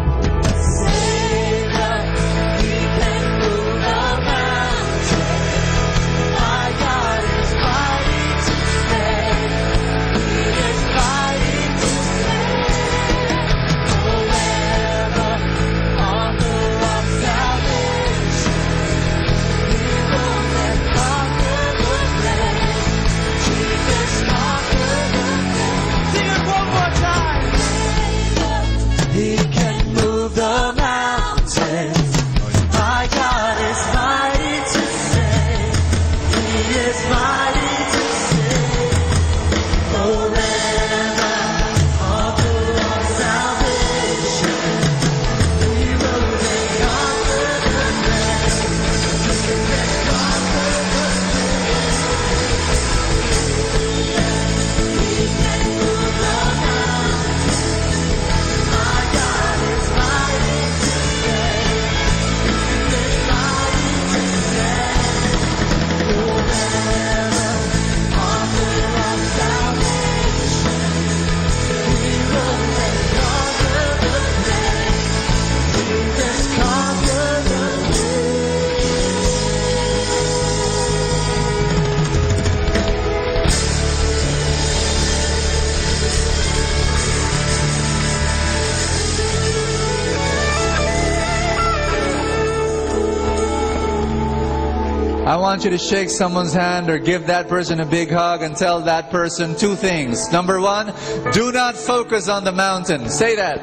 I want you to shake someone's hand or give that person a big hug and tell that person two things. Number one, do not focus on the mountain. Say that.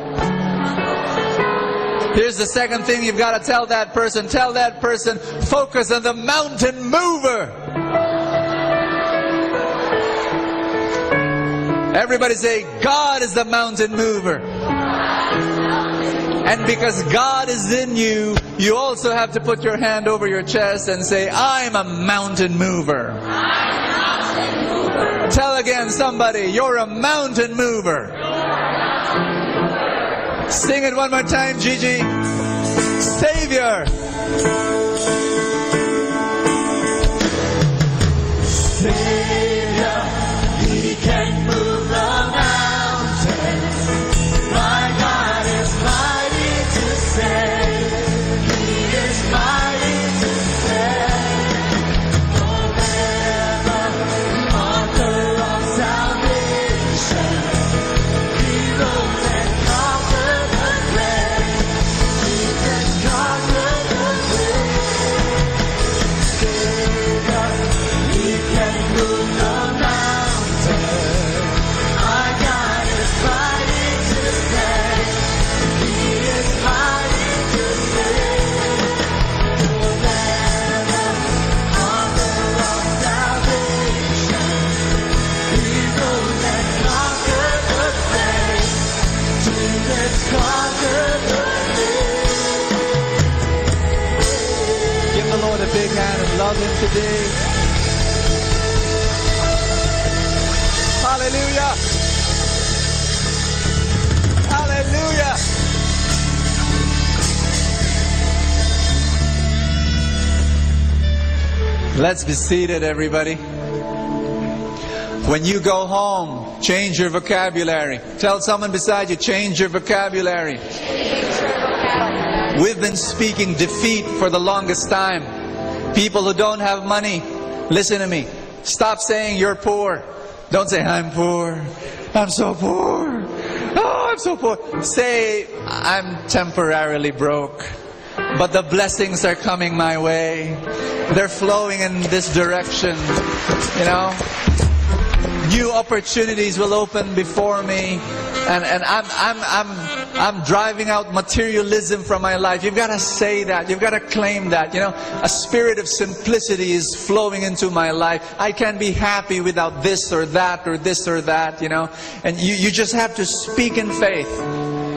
Here's the second thing you've got to tell that person. Tell that person, focus on the mountain mover. Everybody say, God is the mountain mover. And because God is in you, you also have to put your hand over your chest and say, I'm a mountain mover. Tell again somebody, you're a mountain mover. Sing it one more time, Gigi. Savior. Savior, He can move the mountains. My God is mighty to save. He is mighty to save. Forever, author of salvation. He rose and conquered the grave. Jesus conquered the grave. Savior, He can move the mountains. My God is mighty to save. He is mighty to save. Forever, author of salvation. He rose and conquered the grave. Jesus conquered the grave. Give the Lord a big hand and love Him today. Hallelujah. Hallelujah. Let's be seated, everybody. When you go home, change your vocabulary. Tell someone beside you, change your vocabulary. We've been speaking defeat for the longest time. People who don't have money, listen to me. Stop saying you're poor. Don't say, I'm poor. I'm so poor. Oh, I'm so poor. Say, I'm temporarily broke, but the blessings are coming my way. They're flowing in this direction. You know, new opportunities will open before me, and I'm driving out materialism from my life. You've got to say that. You've got to claim that. You know, a spirit of simplicity is flowing into my life. I can't be happy without this or that or this or that. You know, and you just have to speak in faith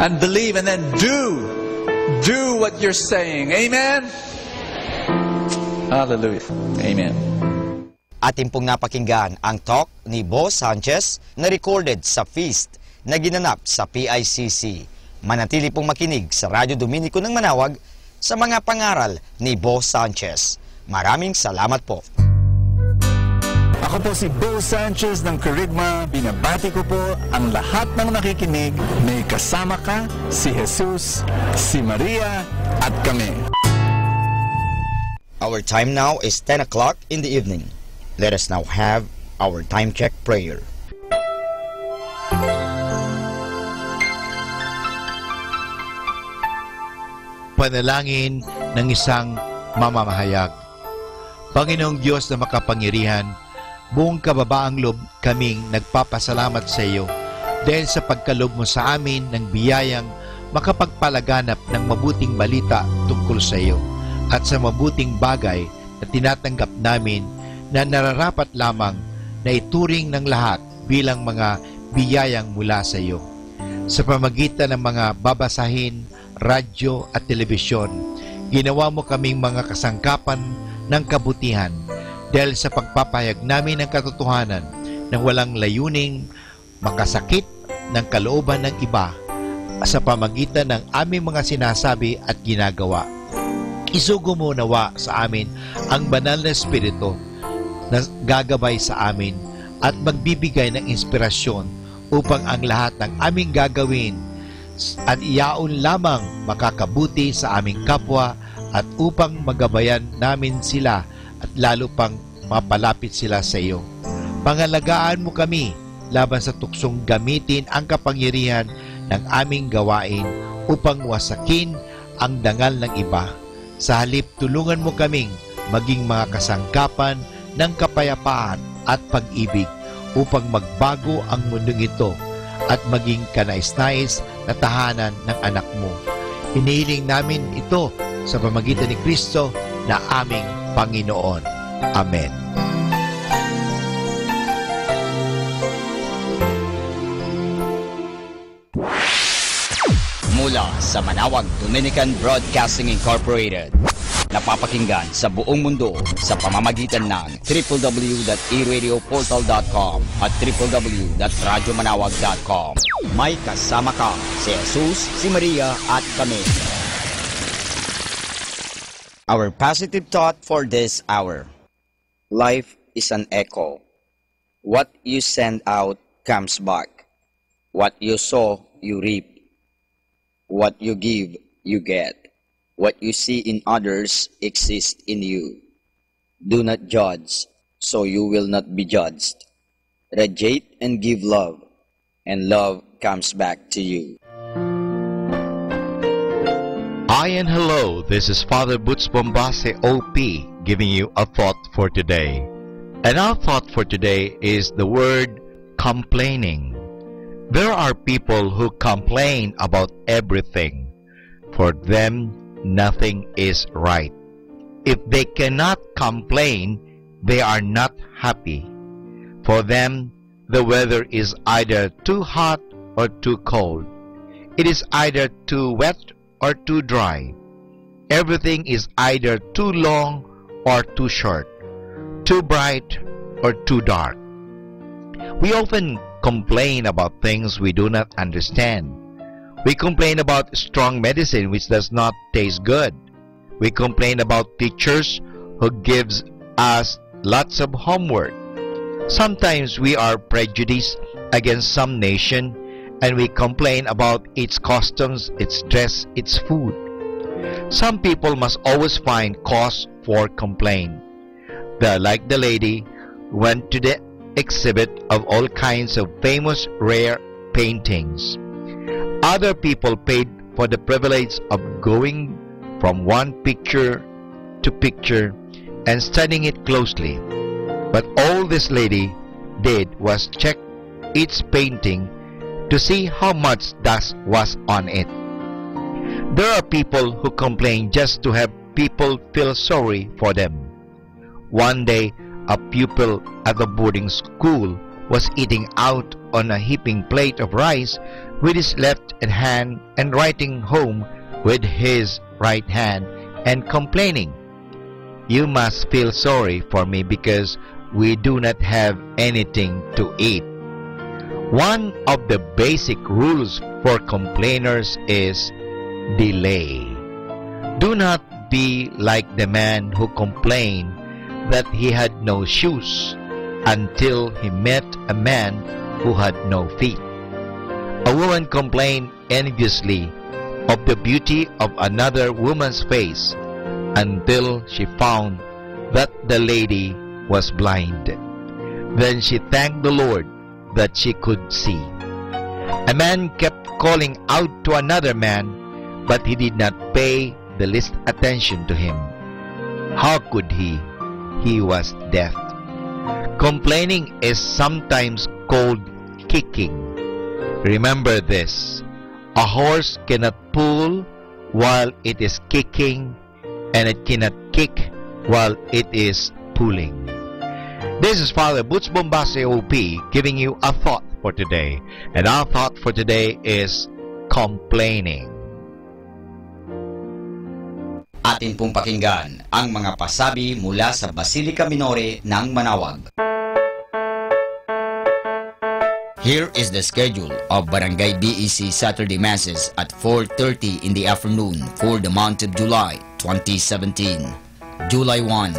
and believe, and then do what you're saying. Amen. Hallelujah. Amen. Atin pong napakinggan ang talk ni Bo Sanchez na recorded sa feast na ginanap sa PICC. Manatili pong makinig sa Radyo Dominico ng Manawag sa mga pangaral ni Bo Sanchez. Maraming salamat po. Ako po si Bo Sanchez ng Kerygma. Binabati ko po ang lahat ng nakikinig. May kasama ka, si Jesus, si Maria, at kami. Our time now is 10 o'clock in the evening. Let us now have our time check prayer. Panalangin ng isang mamamahayag. Panginoong Diyos na makapangyarihan, buong kababaang loob kaming nagpapasalamat sa iyo dahil sa pagkalob mo sa amin ng biyayang makapagpalaganap ng mabuting balita tungkol sa iyo at sa mabuting bagay na tinatanggap namin na nararapat lamang na ituring ng lahat bilang mga biyayang mula sa iyo. Sa pamagitan ng mga babasahin, radyo at telebisyon, ginawa mo kaming mga kasangkapan ng kabutihan dahil sa pagpapahayag namin ng katotohanan ng walang layuning makasakit ng kalooban ng iba sa pamagitan ng aming mga sinasabi at ginagawa. Isugo mo nawa sa amin ang banal na Espiritu na gagabay sa amin at magbibigay ng inspirasyon upang ang lahat ng aming gagawin at iyaon lamang makakabuti sa aming kapwa at upang magabayan namin sila at lalo pang mapalapit sila sa iyo. Pangalagaan mo kami laban sa tuksong gamitin ang kapangyarihan ng aming gawain upang wasakin ang dangal ng iba. Sa halip, tulungan mo kaming maging mga kasangkapan ng kapayapaan at pag-ibig upang magbago ang mundong ito at maging kanais-nais na tahanan ng anak mo. Hinihiling namin ito sa pamagitan ni Kristo na aming Panginoon. Amen. Mula sa Manawag Dominican Broadcasting Incorporated, napapakinggan sa buong mundo sa pamamagitan ng www.eradioportal.com at www.radyomanawag.com. May kasama ka si Jesus, si Maria at kami. Our positive thought for this hour. Life is an echo. What you send out comes back. What you sow, you reap. What you give, you get. What you see in others exists in you. Do not judge, so you will not be judged. Radiate and give love, and love comes back to you. Hi and hello, this is Father Butz Bombase OP giving you a thought for today. And our thought for today is the word complaining. There are people who complain about everything. For them, nothing is right. If they cannot complain, they are not happy. For them, the weather is either too hot or too cold. It is either too wet or too dry. Everything is either too long or too short, too bright or too dark. We often complain about things we do not understand. We complain about strong medicine which does not taste good. We complain about teachers who gives us lots of homework. Sometimes we are prejudiced against some nation and we complain about its customs, its dress, its food. Some people must always find cause for complaint. Like the lady went to the exhibit of all kinds of famous rare paintings. Other people paid for the privilege of going from one picture to picture and studying it closely. But all this lady did was check each painting to see how much dust was on it. There are people who complain just to have people feel sorry for them. One day, a pupil at the boarding school was eating out on a heaping plate of rice with his left hand and writing home with his right hand and complaining, "You must feel sorry for me because we do not have anything to eat." One of the basic rules for complainers is delay. Do not be like the man who complained that he had no shoes until he met a man who had no feet. A woman complained enviously of the beauty of another woman's face until she found that the lady was blind. Then she thanked the Lord that she could see. A man kept calling out to another man, but he did not pay the least attention to him. How could he? He was deaf. Complaining is sometimes called kicking. Remember this: a horse cannot pull while it is kicking, and it cannot kick while it is pulling. This is Father Butch Bombase OP giving you a thought for today. And our thought for today is complaining. Atin pong pakinggan ang mga pasabi mula sa Basilica Minore ng Manawag. Here is the schedule of Barangay BEC Saturday Masses at 4:30 in the afternoon for the month of July 2017. July 1,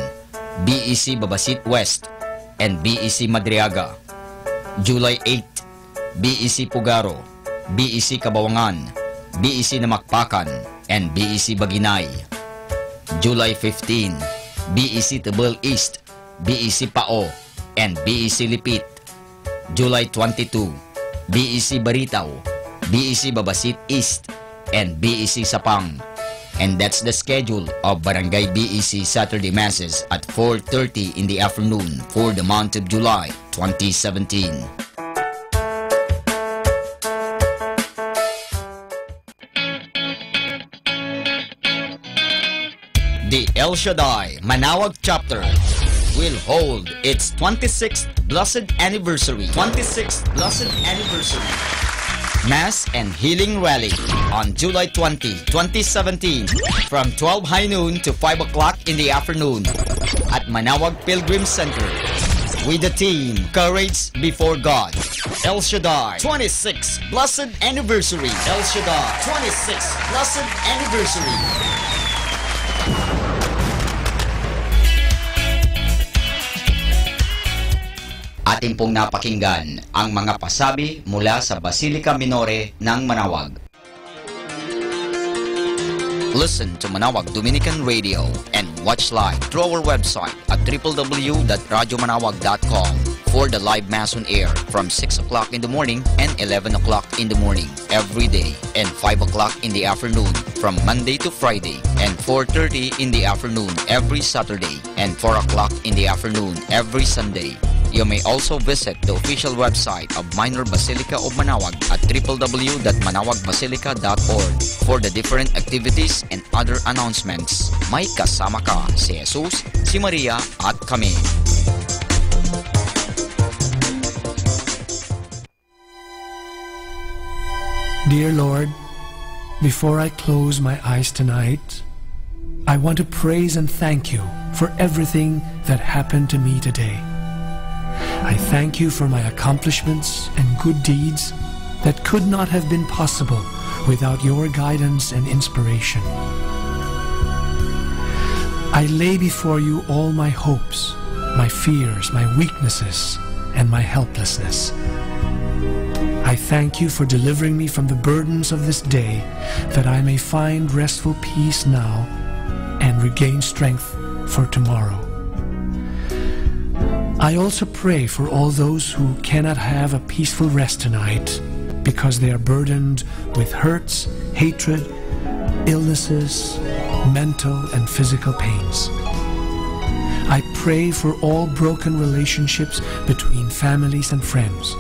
BEC Babasit West and BEC Madriaga. July 8, BEC Pugaro, BEC Kabawangan, BEC Namakpakan, and BEC Baginay. July 15, BEC Tabal East, BEC Pao, and BEC Lipit. July 22, BEC Baritaw, BEC Babasit East, and BEC Sapang. And that's the schedule of Barangay BEC Saturday Masses at 4:30 in the afternoon for the month of July 2017. The El Shaddai Manawag chapter will hold its 26th Blessed Anniversary. Mass and Healing Rally on July 20, 2017 from 12 high noon to 5 o'clock in the afternoon at Manawag Pilgrim Center with the theme Courage Before God. El Shaddai 26th Blessed Anniversary. El Shaddai 26th Blessed Anniversary. Atin pong napakinggan ang mga pasabi mula sa Basilica Minore ng Manawag. Listen to Manawag Dominican Radio and watch live through our website at www.radyomanawag.com for the live Mass on air from 6 o'clock in the morning and 11 o'clock in the morning every day and 5 o'clock in the afternoon from Monday to Friday and 4:30 in the afternoon every Saturday and 4 o'clock in the afternoon every Sunday. You may also visit the official website of Minor Basilica of Manawag at www.manawagbasilica.org for the different activities and other announcements. May kasama ka si Jesus, si Maria at kami. Dear Lord, before I close my eyes tonight, I want to praise and thank you for everything that happened to me today. I thank you for my accomplishments and good deeds that could not have been possible without your guidance and inspiration. I lay before you all my hopes, my fears, my weaknesses, and my helplessness. I thank you for delivering me from the burdens of this day, that I may find restful peace now and regain strength for tomorrow. I also pray for all those who cannot have a peaceful rest tonight because they are burdened with hurts, hatred, illnesses, mental and physical pains. I pray for all broken relationships between families and friends.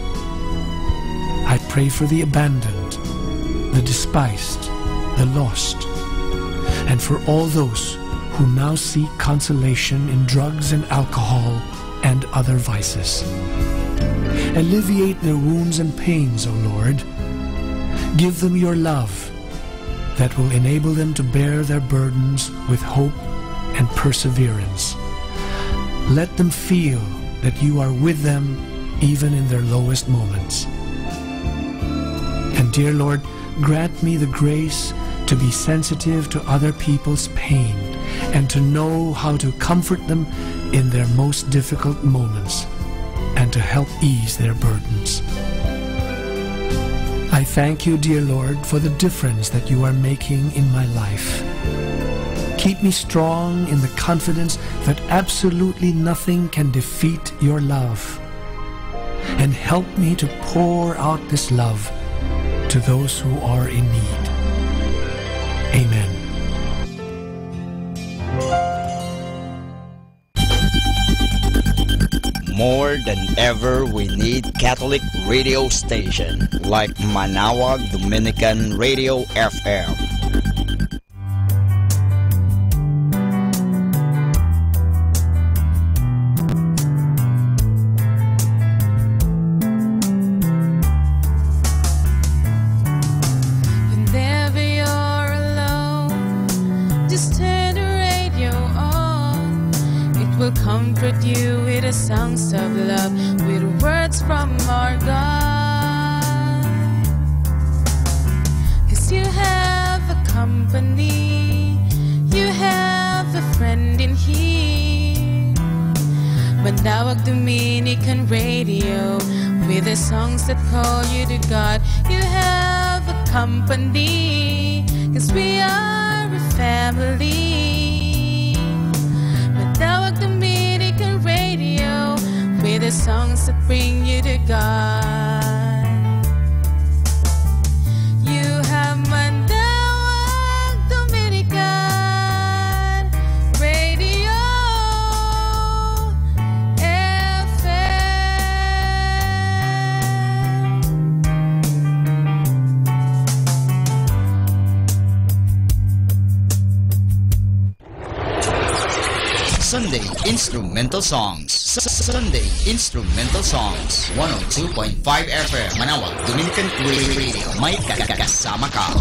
I pray for the abandoned, the despised, the lost, and for all those who now seek consolation in drugs and alcohol and other vices. Alleviate their wounds and pains, O Lord. Give them your love that will enable them to bear their burdens with hope and perseverance. Let them feel that you are with them even in their lowest moments. And dear Lord, grant me the grace to be sensitive to other people's pain and to know how to comfort them in their most difficult moments and to help ease their burdens. I thank you, dear Lord, for the difference that you are making in my life. Keep me strong in the confidence that absolutely nothing can defeat your love. And help me to pour out this love to those who are in need. Amen. More than ever, we need Catholic radio station like Manawag Dominican Radio FM. Whenever you're alone, just turn the radio on. It will comfort you with the songs of love, with words from our God. 'Cause you have a company, you have a friend in here. Manawag Dominican Radio, with the songs that call you to God. You have a company, 'cause we are a family. Manawag Dominican Radio, with the songs that bring you to God. You have Manawag Dominican Radio Sunday Instrumental Songs. Sunday Instrumental Songs. 102.5 FM. Manawag Dominican Radio. May kasama ka.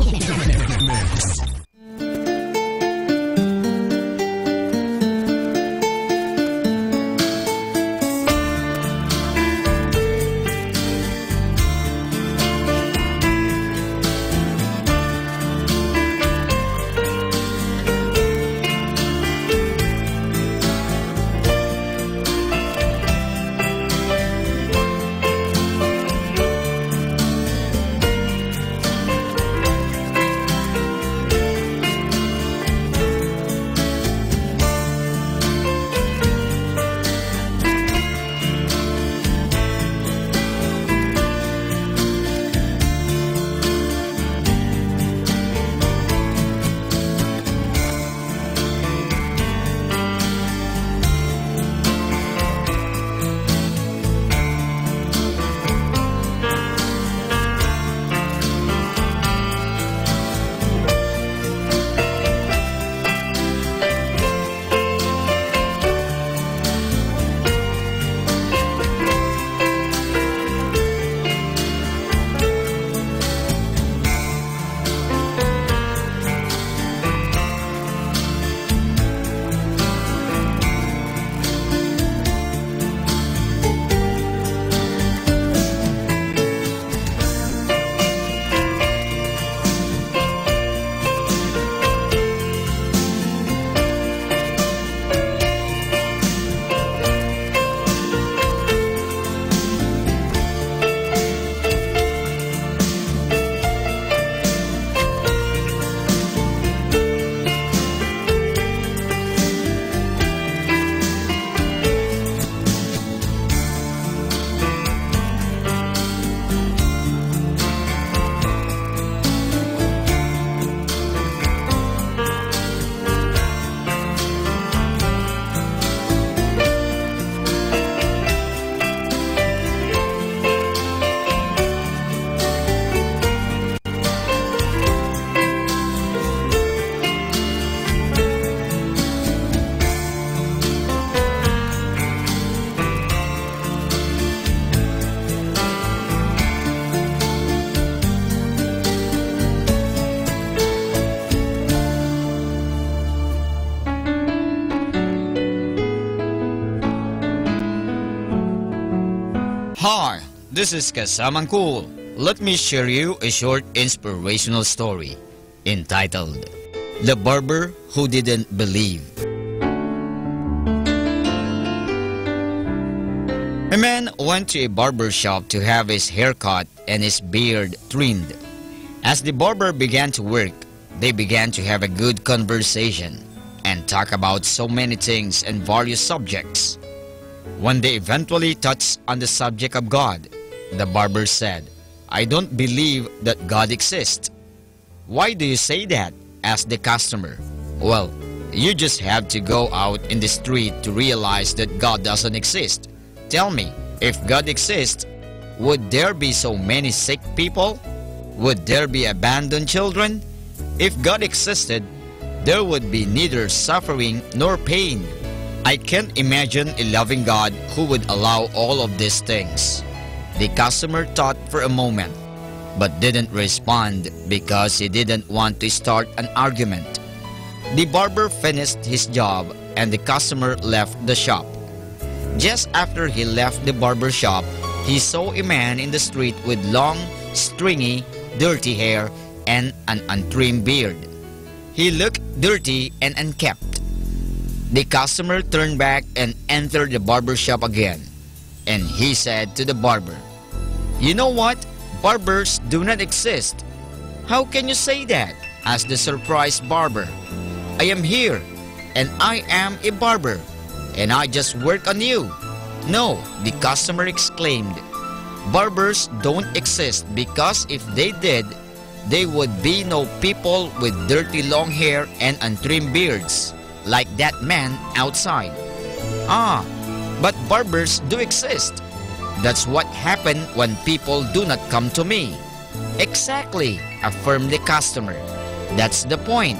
this is Kasamang Cool. Let me share you a short inspirational story entitled The Barber Who Didn't Believe. A man went to a barber shop to have his hair cut and his beard trimmed. As the barber began to work, they began to have a good conversation and talk about so many things and various subjects. When they eventually touched on the subject of God, the barber said, "I don't believe that God exists." "Why do you say that?" asked the customer. "Well, you just have to go out in the street to realize that God doesn't exist. Tell me, if God exists, would there be so many sick people? Would there be abandoned children? If God existed, there would be neither suffering nor pain. I can't imagine a loving God who would allow all of these things." The customer thought for a moment, but didn't respond because he didn't want to start an argument. The barber finished his job and the customer left the shop. Just after he left the barber shop, he saw a man in the street with long, stringy, dirty hair and an untrimmed beard. He looked dirty and unkempt. The customer turned back and entered the barber shop again, and he said to the barber, "You know what? Barbers do not exist." "How can you say that?" asked the surprised barber. "I am here, and I am a barber, and I just work on you." "No," the customer exclaimed. "Barbers don't exist because if they did, there would be no people with dirty long hair and untrimmed beards, like that man outside." "Ah, but barbers do exist. That's what happened when people do not come to me." "Exactly," affirmed the customer. "That's the point.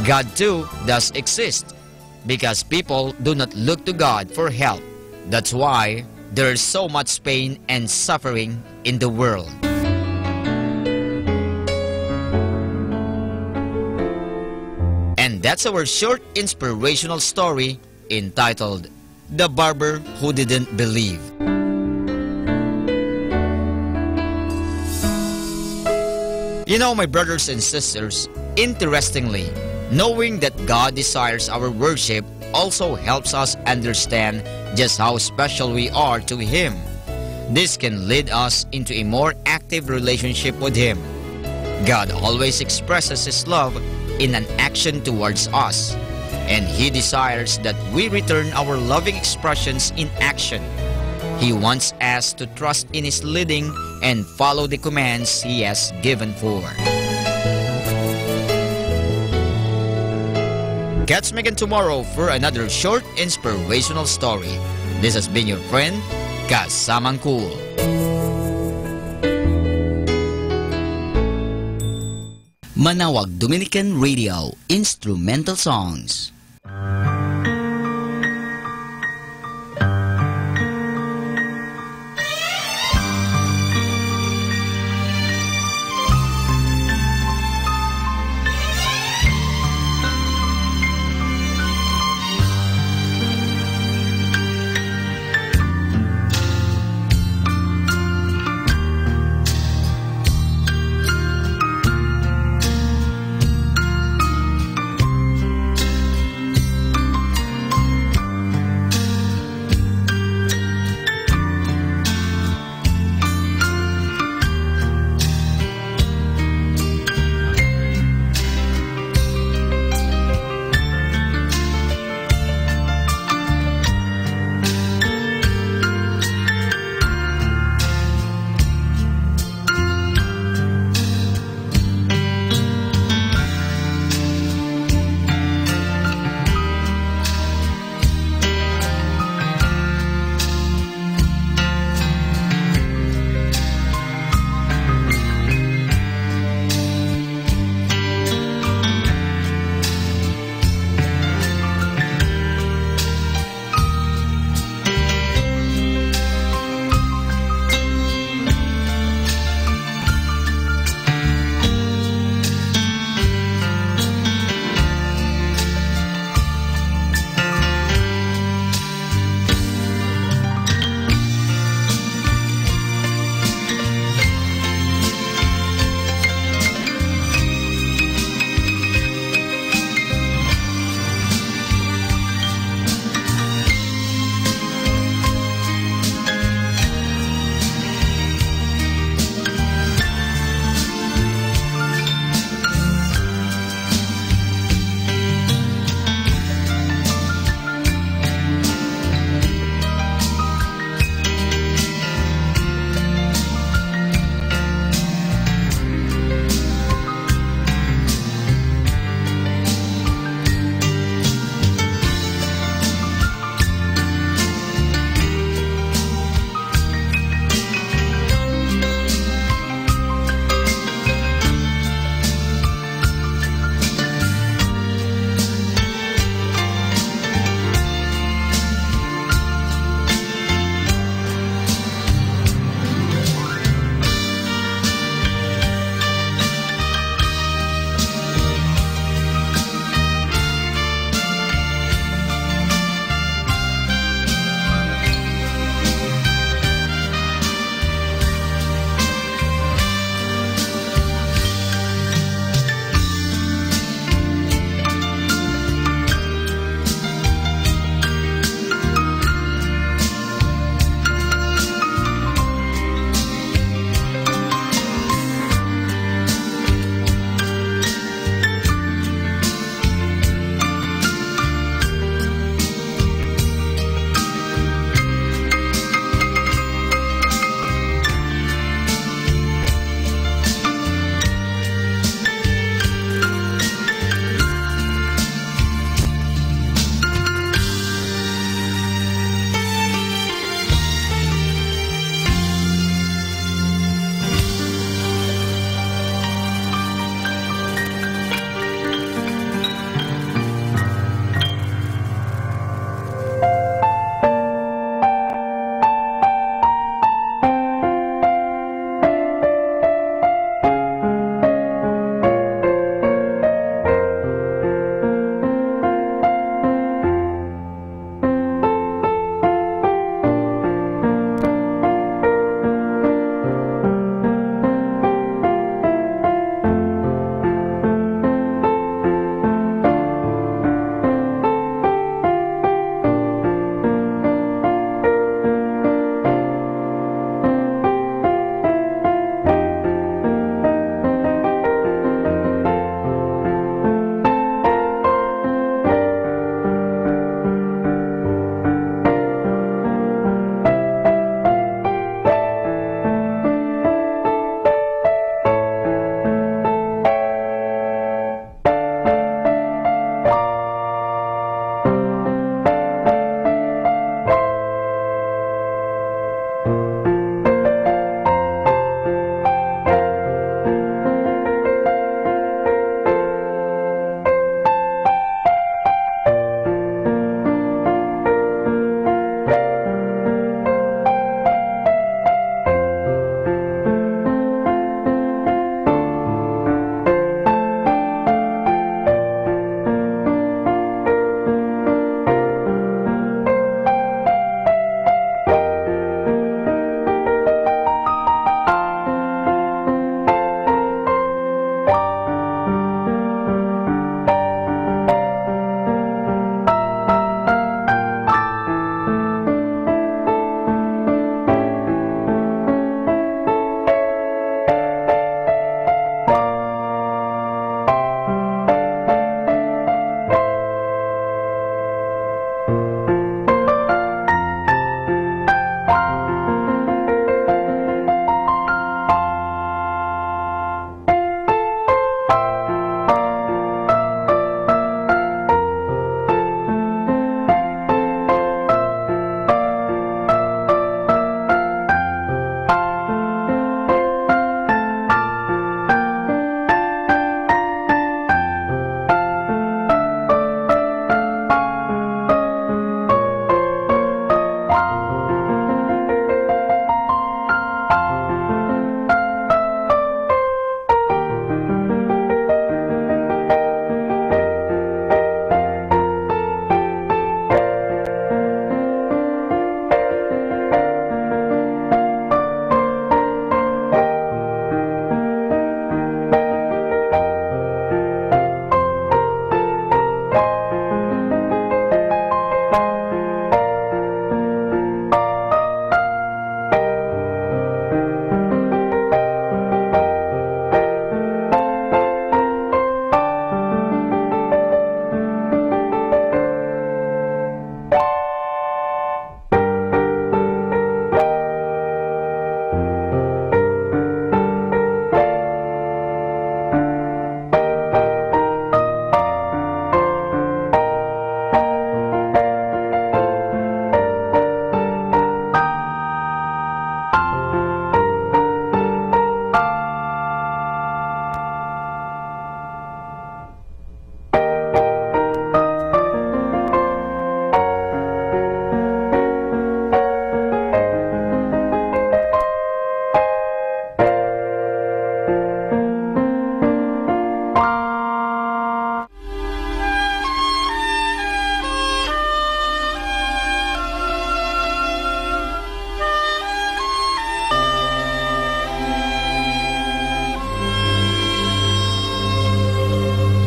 God too does exist, because people do not look to God for help. That's why there is so much pain and suffering in the world." And that's our short inspirational story entitled The Barber Who Didn't Believe. You know, my brothers and sisters, interestingly, knowing that God desires our worship also helps us understand just how special we are to Him. This can lead us into a more active relationship with Him. God always expresses His love in an action towards us, and He desires that we return our loving expressions in action. He wants us to trust in His leading and follow the commands He has given for. Catch me again tomorrow for another short inspirational story. This has been your friend, Kasamang Cool. Manawag Dominican Radio Instrumental Songs.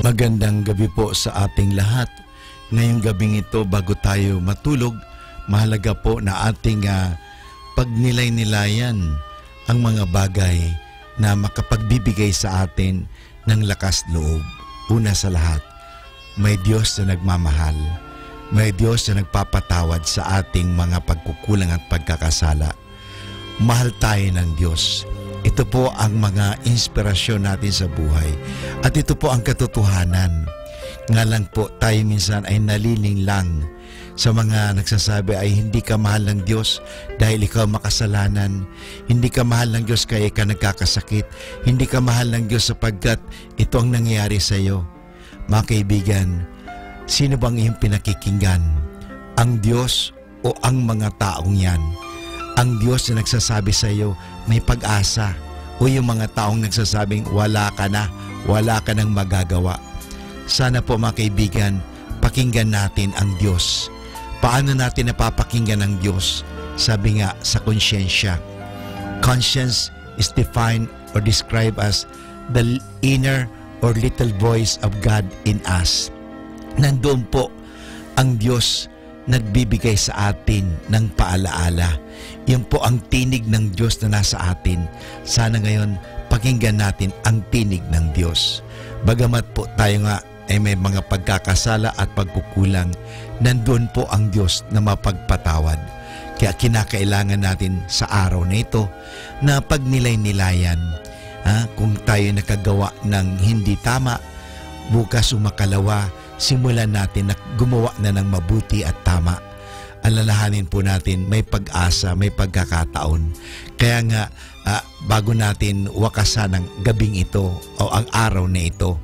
Magandang gabi po sa ating lahat. Ngayong gabing ito, bago tayo matulog, mahalaga po na ating pagnilay-nilayan ang mga bagay na makapagbibigay sa atin ng lakas loob. Una sa lahat, may Diyos na nagmamahal. May Diyos na nagpapatawad sa ating mga pagkukulang at pagkakasala. Mahal tayo ng Diyos. Ito po ang mga inspirasyon natin sa buhay. At ito po ang katotohanan. Nga lang po tayo minsan ay naliling lang sa mga nagsasabi ay hindi ka mahal ng Diyos dahil ikaw makasalanan. Hindi ka mahal ng Diyos kaya ka nagkakasakit. Hindi ka mahal ng Diyos sapagkat ito ang nangyayari sa iyo. Mga kaibigan, sino bang iyong pinakikinggan? Ang Diyos o ang mga taong yan? Ang Diyos na nagsasabi sa iyo, may pag-asa, o yung mga taong nagsasabing wala ka nang magagawa. Sana po mga kaibigan, pakinggan natin ang Diyos. Paano natin napapakinggan ang Diyos? Sabi nga sa konsyensya. Conscience is defined or described as the inner or little voice of God in us. Nandoon po ang Diyos nagbibigay sa atin ng paalaala. Yan po ang tinig ng Diyos na nasa atin. Sana ngayon pakinggan natin ang tinig ng Diyos. Bagamat po tayo nga ay may mga pagkakasala at pagkukulang, nandoon po ang Diyos na mapagpatawad. Kaya kinakailangan natin sa araw na ito na pagnilay-nilayan. Kung tayo nakagawa ng hindi tama, bukas umakalawa, simulan natin na gumawa na ng mabuti at tama. Alalahanin po natin may pag-asa, may pagkakataon. Kaya nga bago natin wakasan ang gabing ito o ang araw na ito,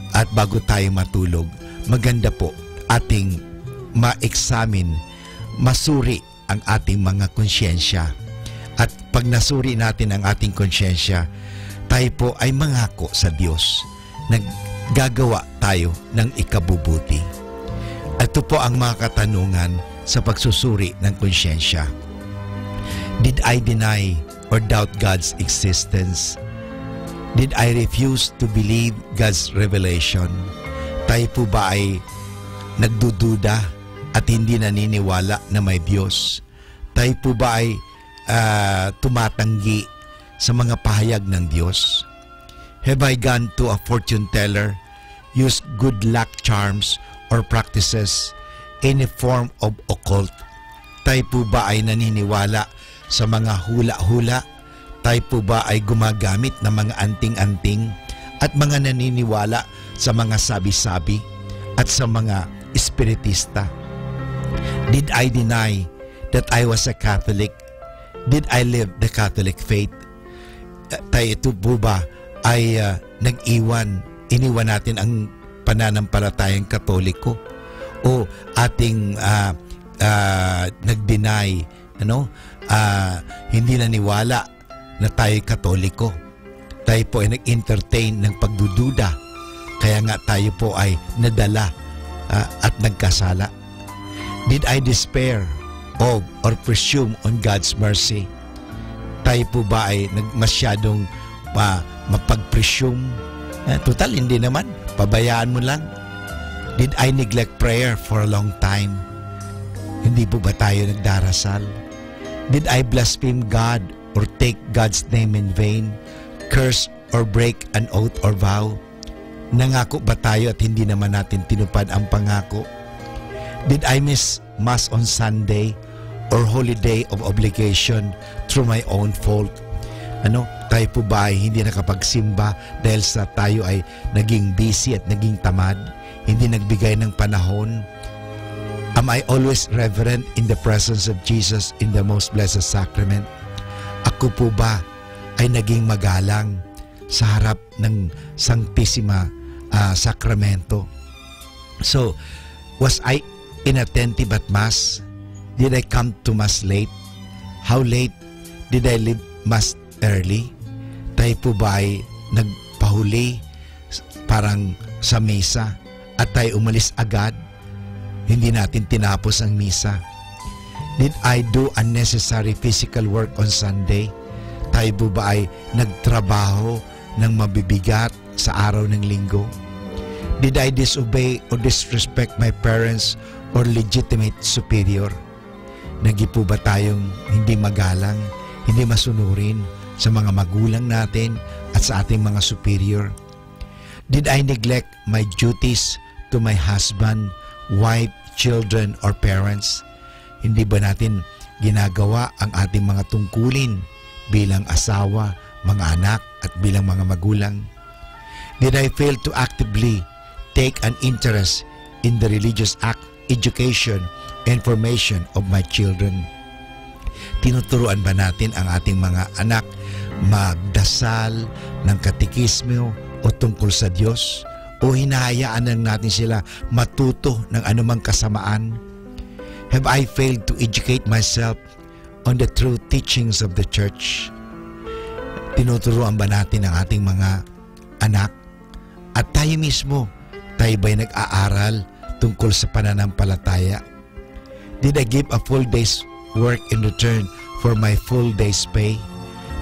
at bago tayo matulog, maganda po ating ma-examine, masuri ang ating mga konsyensya. At pag nasuri natin ang ating konsyensya, tayo po ay mangako sa Diyos. Gagawa tayo ng ikabubuti. Ito po ang mga katanungan sa pagsusuri ng konsyensya. Did I deny or doubt God's existence? Did I refuse to believe God's revelation? Tayo po ba ay nagdududa at hindi naniniwala na may Diyos? Tayo po ba ay tumatanggi sa mga pahayag ng Diyos? Have I gone to a fortune teller, used good luck charms, or practices any form of occult? Tayo po ba ay naniniwala sa mga hula-hula? Tayo po ba ay gumagamit ng mga anting-anting at mga naniniwala sa mga sabi-sabi at sa mga espiritista? Did I deny that I was a Catholic? Did I live the Catholic faith? Tayo ito po ba ay iniwan natin ang pananampalatayang Katoliko? O ating nag-deny, hindi naniwala na tayo Katoliko? Tayo po ay nag-entertain ng pagdududa, kaya nga tayo po ay nadala at nagkasala. Did I despair of or presume on God's mercy? Tayo po ba ay masyadong mapag-presume? Total, hindi naman. Pabayaan mo lang. Did I neglect prayer for a long time? Hindi po ba tayo nagdarasal? Did I blaspheme God or take God's name in vain? Curse or break an oath or vow? Nangako ba tayo at hindi naman natin tinupad ang pangako? Did I miss Mass on Sunday or holiday of obligation through my own fault? Tayo po ba ay hindi nakapagsimba dahil sa tayo ay naging busy at naging tamad? Hindi nagbigay ng panahon? Am I always reverent in the presence of Jesus in the most blessed sacrament? Ako po ba ay naging magalang sa harap ng Sanctissima Sacramento? So, was I inattentive at Mass? Did I come to Mass late? How late? Did I leave Mass early? Tayo po ba ay nagpahuli parang sa misa at tayo umalis agad? Hindi natin tinapos ang misa. Did I do unnecessary physical work on Sunday? Tayo po ba ay nagtrabaho ng mabibigat sa araw ng linggo? Did I disobey or disrespect my parents or legitimate superior? Nagi po ba tayong hindi magalang, hindi masunurin sa mga magulang natin at sa ating mga superior? Did I neglect my duties to my husband, wife, children, or parents? Hindi ba natin ginagawa ang ating mga tungkulin bilang asawa, mga anak, at bilang mga magulang? Did I fail to actively take an interest in the religious education and formation of my children? Tinuturuan ba natin ang ating mga anak magdasal ng katekismo o tungkol sa Diyos? O hinahayaan lang natin sila matuto ng anumang kasamaan? Have I failed to educate myself on the true teachings of the church? Tinuturuan ba natin ang ating mga anak? At tayo mismo, tayo ba'y nag-aaral tungkol sa pananampalataya? Did I give a full day's work in return for my full day's pay?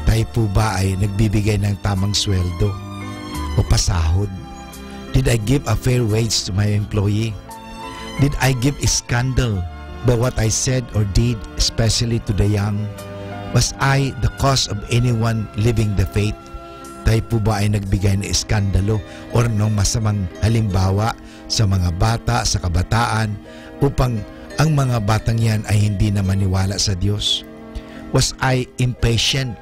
Tayo po ba ay nagbibigay ng tamang sweldo o pasahod? Did I give a fair wage to my employee? Did I give a scandal by what I said or did, especially to the young? Was I the cause of anyone living the faith? Tayo po ba ay nagbigay ng iskandalo o ng masamang halimbawa sa mga bata, sa kabataan, upang ang mga batang yan ay hindi na maniwala sa Diyos? Was I impatient,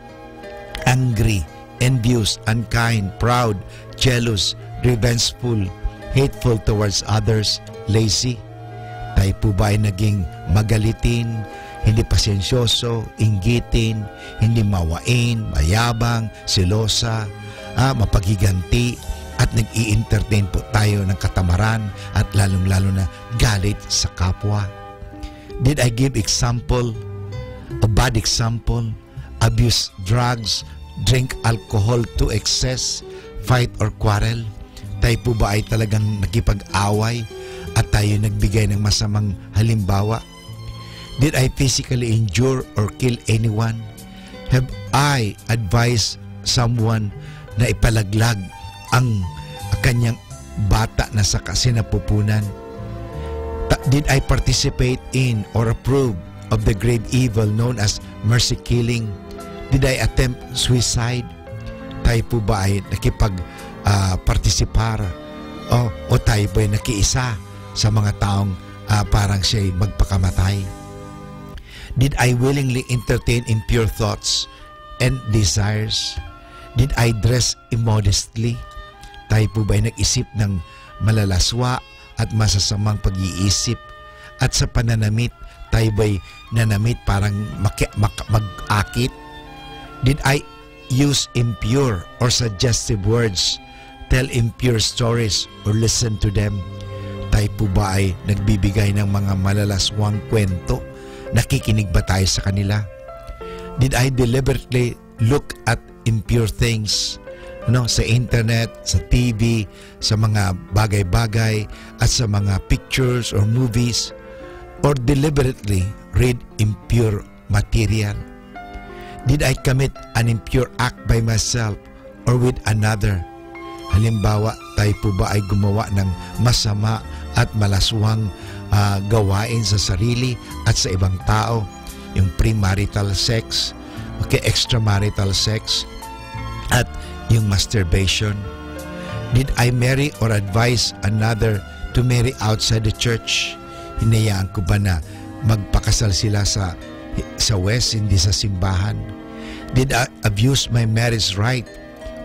angry, envious, unkind, proud, jealous, revengeful, hateful towards others, lazy? Tayo po ba ay naging magalitin, hindi pasensyoso, inggitin, hindi mawain, mayabang, selosa, mapagiganti, at nag-i-entertain po tayo ng katamaran at lalong-lalo na galit sa kapwa? Did I give example, a bad example, abuse drugs, drink alcohol to excess, fight or quarrel? Tayo po ba ay talagang nakipag-away at tayo nagbigay ng masamang halimbawa? Did I physically injure or kill anyone? Have I advised someone na ipalaglag ang kanyang bata na sa sinapupunan? Did I participate in or approve of the grave evil known as mercy killing? Did I attempt suicide? Tayo po ba ay nakipag-participar o tayo ba ay nakiisa sa mga taong parang siya'y magpakamatay? Did I willingly entertain impure thoughts and desires? Did I dress immodestly? Tayo po ba ay nag-isip ng malalaswa at masasamang pag-iisip? At sa pananamit, tayo ba'y nanamit parang mag-akit? Did I use impure or suggestive words, tell impure stories, or listen to them? Tayo po ba ay nagbibigay ng mga malalaswang kwento? Nakikinig ba tayo sa kanila? Did I deliberately look at impure things sa internet, sa TV, sa mga bagay-bagay at sa mga pictures or movies, or deliberately read impure material? Did I commit an impure act by myself or with another? Halimbawa, tayo po ba ay gumawa ng masama at malaswang gawain sa sarili at sa ibang tao? Yung premarital sex, extramarital sex, at yung masturbation. Did I marry or advise another to marry outside the church? Hinayaan ko ba na magpakasal sila sa West, hindi sa simbahan? Did I abuse my marriage right?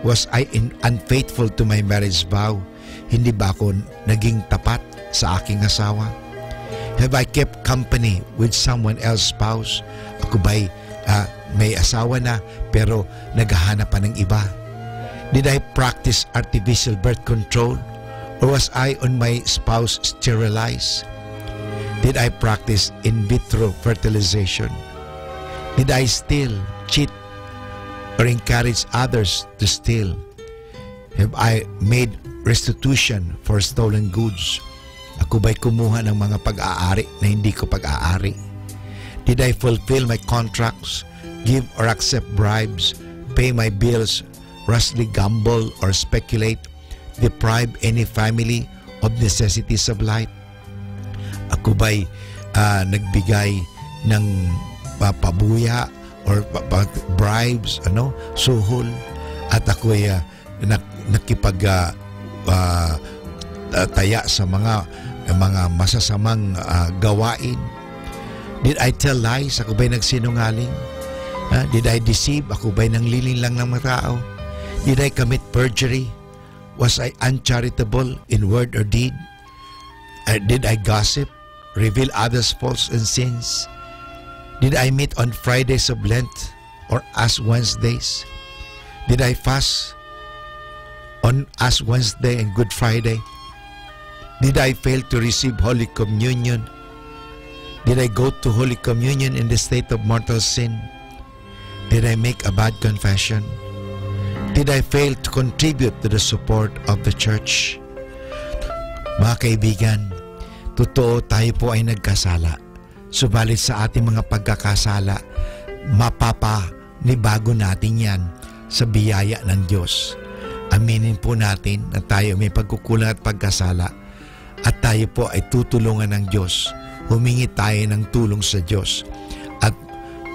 Was I unfaithful to my marriage vow? Hindi ba ako naging tapat sa aking asawa? Have I kept company with someone else's spouse? Ako ba'y may asawa na pero naghahanap pa ng iba? Did I practice artificial birth control? Or was I on my spouse sterilized? Did I practice in vitro fertilization? Did I steal, cheat, or encourage others to steal? Have I made restitution for stolen goods? Ako ba'y kumuha ng mga pag-aari na hindi ko pag-aari? Did I fulfill my contracts, give or accept bribes, pay my bills, rashly gamble or speculate, deprive any family of necessities of life? Ako ba'y nagbigay ng pabuya or bribes, suhol, at ako'y taya sa mga masasamang gawain? Did I tell lies? Ako ba'y nagsinungaling? Did I deceive? Ako ba'y nanglilin lang ng mga tao? Did I commit perjury? Was I uncharitable in word or deed? Did I gossip? Reveal others' faults and sins? Did I meet on Fridays of Lent or Ash Wednesdays? Did I fast on Ash Wednesday and Good Friday? Did I fail to receive Holy Communion? Did I go to Holy Communion in the state of mortal sin? Did I make a bad confession? Did I fail to contribute to the support of the church? Mga kaibigan, totoo tayo po ay nagkasala. Subalit sa ating mga pagkakasala, mapapanibago natin yan sa biyaya ng Diyos. Aminin po natin na tayo may pagkukulang at pagkasala at tayo po ay tutulungan ng Diyos. Humingi tayo ng tulong sa Diyos at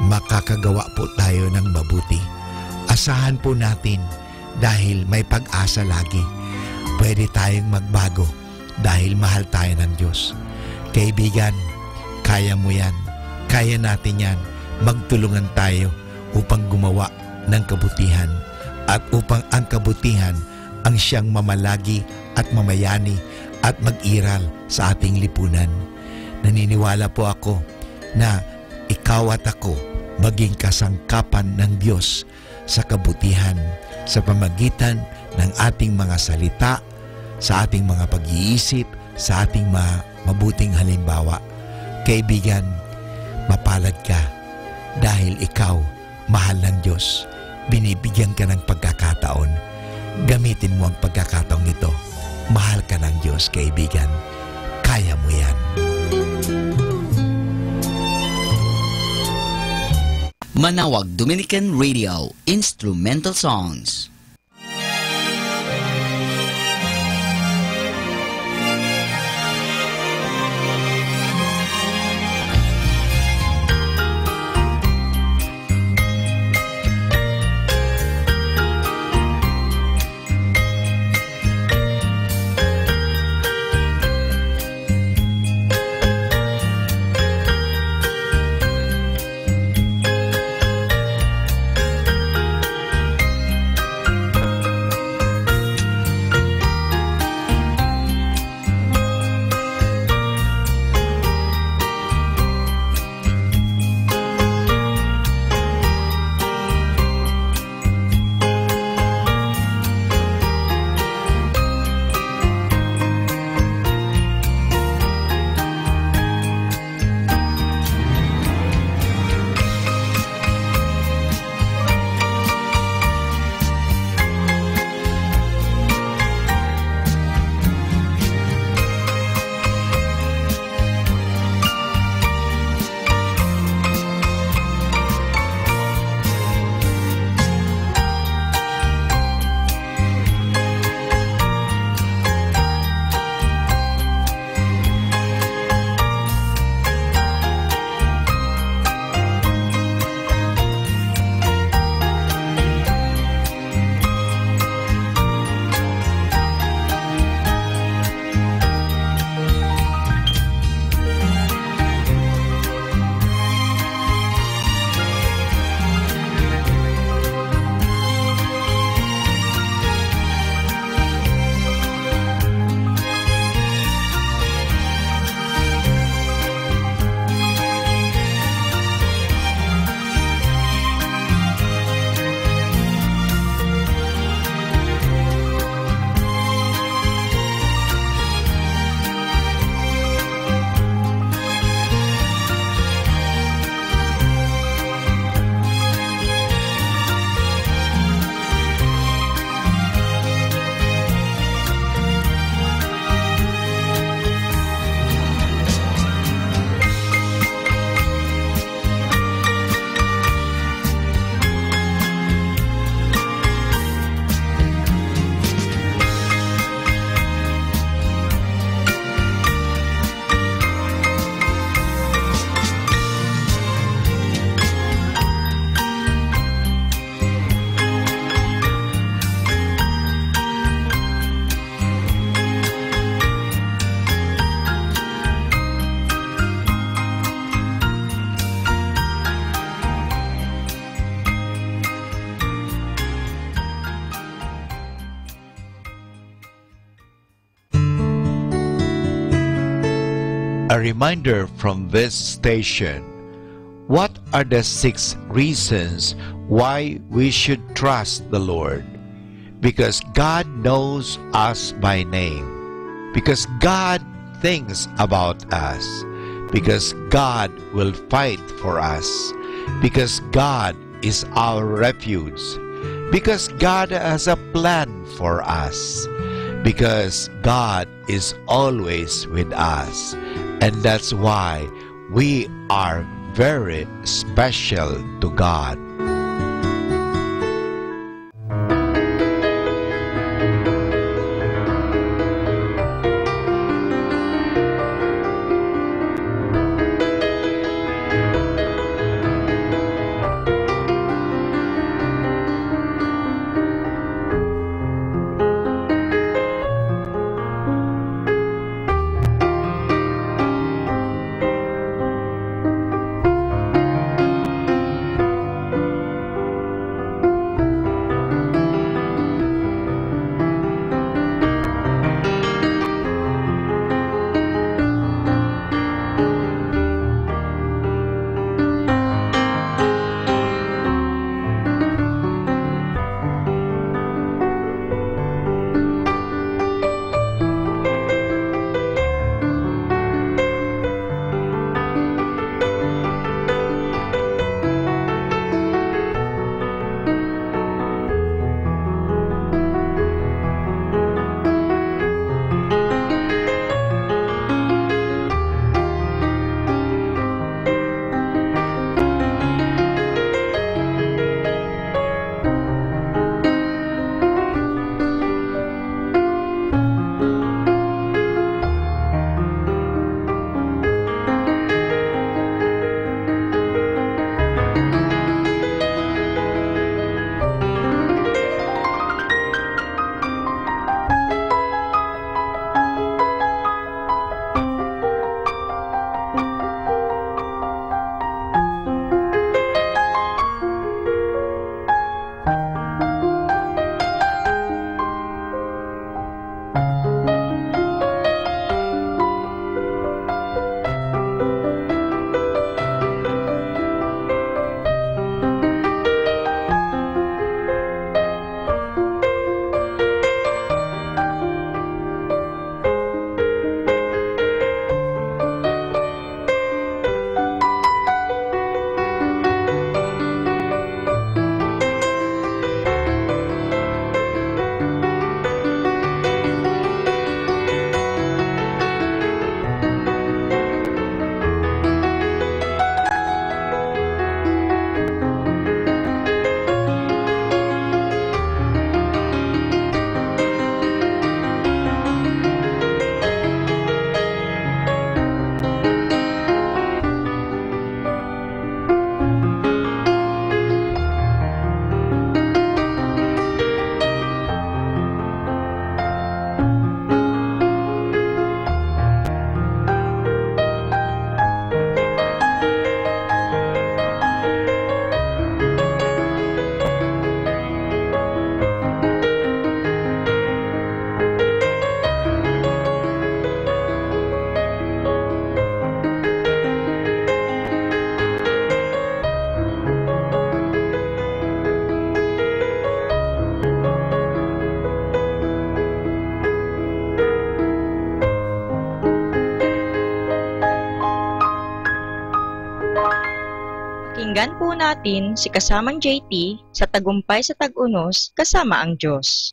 makakagawa po tayo ng mabuti. Asahan po natin dahil may pag-asa lagi. Pwede tayong magbago dahil mahal tayo ng Diyos. Kaibigan, kaya mo yan. Kaya natin yan. Magtulungan tayo upang gumawa ng kabutihan at upang ang kabutihan ang siyang mamalagi at mamayani at mag-iral sa ating lipunan. Naniniwala po ako na ikaw at ako maging kasangkapan ng Diyos sa kabutihan sa pamagitan ng ating mga salita, sa ating mga pag-iisip, sa ating mabuting halimbawa. Kaibigan, mapalad ka dahil ikaw mahal ng Diyos. Binibigyan ka ng pagkakataon. Gamitin mo ang pagkakataong ito. Mahal ka ng Diyos, kaibigan. Kaya mo yan. Manawag Dominican Radio Instrumental Songs. A reminder from this station. What are the 6 reasons why we should trust the Lord? Because God knows us by name. Because God thinks about us. Because God will fight for us. Because God is our refuge. Because God has a plan for us. Because God is always with us. And that's why we are very special to God. Pakinggan po natin si kasamang JT sa Tagumpay sa Tag-Unos kasama ang Diyos.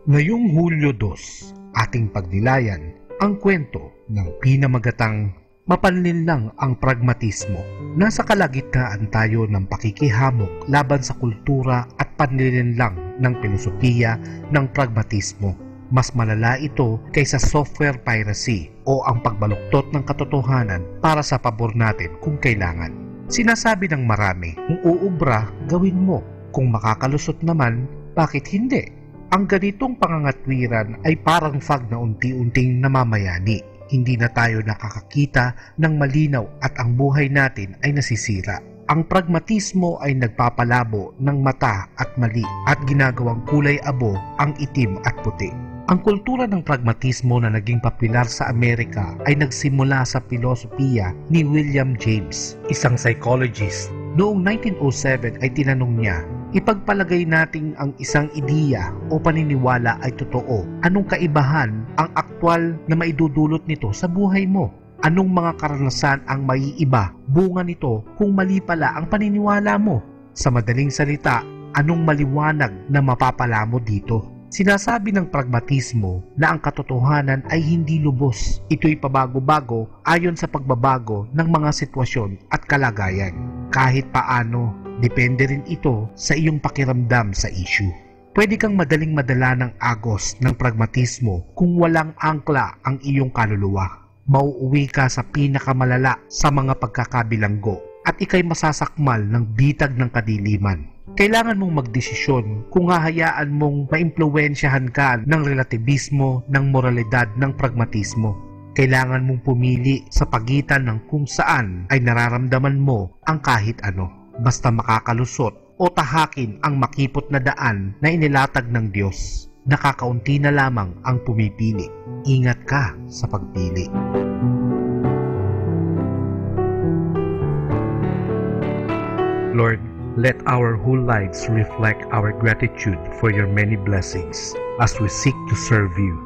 Ngayong Hulyo 2, ating pagnilayan ang kwento ng pinamagatang mapanlinlang ang pragmatismo. Nasa kalagitnaan tayo ng pakikihamok laban sa kultura at panlilinlang ng filosofiya ng pragmatismo. Mas malala ito kaysa software piracy o ang pagbaluktot ng katotohanan para sa pabor natin kung kailangan. Sinasabi ng marami, kung uubra, gawin mo. Kung makakalusot naman, bakit hindi? Ang ganitong pangangatwiran ay parang fog na unti-unting namamayani. Hindi na tayo nakakakita ng malinaw at ang buhay natin ay nasisira. Ang pragmatismo ay nagpapalabo ng mata at mali at ginagawang kulay abo ang itim at puti. Ang kultura ng pragmatismo na naging popular sa Amerika ay nagsimula sa filosofiya ni William James, isang psychologist. Noong 1907 ay tinanong niya, ipagpalagay nating ang isang ideya o paniniwala ay totoo. Anong kaibahan ang aktwal na maidudulot nito sa buhay mo? Anong mga karanasan ang maiiba bunga nito kung mali pala ang paniniwala mo? Sa madaling salita, anong maliwanag na mapapala mo dito? Sinasabi ng pragmatismo na ang katotohanan ay hindi lubos. Ito'y pabago-bago ayon sa pagbabago ng mga sitwasyon at kalagayan. Kahit paano, depende rin ito sa iyong pakiramdam sa issue. Pwede kang madaling madala ng agos ng pragmatismo kung walang angkla ang iyong kaluluwa. Mauuwi ka sa pinakamalala sa mga pagkakabilanggo at ikay masasakmal ng bitag ng kadiliman. Kailangan mong magdesisyon kung hahayaan mong maimpluwensyahan ka ng relativismo, ng moralidad, ng pragmatismo. Kailangan mong pumili sa pagitan ng kung saan ay nararamdaman mo ang kahit ano, basta makakalusot o tahakin ang makipot na daan na inilatag ng Diyos. Nakakaunti na lamang ang pumipili. Ingat ka sa pagpili. Lord, let our whole lives reflect our gratitude for your many blessings as we seek to serve you.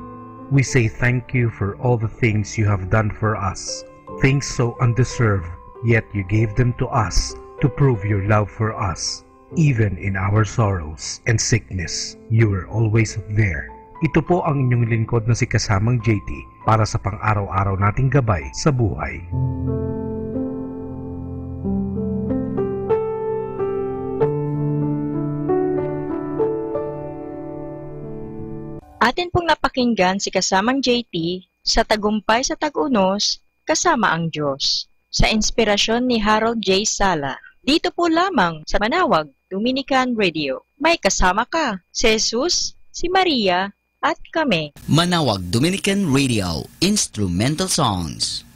We say thank you for all the things you have done for us, things so undeserved, yet you gave them to us to prove your love for us. Even in our sorrows and sickness, you were always there. Ito po ang inyong lingkod na si Kasamang JT para sa pang-araw-araw nating gabay sa buhay. Atin pong napakinggan si Kasamang JT sa Tagumpay sa Tag-Unos, Kasama ang Diyos, sa inspirasyon ni Harold J. Sala. Dito po lamang sa Manawag Dominican Radio. May kasama ka, si Jesus, si Maria, at kami. Manawag Dominican Radio, Instrumental Songs.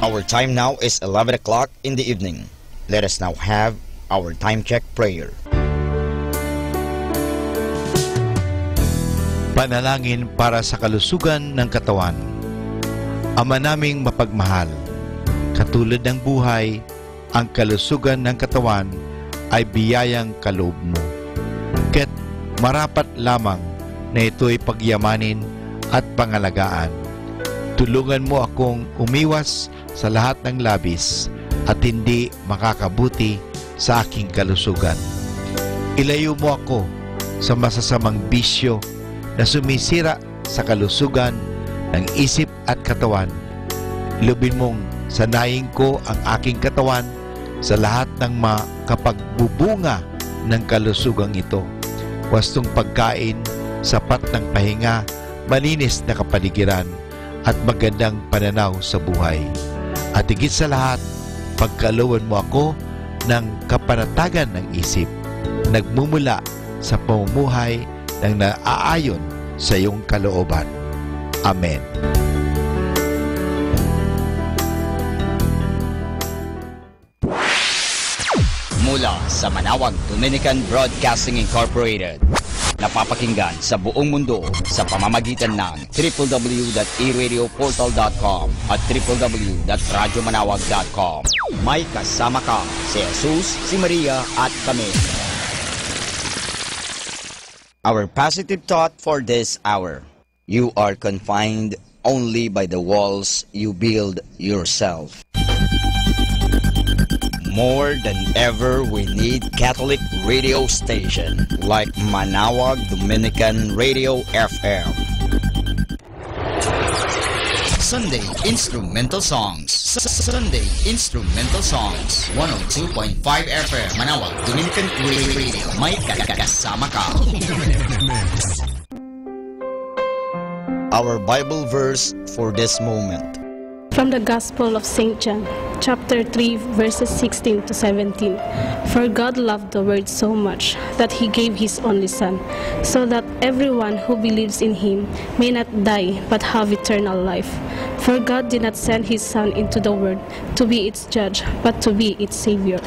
Our time now is 11 o'clock in the evening. Let us now have our time check prayer. Panalangin para sa kalusugan ng katawan. Ama naming mapagmahal, katulad ng buhay, ang kalusugan ng katawan ay biyayang kaloob mo. Kaya't marapat lamang na ito'y pagyamanin at pangalagaan. Tulungan mo akong umiwas sa lahat ng labis at hindi makakabuti sa aking kalusugan. Ilayo mo ako sa masasamang bisyo na sumisira sa kalusugan ng isip at katawan. Lubin mong sanayin ko ang aking katawan sa lahat ng makapagbubunga ng kalusugang ito. Wastong pagkain, sapat ng pahinga, malinis na kapaligiran, at magandang pananaw sa buhay. At higit sa lahat, pagkalooban mo ako ng kapanatagan ng isip, nagmumula sa pamumuhay ng naaayon sa iyong kalooban. Amen. Mula sa Manawag Dominican Broadcasting Incorporated, napapakinggan sa buong mundo sa pamamagitan ng www.eradioportal.com at www.radyomanawag.com. May kasama ka si Jesus, si Maria at kami. Our positive thought for this hour: you are confined only by the walls you build yourself. More than ever, we need Catholic radio station like Manawag Dominican Radio FM. Sunday Instrumental Songs. Sunday Instrumental Songs. 102.5 FM Manawag Dominican Radio. May kasama ka. Our Bible verse for this moment. From the Gospel of St. John, chapter 3, verses 16 to 17. For God loved the world so much that He gave His only Son, so that everyone who believes in Him may not die but have eternal life. For God did not send His Son into the world to be its judge, but to be its Savior.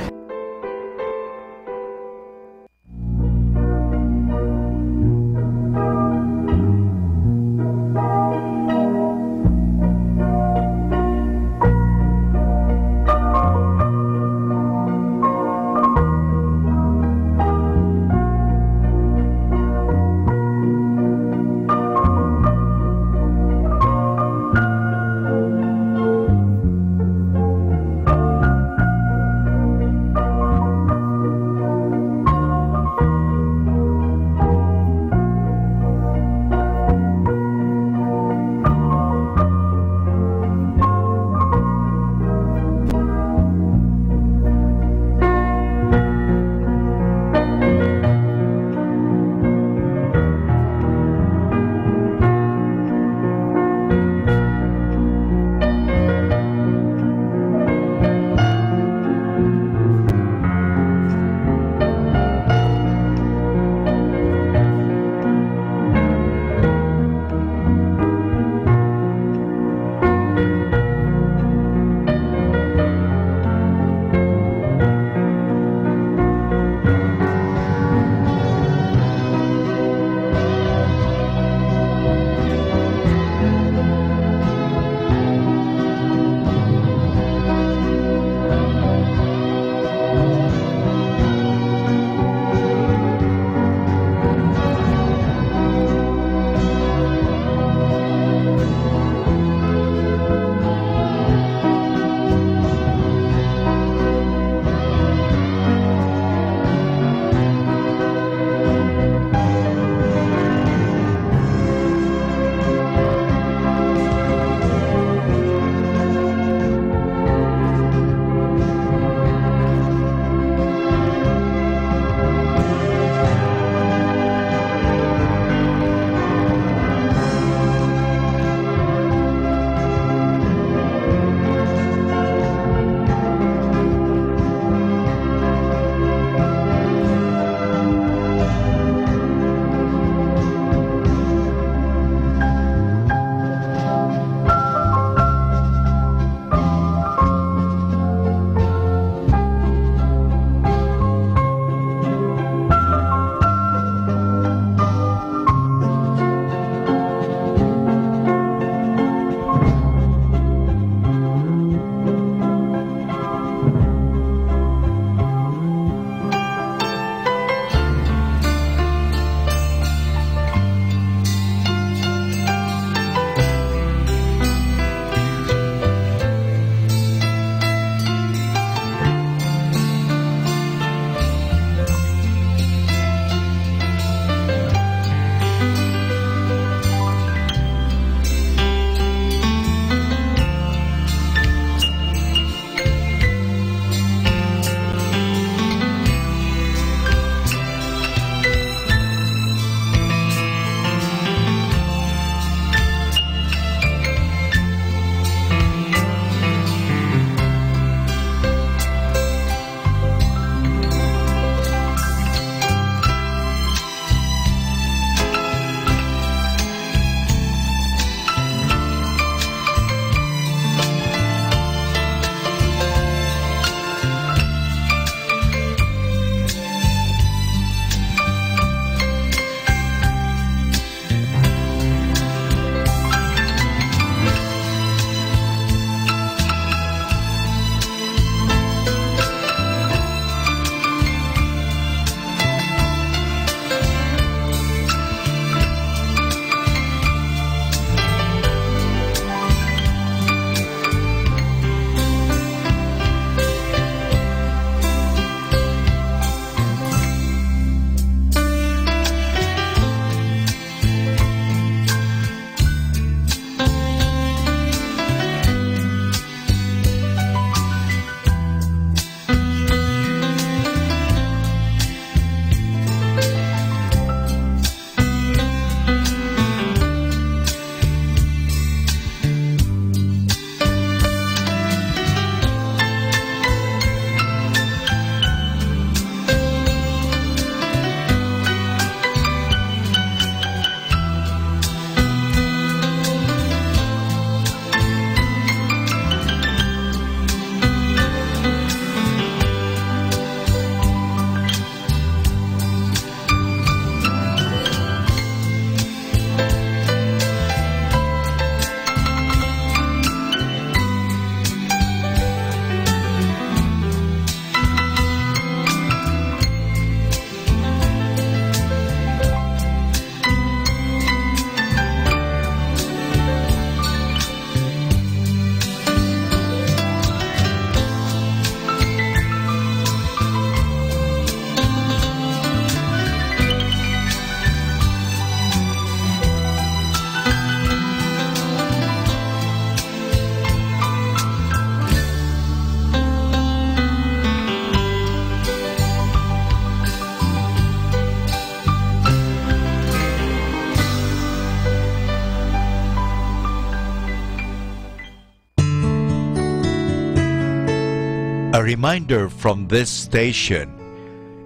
A reminder from this station: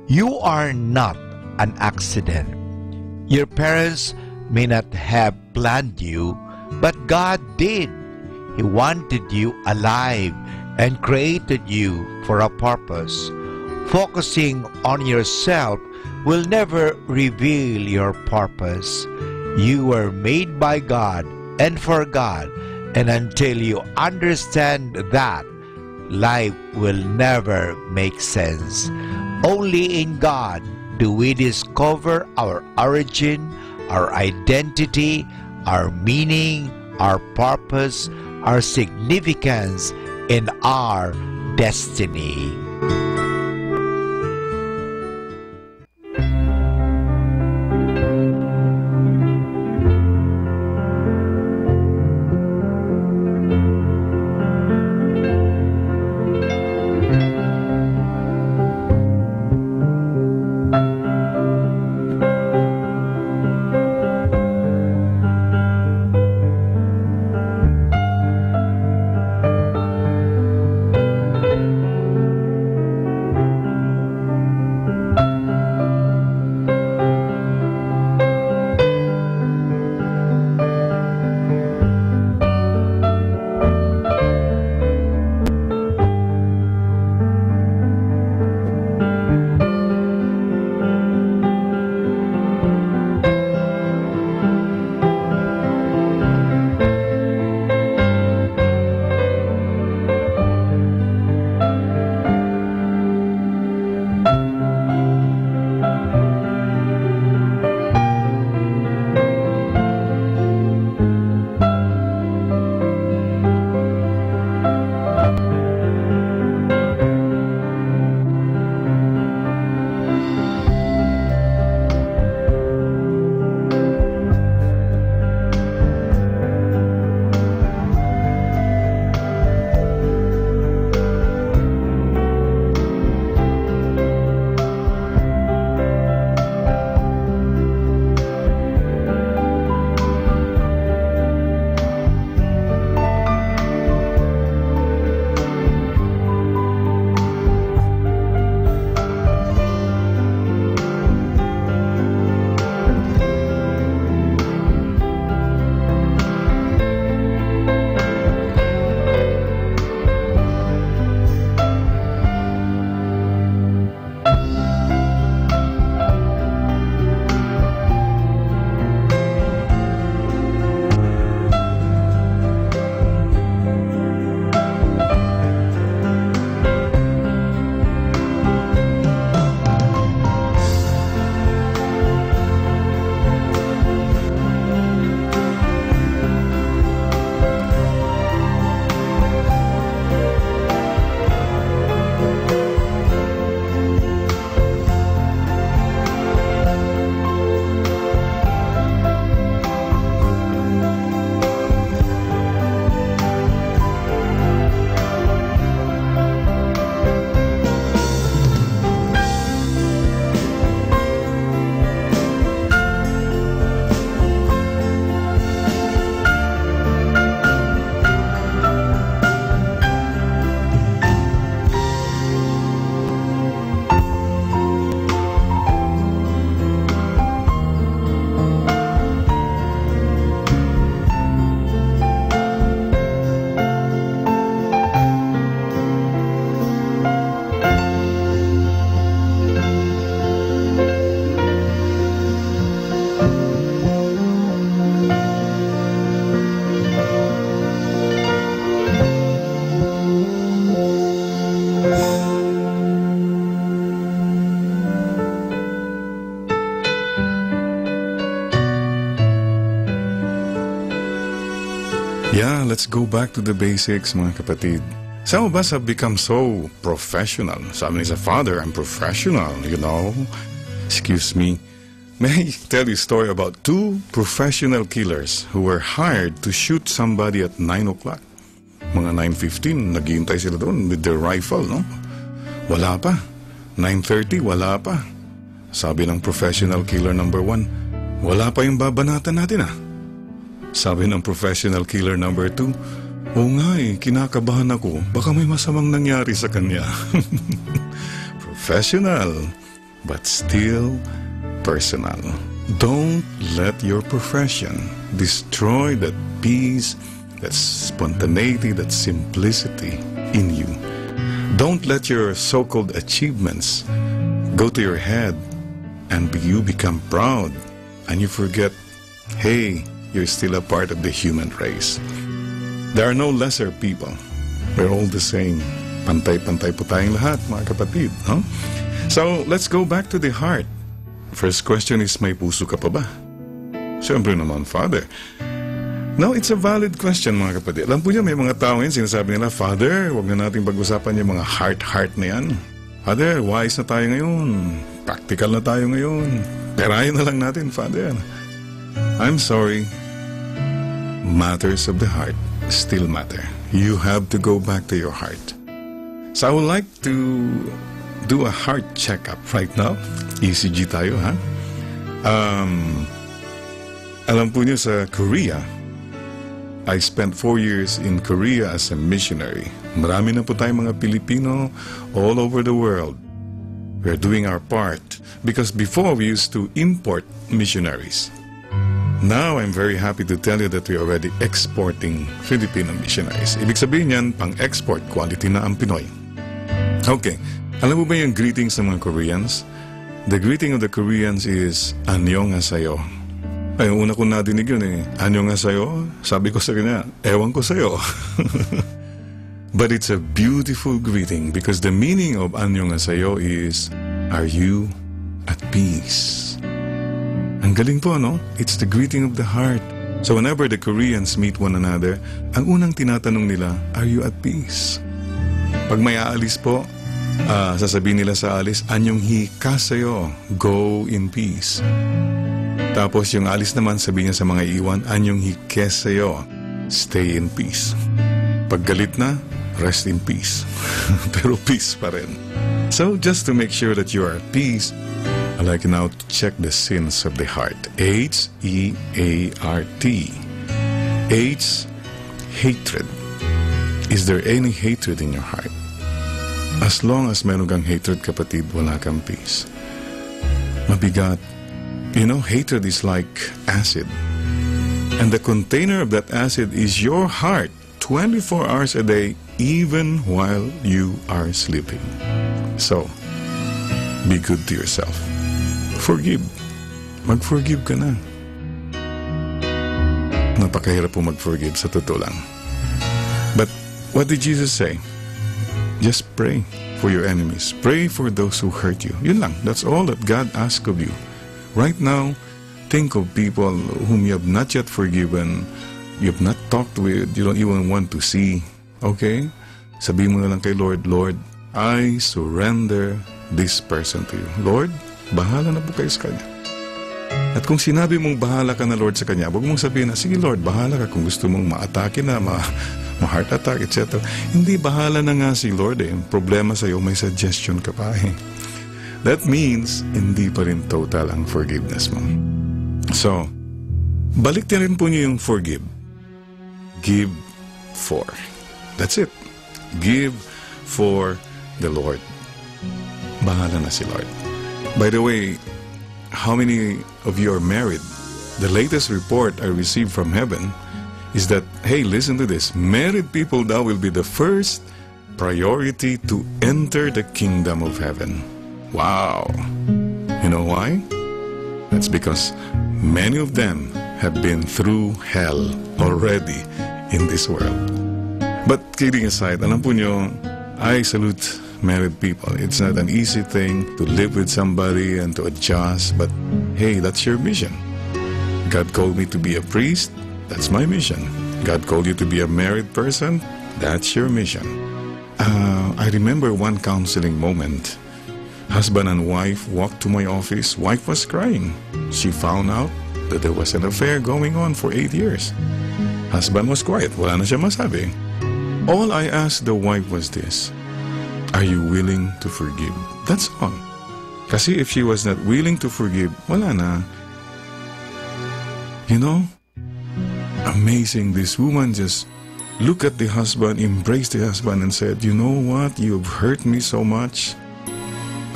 you are not an accident. Your parents may not have planned you, but God did. He wanted you alive and created you for a purpose. Focusing on yourself will never reveal your purpose. You were made by God and for God, and until you understand that, life will never make sense. Only in God do we discover our origin, our identity, our meaning, our purpose, our significance, and our destiny. Yeah, let's go back to the basics, mga kapatid. Some of us have become so professional. Sabi ni sa father, I'm professional, you know. Excuse me. May I tell you a story about two professional killers who were hired to shoot somebody at 9 o'clock. Mga 9:15, naghihintay sila doon with their rifle, no? Wala pa. 9:30, wala pa. Sabi ng professional killer number 1, wala pa yung babanatan natin, ah. Sabi ng professional killer number 2, Oo nga kinakabahan ako. Baka may masamang nangyari sa kanya. Professional, but still personal. Don't let your profession destroy that peace, that spontaneity, that simplicity in you. Don't let your so-called achievements go to your head and you become proud and you forget, hey, you're still a part of the human race. There are no lesser people. We're all the same. Pantay-pantay po tayong lahat, mga kapatid. No? So, let's go back to the heart. First question is, may puso ka pa ba? Siyempre naman, Father. Now, it's a valid question, mga kapatid. Alam po niyo, may mga tao ngayon, sinasabi nila, Father, huwag na natin pag-usapan yung mga heart na yan. Father, wise na tayo ngayon. Practical na tayo ngayon. Perahin na lang natin, Father. I'm sorry. Matters of the heart still matter. You have to go back to your heart. So I would like to do a heart checkup right now. ECG tayo, ha? Alam po niyo sa Korea, I spent 4 years in Korea as a missionary. Marami na po tayong mga Pilipino all over the world. We're doing our part because before we used to import missionaries. Now, I'm very happy to tell you that we're already exporting Filipino missionaries. Ibig sabihin yan, pang-export quality na ang Pinoy. Okay, alam mo ba yung greetings ng mga Koreans? The greeting of the Koreans is, Annyeonghaseyo. Ay, una ko nadinig yun Annyeonghaseyo? Sabi ko sa kanya, ewan ko sa'yo. But it's a beautiful greeting because the meaning of Annyeonghaseyo is, are you at peace? Ang galing po, no? It's the greeting of the heart. So whenever the Koreans meet one another, ang unang tinatanong nila, are you at peace? Pag may aalis po, sasabihin nila sa alis, Annyeonghaseyo, go in peace. Tapos yung alis naman, sabihin niya sa mga iwan, Annyeonghaseyo, stay in peace. Pag galit na, rest in peace. Pero peace pa rin. So just to make sure that you are at peace, I'd like now to check the sins of the heart. H-E-A-R-T. H, hatred. Is there any hatred in your heart? As long as meron kang hatred, kapatid, wala kang peace. Mabigat. You know, hatred is like acid. And the container of that acid is your heart 24 hours a day, even while you are sleeping. So, be good to yourself. Forgive. Mag-forgive ka na. Napakahirap po mag-forgive sa totoo lang. But what did Jesus say? Just pray for your enemies. Pray for those who hurt you. Yun lang. That's all that God asks of you. Right now, think of people whom you have not yet forgiven, you have not talked with, you don't even want to see. Okay? Sabihin mo na lang kay Lord, Lord, I surrender this person to you. Lord, bahala na po kayo sa kanya. At kung sinabi mong bahala ka na, Lord, sa kanya, huwag mong sabihin na, sige, Lord, bahala ka kung gusto mong ma-atake na, ma-heart attack, etc. Hindi, bahala na nga si Lord eh. Problema sa'yo, may suggestion ka pa eh. That means, hindi pa rin total ang forgiveness mo. So, balik na rin po niyo yung forgive. Give for. That's it. Give for the Lord. Bahala na si Lord. By the way, how many of you are married? The latest report I received from heaven is that, hey, listen to this. Married people now will be the first priority to enter the kingdom of heaven. Wow. You know why? That's because many of them have been through hell already in this world. But kidding aside, alam po nyo, I salute married people. It's not an easy thing to live with somebody and to adjust, but hey, that's your mission. God called me to be a priest, that's my mission. God called you to be a married person, that's your mission. I remember one counseling moment. Husband and wife walked to my office. Wife was crying. She found out that there was an affair going on for 8 years. Husband was quiet. Wala na siya masabi. All I asked the wife was this, are you willing to forgive? That's all. Kasi if she was not willing to forgive, wala na. You know, amazing. This woman just looked at the husband, embraced the husband, and said, "You know what? You've hurt me so much.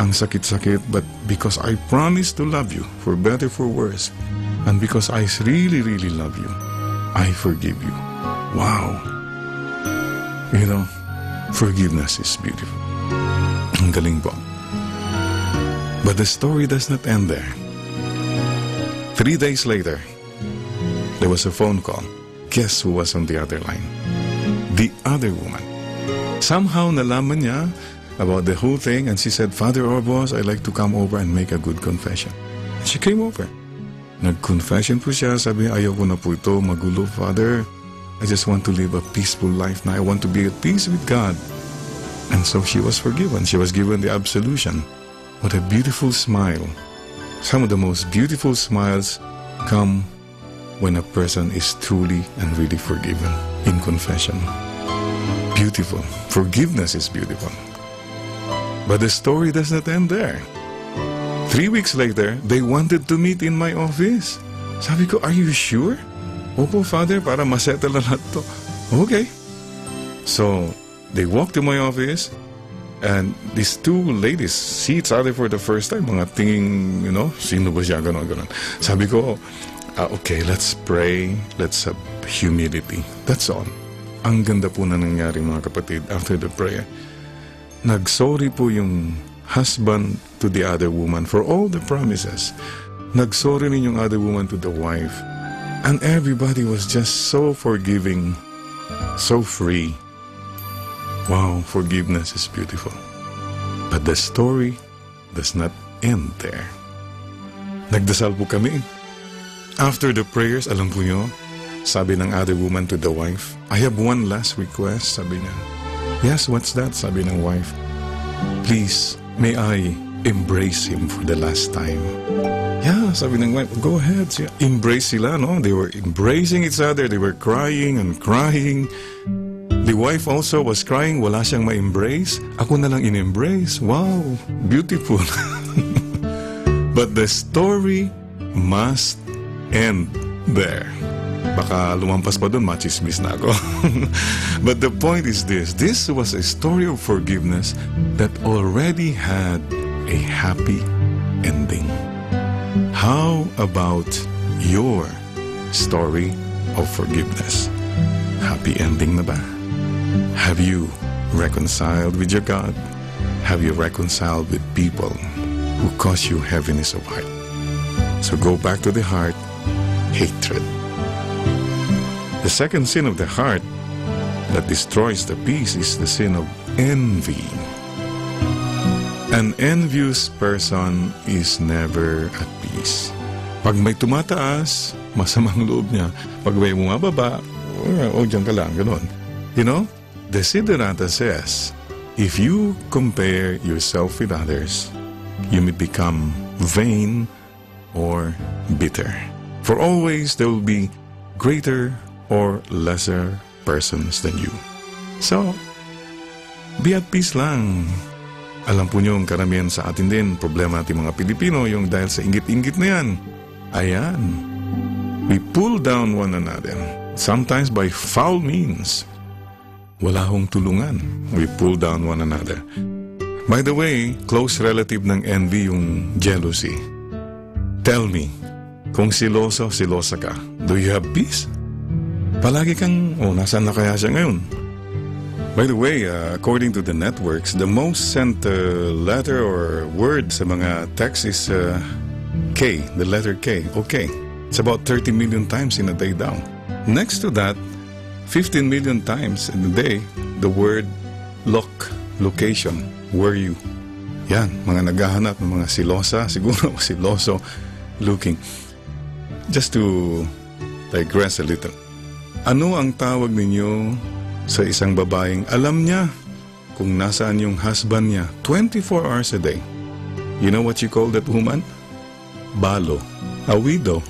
Ang sakit-sakit, but because I promised to love you, for better, for worse, and because I really, really love you, I forgive you." Wow! You know, forgiveness is beautiful. Ang galing po. But the story does not end there. 3 days later, there was a phone call. Guess who was on the other line? The other woman. Somehow nalaman niya about the whole thing, and she said, "Father Orbos, I'd like to come over and make a good confession." And she came over. Nag-confession po siya. Sabi niya, "Ayaw ko na po ito magulo, Father. I just want to live a peaceful life na. I want to be at peace with God." And so she was forgiven. She was given the absolution. What a beautiful smile. Some of the most beautiful smiles come when a person is truly and really forgiven in confession. Beautiful. Forgiveness is beautiful. But the story does not end there. 3 weeks later, they wanted to meet in my office. Sabi ko, "Are you sure?" "Opo, Father, para masettle na lahat to." Okay. So, they walked to my office, and these two ladies see each other for the first time. Mga tingin, sino ba siya, ganon. Sabi ko, okay, let's pray, let's have humility. That's all. Ang ganda po na nangyari, mga kapatid, after the prayer. Nagsorry po yung husband to the other woman for all the promises. Nagsorry rin yung other woman to the wife. And everybody was just so forgiving, so free. Wow, forgiveness is beautiful. But the story does not end there. Nagdasal po kami. After the prayers, alam po nyo, sabi ng other woman to the wife, "I have one last request," sabi niya. "Yes, what's that?" sabi ng wife. "Please, may I embrace him for the last time?" "Yeah," sabi ng wife, "Go ahead." Embrace sila, no? They were embracing each other. They were crying and crying. The wife also was crying, wala siyang ma-embrace. Ako na lang in-embrace. Wow, beautiful. But the story must end there. Baka lumampas pa doon, machismis na ako. But the point is this. This was a story of forgiveness that already had a happy ending. How about your story of forgiveness? Happy ending na ba? Have you reconciled with your God? Have you reconciled with people who cause you heaviness of heart? So go back to the heart, hatred. The second sin of the heart that destroys the peace is the sin of envy. An envious person is never at peace. Pag may tumataas, masamang loob niya. Pag may bumababa, diyan ka lang, gano'n. You know, Desiderata says, if you compare yourself with others, you may become vain or bitter. For always there will be greater or lesser persons than you. So, be at peace lang. Alam po nyo, ang karamihan sa atin din, problema natin mga Pilipino, yung dahil sa inggit-inggit na yan. Ayan. We pull down one another, sometimes by foul means. Wala hong tulungan. We pull down one another. By the way, close relative ng envy yung jealousy. Tell me, kung silosa ka, do you have peace? Palagi kang, nasaan na kaya siya ngayon? By the way, according to the networks, the most sent letter or word sa mga text is K, the letter K. Okay. It's about 30 million times in a day daw. Next to that, 15 million times in a day, the word location, were you? Yan, mga naghahanap ng mga silosa, siguro siloso looking. Just to digress a little. Ano ang tawag ninyo sa isang babaeng alam niya kung nasaan yung husband niya 24 hours a day? You know what you call that woman? Balo. A widow.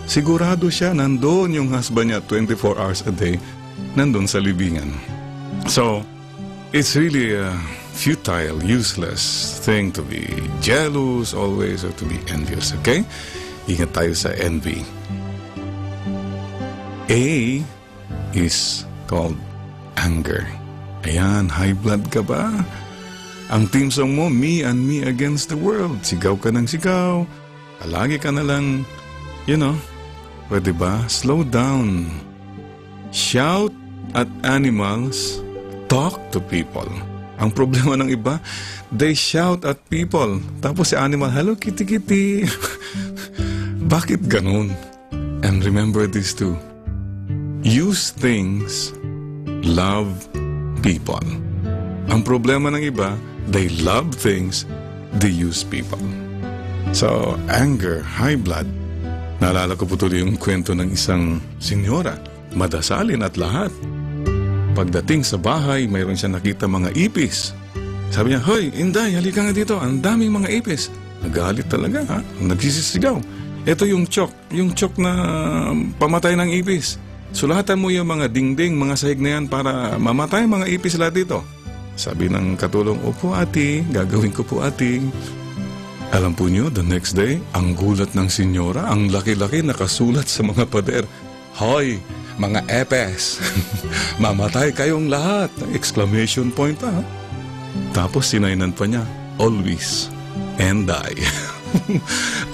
Sigurado siya nandoon yung husband niya 24 hours a day, nandoon sa libingan. So, it's really a futile, useless thing to be jealous always or to be envious, okay? Ingat tayo sa envy. A is called anger. Ayan, high blood ka ba? Ang team song mo, Me and Me Against the World. Sigaw ka ng sigaw. Palagi ka na lang, pwede ba? Slow down. Shout at animals. Talk to people. Ang problema ng iba, they shout at people. Tapos si animal, hello kitty kitty. Bakit ganun? And remember this too. Use things, love people. Ang problema ng iba, they love things, they use people. So, anger, high blood. Naalala ko po tuloy yung kwento ng isang senyora, madasalin at lahat. Pagdating sa bahay, mayroon siya nakita mga ipis. Sabi niya, hoy, Inday, halika nga dito, ang daming mga ipis. Nagalit talaga, ha? Nagsisisigaw. Ito yung chok na pamatay ng ipis. Sulatan mo yung mga dingding, mga sahig na yan para mamatay mga ipis lahat dito. Sabi ng katulong, opo ate, gagawin ko po ate. Alam po niyo, the next day, ang gulat ng senyora, ang laki-laki nakasulat sa mga pader. Hoy, mga epes, mamatay kayong lahat. Exclamation point pa. Tapos sinainan pa niya, always and die.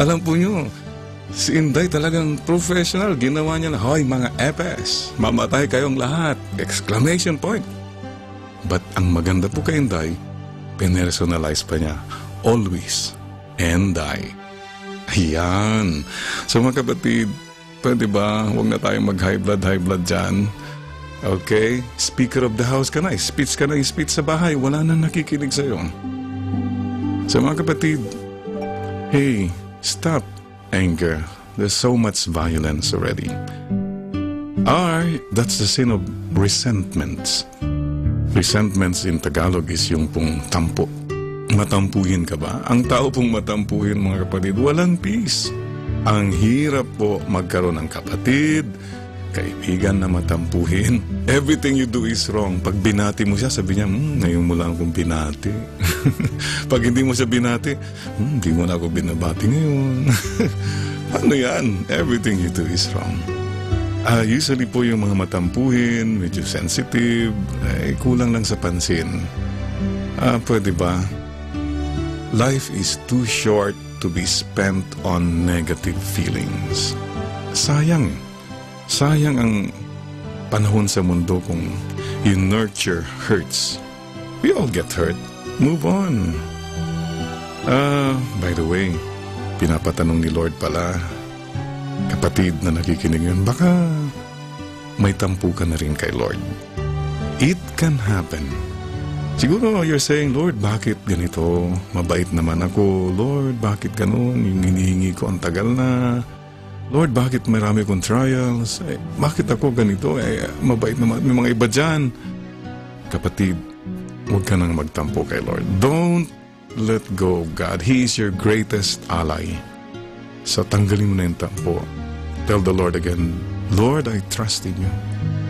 Alam po niyo, si Inday talagang professional. Ginawa niya na, hoy mga epes, mamatay kayong lahat. Exclamation point. But ang maganda po kay Inday, pinersonalize pa niya, always and die. Ayan. So mga kapatid, pwede ba, huwag na tayong mag-high blood dyan. Okay? Speaker of the house ka na. Speech ka na, speech sa bahay. Wala nang nakikinig sa'yo. So mga kapatid, hey, stop anger. There's so much violence already. That's the sin of resentments. Resentments in Tagalog is yung pong tampo. Matampuhin ka ba? Ang tao pong matampuhin, mga kapatid, walang peace. Ang hirap po magkaroon ng kapatid, kaibigan na matampuhin. Everything you do is wrong. Pag binati mo siya, sabi niya, ngayon mo lang akong binati. Pag hindi mo siya binati, hindi mo na ako binabati ngayon. Ano yan? Everything you do is wrong. Usually po yung mga matampuhin, medyo sensitive, kulang lang sa pansin. Pwede ba? Life is too short to be spent on negative feelings. Sayang. Sayang ang panahon sa mundo kung you nurture hurts. We all get hurt. Move on. By the way, pinapatanong ni Lord pala, kapatid na nakikinig yun, baka may tampu ka na rin kay Lord. It can happen. Siguro you're saying, Lord, bakit ganito? Mabait naman ako. Lord, bakit ganun? Yung hinihingi ko ang tagal na. Lord, bakit marami kong trials? Bakit ako ganito? Mabait naman. May mga iba dyan. Kapatid, huwag ka nang magtampo kay Lord. Don't let go of God. He is your greatest ally. So tanggalin mo na yung tampo. Tell the Lord again, Lord, I trust in you.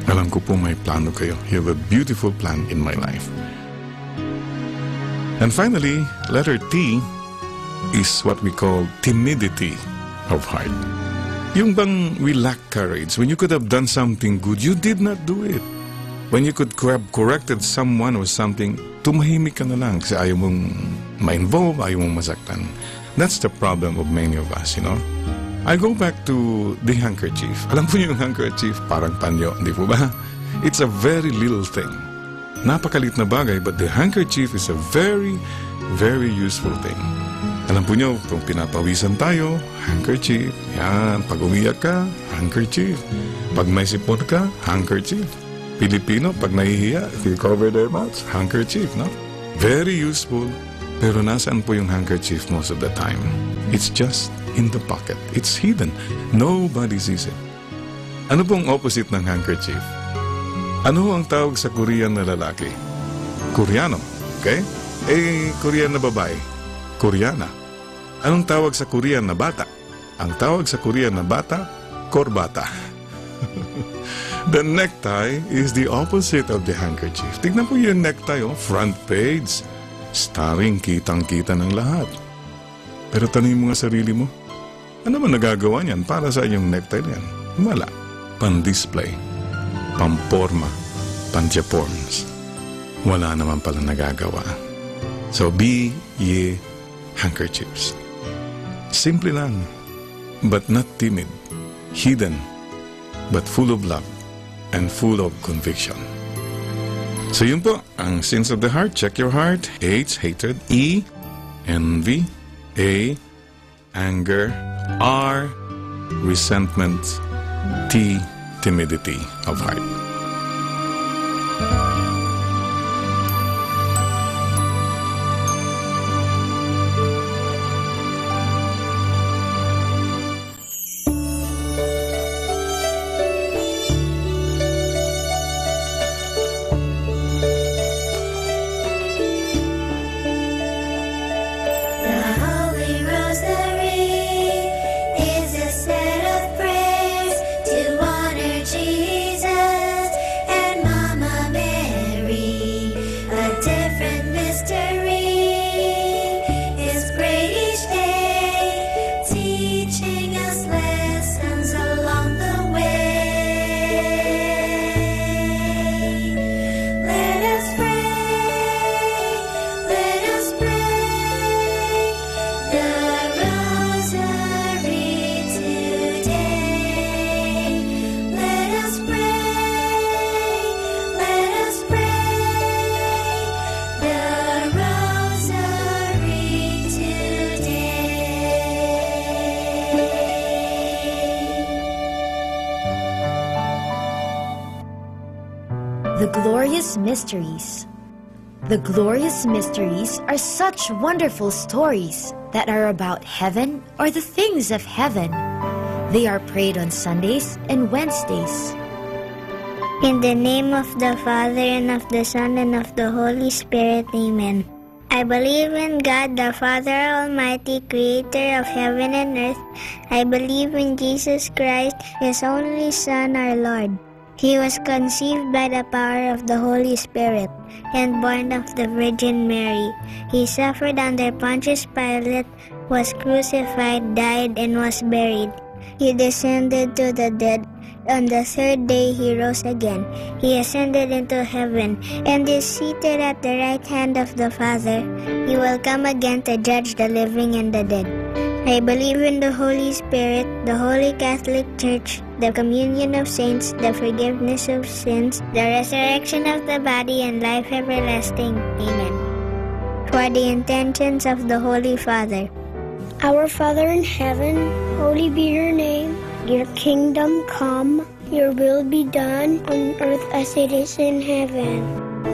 Alam ko po may plano kayo. You have a beautiful plan in my life. And finally, letter T is what we call timidity of heart. Yung bang we lack courage. When you could have done something good, you did not do it. When you could have corrected someone or something, tumahimik ka na lang kasi ayaw mong ma-involve, ayaw mong masaktan. That's the problem of many of us, you know. I go back to the handkerchief. Alam po niyo yung handkerchief, parang panyo, hindi po ba? It's a very little thing. Napakalit na bagay, but the handkerchief is a very, very useful thing. Alam po niyo, kung pinapawisan tayo, handkerchief. Yan, pag umiyak ka, handkerchief. Pag may sipon ka, handkerchief. Pilipino, pag nahihiya, if you cover their mouths, handkerchief, no? Very useful. Pero nasaan po yung handkerchief most of the time? It's just in the pocket. It's hidden. Nobody sees it. Ano pong opposite ng handkerchief? Ano ang tawag sa Korean na lalaki? Koreano. Okay? Korean na babae. Koreana. Anong tawag sa Korean na bata? Ang tawag sa Korean na bata, korbata. The necktie is the opposite of the handkerchief. Tignan po yung necktie, front page. Starring, kitang-kita ng lahat. Pero tanongin mo nga sarili mo, ano man nagagawa niyan para sa inyong necktie niyan? Wala. Pan-display. Pamporma. Pantiaforms. Wala naman pala nagagawa. So be ye handkerchiefs. Simple lang, but not timid, hidden, but full of love and full of conviction. So yun po, ang sins of the heart. Check your heart. H, hatred. E, envy. A, anger. R, resentment. T, timidity of heart. The Glorious Mysteries. The glorious mysteries are such wonderful stories that are about heaven or the things of heaven. They are prayed on Sundays and Wednesdays. In the name of the Father, and of the Son, and of the Holy Spirit, Amen. I believe in God, the Father Almighty, creator of heaven and earth. I believe in Jesus Christ, His only Son, our Lord. He was conceived by the power of the Holy Spirit and born of the Virgin Mary. He suffered under Pontius Pilate, was crucified, died, and was buried. He descended to the dead. On the third day he rose again. He ascended into heaven and is seated at the right hand of the Father. He will come again to judge the living and the dead. I believe in the Holy Spirit, the Holy Catholic Church, the communion of saints, the forgiveness of sins, the resurrection of the body, and life everlasting. Amen. For the intentions of the Holy Father. Our Father in heaven, holy be your name. Your kingdom come, your will be done on earth as it is in heaven.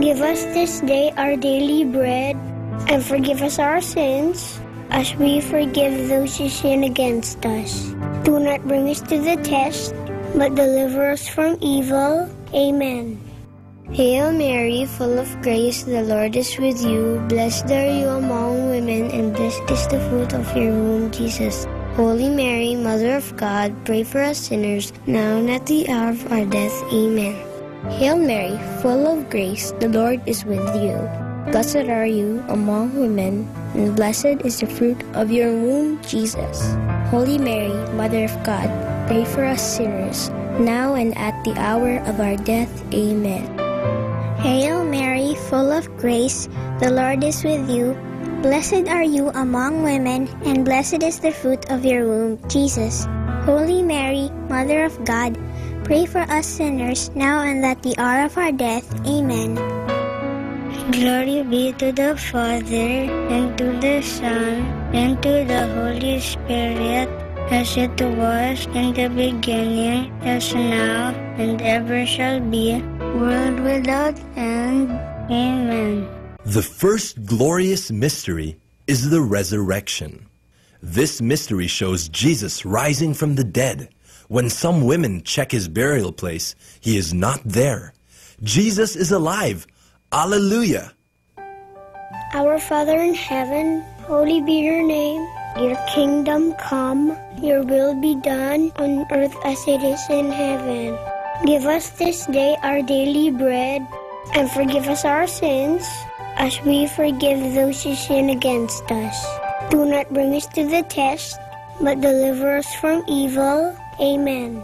Give us this day our daily bread, and forgive us our sins, as we forgive those who sin against us. Do not bring us to the test, but deliver us from evil. Amen. Hail Mary, full of grace, the Lord is with you. Blessed are you among women, and blessed is the fruit of your womb, Jesus. Holy Mary, Mother of God, pray for us sinners, now and at the hour of our death. Amen. Hail Mary, full of grace, the Lord is with you. Blessed are you among women, and blessed is the fruit of your womb, Jesus. Holy Mary, Mother of God, pray for us sinners, now and at the hour of our death. Amen. Hail Mary, full of grace, the Lord is with you. Blessed are you among women, and blessed is the fruit of your womb, Jesus. Holy Mary, Mother of God, pray for us sinners, now and at the hour of our death. Amen. Glory be to the Father, and to the Son, and to the Holy Spirit, as it was in the beginning, as now, and ever shall be, world without end. Amen. The first glorious mystery is the resurrection. This mystery shows Jesus rising from the dead. When some women check his burial place, he is not there. Jesus is alive. Alleluia! Our Father in heaven, holy be your name. Your kingdom come, your will be done on earth as it is in heaven. Give us this day our daily bread, and forgive us our sins, as we forgive those who sin against us. Do not bring us to the test, but deliver us from evil. Amen.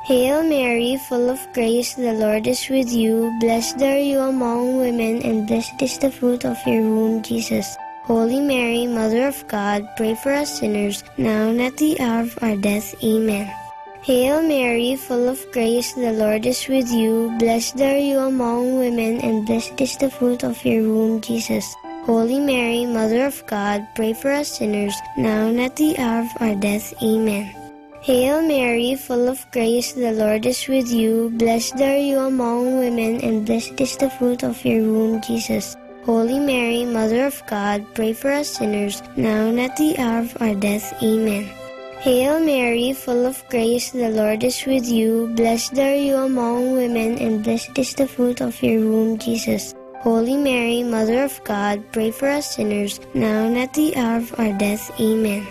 Hail Mary, full of grace, the Lord is with you. Blessed are you among women, and blessed is the fruit of your womb, Jesus. Holy Mary, Mother of God, pray for us sinners, now and at the hour of our death. Amen. Hail Mary, full of grace, the Lord is with you. Blessed are you among women, and blessed is the fruit of your womb, Jesus. Holy Mary, Mother of God, pray for us sinners, now and at the hour of our death. Amen. Hail Mary, full of grace, the Lord is with you. Blessed are you among women, and blessed is the fruit of your womb, Jesus. Holy Mary, Mother of God, pray for us sinners, now and at the hour of our death. Amen. Hail Mary, full of grace, the Lord is with you. Blessed are you among women, and blessed is the fruit of your womb, Jesus. Holy Mary, Mother of God, pray for us sinners, now and at the hour of our death. Amen.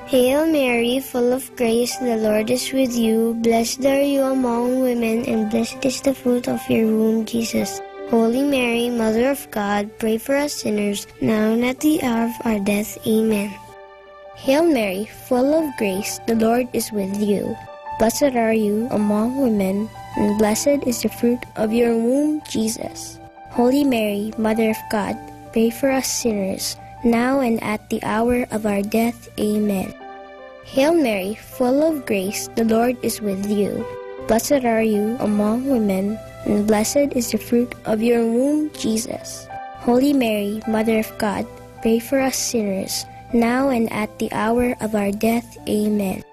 Hail Mary, full of grace, the Lord is with you. Blessed are you among women, and blessed is the fruit of your womb, Jesus. Holy Mary, Mother of God, pray for us sinners, now and at the hour of our death. Amen. Hail Mary, full of grace, the Lord is with you. Blessed are you among women, and blessed is the fruit of your womb, Jesus. Holy Mary, Mother of God, pray for us sinners, now and at the hour of our death. Amen. Hail Mary, full of grace, the Lord is with you. Blessed are you among women, and blessed is the fruit of your womb, Jesus. Holy Mary, Mother of God, pray for us sinners, now and at the hour of our death. Amen.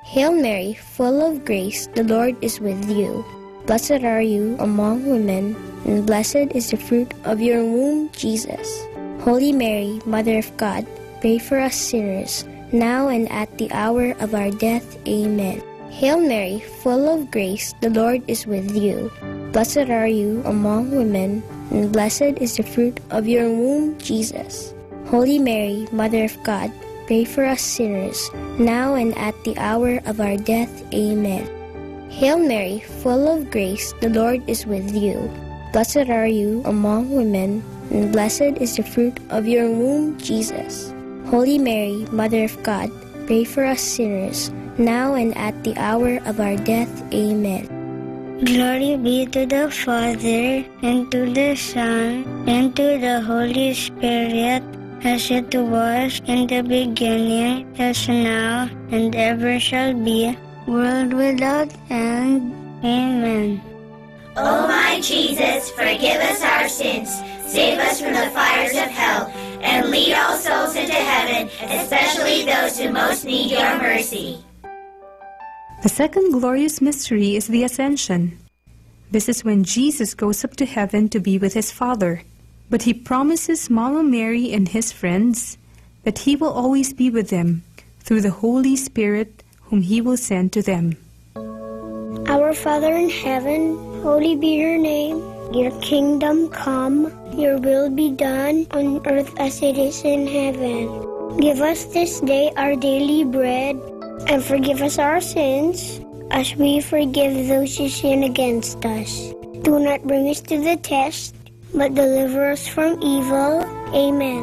Hail Mary, full of grace, the Lord is with you. Blessed are you among women, and blessed is the fruit of your womb, Jesus. Holy Mary, Mother of God, pray for us sinners, now and at the hour of our death. Amen. Hail Mary, full of grace, the Lord is with you. Blessed are you among women, and blessed is the fruit of your womb, Jesus. Holy Mary, Mother of God, pray for us sinners, now and at the hour of our death. Amen. Hail Mary, full of grace, the Lord is with you. Blessed are you among women, and blessed is the fruit of your womb, Jesus. Holy Mary, Mother of God, pray for us sinners, now and at the hour of our death. Amen. Glory be to the Father, and to the Son, and to the Holy Spirit, as it was in the beginning, is now, and ever shall be, world without end. Amen. O my Jesus, forgive us our sins, save us from the fires of hell, and lead all souls into heaven, especially those who most need your mercy. The second glorious mystery is the Ascension. This is when Jesus goes up to heaven to be with his Father. But he promises Mama Mary and his friends that he will always be with them through the Holy Spirit whom he will send to them. Our Father in heaven, holy be your name. Your kingdom come, your will be done on earth as it is in heaven. Give us this day our daily bread, and forgive us our sins, as we forgive those who sin against us. Do not bring us to the test, but deliver us from evil. Amen.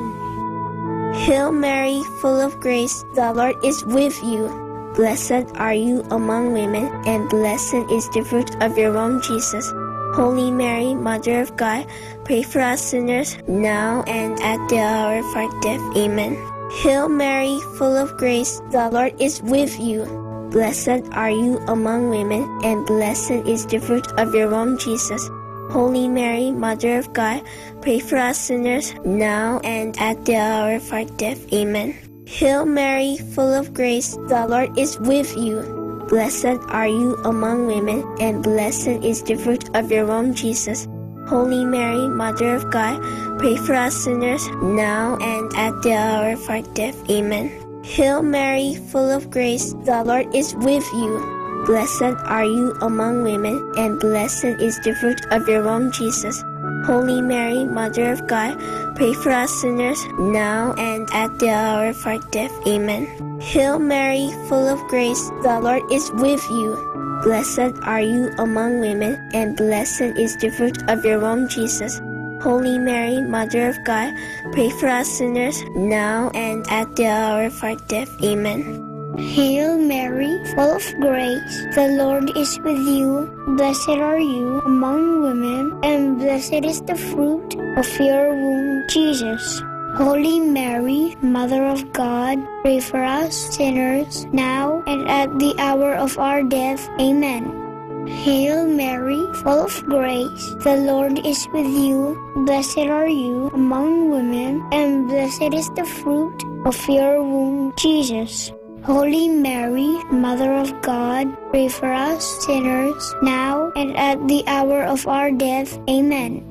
Hail Mary, full of grace, the Lord is with you. Blessed are you among women, and blessed is the fruit of your womb, Jesus. Holy Mary, Mother of God, pray for us sinners, now and at the hour of our death. Amen. Hail Mary, full of grace, the Lord is with you. Blessed are you among women, and blessed is the fruit of your womb, Jesus. Holy Mary, Mother of God, pray for us sinners, now and at the hour of our death. Amen. Hail Mary, full of grace, the Lord is with you. Blessed are you among women, and blessed is the fruit of your womb, Jesus. Holy Mary, Mother of God, pray for us sinners, now and at the hour of our death. Amen. Hail Mary, full of grace, the Lord is with you. Blessed are you among women, and blessed is the fruit of your womb, Jesus. Holy Mary, Mother of God, pray for us sinners, now and at the hour of our death. Amen. Hail Mary, full of grace, the Lord is with you. Blessed are you among women, and blessed is the fruit of your womb, Jesus. Holy Mary, Mother of God, pray for us sinners, now and at the hour of our death. Amen. Hail Mary, full of grace, the Lord is with you. Blessed are you among women, and blessed is the fruit of your womb, Jesus. Holy Mary, Mother of God, pray for us sinners, now and at the hour of our death. Amen. Hail Mary, full of grace, the Lord is with you. Blessed are you among women, and blessed is the fruit of your womb, Jesus. Holy Mary, Mother of God, pray for us sinners, now and at the hour of our death. Amen.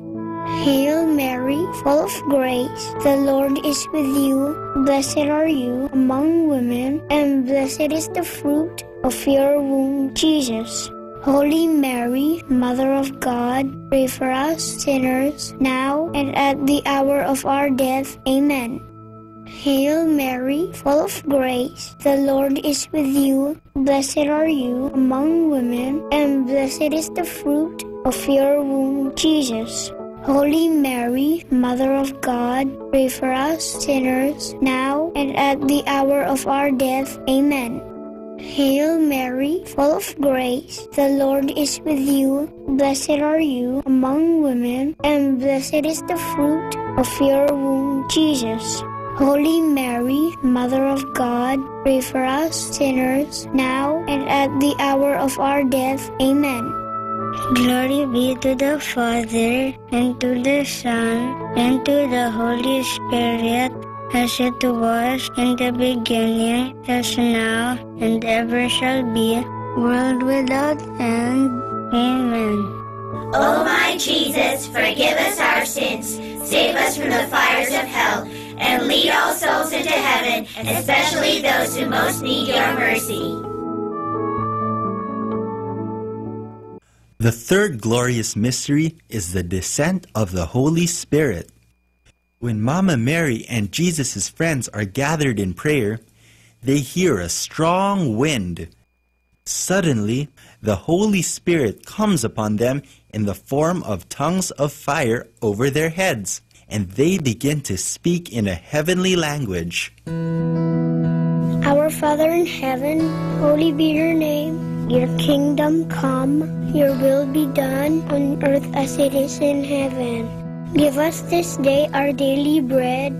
Hail Mary, full of grace, the Lord is with you. Blessed are you among women, and blessed is the fruit of your womb, Jesus. Holy Mary, Mother of God, pray for us sinners, now and at the hour of our death. Amen. Hail Mary, full of grace, the Lord is with you. Blessed are you among women, and blessed is the fruit of your womb, Jesus. Holy Mary, Mother of God, pray for us sinners, now and at the hour of our death. Amen. Hail Mary, full of grace, the Lord is with you. Blessed are you among women, and blessed is the fruit of your womb, Jesus. Holy Mary, Mother of God, pray for us sinners, now and at the hour of our death. Amen. Glory be to the Father, and to the Son, and to the Holy Spirit, as it was in the beginning, as now, and ever shall be, world without end. Amen. O my Jesus, forgive us our sins, save us from the fires of hell, and lead all souls into heaven, especially those who most need your mercy. The third glorious mystery is the descent of the Holy Spirit. When Mama Mary and Jesus' friends are gathered in prayer, they hear a strong wind. Suddenly, the Holy Spirit comes upon them in the form of tongues of fire over their heads, and they begin to speak in a heavenly language. Our Father in heaven, holy be your name. Your kingdom come, your will be done on earth as it is in heaven. Give us this day our daily bread,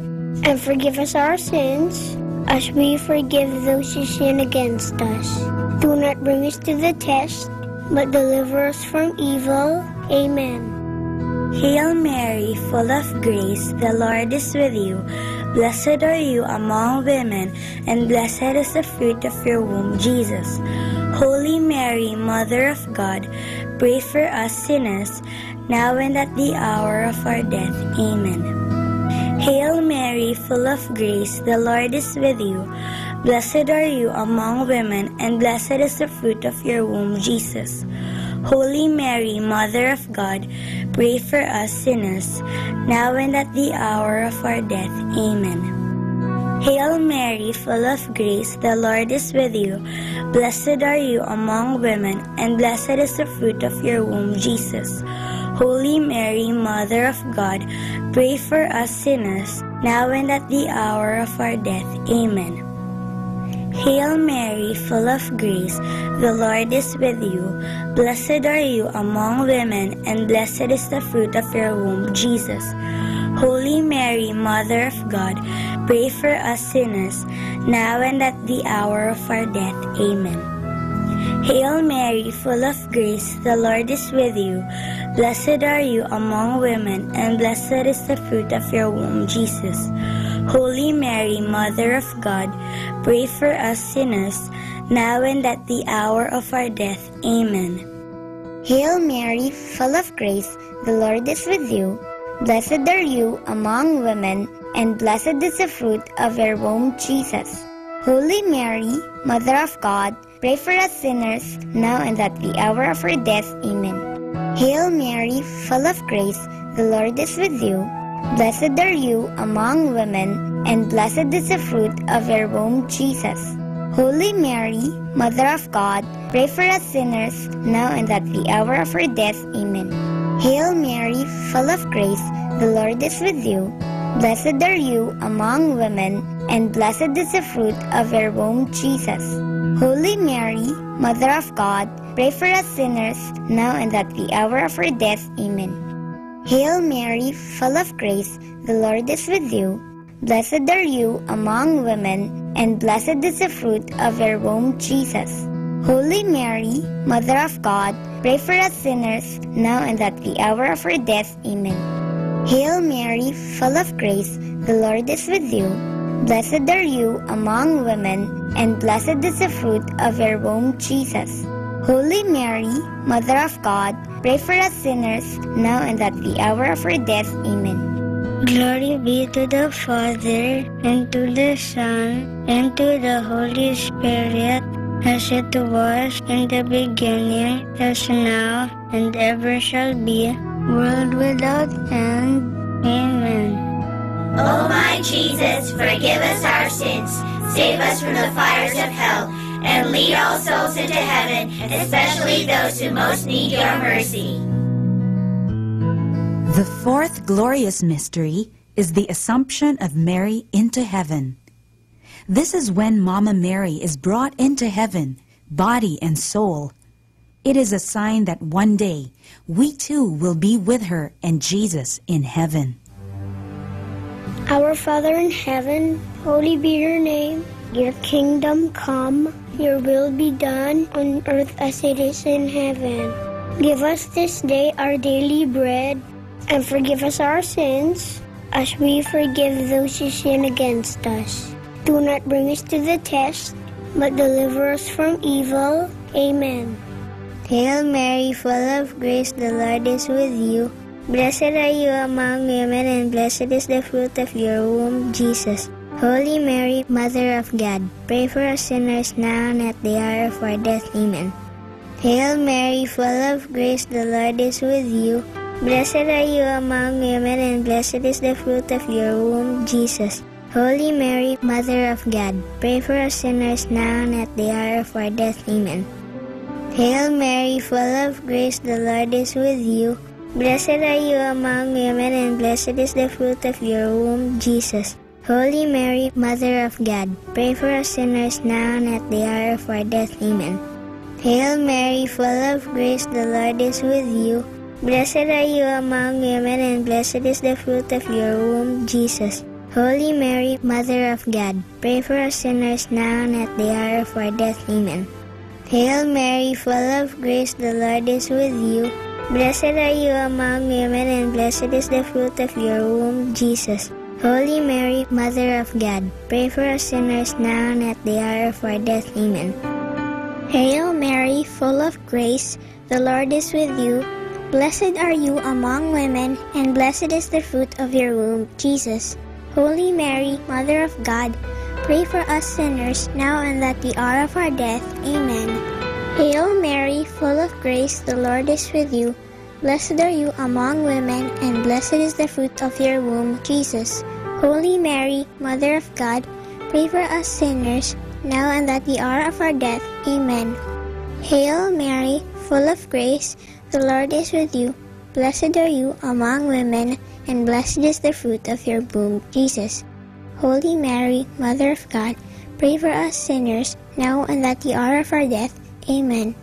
and forgive us our sins, as we forgive those who sin against us. Do not bring us to the test, but deliver us from evil. Amen. Hail Mary, full of grace, the Lord is with you. Blessed are you among women, and blessed is the fruit of your womb, Jesus. Holy Mary, Mother of God, pray for us sinners, now and at the hour of our death. Amen. Hail Mary, full of grace, the Lord is with you. Blessed are you among women, and blessed is the fruit of your womb, Jesus. Holy Mary, Mother of God, pray for us sinners, now and at the hour of our death. Amen. Hail Mary, full of grace, the Lord is with you. Blessed are you among women, and blessed is the fruit of your womb, Jesus. Holy Mary, Mother of God, pray for us sinners, now and at the hour of our death. Amen. Hail Mary, full of grace, the Lord is with you. Blessed are you among women, and blessed is the fruit of your womb, Jesus. Holy Mary, Mother of God, pray for us sinners, now and at the hour of our death. Amen. Hail Mary, full of grace, the Lord is with you. Blessed are you among women, and blessed is the fruit of your womb, Jesus. Holy Mary, Mother of God, pray for us sinners, now and at the hour of our death. Amen. Hail Mary, full of grace, the Lord is with you. Blessed are you among women, and blessed is the fruit of your womb, Jesus. Holy Mary, Mother of God, pray for us sinners, now and at the hour of our death. Amen. Hail Mary, full of grace, the Lord is with you. Blessed are you among women, and blessed is the fruit of your womb, Jesus. Holy Mary, Mother of God, pray for us sinners, now and at the hour of our death. Amen. Hail Mary, full of grace, the Lord is with you. Blessed are you among women, and blessed is the fruit of your womb, Jesus. Holy Mary, Mother of God, pray for us sinners, now and at the hour of our death. Amen. Hail Mary, full of grace, the Lord is with you. Blessed are you among women, and blessed is the fruit of your womb, Jesus. Holy Mary, Mother of God, pray for us sinners, now and at the hour of our death. Amen. Hail Mary, full of grace, the Lord is with you. Blessed are you among women, and blessed is the fruit of your womb, Jesus. Holy Mary, Mother of God, pray for us sinners, now and at the hour of our death. Amen. Glory be to the Father, and to the Son, and to the Holy Spirit, as it was in the beginning, as now, and ever shall be, world without end. Amen. O my Jesus, forgive us our sins, save us from the fires of hell, and lead all souls into heaven, especially those who most need your mercy. The fourth glorious mystery is the Assumption of Mary into heaven. This is when Mama Mary is brought into heaven, body and soul. It is a sign that one day we too will be with her and Jesus in heaven. Our Father in heaven, holy be your name. Your kingdom come, your will be done on earth as it is in heaven. Give us this day our daily bread, and forgive us our sins, as we forgive those who sin against us. Do not bring us to the test, but deliver us from evil. Amen. Hail Mary, full of grace, the Lord is with you. Blessed are you among women, and blessed is the fruit of your womb, Jesus. Holy Mary, Mother of God, pray for us sinners now and at the hour of our death. Amen. Hail Mary, full of grace, the Lord is with you. Blessed are you among women, and blessed is the fruit of your womb, Jesus. Holy Mary, Mother of God, pray for us sinners now and at the hour of our death. Amen. Hail Mary, full of grace, the Lord is with you. Blessed are you among women, and blessed is the fruit of your womb, Jesus. Holy Mary, Mother of God, pray for us sinners now and at the hour of our death. Amen. Hail Mary, full of grace, the Lord is with you. Blessed are you among women, and blessed is the fruit of your womb, Jesus. Holy Mary, Mother of God, pray for us sinners now and at the hour of our death. Amen. Hail Mary, full of grace, the Lord is with you. Blessed are you among women, and blessed is the fruit of your womb, Jesus. Holy Mary, Mother of God, pray for us sinners now and at the hour of our death. Amen. Hail Mary, full of grace, the Lord is with you. Blessed are you among women, and blessed is the fruit of your womb, Jesus. Holy Mary, Mother of God, pray for us sinners, now and at the hour of our death. Amen. Hail Mary, full of grace, the Lord is with you. Blessed are you among women, and blessed is the fruit of your womb, Jesus. Holy Mary, Mother of God, pray for us sinners, now and at the hour of our death. Amen. Hail Mary, full of grace, the Lord is with you. Blessed are you among women, and blessed is the fruit of your womb, Jesus. Holy Mary, Mother of God, pray for us sinners, now and at the hour of our death. Amen.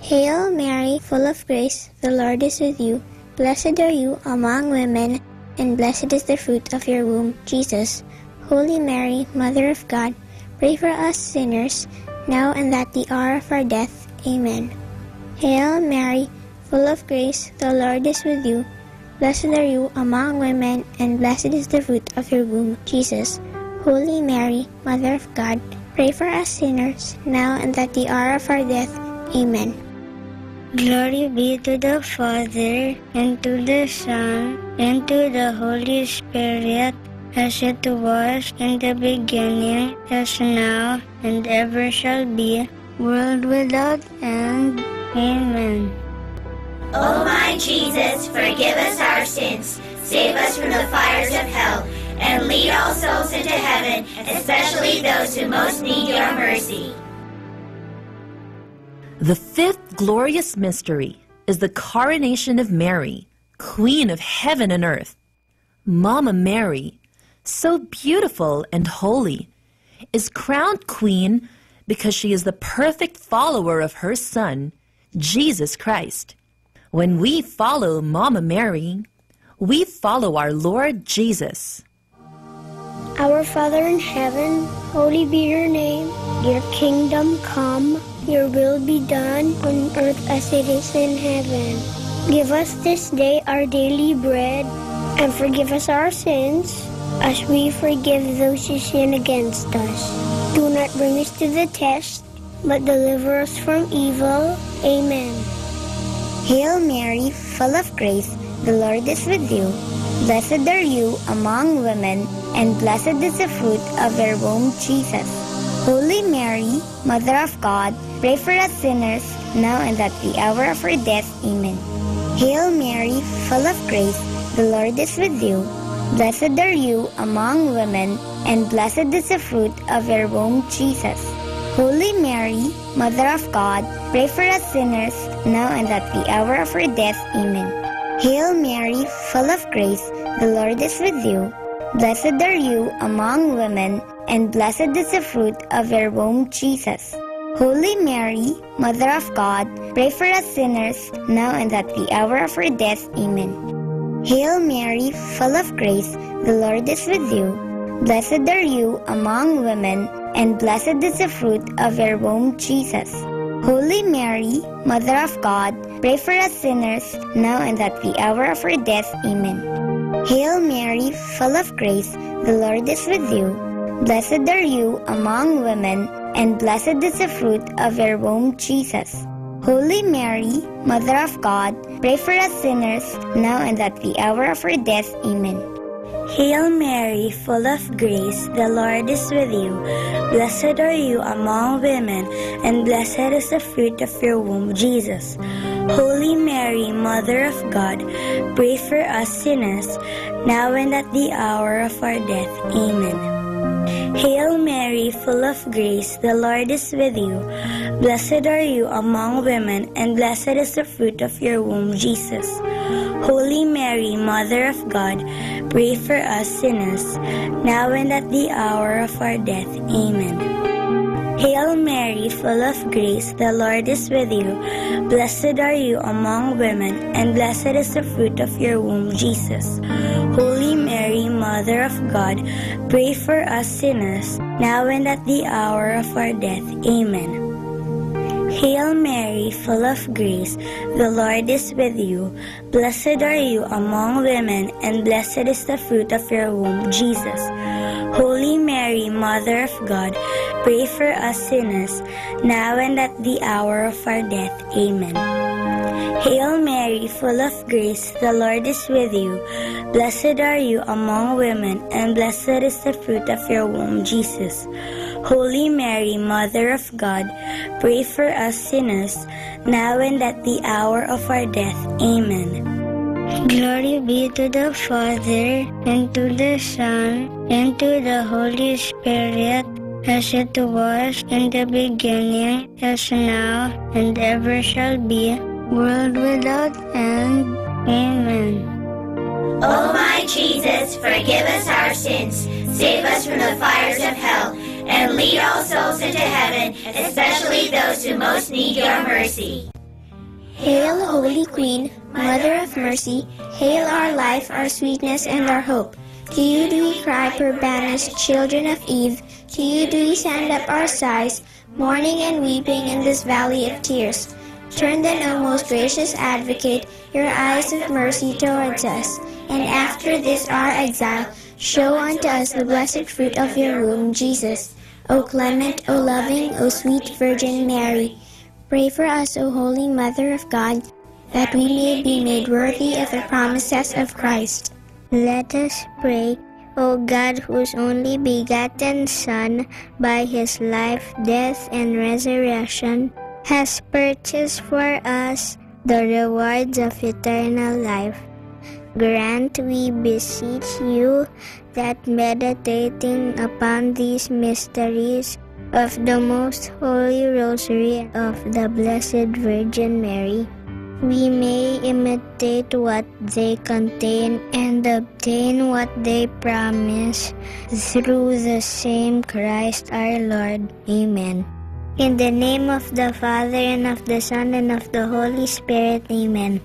Hail Mary, full of grace, the Lord is with you. Blessed are you among women, and blessed is the fruit of your womb, Jesus. Holy Mary, Mother of God, pray for us sinners, now and at the hour of our death. Amen. Hail Mary, full of grace, the Lord is with you. Blessed are you among women, and blessed is the fruit of your womb, Jesus. Holy Mary, Mother of God, pray for us sinners, now and at the hour of our death. Amen. Glory be to the Father, and to the Son, and to the Holy Spirit, as it was in the beginning, as now, and ever shall be, world without end. Amen. O my Jesus, forgive us our sins, save us from the fires of hell, and lead all souls into heaven, especially those who most need your mercy. The fifth glorious mystery is the coronation of Mary, Queen of heaven and earth. Mama Mary, so beautiful and holy, is crowned queen because she is the perfect follower of her Son, Jesus Christ. When we follow Mama Mary, we follow our Lord Jesus. Our Father in heaven, holy be your name. Your kingdom come, your will be done on earth as it is in heaven. Give us this day our daily bread, and forgive us our sins, as we forgive those who sin against us. Do not bring us to the test, but deliver us from evil. Amen. Hail Mary, full of grace, the Lord is with you. Blessed are you among women, and blessed is the fruit of your womb, Jesus. Holy Mary, Mother of God, pray for us sinners, now and at the hour of our death. Amen. Hail Mary, full of grace, the Lord is with you. Blessed are you among women, and blessed is the fruit of your womb, Jesus. Holy Mary, Mother of God, pray for us sinners, now and at the hour of our death. Amen. Hail Mary, full of grace, the Lord is with you. Blessed are you among women, and blessed is the fruit of your womb, Jesus. Holy Mary, Mother of God, pray for us sinners, now and at the hour of our death. Amen. Hail Mary, full of grace, the Lord is with you. Blessed are you among women, and blessed is the fruit of your womb, Jesus. Holy Mary, Mother of God, pray for us sinners, now and at the hour of our death. Amen. Hail Mary, full of grace, the Lord is with you. Blessed are you among women, and blessed is the fruit of your womb, Jesus. Holy Mary, Mother of God, pray for us sinners, now and at the hour of our death. Amen. Hail Mary, full of grace, the Lord is with you. Blessed are you among women, and blessed is the fruit of your womb, Jesus. Holy Mary, Mother of God, pray for us sinners, now and at the hour of our death. Amen. Hail Mary, full of grace, the Lord is with you. Blessed are you among women, and blessed is the fruit of your womb, Jesus. Holy Mary, Mother of God, pray for us sinners, now and at the hour of our death. Amen. Hail Mary, full of grace, the Lord is with you. Blessed are you among women, and blessed is the fruit of your womb, Jesus. Holy Mary, Mother of God, pray for us sinners, now and at the hour of our death. Amen. Hail Mary, full of grace, the Lord is with you. Blessed are you among women, and blessed is the fruit of your womb, Jesus. Holy Mary, Mother of God, pray for us sinners, now and at the hour of our death. Amen. Hail Mary, full of grace, the Lord is with you. Blessed are you among women, and blessed is the fruit of your womb, Jesus. Holy Mary, Mother of God, pray for us sinners, now and at the hour of our death. Amen. Glory be to the Father, and to the Son, and to the Holy Spirit, as it was in the beginning, is now, and ever shall be, world without end. Amen. O my Jesus, forgive us our sins, save us from the fires of hell, and lead all souls into heaven, especially those who most need your mercy. Hail, Holy Queen, Mother of Mercy, hail our life, our sweetness, and our hope. To you do we cry, poor banished children of Eve. To you do we send up our sighs, mourning and weeping in this valley of tears. Turn then, O most gracious Advocate, your eyes of mercy towards us, and after this our exile, show unto us the blessed fruit of your womb, Jesus. O clement, O loving, O sweet Virgin Mary, pray for us, O Holy Mother of God, that we may be made worthy of the promises of Christ. Let us pray. O God, whose only begotten Son, by his life, death, and resurrection, has purchased for us the rewards of eternal life, grant, we beseech you, that meditating upon these mysteries of the most holy rosary of the Blessed Virgin Mary, we may imitate what they contain and obtain what they promise, through the same Christ our Lord. Amen. In the name of the Father, and of the Son, and of the Holy Spirit. Amen.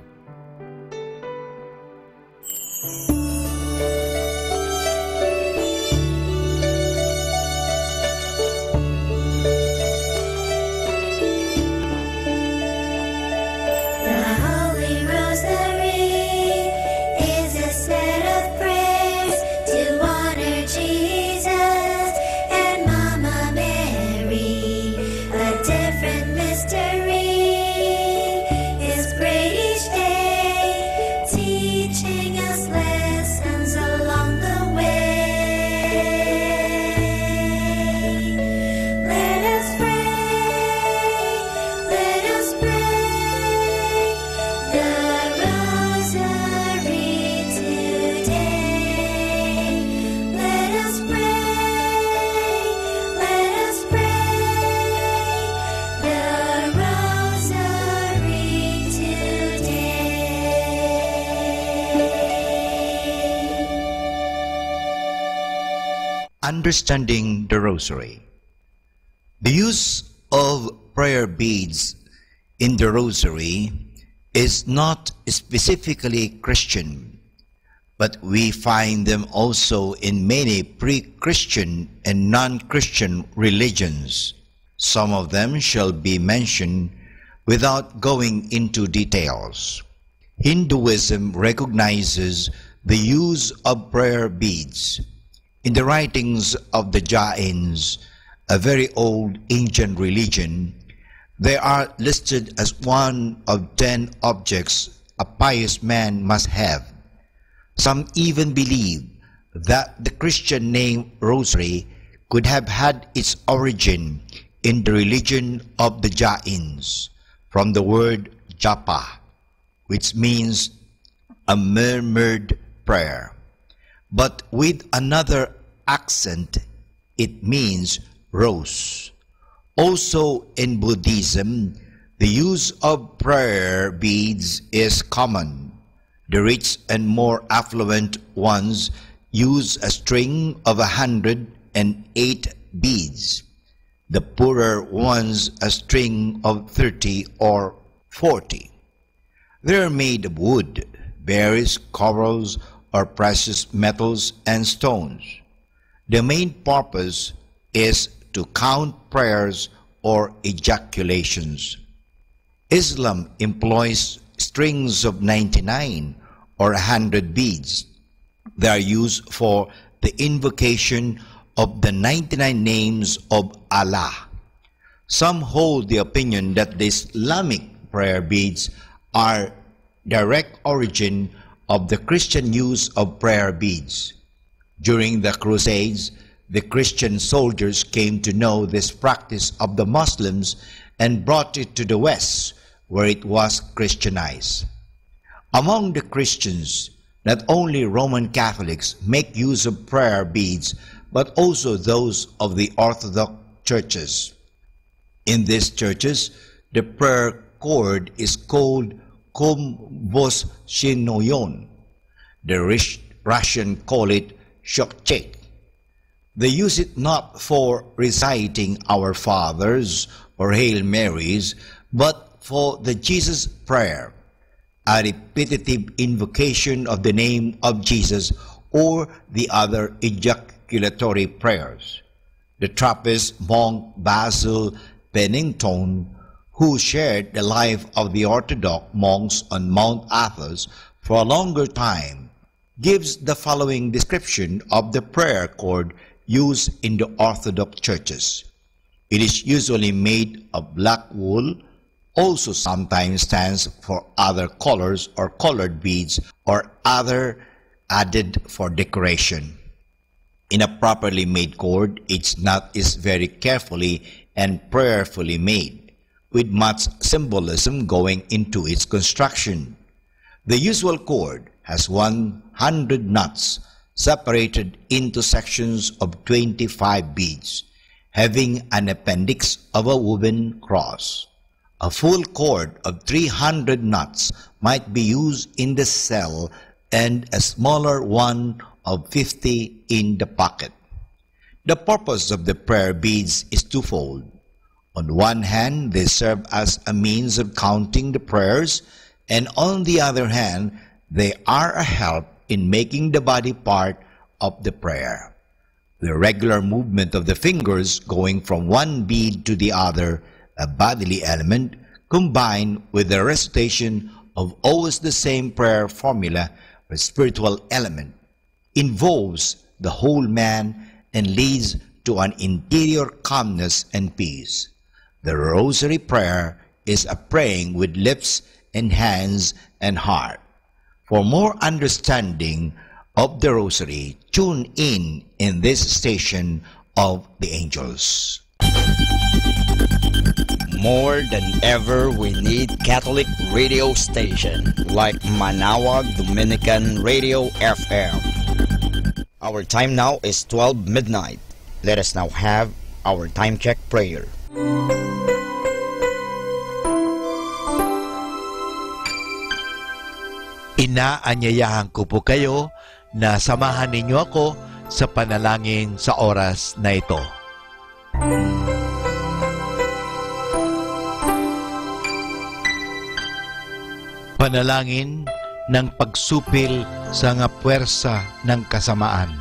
Understanding the Rosary. The use of prayer beads in the Rosary is not specifically Christian, but we find them also in many pre-Christian and non-Christian religions. Some of them shall be mentioned without going into details. Hinduism recognizes the use of prayer beads. In the writings of the Jains, a very old ancient religion, they are listed as one of 10 objects a pious man must have. Some even believe that the Christian name Rosary could have had its origin in the religion of the Jains, from the word japa, which means a murmured prayer. But with another accent, it means rose. Also in Buddhism, the use of prayer beads is common. The rich and more affluent ones use a string of 108 beads. The poorer ones a string of 30 or 40. They are made of wood, berries, corals, or precious metals and stones. The main purpose is to count prayers or ejaculations. Islam employs strings of 99 or 100 beads. They are used for the invocation of the 99 names of Allah. Some hold the opinion that the Islamic prayer beads are direct origin of the Christian use of prayer beads. During the Crusades, the Christian soldiers came to know this practice of the Muslims and brought it to the West, where it was Christianized. Among the Christians, not only Roman Catholics make use of prayer beads, but also those of the Orthodox churches. In these churches, the prayer cord is called komvoshchinoyon. The Russian call it shokchek. They use it not for reciting Our Fathers or Hail Marys, but for the Jesus Prayer, a repetitive invocation of the name of Jesus or the other ejaculatory prayers. The Trappist monk Basil Pennington, who shared the life of the Orthodox monks on Mount Athos for a longer time, gives the following description of the prayer cord used in the Orthodox churches. It is usually made of black wool, also sometimes stands for other colors or colored beads or other added for decoration. In a properly made cord, its knot is very carefully and prayerfully made, with much symbolism going into its construction. The usual cord has 100 knots separated into sections of 25 beads, having an appendix of a woven cross. A full cord of 300 knots might be used in the cell and a smaller one of 50 in the pocket. The purpose of the prayer beads is twofold. On one hand, they serve as a means of counting the prayers, and on the other hand, they are a help in making the body part of the prayer. The regular movement of the fingers going from one bead to the other, a bodily element, combined with the recitation of always the same prayer formula, a spiritual element, involves the whole man and leads to an interior calmness and peace. The rosary prayer is a praying with lips and hands and heart. For more understanding of the rosary, tune in this station of the angels. More than ever, we need Catholic radio station like Manaoag Dominican Radio FM. Our time now is 12 midnight. Let us now have our time check prayer. Inaanyayahan ko po kayo na samahan ninyo ako sa panalangin sa oras na ito. Panalangin ng pagsupil sa nga puwersa ng kasamaan.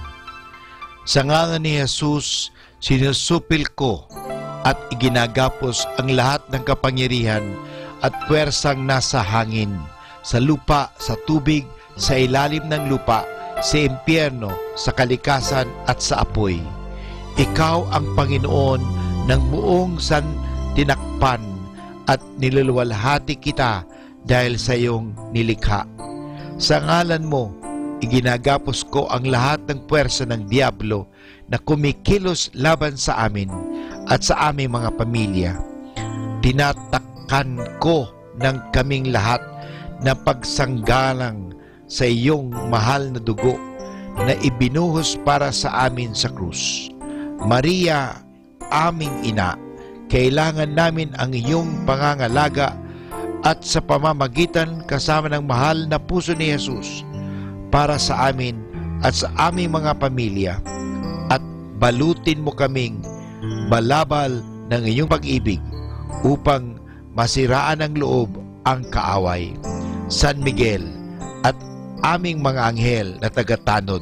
Sa ngalan ni Jesus, sinusupil ko at iginagapos ang lahat ng kapangyarihan at puwersang nasa hangin, sa lupa, sa tubig, sa ilalim ng lupa, sa impyerno, sa kalikasan at sa apoy. Ikaw ang Panginoon ng buong santinakpan at niluluwalhati kita dahil sa iyong nilikha. Sa ngalan mo, iginagapos ko ang lahat ng puwersa ng Diablo na kumikilos laban sa amin at sa aming mga pamilya. Tinatakpan ko ng kaming lahat na pagsanggalang sa iyong mahal na dugo na ibinuhos para sa amin sa krus. Maria, aming ina, kailangan namin ang iyong pangangalaga at sa pamamagitan kasama ng mahal na puso ni Jesus para sa amin at sa aming mga pamilya, at balutin mo kaming balabal ng iyong pag-ibig upang masiraan ng loob ang kaaway. San Miguel at aming mga anghel na tagatanod,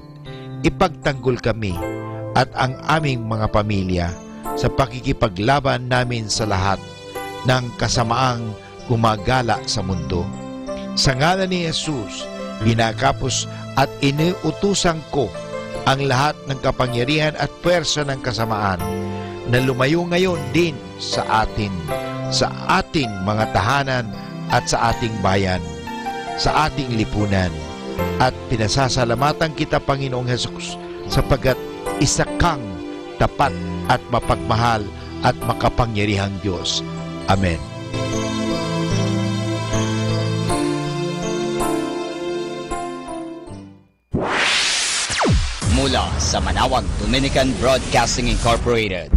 ipagtanggol kami at ang aming mga pamilya sa pakikipaglaban namin sa lahat ng kasamaang gumagala sa mundo. Sa ngalan ni Jesus, ginagapos at iniutusan ko ang lahat ng kapangyarihan at puwersa ng kasamaan na lumayo ngayon din sa ating mga tahanan at sa ating bayan, sa ating lipunan. At pinasasalamatan kita, Panginoong Jesus, sapagkat isa kang tapat at mapagmahal at makapangyarihang Diyos. Amen. Mula sa Manaoag Dominican Broadcasting Incorporated,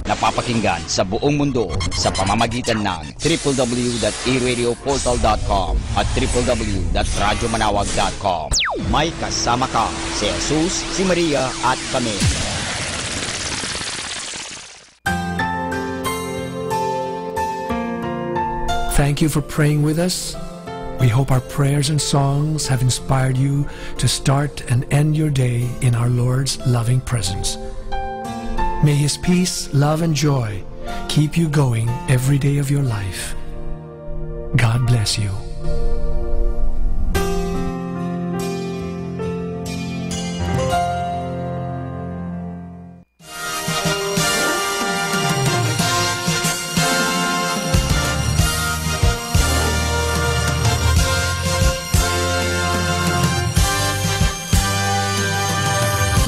napapakinggan sa buong mundo sa pamamagitan ng www.eradioportal.com at www.radyomanawag.com. May kasama ka, si Jesus, si Maria at kami. Thank you for praying with us. We hope our prayers and songs have inspired you to start and end your day in our Lord's loving presence. May His peace, love, and joy keep you going every day of your life. God bless you.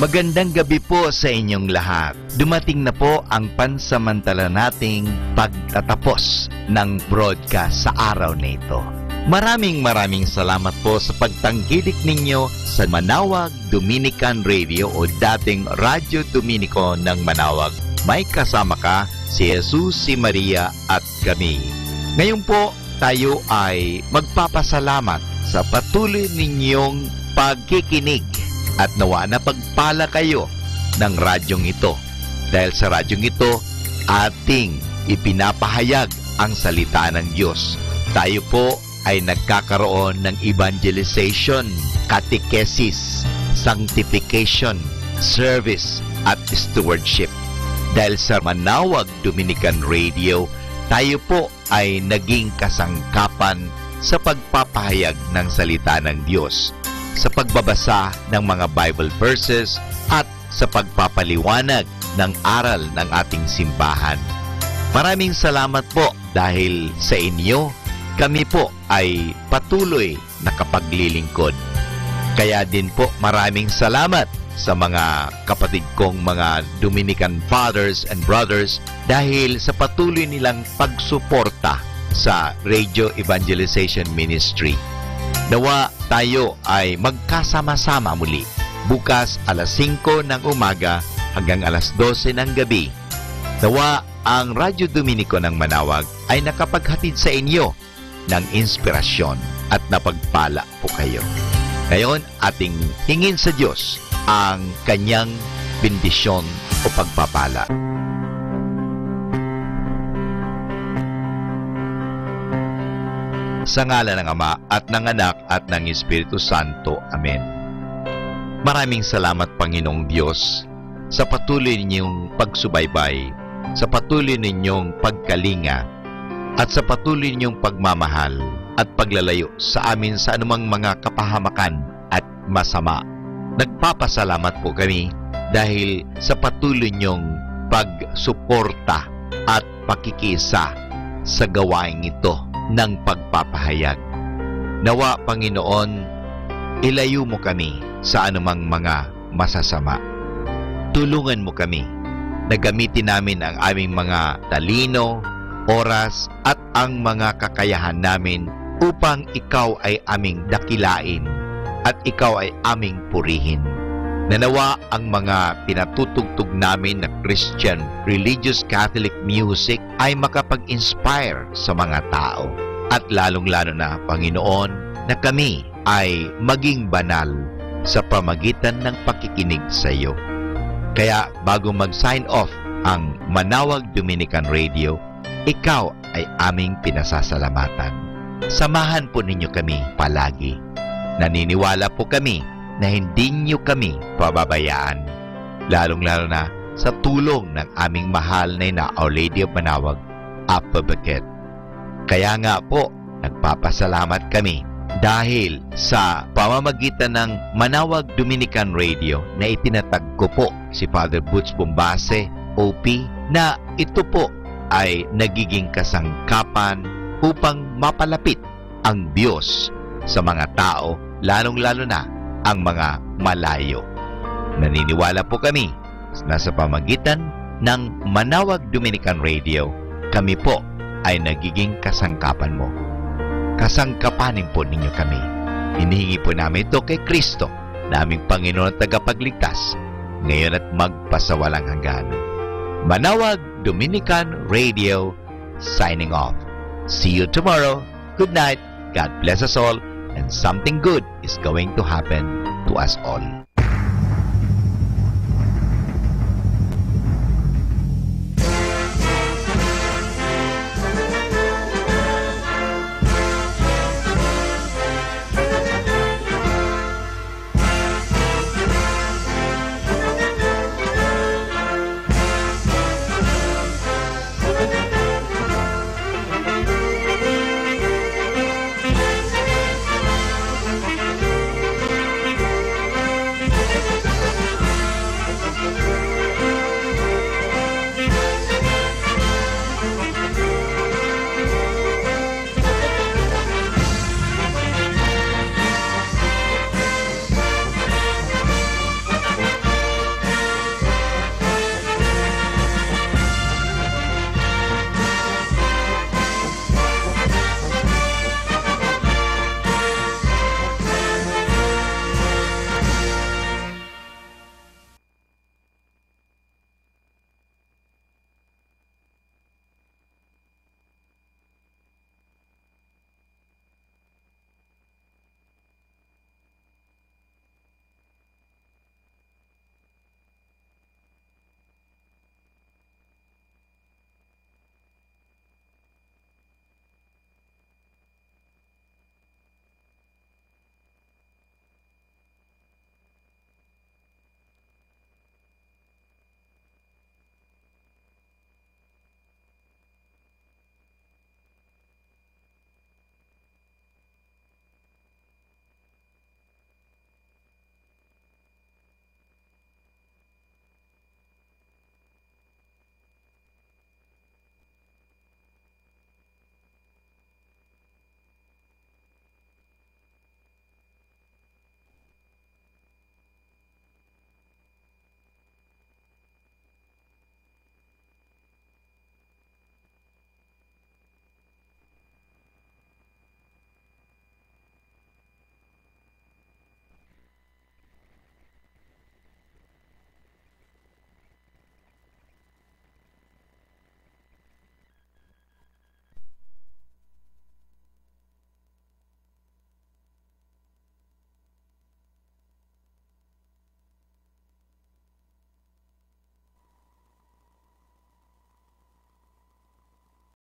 Magandang gabi po sa inyong lahat. Dumating na po ang pansamantala nating pagtatapos ng broadcast sa araw na ito. Maraming salamat po sa pagtangkilik ninyo sa Manaoag Dominican Radio o dating Radyo Dominico ng Manaoag. May kasama ka, si Jesus, si Maria at kami. Ngayon po, tayo ay magpapasalamat sa patuloy ninyong pagkikinig at nawa na pagpala kayo ng radyong ito. Dahil sa radyong ito, ating ipinapahayag ang salita ng Diyos. Tayo po ay nagkakaroon ng evangelization, catechesis, sanctification, service at stewardship. Dahil sa Manawag Dominican Radio, tayo po ay naging kasangkapan sa pagpapahayag ng salita ng Diyos, sa pagbabasa ng mga Bible verses at sa pagpapaliwanag ng aral ng ating simbahan. Maraming salamat po dahil sa inyo, kami po ay patuloy na kapaglilingkod. Kaya din po maraming salamat sa mga kapatid kong mga Dominican fathers and brothers dahil sa patuloy nilang pagsuporta sa Radio Evangelization Ministry. Nawa tayo ay magkasama-sama muli bukas alas 5 ng umaga hanggang alas 12 ng gabi. Nawa ang Radyo Dominico ng Manawag ay nakapaghatid sa inyo ng inspirasyon at napagpala po kayo. Ngayon, ating hingin sa Diyos ang kanyang bendisyon o pagpapala. Sa ngalan ng Ama at ng Anak at ng Espiritu Santo. Amen. Maraming salamat, Panginoong Diyos, sa patuloy ninyong pagsubaybay, sa patuloy ninyong pagkalinga, at sa patuloy ninyong pagmamahal at paglalayo sa amin sa anumang mga kapahamakan at masama. Nagpapasalamat po kami dahil sa patuloy niyong pagsuporta at pakikisa sa gawain ito ng pagpapahayag. Nawa, Panginoon, ilayo mo kami sa anumang mga masasama. Tulungan mo kami na gamitin namin ang aming mga talino, oras at ang mga kakayahan namin upang ikaw ay aming dakilain at ikaw ay aming purihin. Nanawa ang mga pinatutugtog namin na Christian religious Catholic music ay makapag-inspire sa mga tao. At lalong-lalo na, Panginoon, na kami ay maging banal sa pamagitan ng pakikinig sa iyo. Kaya bago mag-sign off ang Manawag Dominican Radio, ikaw ay aming pinasasalamatan. Samahan po ninyo kami palagi. Naniniwala po kami na hindi niyo kami pababayaan, lalong-lalo na sa tulong ng aming mahal na Our Lady of Manawag, Upper Baquet. Kaya nga po, nagpapasalamat kami dahil sa pamamagitan ng Manawag Dominican Radio na itinatag ko po si Father Butch Bombase, OP, na ito po ay nagiging kasangkapan upang mapalapit ang Diyos sa mga tao, lalong-lalo na ang mga malayo. Naniniwala po kami na sa pamagitan ng Manawag Dominican Radio, kami po ay nagiging kasangkapan mo. Kasangkapanin po ninyo kami. Hinihingi po namin ito kay Kristo, na aming Panginoon at tagapagligtas, ngayon at magpasawalang hanggan. Manawag Dominican Radio, signing off. See you tomorrow. Good night. God bless us all, and something good is going to happen to us all.